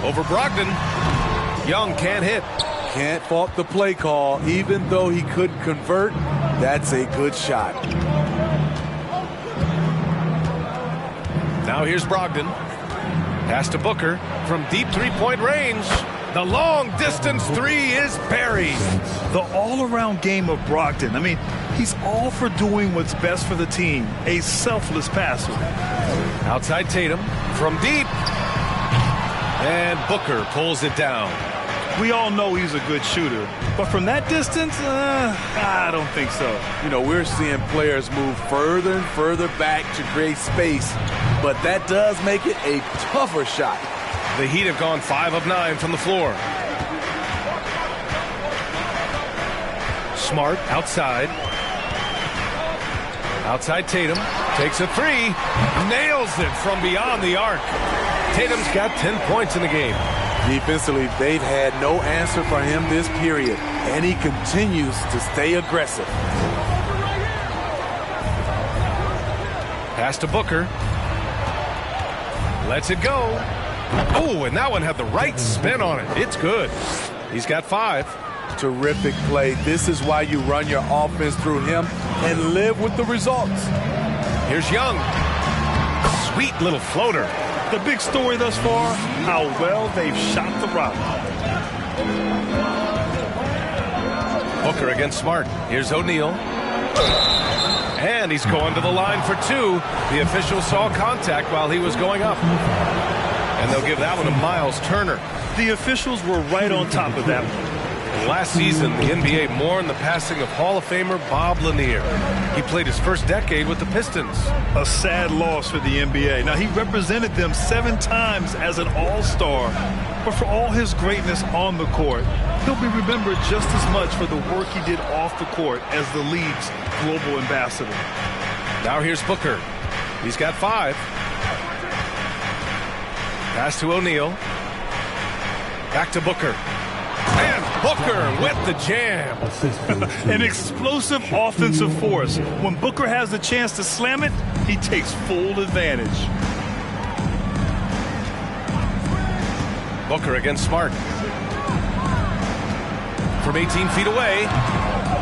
Over Brogdon. Young can't hit. Can't fault the play call. Even though he couldn't convert, that's a good shot. Now here's Brogdon. Pass to Booker from deep three-point range. The long-distance three is buried. The all-around game of Brogdon. I mean, he's all for doing what's best for the team. A selfless passer. Outside Tatum from deep. And Booker pulls it down. We all know he's a good shooter. But from that distance, I don't think so. You know, we're seeing players move further and further back to create space. But that does make it a tougher shot. The Heat have gone 5 of 9 from the floor. Smart outside. Outside Tatum. Takes a three. Nails it from beyond the arc. Tatum's got 10 points in the game. Defensively, they've had no answer for him this period. And he continues to stay aggressive. Pass to Booker. Lets it go. Oh, and that one had the right spin on it. It's good. He's got 5. Terrific play. This is why you run your offense through him and live with the results. Here's Young. Sweet little floater. The big story thus far, how well they've shot the rock. Booker against Smart. Here's O'Neal. And he's going to the line for 2. The official saw contact while he was going up. And they'll give that one to Miles Turner. The officials were right on top of that one. Last season, the NBA mourned the passing of Hall of Famer Bob Lanier. He played his first decade with the Pistons. A sad loss for the NBA. Now, he represented them 7 times as an all-star. But for all his greatness on the court, he'll be remembered just as much for the work he did off the court as the league's global ambassador. Now here's Booker. He's got 5. Pass to O'Neal. Back to Booker. And Booker with the jam. An explosive offensive force. When Booker has the chance to slam it, he takes full advantage. Booker against Smart. From 18 feet away,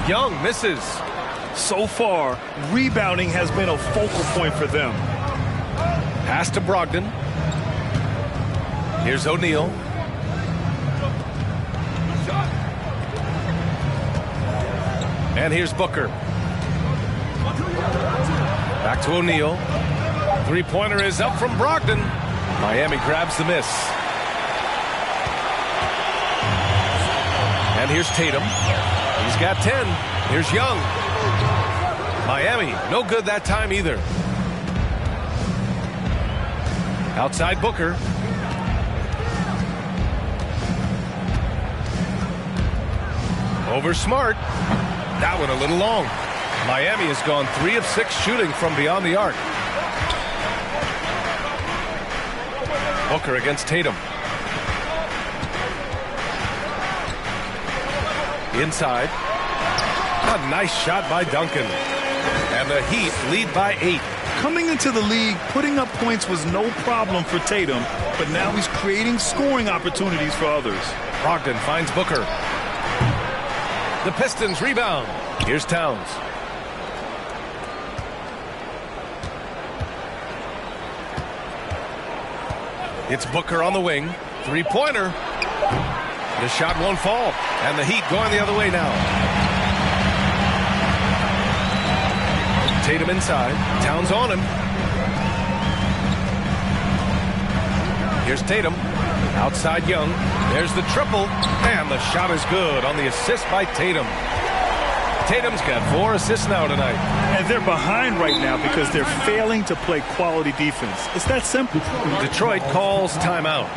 Young misses. So far, rebounding has been a focal point for them. Pass to Brogdon. Here's O'Neal. And here's Booker. Back to O'Neal. Three-pointer is up from Brogdon. Miami grabs the miss. And here's Tatum. He's got 10. Here's Young. Miami, no good that time either. Outside Booker. Over Smart. That one a little long. Miami has gone 3 of 6 shooting from beyond the arc. Booker against Tatum. Inside. A nice shot by Duncan. And the Heat lead by 8. Coming into the league, putting up points was no problem for Tatum, but now he's creating scoring opportunities for others. Brogdon finds Booker. The Pistons rebound. Here's Towns. It's Booker on the wing. Three-pointer. The shot won't fall. And the Heat going the other way now. Tatum inside. Towns on him. Here's Tatum. Outside Young. There's the triple. And the shot is good on the assist by Tatum. Tatum's got 4 assists now tonight. And they're behind right now because they're failing to play quality defense. It's that simple. Detroit calls timeout.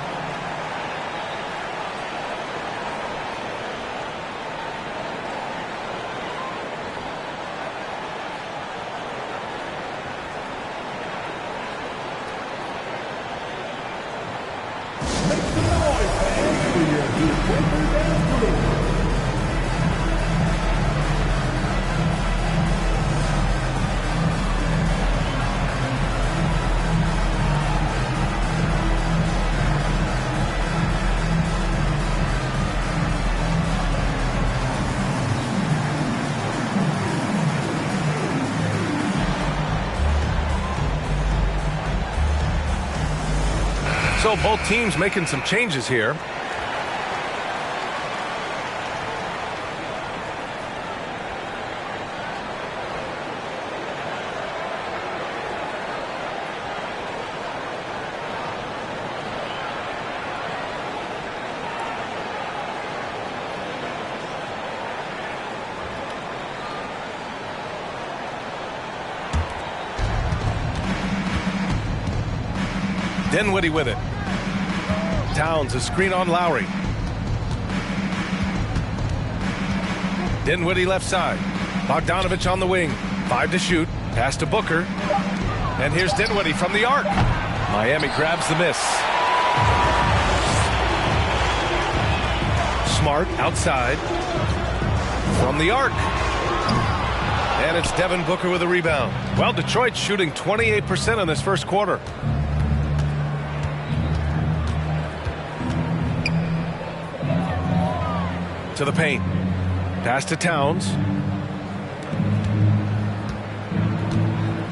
So both teams making some changes here. Dinwiddie with it. Towns, a screen on Lowry. Dinwiddie left side. Bogdanovich on the wing. 5 to shoot. Pass to Booker. And here's Dinwiddie from the arc. Miami grabs the miss. Smart outside. From the arc. And it's Devin Booker with a rebound. Well, Detroit's shooting 28% in this first quarter. To the paint. Pass to Towns.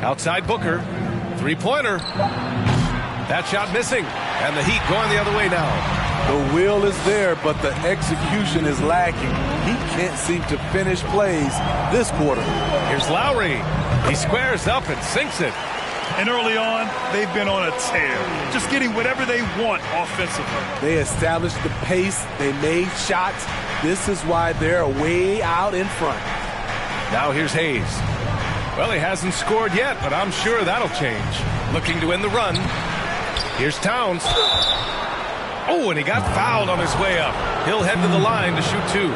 Outside Booker. Three-pointer. That shot missing. And the Heat going the other way now. The will is there, but the execution is lacking. He can't seem to finish plays this quarter. Here's Lowry. He squares up and sinks it. And early on, they've been on a tear. Just getting whatever they want offensively. They established the pace. They made shots. This is why they're way out in front. Now here's Hayes. Well, he hasn't scored yet, but I'm sure that'll change. Looking to end the run. Here's Towns. Oh, and he got fouled on his way up. He'll head to the line to shoot 2.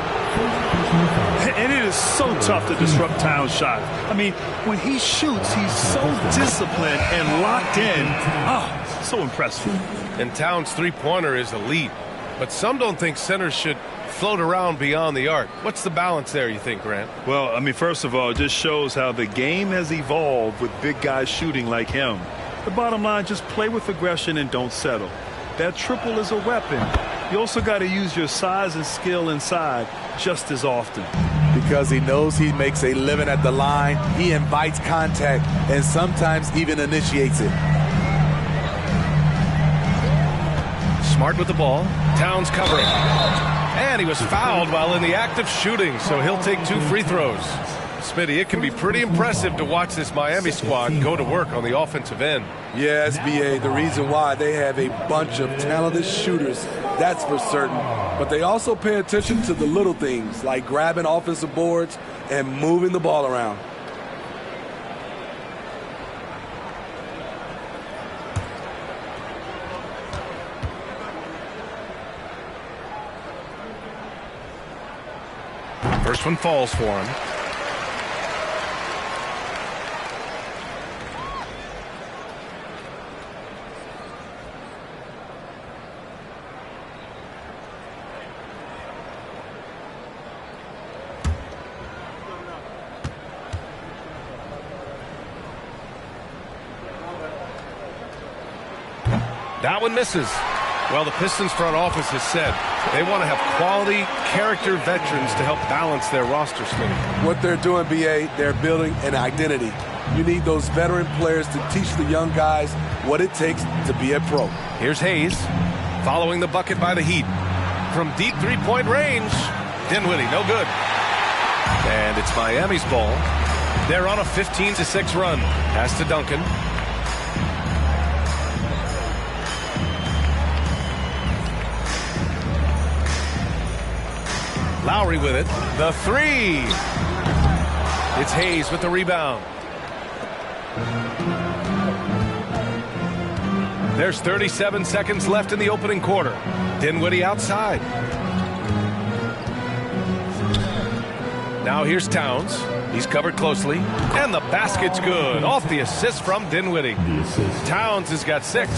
And it is so tough to disrupt Towns' shot. I mean, when he shoots, he's so disciplined and locked in. Oh, so impressive. And Towns' three-pointer is elite. But some don't think centers should float around beyond the arc. What's the balance there, you think, Grant? Well, I mean, first of all, it just shows how the game has evolved with big guys shooting like him. The bottom line, just play with aggression and don't settle. That triple is a weapon. You also got to use your size and skill inside just as often. Because he knows he makes a living at the line, he invites contact and sometimes even initiates it. Smart with the ball. Towns covering. And he was fouled while in the act of shooting, so he'll take 2 free throws. Smitty, it can be pretty impressive to watch this Miami squad go to work on the offensive end. Yes, B.A., the reason why they have a bunch of talented shooters, that's for certain. But they also pay attention to the little things, like grabbing offensive boards and moving the ball around. First one falls for him. That one misses. Well, the Pistons front office has said they want to have quality character veterans to help balance their roster, Smitty. What they're doing, B.A., they're building an identity. You need those veteran players to teach the young guys what it takes to be a pro. Here's Hayes following the bucket by the Heat. From deep three-point range, Dinwiddie, no good. And it's Miami's ball. They're on a 15-6 run. Pass to Duncan. Lowry with it. The three. It's Hayes with the rebound. There's 37 seconds left in the opening quarter. Dinwiddie outside. Now here's Towns. He's covered closely. And the basket's good. Off the assist from Dinwiddie. Towns has got 6.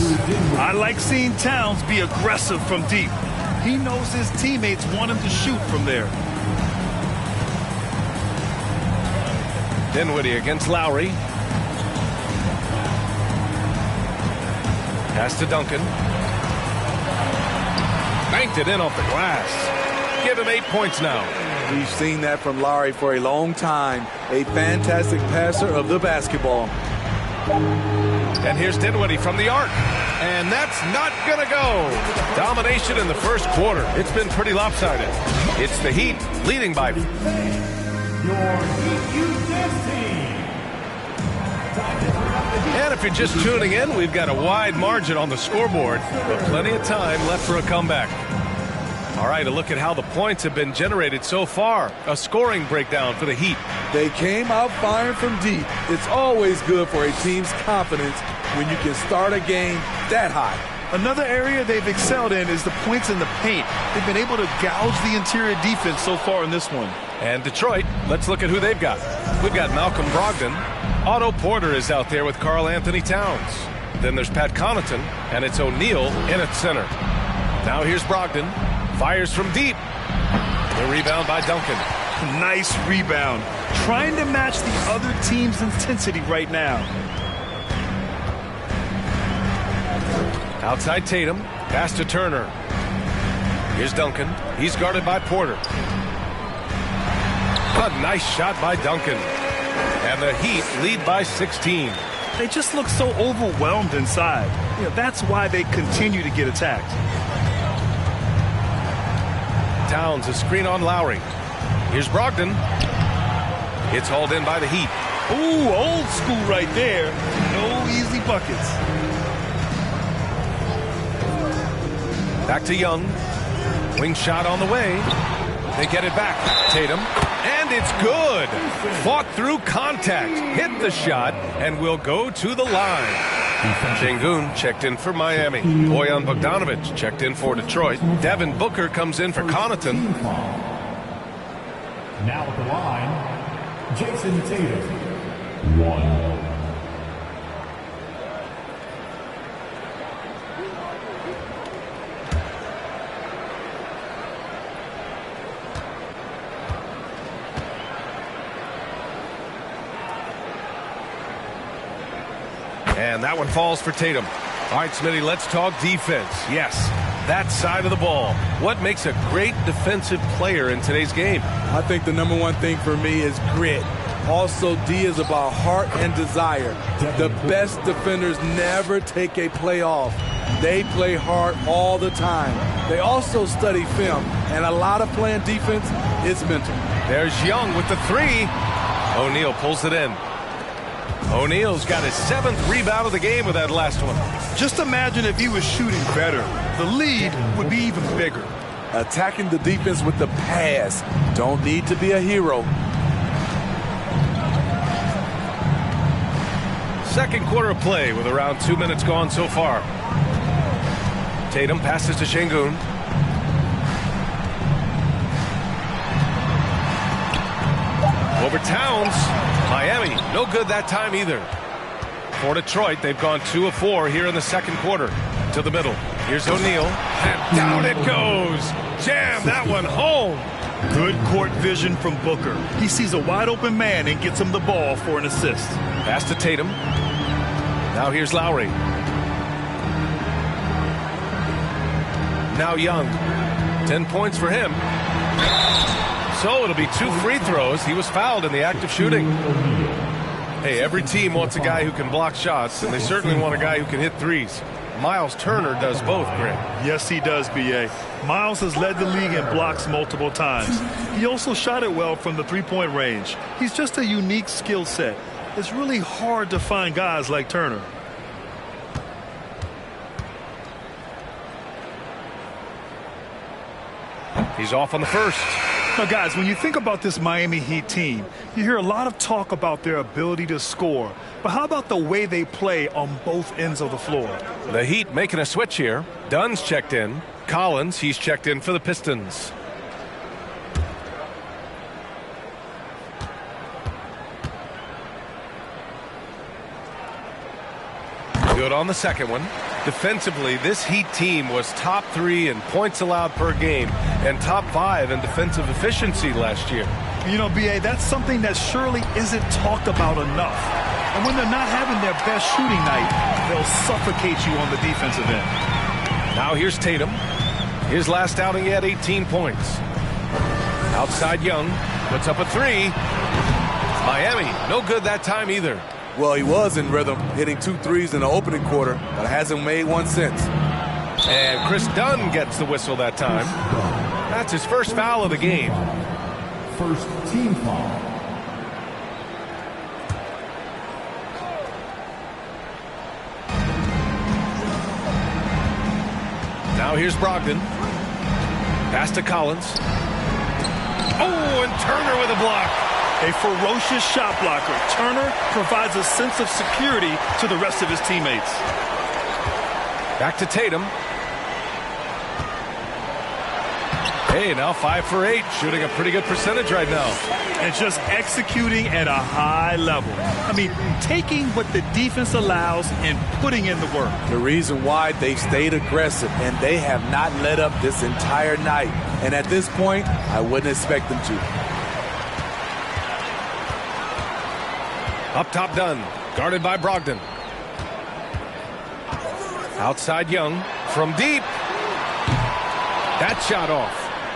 I like seeing Towns be aggressive from deep. He knows his teammates want him to shoot from there. Dinwiddie against Lowry. Pass to Duncan. Banked it in off the glass. Give him 8 points now. We've seen that from Lowry for a long time. A fantastic passer of the basketball. And here's Dinwiddie from the arc. And that's not going to go. Domination in the first quarter. It's been pretty lopsided. It's the Heat leading by. And if you're just tuning in, we've got a wide margin on the scoreboard, but plenty of time left for a comeback. All right, a look at how the points have been generated so far. A scoring breakdown for the Heat. They came out firing from deep. It's always good for a team's confidence when you can start a game that high. Another area they've excelled in is the points in the paint. They've been able to gouge the interior defense so far in this one. And Detroit, let's look at who they've got. We've got Malcolm Brogdon. Otto Porter is out there with Karl Anthony Towns. Then there's Pat Connaughton, and it's O'Neal in at center. Now here's Brogdon. Fires from deep. The rebound by Duncan. Nice rebound. Trying to match the other team's intensity right now. Outside Tatum. Pass to Turner. Here's Duncan. He's guarded by Porter. A nice shot by Duncan. And the Heat lead by 16. They just look so overwhelmed inside. That's why they continue to get attacked. Towns, a screen on Lowry. Here's Brogdon. It's hauled in by the Heat. Ooh, old school right there. No easy buckets. Back to Young. Wing shot on the way. They get it back. Tatum. And it's good. Fought through contact. Hit the shot and will go to the line. Şengün checked in for Miami. Bojan Bogdanović checked in for Detroit. Devin Booker comes in for Connaughton. Now at the line, Jason Tatum. 1. And that one falls for Tatum. All right, Smitty, let's talk defense. Yes, that side of the ball. What makes a great defensive player in today's game? I think the number one thing for me is grit. Also, D is about heart and desire. The best defenders never take a play off. They play hard all the time. They also study film, and a lot of playing defense is mental. There's Young with the three. O'Neal pulls it in. O'Neal's got his 7th rebound of the game with that last one. Just imagine if he was shooting better. The lead would be even bigger. Attacking the defense with the pass. Don't need to be a hero. Second quarter of play with around 2 minutes gone so far. Tatum passes to Şengün. Over Towns. Miami, no good that time either. For Detroit, they've gone 2 of 4 here in the second quarter. To the middle. Here's O'Neal. And down it goes. Jam that one home. Good court vision from Booker. He sees a wide open man and gets him the ball for an assist. Pass to Tatum. Now here's Lowry. Now Young. 10 points for him. So it'll be 2 free throws. He was fouled in the act of shooting. Hey, every team wants a guy who can block shots, and they certainly want a guy who can hit threes. Miles Turner does both, Greg. Yes, he does, B.A. Miles has led the league in blocks multiple times. He also shot it well from the three-point range. He's just a unique skill set. It's really hard to find guys like Turner. He's off on the first. Now, guys, when you think about this Miami Heat team, you hear a lot of talk about their ability to score. But how about the way they play on both ends of the floor? The Heat making a switch here. Dunn's checked in. Collins, he's checked in for the Pistons. Good on the second one. Defensively, this Heat team was top 3 in points allowed per game and top 5 in defensive efficiency last year. You know, B.A., that's something that surely isn't talked about enough. And when they're not having their best shooting night, they'll suffocate you on the defensive end. Now here's Tatum. His last outing, he had 18 points. Outside Young, puts up a 3. Miami, no good that time either. Well, he was in rhythm, hitting 2 threes in the opening quarter, but hasn't made one since. And Chris Dunn gets the whistle that time. That's his first foul of the game. First team foul. Now here's Brogdon. Pass to Collins. Oh, and Turner with a block. A ferocious shot blocker. Turner provides a sense of security to the rest of his teammates. Back to Tatum. Hey, now 5 for 8, shooting a pretty good percentage right now. And just executing at a high level. I mean, taking what the defense allows and putting in the work. The reason why they stayed aggressive, and they have not let up this entire night. And at this point, I wouldn't expect them to. Up top, Dunn, guarded by Brogdon. Outside Young, from deep. That shot off.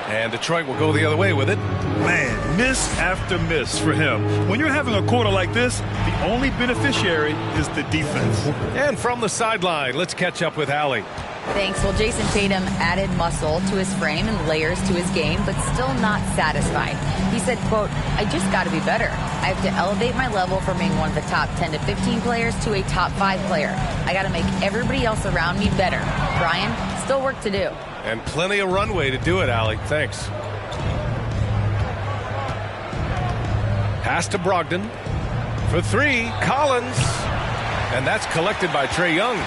And Detroit will go the other way with it. Man, miss after miss for him. When you're having a quarter like this, the only beneficiary is the defense. And from the sideline, let's catch up with Allie. Thanks. Well, Jason Tatum added muscle to his frame and layers to his game, but still not satisfied. He said, quote, I just got to be better. I have to elevate my level from being one of the top 10 to 15 players to a top 5 player. I got to make everybody else around me better. Brian, still work to do. And plenty of runway to do it, Allie. Thanks. Pass to Brogdon. For 3, Collins. And that's collected by Trae Young.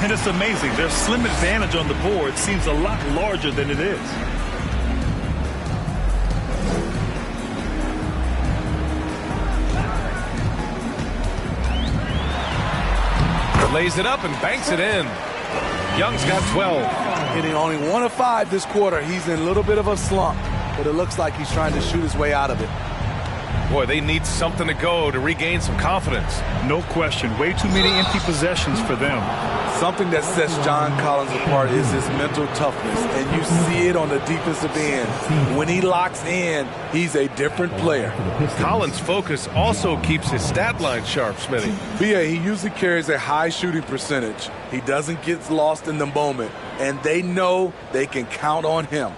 And it's amazing. Their slim advantage on the board seems a lot larger than it is. Lays it up and banks it in. Young's got 12. Hitting only 1 of 5 this quarter. He's in a little bit of a slump, but it looks like he's trying to shoot his way out of it. Boy, they need something to go to regain some confidence. No question. Way too many empty possessions for them. Something that sets John Collins apart is his mental toughness, and you see it on the defensive end. When he locks in, he's a different player. Collins' focus also keeps his stat line sharp, Smitty. BA, he usually carries a high shooting percentage. He doesn't get lost in the moment, and they know they can count on him.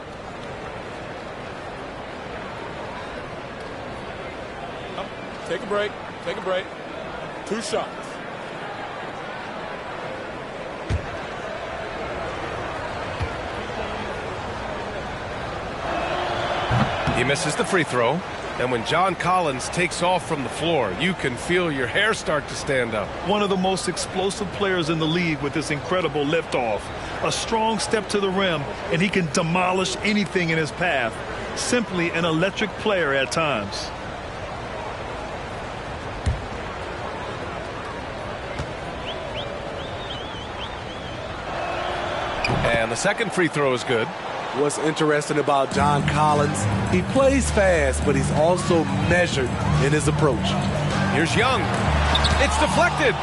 Take a break. Take a break. 2 shots. He misses the free throw. And when John Collins takes off from the floor, you can feel your hair start to stand up. One of the most explosive players in the league with this incredible liftoff. A strong step to the rim, and he can demolish anything in his path. Simply an electric player at times. And the second free throw is good. What's interesting about John Collins, he plays fast, but he's also measured in his approach. Here's Young. It's deflected.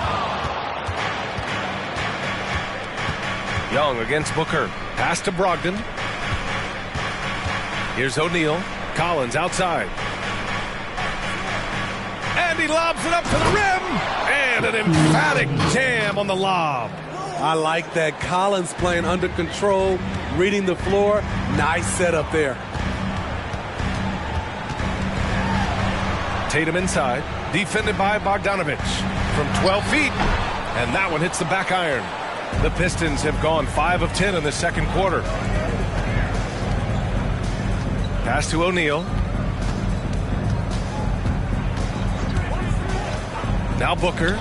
Young against Booker. Pass to Brogdon. Here's O'Neal. Collins outside. And he lobs it up to the rim. And an emphatic jam on the lob. I like that. Collins playing under control, reading the floor. Nice setup there. Tatum inside, defended by Bogdanovich from 12 feet, and that one hits the back iron. The Pistons have gone 5 of 10 in the second quarter. Pass to O'Neal. Now Booker.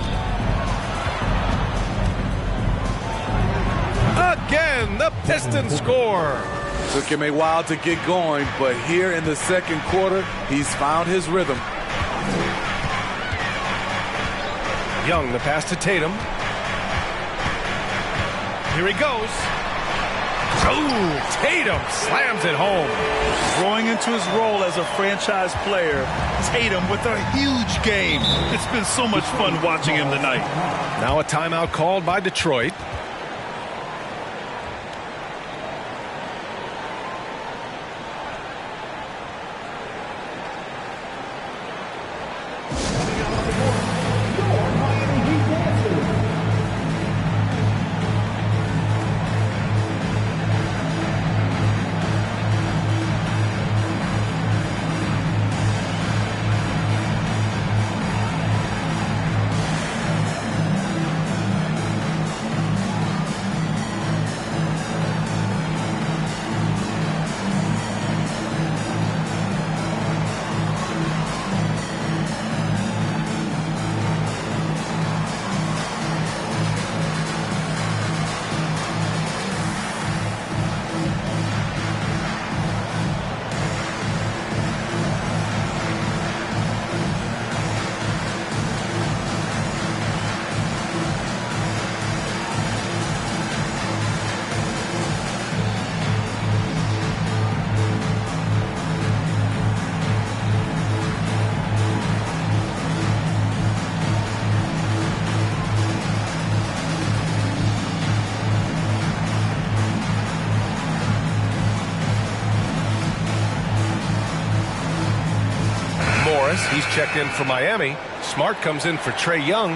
Again, the Pistons score. Took him a while to get going, but here in the second quarter, he's found his rhythm. Young, the pass to Tatum. Here he goes. Oh, Tatum slams it home. Growing into his role as a franchise player, Tatum with a huge game. It's been so much fun watching him tonight. Now a timeout called by Detroit. He's checked in for Miami. Smart comes in for Trae Young.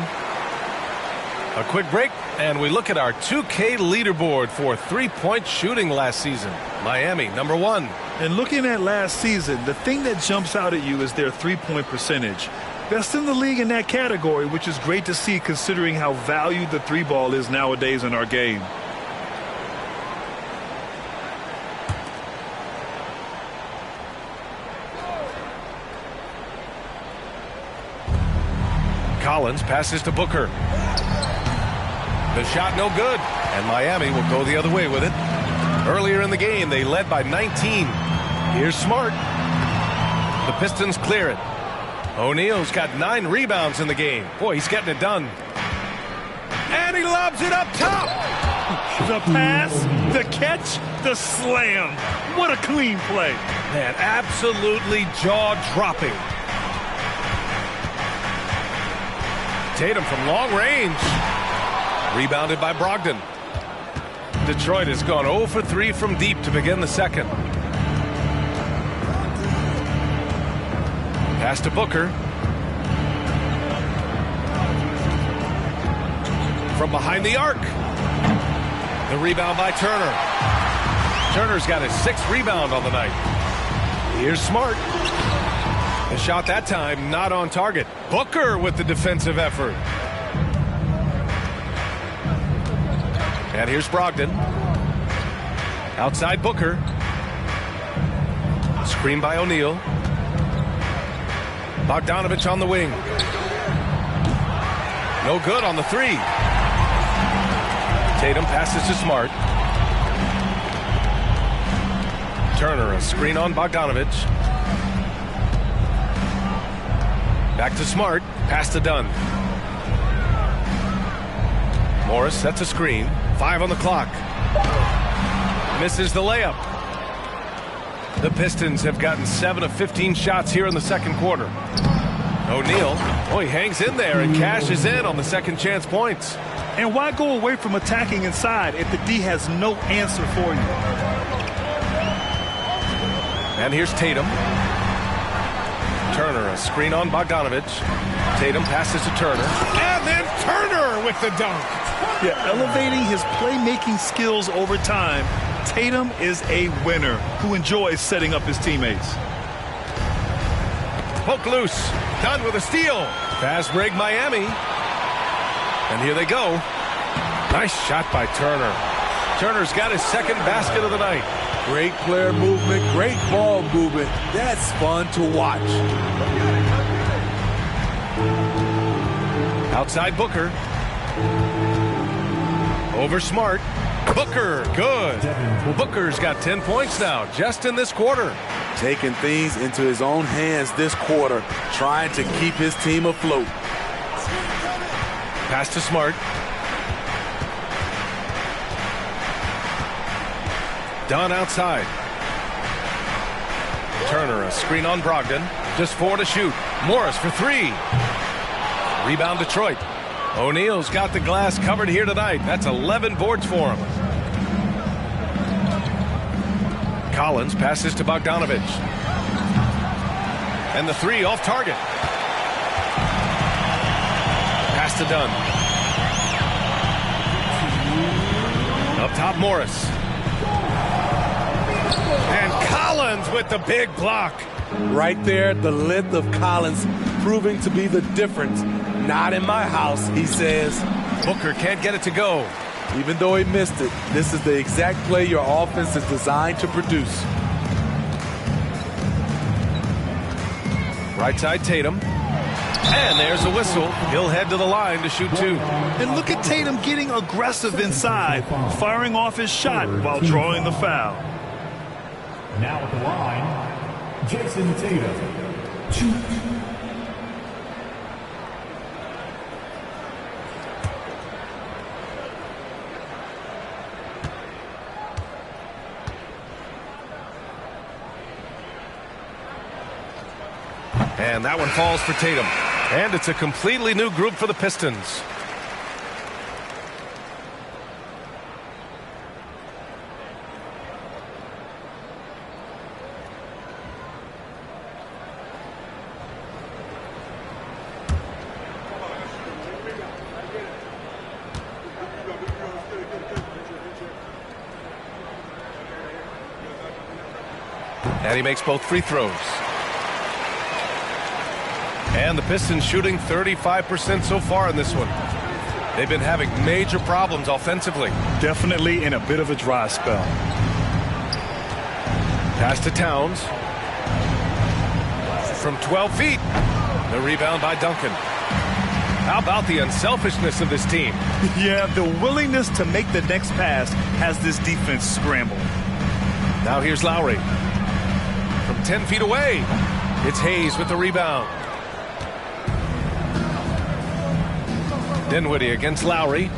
A quick break, and we look at our 2K leaderboard for three-point shooting last season. Miami, number 1. And looking at last season, the thing that jumps out at you is their three-point percentage. Best in the league in that category, which is great to see considering how valued the three ball is nowadays in our game. Collins passes to Booker. The shot no good, and Miami will go the other way with it. Earlier in the game, they led by 19. Here's Smart. The Pistons clear it. O'Neal's got 9 rebounds in the game. Boy, he's getting it done. And he lobs it up top. The pass, the catch, the slam. What a clean play. Man, absolutely jaw-dropping. Tatum from long range. Rebounded by Brogdon. Detroit has gone 0 for 3 from deep to begin the second. Pass to Booker. From behind the arc. The rebound by Turner. Turner's got his 6th rebound on the night. Here's Smart. The shot that time not on target. Booker with the defensive effort. And here's Brogdon. Outside Booker. Screen by O'Neal. Bogdanovich on the wing. No good on the 3. Tatum passes to Smart. Turner, a screen on Bogdanovich. Back to Smart. Pass to Dunn. Morris sets a screen. 5 on the clock. Misses the layup. The Pistons have gotten 7 of 15 shots here in the second quarter. O'Neal, he hangs in there and cashes in on the second chance points. And why go away from attacking inside if the D has no answer for you? And here's Tatum. Turner, a screen on Bogdanovich. Tatum passes to Turner. And then Turner with the dunk. Yeah, elevating his playmaking skills over time, Tatum is a winner who enjoys setting up his teammates. Poke loose. Done with a steal. Fast break Miami. And here they go. Nice shot by Turner. Turner's got his second basket of the night. Great player movement, great ball movement. That's fun to watch. Outside Booker. Over Smart. Booker, good. Booker's got 10 points now, just in this quarter. Taking things into his own hands this quarter, trying to keep his team afloat. Pass to Smart. Dunn outside. Turner, a screen on Brogdon. Just 4 to shoot. Morris for 3. Rebound Detroit. O'Neal's got the glass covered here tonight. That's 11 boards for him. Collins passes to Bogdanovich. And the 3 off target. Pass to Dunn. Up top, Morris. And Collins with the big block. Right there, the length of Collins proving to be the difference. Not in my house, he says. Booker can't get it to go. Even though he missed it, this is the exact play your offense is designed to produce. Right side, Tatum. And there's a whistle. He'll head to the line to shoot 2. And look at Tatum getting aggressive inside, firing off his shot while drawing the foul. Now at the line, Jason Tatum. Shoot. And that one falls for Tatum. And it's a completely new group for the Pistons. And he makes both free throws. And the Pistons shooting 35% so far in this one. They've been having major problems offensively. Definitely in a bit of a dry spell. Pass to Towns. From 12 feet. The rebound by Duncan. How about the unselfishness of this team? Yeah, the willingness to make the next pass has this defense scrambled. Now here's Lowry. From 10 feet away. It's Hayes with the rebound. Dinwiddie against Lowry.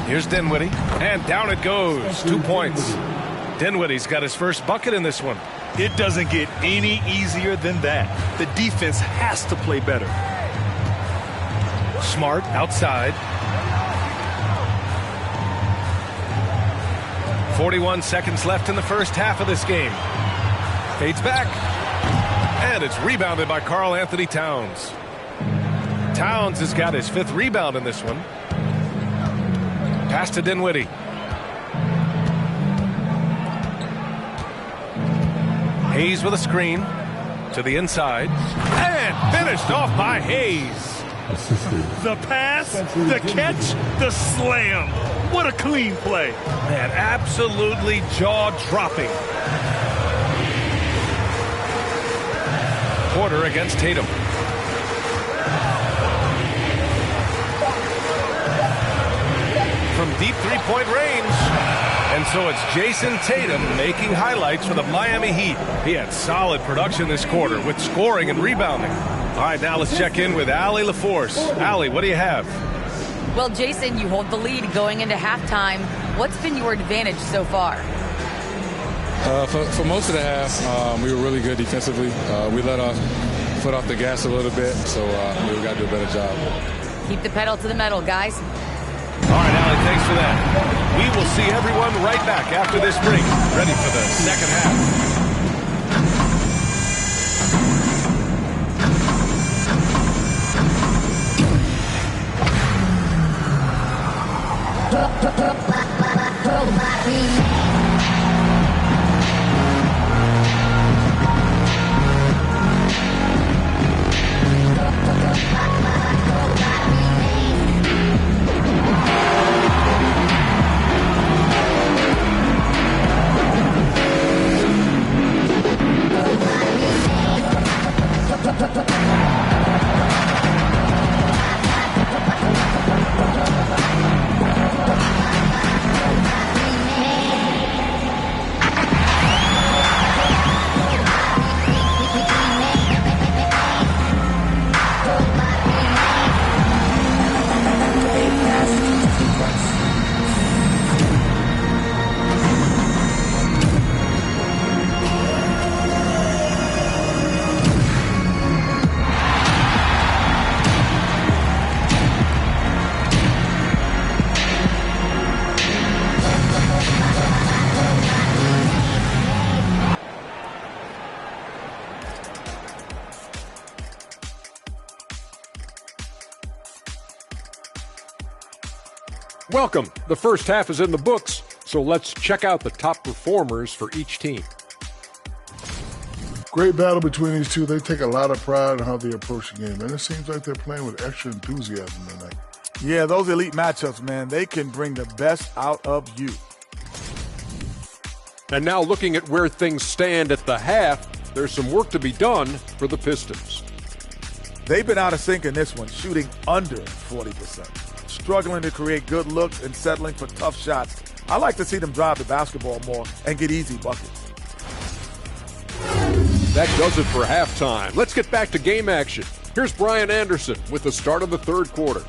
Here's Dinwiddie. And down it goes. 2 points. Dinwiddie's got his first bucket in this one. It doesn't get any easier than that. The defense has to play better. Smart outside. 41 seconds left in the first half of this game. Fades back. And it's rebounded by Karl Anthony Towns. Towns has got his 5th rebound in this one. Pass to Dinwiddie. Hayes with a screen to the inside. And finished off by Hayes. The pass, the catch, the slam. What a clean play. Man, absolutely jaw-dropping. Porter against Tatum. From deep three-point range. And so it's Jason Tatum making highlights for the Miami Heat. He had solid production this quarter with scoring and rebounding. All right, now let's check in with Allie LaForce. Allie, what do you have? Well, Jason, you hold the lead going into halftime. What's been your advantage so far? For most of the half, we were really good defensively. We let our foot off the gas a little bit, so we got to do a better job. Keep the pedal to the metal, guys. All right, Allie, thanks for that. We will see everyone right back after this break, ready for the second half. Welcome. The first half is in the books, so let's check out the top performers for each team. Great battle between these two. They take a lot of pride in how they approach the game, and it seems like they're playing with extra enthusiasm tonight. Yeah, those elite matchups, man, they can bring the best out of you. And now looking at where things stand at the half, there's some work to be done for the Pistons. They've been out of sync in this one, shooting under 40%. Struggling to create good looks and settling for tough shots. I like to see them drive the basketball more and get easy buckets. That does it for halftime. Let's get back to game action. Here's Brian Anderson with the start of the third quarter.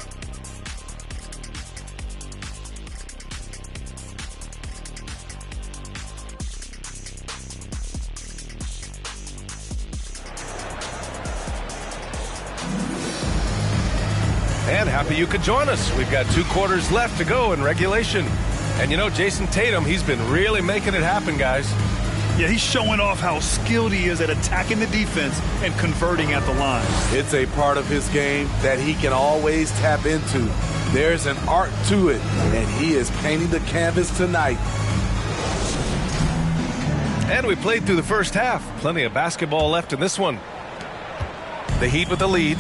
And happy you could join us. We've got 2 quarters left to go in regulation. And you know, Jason Tatum, he's been really making it happen, guys. Yeah, he's showing off how skilled he is at attacking the defense and converting at the line. It's a part of his game that he can always tap into. There's an art to it, and he is painting the canvas tonight. And we played through the first half. Plenty of basketball left in this one. The Heat with the lead.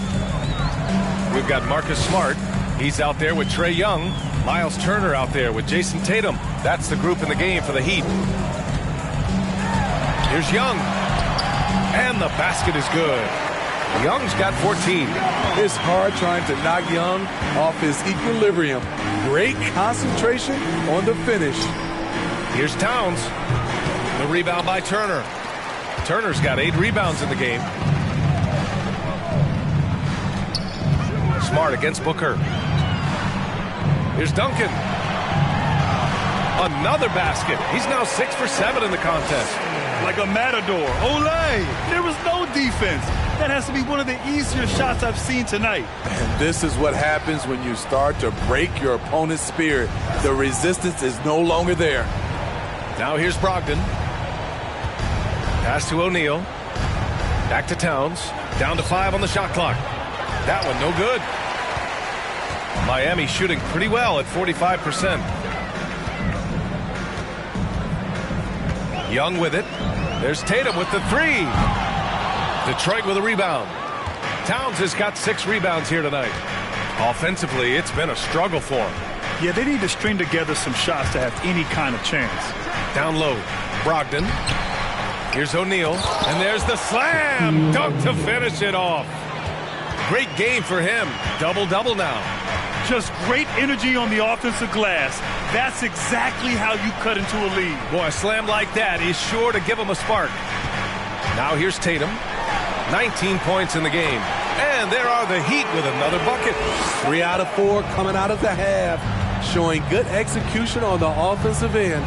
We've got Marcus Smart. He's out there with Trae Young. Miles Turner out there with Jason Tatum. That's the group in the game for the Heat. Here's Young. And the basket is good. Young's got 14. It's hard trying to knock Young off his equilibrium. Great concentration on the finish. Here's Towns. The rebound by Turner. Turner's got 8 rebounds in the game. Smart against Booker. Here's Duncan. Another basket. He's now 6 for 7 in the contest. Like a matador. Olay! There was no defense. That has to be one of the easier shots I've seen tonight. And this is what happens when you start to break your opponent's spirit. The resistance is no longer there. Now here's Brogdon. Pass to O'Neal. Back to Towns. Down to 5 on the shot clock. That one no good. Miami shooting pretty well at 45%. Young with it. There's Tatum with the 3. Detroit with a rebound. Towns has got 6 rebounds here tonight. Offensively, it's been a struggle for him. Yeah, they need to string together some shots to have any kind of chance. Down low, Brogdon. Here's O'Neal, and there's the slam dunk to finish it off. Great game for him. Double-double now. Just great energy on the offensive glass. That's exactly how you cut into a lead. Boy, a slam like that is sure to give him a spark. Now here's Tatum. 19 points in the game. And there are the Heat with another bucket. 3 out of 4 coming out of the half, showing good execution on the offensive end.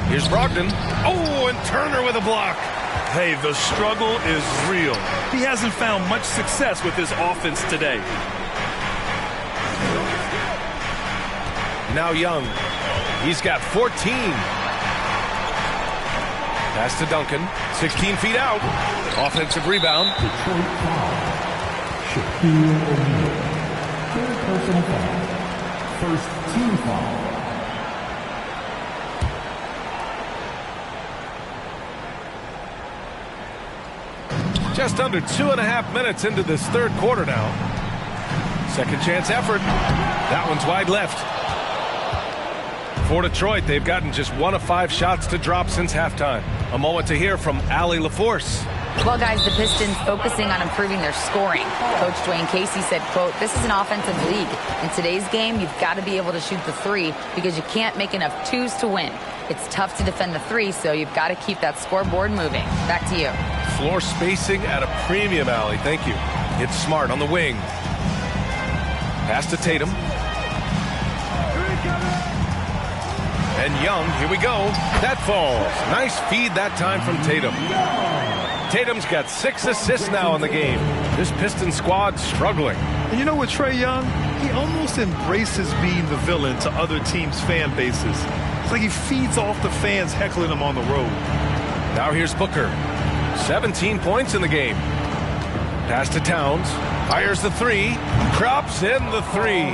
Here's Brogdon. Oh, and Turner with a block. Hey, the struggle is real. He hasn't found much success with his offense today. Now Young. He's got 14. Pass to Duncan. 16 feet out. Offensive rebound. Detroit foul. Shaquille O'Neal. 3rd personal foul. 1st team foul. Just under 2.5 minutes into this third quarter now. Second chance effort. That one's wide left. For Detroit, they've gotten just 1 of 5 shots to drop since halftime. A moment to hear from Allie LaForce. Well, guys, the Pistons focusing on improving their scoring. Coach Dwayne Casey said, quote, "This is an offensive league. In today's game, you've got to be able to shoot the 3 because you can't make enough 2s to win. It's tough to defend the 3, so you've got to keep that scoreboard moving." Back to you. Floor spacing at a premium, Allie. Thank you. It's Smart on the wing. Pass to Tatum. And Young, here we go. That falls. Nice feed that time from Tatum. Tatum's got 6 assists now in the game. This Pistons squad struggling. And you know what, Trae Young? He almost embraces being the villain to other teams' fan bases. It's like he feeds off the fans heckling him on the road. Now here's Booker. 17 points in the game. Pass to Towns. Fires the three. Drops in the three.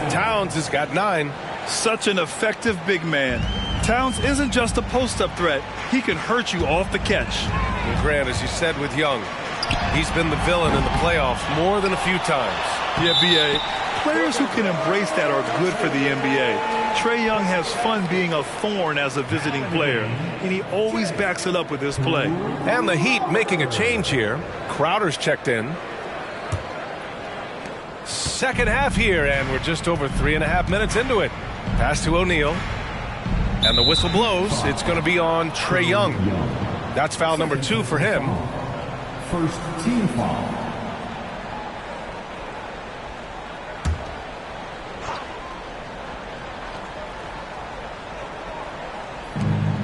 Towns has got 9. Such an effective big man. Towns isn't just a post-up threat. He can hurt you off the catch. And Grant, as you said with Young, he's been the villain in the playoffs more than a few times. Yeah, B.A. Players who can embrace that are good for the NBA. Trae Young has fun being a thorn as a visiting player, and he always backs it up with his play. And the Heat making a change here. Crowder's checked in. Second half here, and we're just over 3.5 minutes into it. Pass to O'Neal. And the whistle blows. It's going to be on Trae Young. That's foul number 2 for him. First team foul.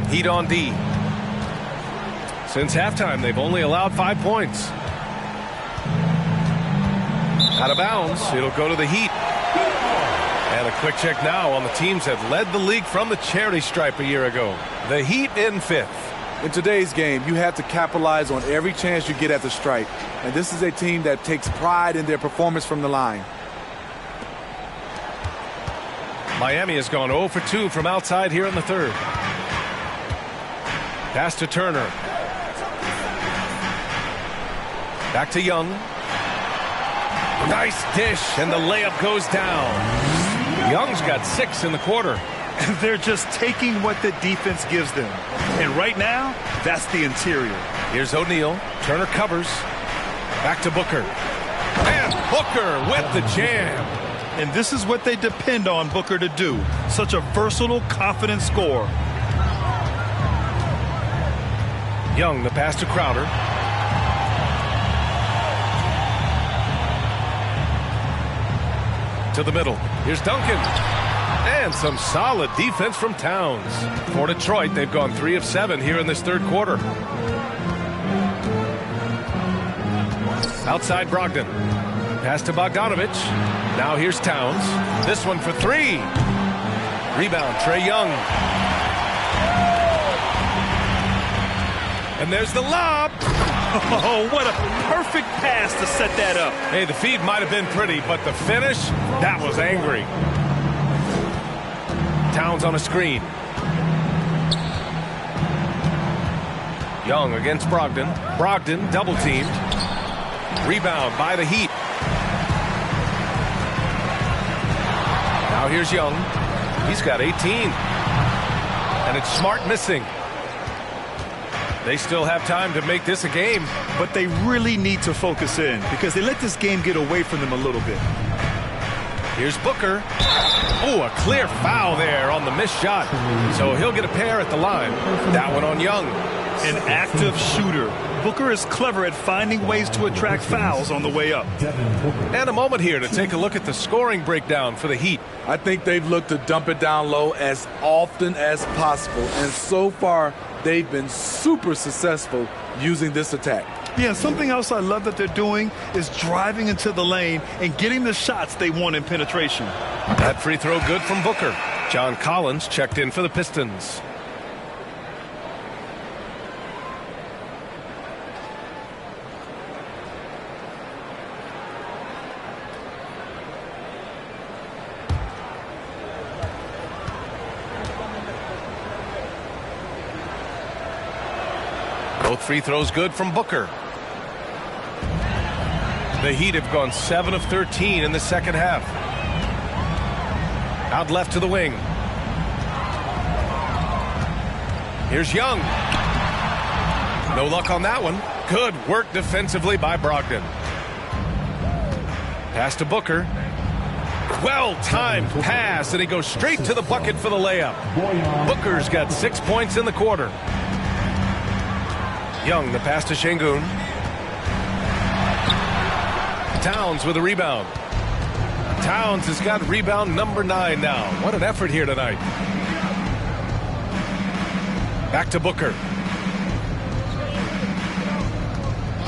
Heat on D. Since halftime, they've only allowed 5 points. Out of bounds. It'll go to the Heat. And a quick check now on the teams that led the league from the charity stripe a year ago. The Heat in 5th. In today's game, you have to capitalize on every chance you get at the stripe. And this is a team that takes pride in their performance from the line. Miami has gone 0 for 2 from outside here in the 3rd. Pass to Turner. Back to Young. Nice dish, and the layup goes down. Young's got 6 in the quarter. They're just taking what the defense gives them. And right now, that's the interior. Here's O'Neal. Turner covers. Back to Booker. And Booker with the jam. And this is what they depend on Booker to do. Such a versatile, confident scorer. Young, the pass to Crowder. To the middle. Here's Duncan. And some solid defense from Towns. For Detroit, they've gone 3 of 7 here in this 3rd quarter. Outside Brogdon. Pass to Bogdanovich. Now here's Towns. This one for 3. Rebound, Trae Young. And there's the lob. Oh, what a perfect pass to set that up. Hey, the feed might have been pretty, but the finish, that was angry. Towns on a screen. Young against Brogdon. Brogdon double teamed. Rebound by the Heat. Now here's Young. He's got 18. And it's Smart missing. They still have time to make this a game. But they really need to focus in because they let this game get away from them a little bit. Here's Booker. Oh, a clear foul there on the missed shot. So he'll get a pair at the line. That one on Young. An active shooter. Booker is clever at finding ways to attract fouls on the way up. And a moment here to take a look at the scoring breakdown for the Heat. I think they've looked to dump it down low as often as possible. And so far, they've been super successful using this attack. Yeah, something else I love that they're doing is driving into the lane and getting the shots they want in penetration. That free throw good from Booker. John Collins checked in for the Pistons. Both free throws good from Booker. The Heat have gone 7 of 13 in the second half. Out left to the wing. Here's Young. No luck on that one. Good work defensively by Brogdon. Pass to Booker. Well-timed pass, and he goes straight to the bucket for the layup. Booker's got 6 points in the quarter. Young, the pass to Şengün. Towns with a rebound. Towns has got rebound number 9 now. What an effort here tonight. Back to Booker.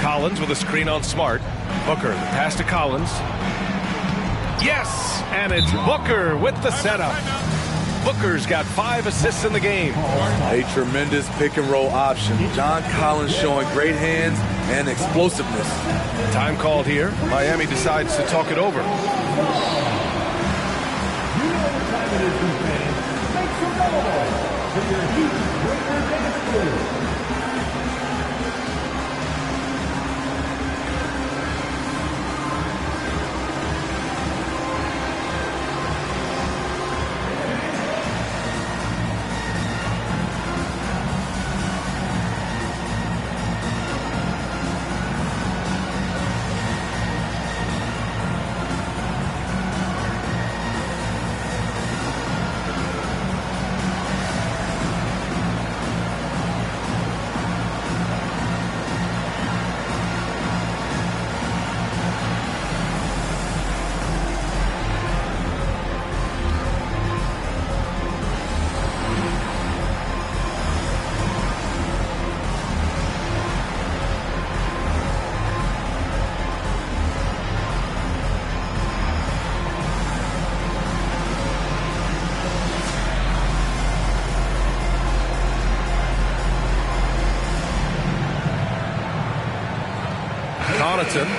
Collins with a screen on Smart. Booker, the pass to Collins. Yes, and it's Booker with the setup. Booker's got 5 assists in the game. A tremendous pick and roll option. John Collins showing great hands and explosiveness. Time called here. Miami decides to talk it over. You know what time it is, fans. Make some noise for your Heat Breaker dance crew.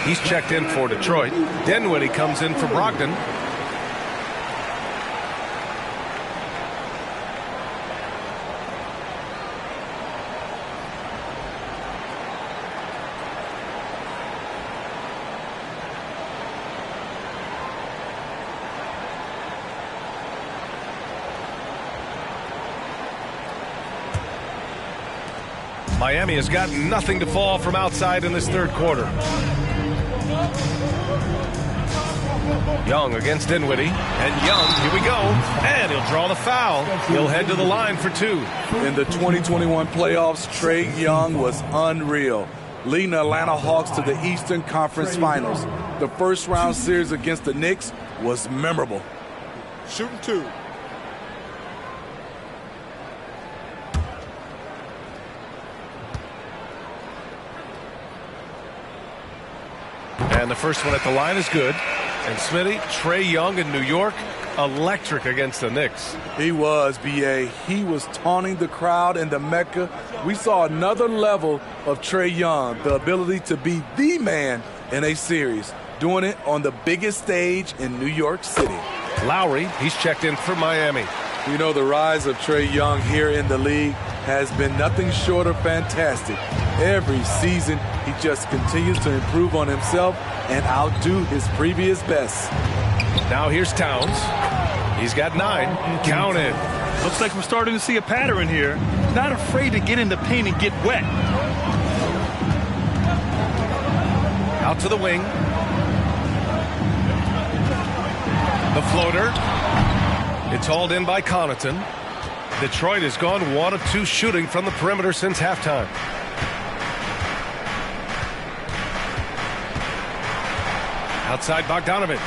He's checked in for Detroit. Dinwiddie comes in for Brogdon. Miami has got nothing to fall from outside in this third quarter. Young against Dinwiddie, and Young, here we go, and he'll draw the foul. He'll head to the line for 2. In the 2021 playoffs, Trae Young was unreal, leading the Atlanta Hawks to the Eastern Conference Finals. The first round series against the Knicks was memorable. Shooting 2. And the first one at the line is good. And Smitty, Trae Young in New York, electric against the Knicks. He was, B.A. He was taunting the crowd in the Mecca. We saw another level of Trae Young, the ability to be the man in a series, doing it on the biggest stage in New York City. Lowry, he's checked in for Miami. You know, the rise of Trae Young here in the league has been nothing short of fantastic. Every season, he just continues to improve on himself and outdo his previous best. Now here's Towns. He's got 9. Counted. Looks like we're starting to see a pattern here. Not afraid to get in the paint and get wet. Out to the wing. The floater. It's hauled in by Connaughton. Detroit has gone 1 of 2 shooting from the perimeter since halftime. Outside Bogdanovich.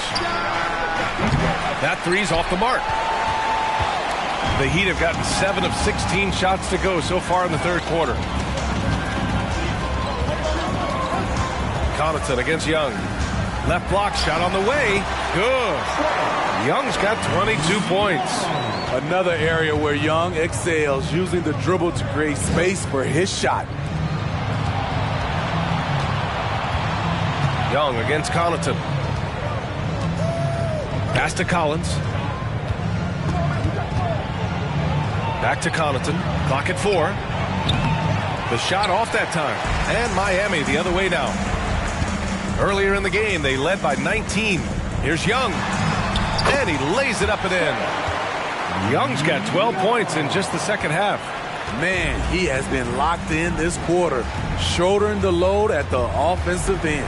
That three's off the mark. The Heat have gotten 7 of 16 shots to go so far in the third quarter. Connaughton against Young. Left block shot on the way. Good. Young's got 22 points. Another area where Young excels, using the dribble to create space for his shot. Young against Connaughton. Pass to Collins. Back to Connaughton. Clock at 4. The shot off that time. And Miami the other way now. Earlier in the game, they led by 19. Here's Young. And he lays it up and in. Young's got 12 points in just the second half. Man, he has been locked in this quarter, shouldering the load at the offensive end.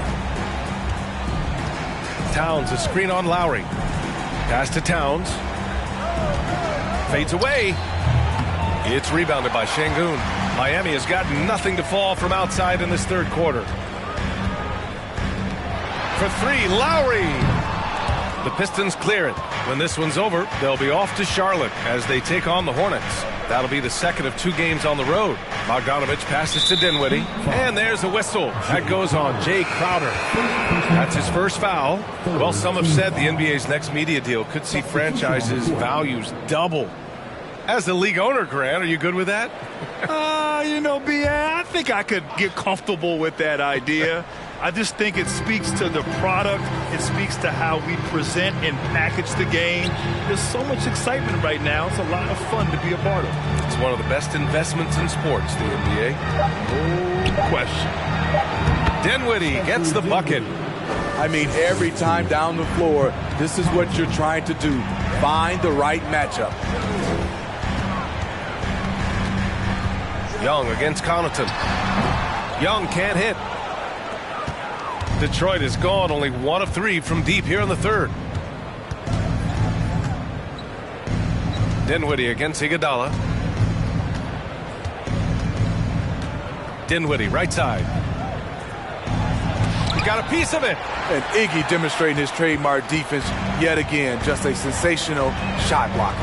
Towns, a screen on Lowry. Pass to Towns. Fades away. It's rebounded by Şengün. Miami has got nothing to fall from outside in this third quarter. For 3, Lowry. The Pistons clear it. When this one's over, they'll be off to Charlotte as they take on the Hornets. That'll be the second of 2 games on the road. Bogdanovich passes to Dinwiddie. And there's a whistle. That goes on Jay Crowder. That's his first foul. Well, some have said the NBA's next media deal could see franchises' values double As the league owner, Grant, are you good with that? B.A., I think I could get comfortable with that idea. I just think it speaks to the product. It speaks to how we present and package the game. There's so much excitement right now. It's a lot of fun to be a part of. It's one of the best investments in sports, the NBA. No question. Dinwiddie gets the bucket. I mean, every time down the floor, this is what you're trying to do. Find the right matchup. Young against Connaughton. Young can't hit. Detroit is gone, only 1 of 3 from deep here in the third. Dinwiddie against Iguodala. Dinwiddie, right side. He got a piece of it. And Iggy demonstrating his trademark defense yet again. Just a sensational shot blocker.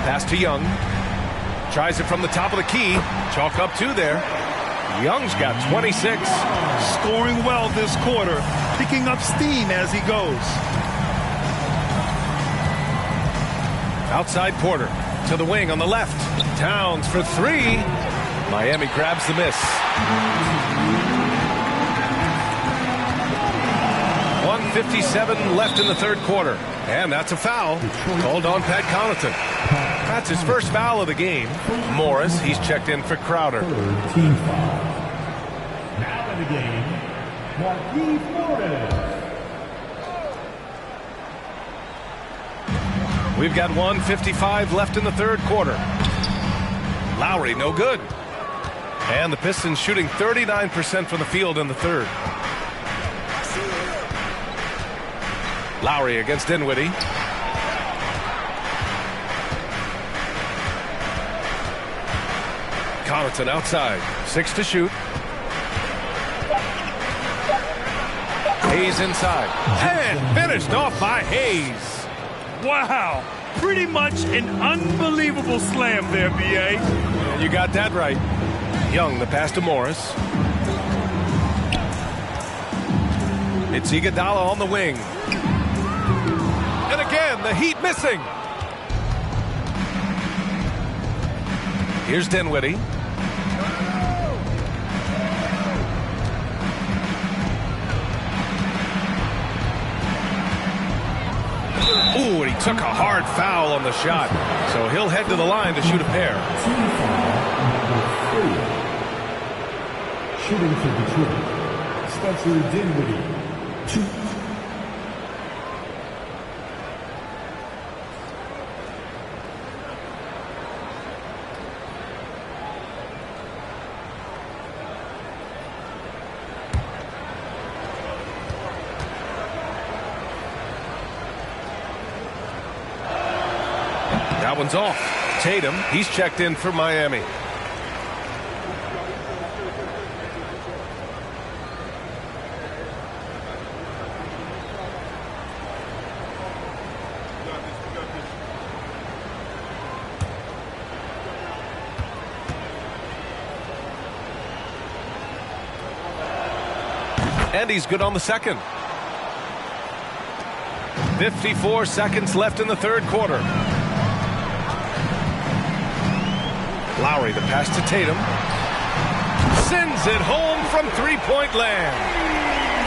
Pass to Young. Tries it from the top of the key. Chalk up 2 there. Young's got 26. Scoring well this quarter. Picking up steam as he goes. Outside Porter. To the wing on the left. Towns for 3. Miami grabs the miss. 1:57 left in the third quarter. And that's a foul. Called on Pat Connaughton. That's his first foul of the game. Morris, he's checked in for Crowder. Team foul. Now in the game, Marquise Morris. We've got 1:55 left in the third quarter. Lowry, no good. And the Pistons shooting 39% from the field in the third. Lowry against Dinwiddie. Connaughton outside. 6 to shoot. Hayes inside. And finished off by Hayes. Wow. Pretty much an unbelievable slam there, B.A. You got that right. Young, the pass to Morris. It's Iguodala on the wing. And again, the Heat missing. Here's Dinwiddie. Ooh, and he took a hard foul on the shot. So he'll head to the line to shoot a pair. Team foul number 3. Shooting for Detroit, Spencer Dinwiddie. 2. That one's off. Tatum, he's checked in for Miami. And he's good on the second. 54 seconds left in the third quarter. Lowry, the pass to Tatum. Sends it home from three-point land.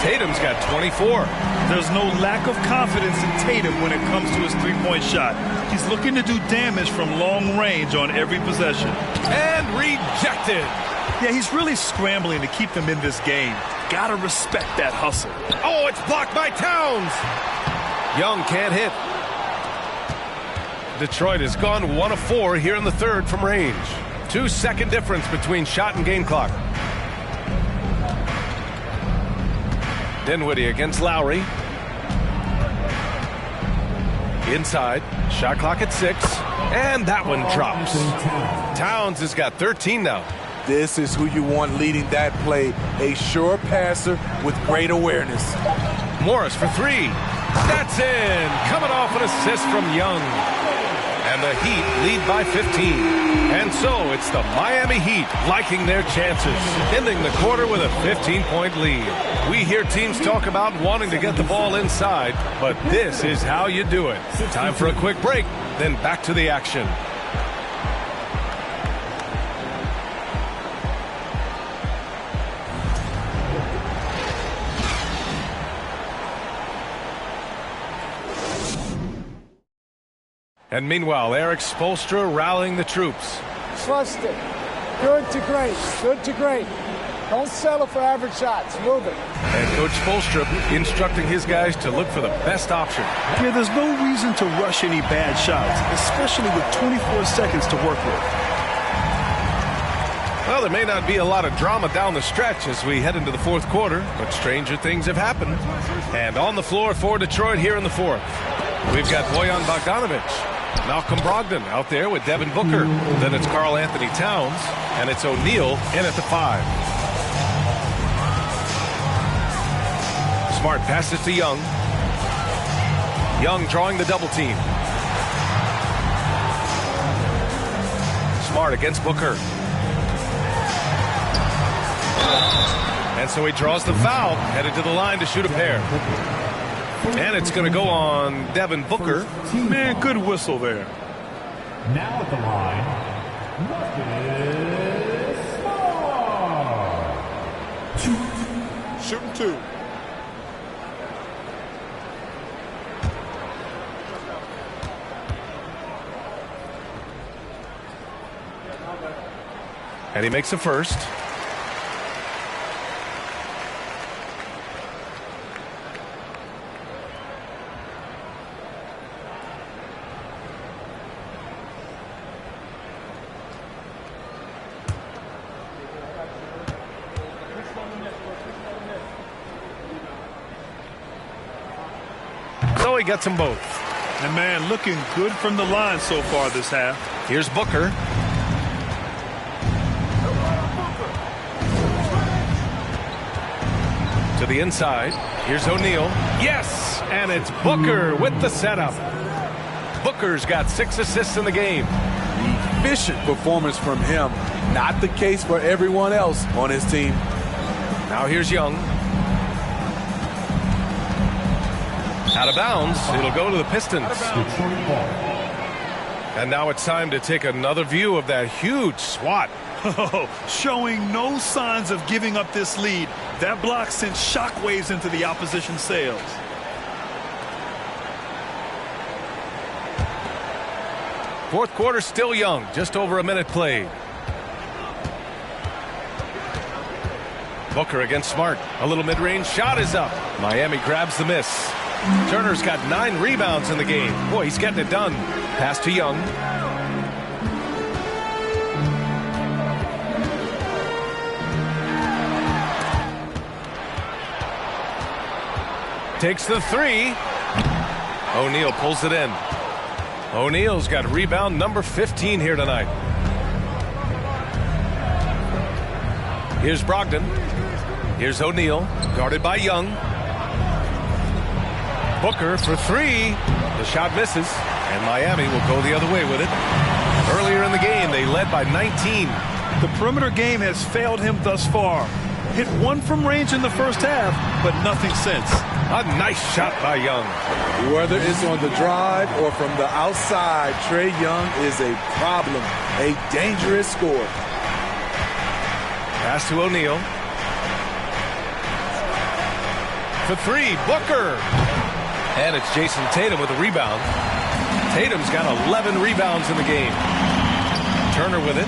Tatum's got 24. There's no lack of confidence in Tatum when it comes to his three-point shot. He's looking to do damage from long range on every possession. And rejected. Yeah, he's really scrambling to keep them in this game. Gotta respect that hustle. Oh, it's blocked by Towns. Young can't hit. Detroit has gone 1 of 4 here in the third from range. 2-second difference between shot and game clock. Dinwiddie against Lowry. Inside. Shot clock at 6. And that one drops. Towns has got 13 now. This is who you want leading that play. A sure passer with great awareness. Morris for 3. That's in. Coming off an assist from Young. And And the Heat lead by 15. And so it's the Miami Heat liking their chances, ending the quarter with a 15-point lead. We hear teams talk about wanting to get the ball inside, but this is how you do it. Time for a quick break, then back to the action. And meanwhile, Eric Spoelstra rallying the troops. Trust it. Good to great. Good to great. Don't settle for average shots. Move it. And Coach Spoelstra instructing his guys to look for the best option. Yeah, there's no reason to rush any bad shots, especially with 24 seconds to work with. Well, there may not be a lot of drama down the stretch as we head into the fourth quarter, but stranger things have happened. And on the floor for Detroit here in the fourth, we've got Bojan Bogdanovic. Malcolm Brogdon out there with Devin Booker. Then it's Karl Anthony Towns, and it's O'Neal in at the 5. Smart passes to Young. Young drawing the double team. Smart against Booker. And so he draws the foul, headed to the line to shoot a pair. And it's going to go on Devin Booker. Man, good whistle there. Now at the line, Smart. Shooting 2. And he makes a first. So he gets them both. And man, looking good from the line so far this half. Here's Booker. To the inside. Here's O'Neal. Yes! And it's Booker with the setup. Booker's got 6 assists in the game. Efficient performance from him. Not the case for everyone else on his team. Now here's Young. Out of bounds. It'll go to the Pistons. And now it's time to take another view of that huge swat. Showing no signs of giving up this lead. That block sent shockwaves into the opposition sails. Fourth quarter still young. Just over a minute played. Booker against Smart. A little mid-range shot is up. Miami grabs the miss. Turner's got 9 rebounds in the game. Boy, he's getting it done. Pass to Young. Takes the 3. O'Neal pulls it in. O'Neal's got rebound number 15 here tonight. Here's Brogdon. Here's O'Neal, guarded by Young. Booker for 3. The shot misses, and Miami will go the other way with it. Earlier in the game, they led by 19. The perimeter game has failed him thus far. Hit 1 from range in the first half, but nothing since. A nice shot by Young. Whether it's on the drive or from the outside, Trae Young is a problem, a dangerous scorer. Pass to O'Neal. For 3, Booker. And it's Jason Tatum with a rebound. Tatum's got 11 rebounds in the game. Turner with it.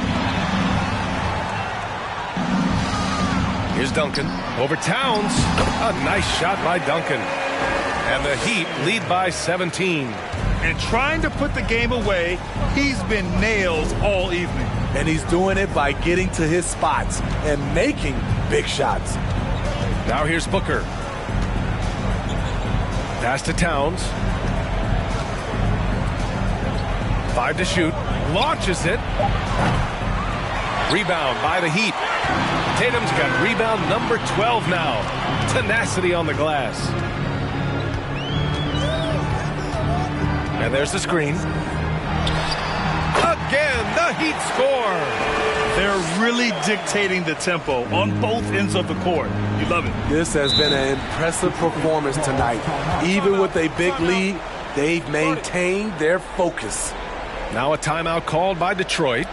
Here's Duncan. Over Towns. A nice shot by Duncan. And the Heat lead by 17. And trying to put the game away, he's been nails all evening. And he's doing it by getting to his spots and making big shots. Now here's Booker. Pass to Towns. 5 to shoot. Launches it. Rebound by the Heat. Tatum's got rebound number 12 now. Tenacity on the glass. And there's the screen. The Heat score. They're really dictating the tempo on both ends of the court. You love it. This has been an impressive performance tonight. Even with a big lead, they've maintained their focus. Now a timeout called by Detroit.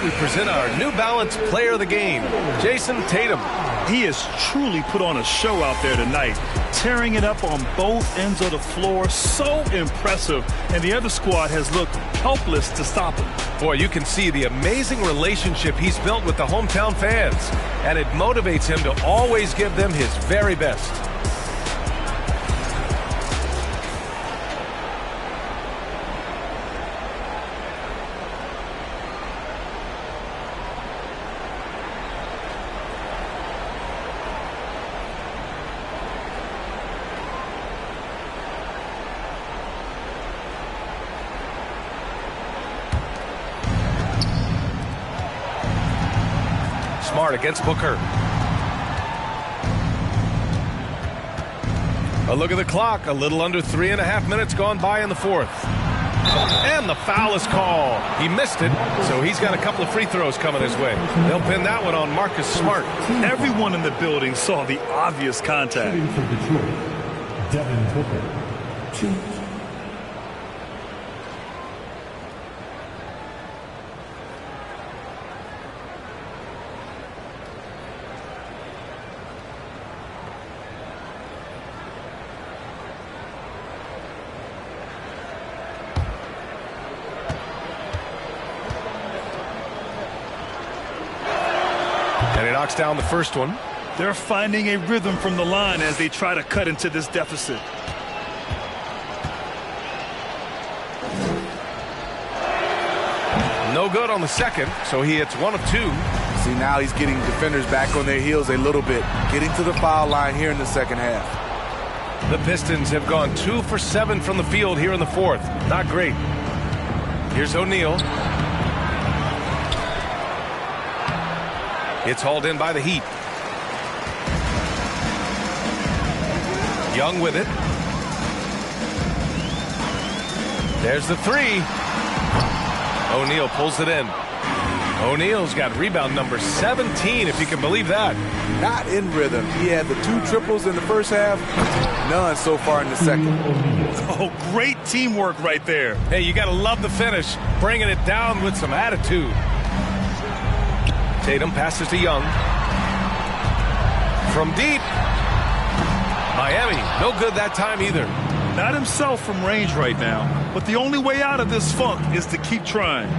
We present our New Balance Player of the Game, Jason Tatum. He has truly put on a show out there tonight, tearing it up on both ends of the floor. So impressive, and the other squad has looked helpless to stop him. Boy, you can see the amazing relationship he's built with the hometown fans, and it motivates him to always give them his very best. Smart against Booker. A look at the clock. A little under 3.5 minutes gone by in the fourth. And the foul is called. He missed it, so he's got a couple of free throws coming his way. They'll pin that one on Marcus Smart. Everyone in the building saw the obvious contact. For Detroit, Devin Booker, 2. And he knocks down the first one. They're finding a rhythm from the line as they try to cut into this deficit. No good on the second, so he hits 1 of 2. See, now he's getting defenders back on their heels a little bit, getting to the foul line here in the second half. The Pistons have gone 2 for 7 from the field here in the fourth. Not great. Here's O'Neal. It's hauled in by the Heat. Young with it. There's the three. O'Neal pulls it in. O'Neal's got rebound number 17, if you can believe that. Not in rhythm. He had the 2 triples in the first half, none so far in the second. Oh, great teamwork right there. Hey, you got to love the finish, bringing it down with some attitude. Tatum passes to Young. From deep. Miami, no good that time either. Not himself from range right now, but the only way out of this funk is to keep trying.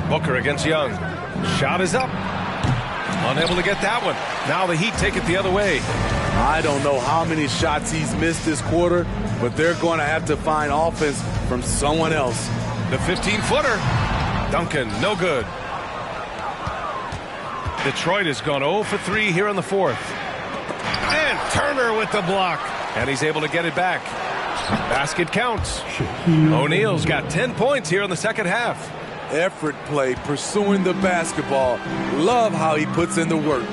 Booker against Young. Shot is up. Unable to get that one. Now the Heat take it the other way. I don't know how many shots he's missed this quarter, but they're going to have to find offense from someone else. The 15-footer. Duncan, no good. Detroit has gone 0 for 3 here in the fourth. And Turner with the block. And he's able to get it back. Basket counts. O'Neal's got 10 points here in the second half. effort play, pursuing the basketball. Love how he puts in the work.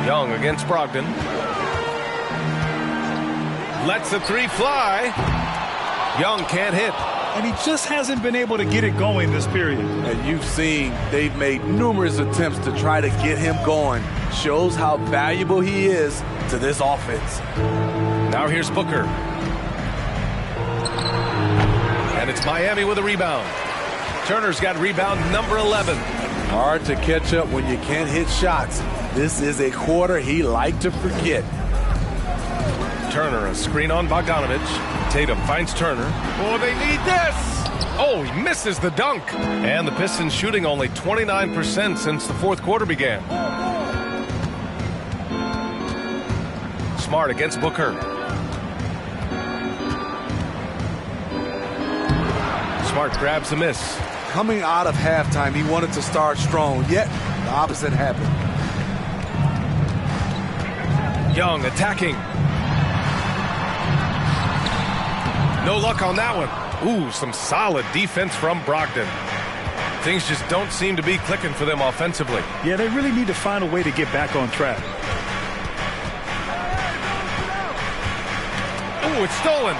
Young against Brogdon. Lets the three fly. Young can't hit. And he just hasn't been able to get it going this period. And you've seen they've made numerous attempts to try to get him going. Shows how valuable he is to this offense. Now here's Booker. And it's Miami with a rebound. Turner's got rebound number 11. Hard to catch up when you can't hit shots. This is a quarter he liked to forget. Turner, a screen on Bogdanovich. Tatum finds Turner. Oh, they need this! Oh, he misses the dunk. And the Pistons shooting only 29% since the fourth quarter began. Smart against Booker. Smart grabs the miss. Coming out of halftime, he wanted to start strong, yet the opposite happened. Young attacking. No luck on that one. Ooh, some solid defense from Brogdon. Things just don't seem to be clicking for them offensively. Yeah, they really need to find a way to get back on track. Ooh, it's stolen.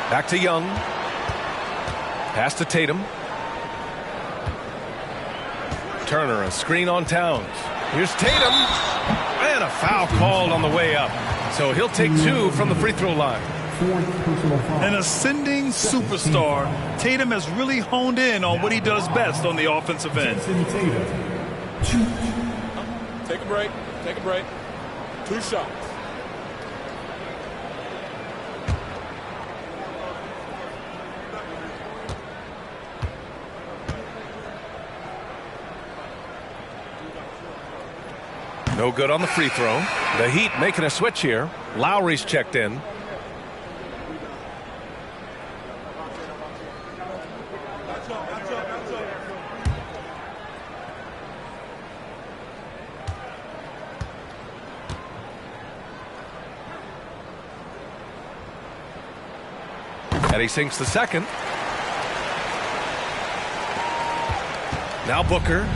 Back to Young. Pass to Tatum. Turner, a screen on Towns. Here's Tatum. And a foul called on the way up. So he'll take two from the free throw line. An ascending superstar, Tatum has really honed in on what he does best on the offensive end. Take a break. Take a break. 2 shots. No good on the free throw. The Heat making a switch here. Lowry's checked in. And he sinks the second. Now Booker.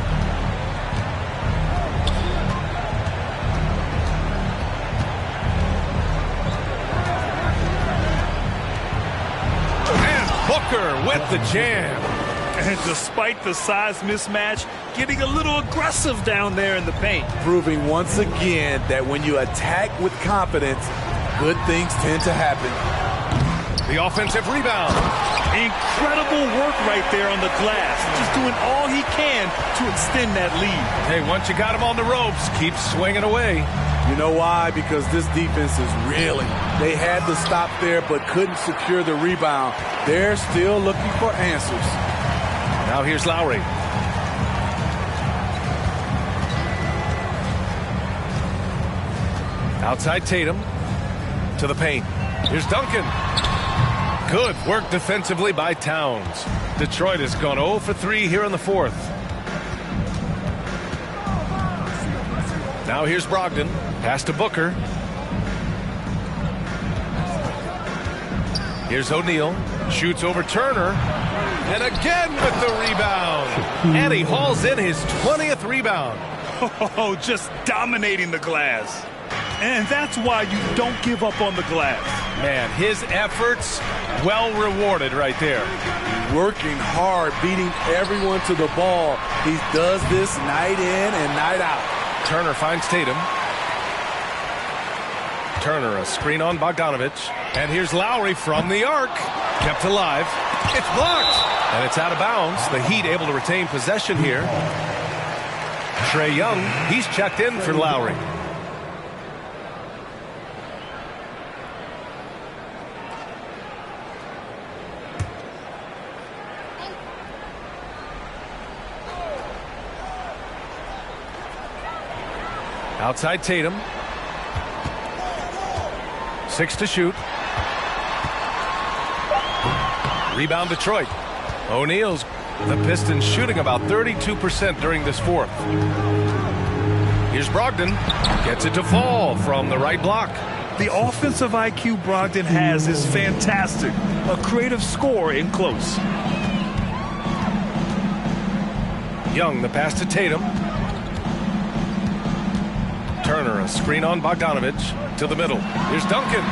With the jam. And despite the size mismatch, getting a little aggressive down there in the paint. Proving once again that when you attack with confidence, good things tend to happen. The offensive rebound. Incredible work right there on the glass. Just doing all he can to extend that lead. Hey, once you got him on the ropes, keep swinging away. You know why? Because this defense is reeling. They had to stop there but couldn't secure the rebound. They're still looking for answers. Now here's Lowry. Outside Tatum to the paint. Here's Duncan. Good work defensively by Towns. Detroit has gone 0 for 3 here in the fourth. Now here's Brogdon. Pass to Booker. Here's O'Neal. Shoots over Turner. And again with the rebound. And he hauls in his 20th rebound. Oh, just dominating the glass. And that's why you don't give up on the glass. Man, his efforts well rewarded right there. Working hard, beating everyone to the ball. He does this night in and night out. Turner finds Tatum. Turner, a screen on Bogdanovich. And here's Lowry from the arc. Kept alive. It's blocked. And it's out of bounds. The Heat able to retain possession here. Trae Young, he's checked in for Lowry. Outside Tatum. 6 to shoot. Rebound Detroit. O'Neal's the Pistons shooting about 32% during this fourth. Here's Brogdon. Gets it to fall from the right block. The offensive IQ Brogdon has is fantastic. A creative scorer in close. Young, the pass to Tatum. Turner, a screen on Bogdanovich to the middle. Here's Duncan.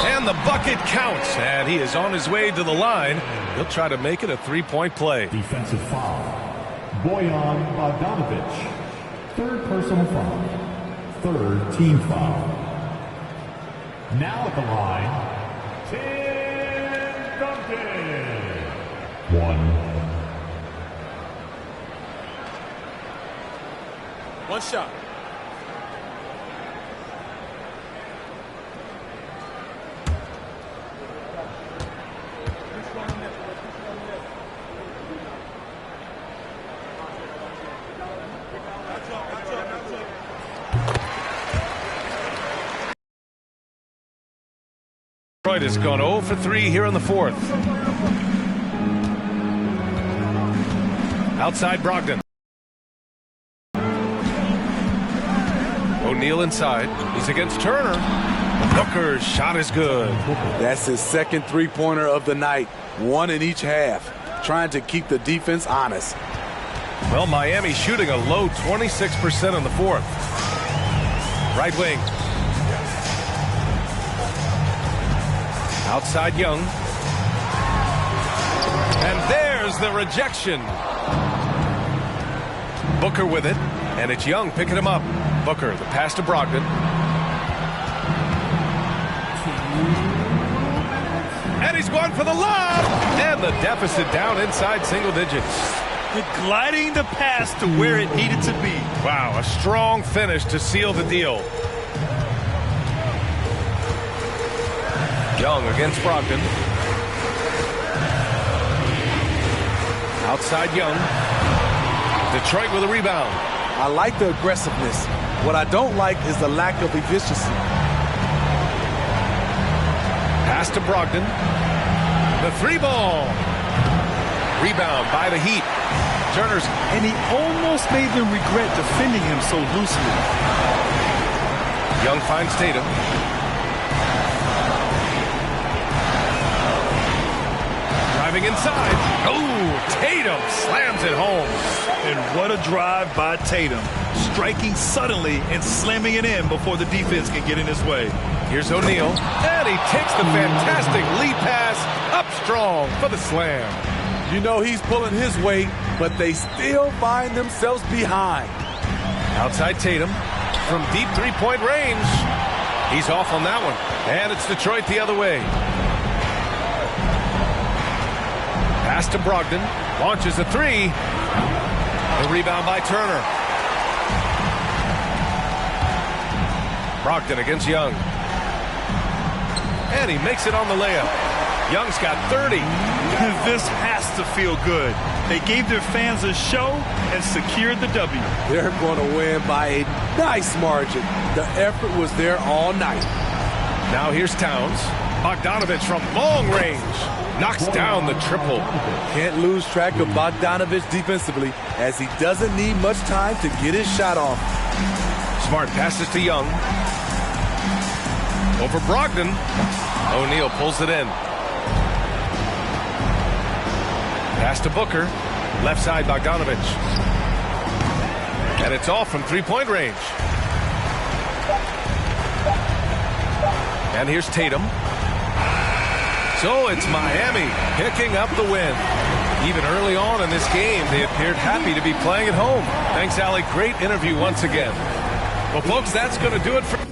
And the bucket counts. And he is on his way to the line. He'll try to make it a three-point play. Defensive foul. Bojan Bogdanovich. Third personal foul. Third team foul. Now at the line, Tim Duncan. 1 shot. Detroit has gone 0 for 3 here in the fourth. Outside Brogdon. O'Neal inside. He's against Turner. Booker's shot is good. That's his second three-pointer of the night. One in each half. Trying to keep the defense honest. Well, Miami shooting a low 26% in the fourth. Right wing. Outside Young. And there's the rejection. Booker with it. And it's Young picking him up. Booker, the pass to Brogdon. And he's going for the lob. And the deficit down inside single digits. Gliding the pass to where it needed to be. Wow, a strong finish to seal the deal. Young against Brogdon. Outside Young. Detroit with a rebound. I like the aggressiveness. What I don't like is the lack of efficiency. Pass to Brogdon. The three ball. Rebound by the Heat. Turner's. And he almost made them regret defending him so loosely. Young finds Tatum. Driving inside. Oh, Tatum slams it home. And what a drive by Tatum. Striking suddenly and slamming it in before the defense can get in his way. Here's O'Neal. And he takes the fantastic lead pass up strong for the slam. You know he's pulling his weight, but they still find themselves behind. Outside Tatum from deep three-point range. He's off on that one. And it's Detroit the other way. Pass to Brogdon. Launches a three. The rebound by Turner. Brogdon against Young. And he makes it on the layup. Young's got 30. This has to feel good. They gave their fans a show and secured the W. They're going to win by a nice margin. The effort was there all night. Now here's Towns. Bogdanovich from long range. Knocks down the triple. Can't lose track of Bogdanovich defensively, as he doesn't need much time to get his shot off. Smart passes to Young. Over Brogdon. O'Neal pulls it in. Pass to Booker. Left side Bogdanovich. And it's off from three-point range. And here's Tatum. So it's Miami picking up the win. Even early on in this game, they appeared happy to be playing at home. Thanks, Allie. Great interview once again. Well, folks, that's going to do it for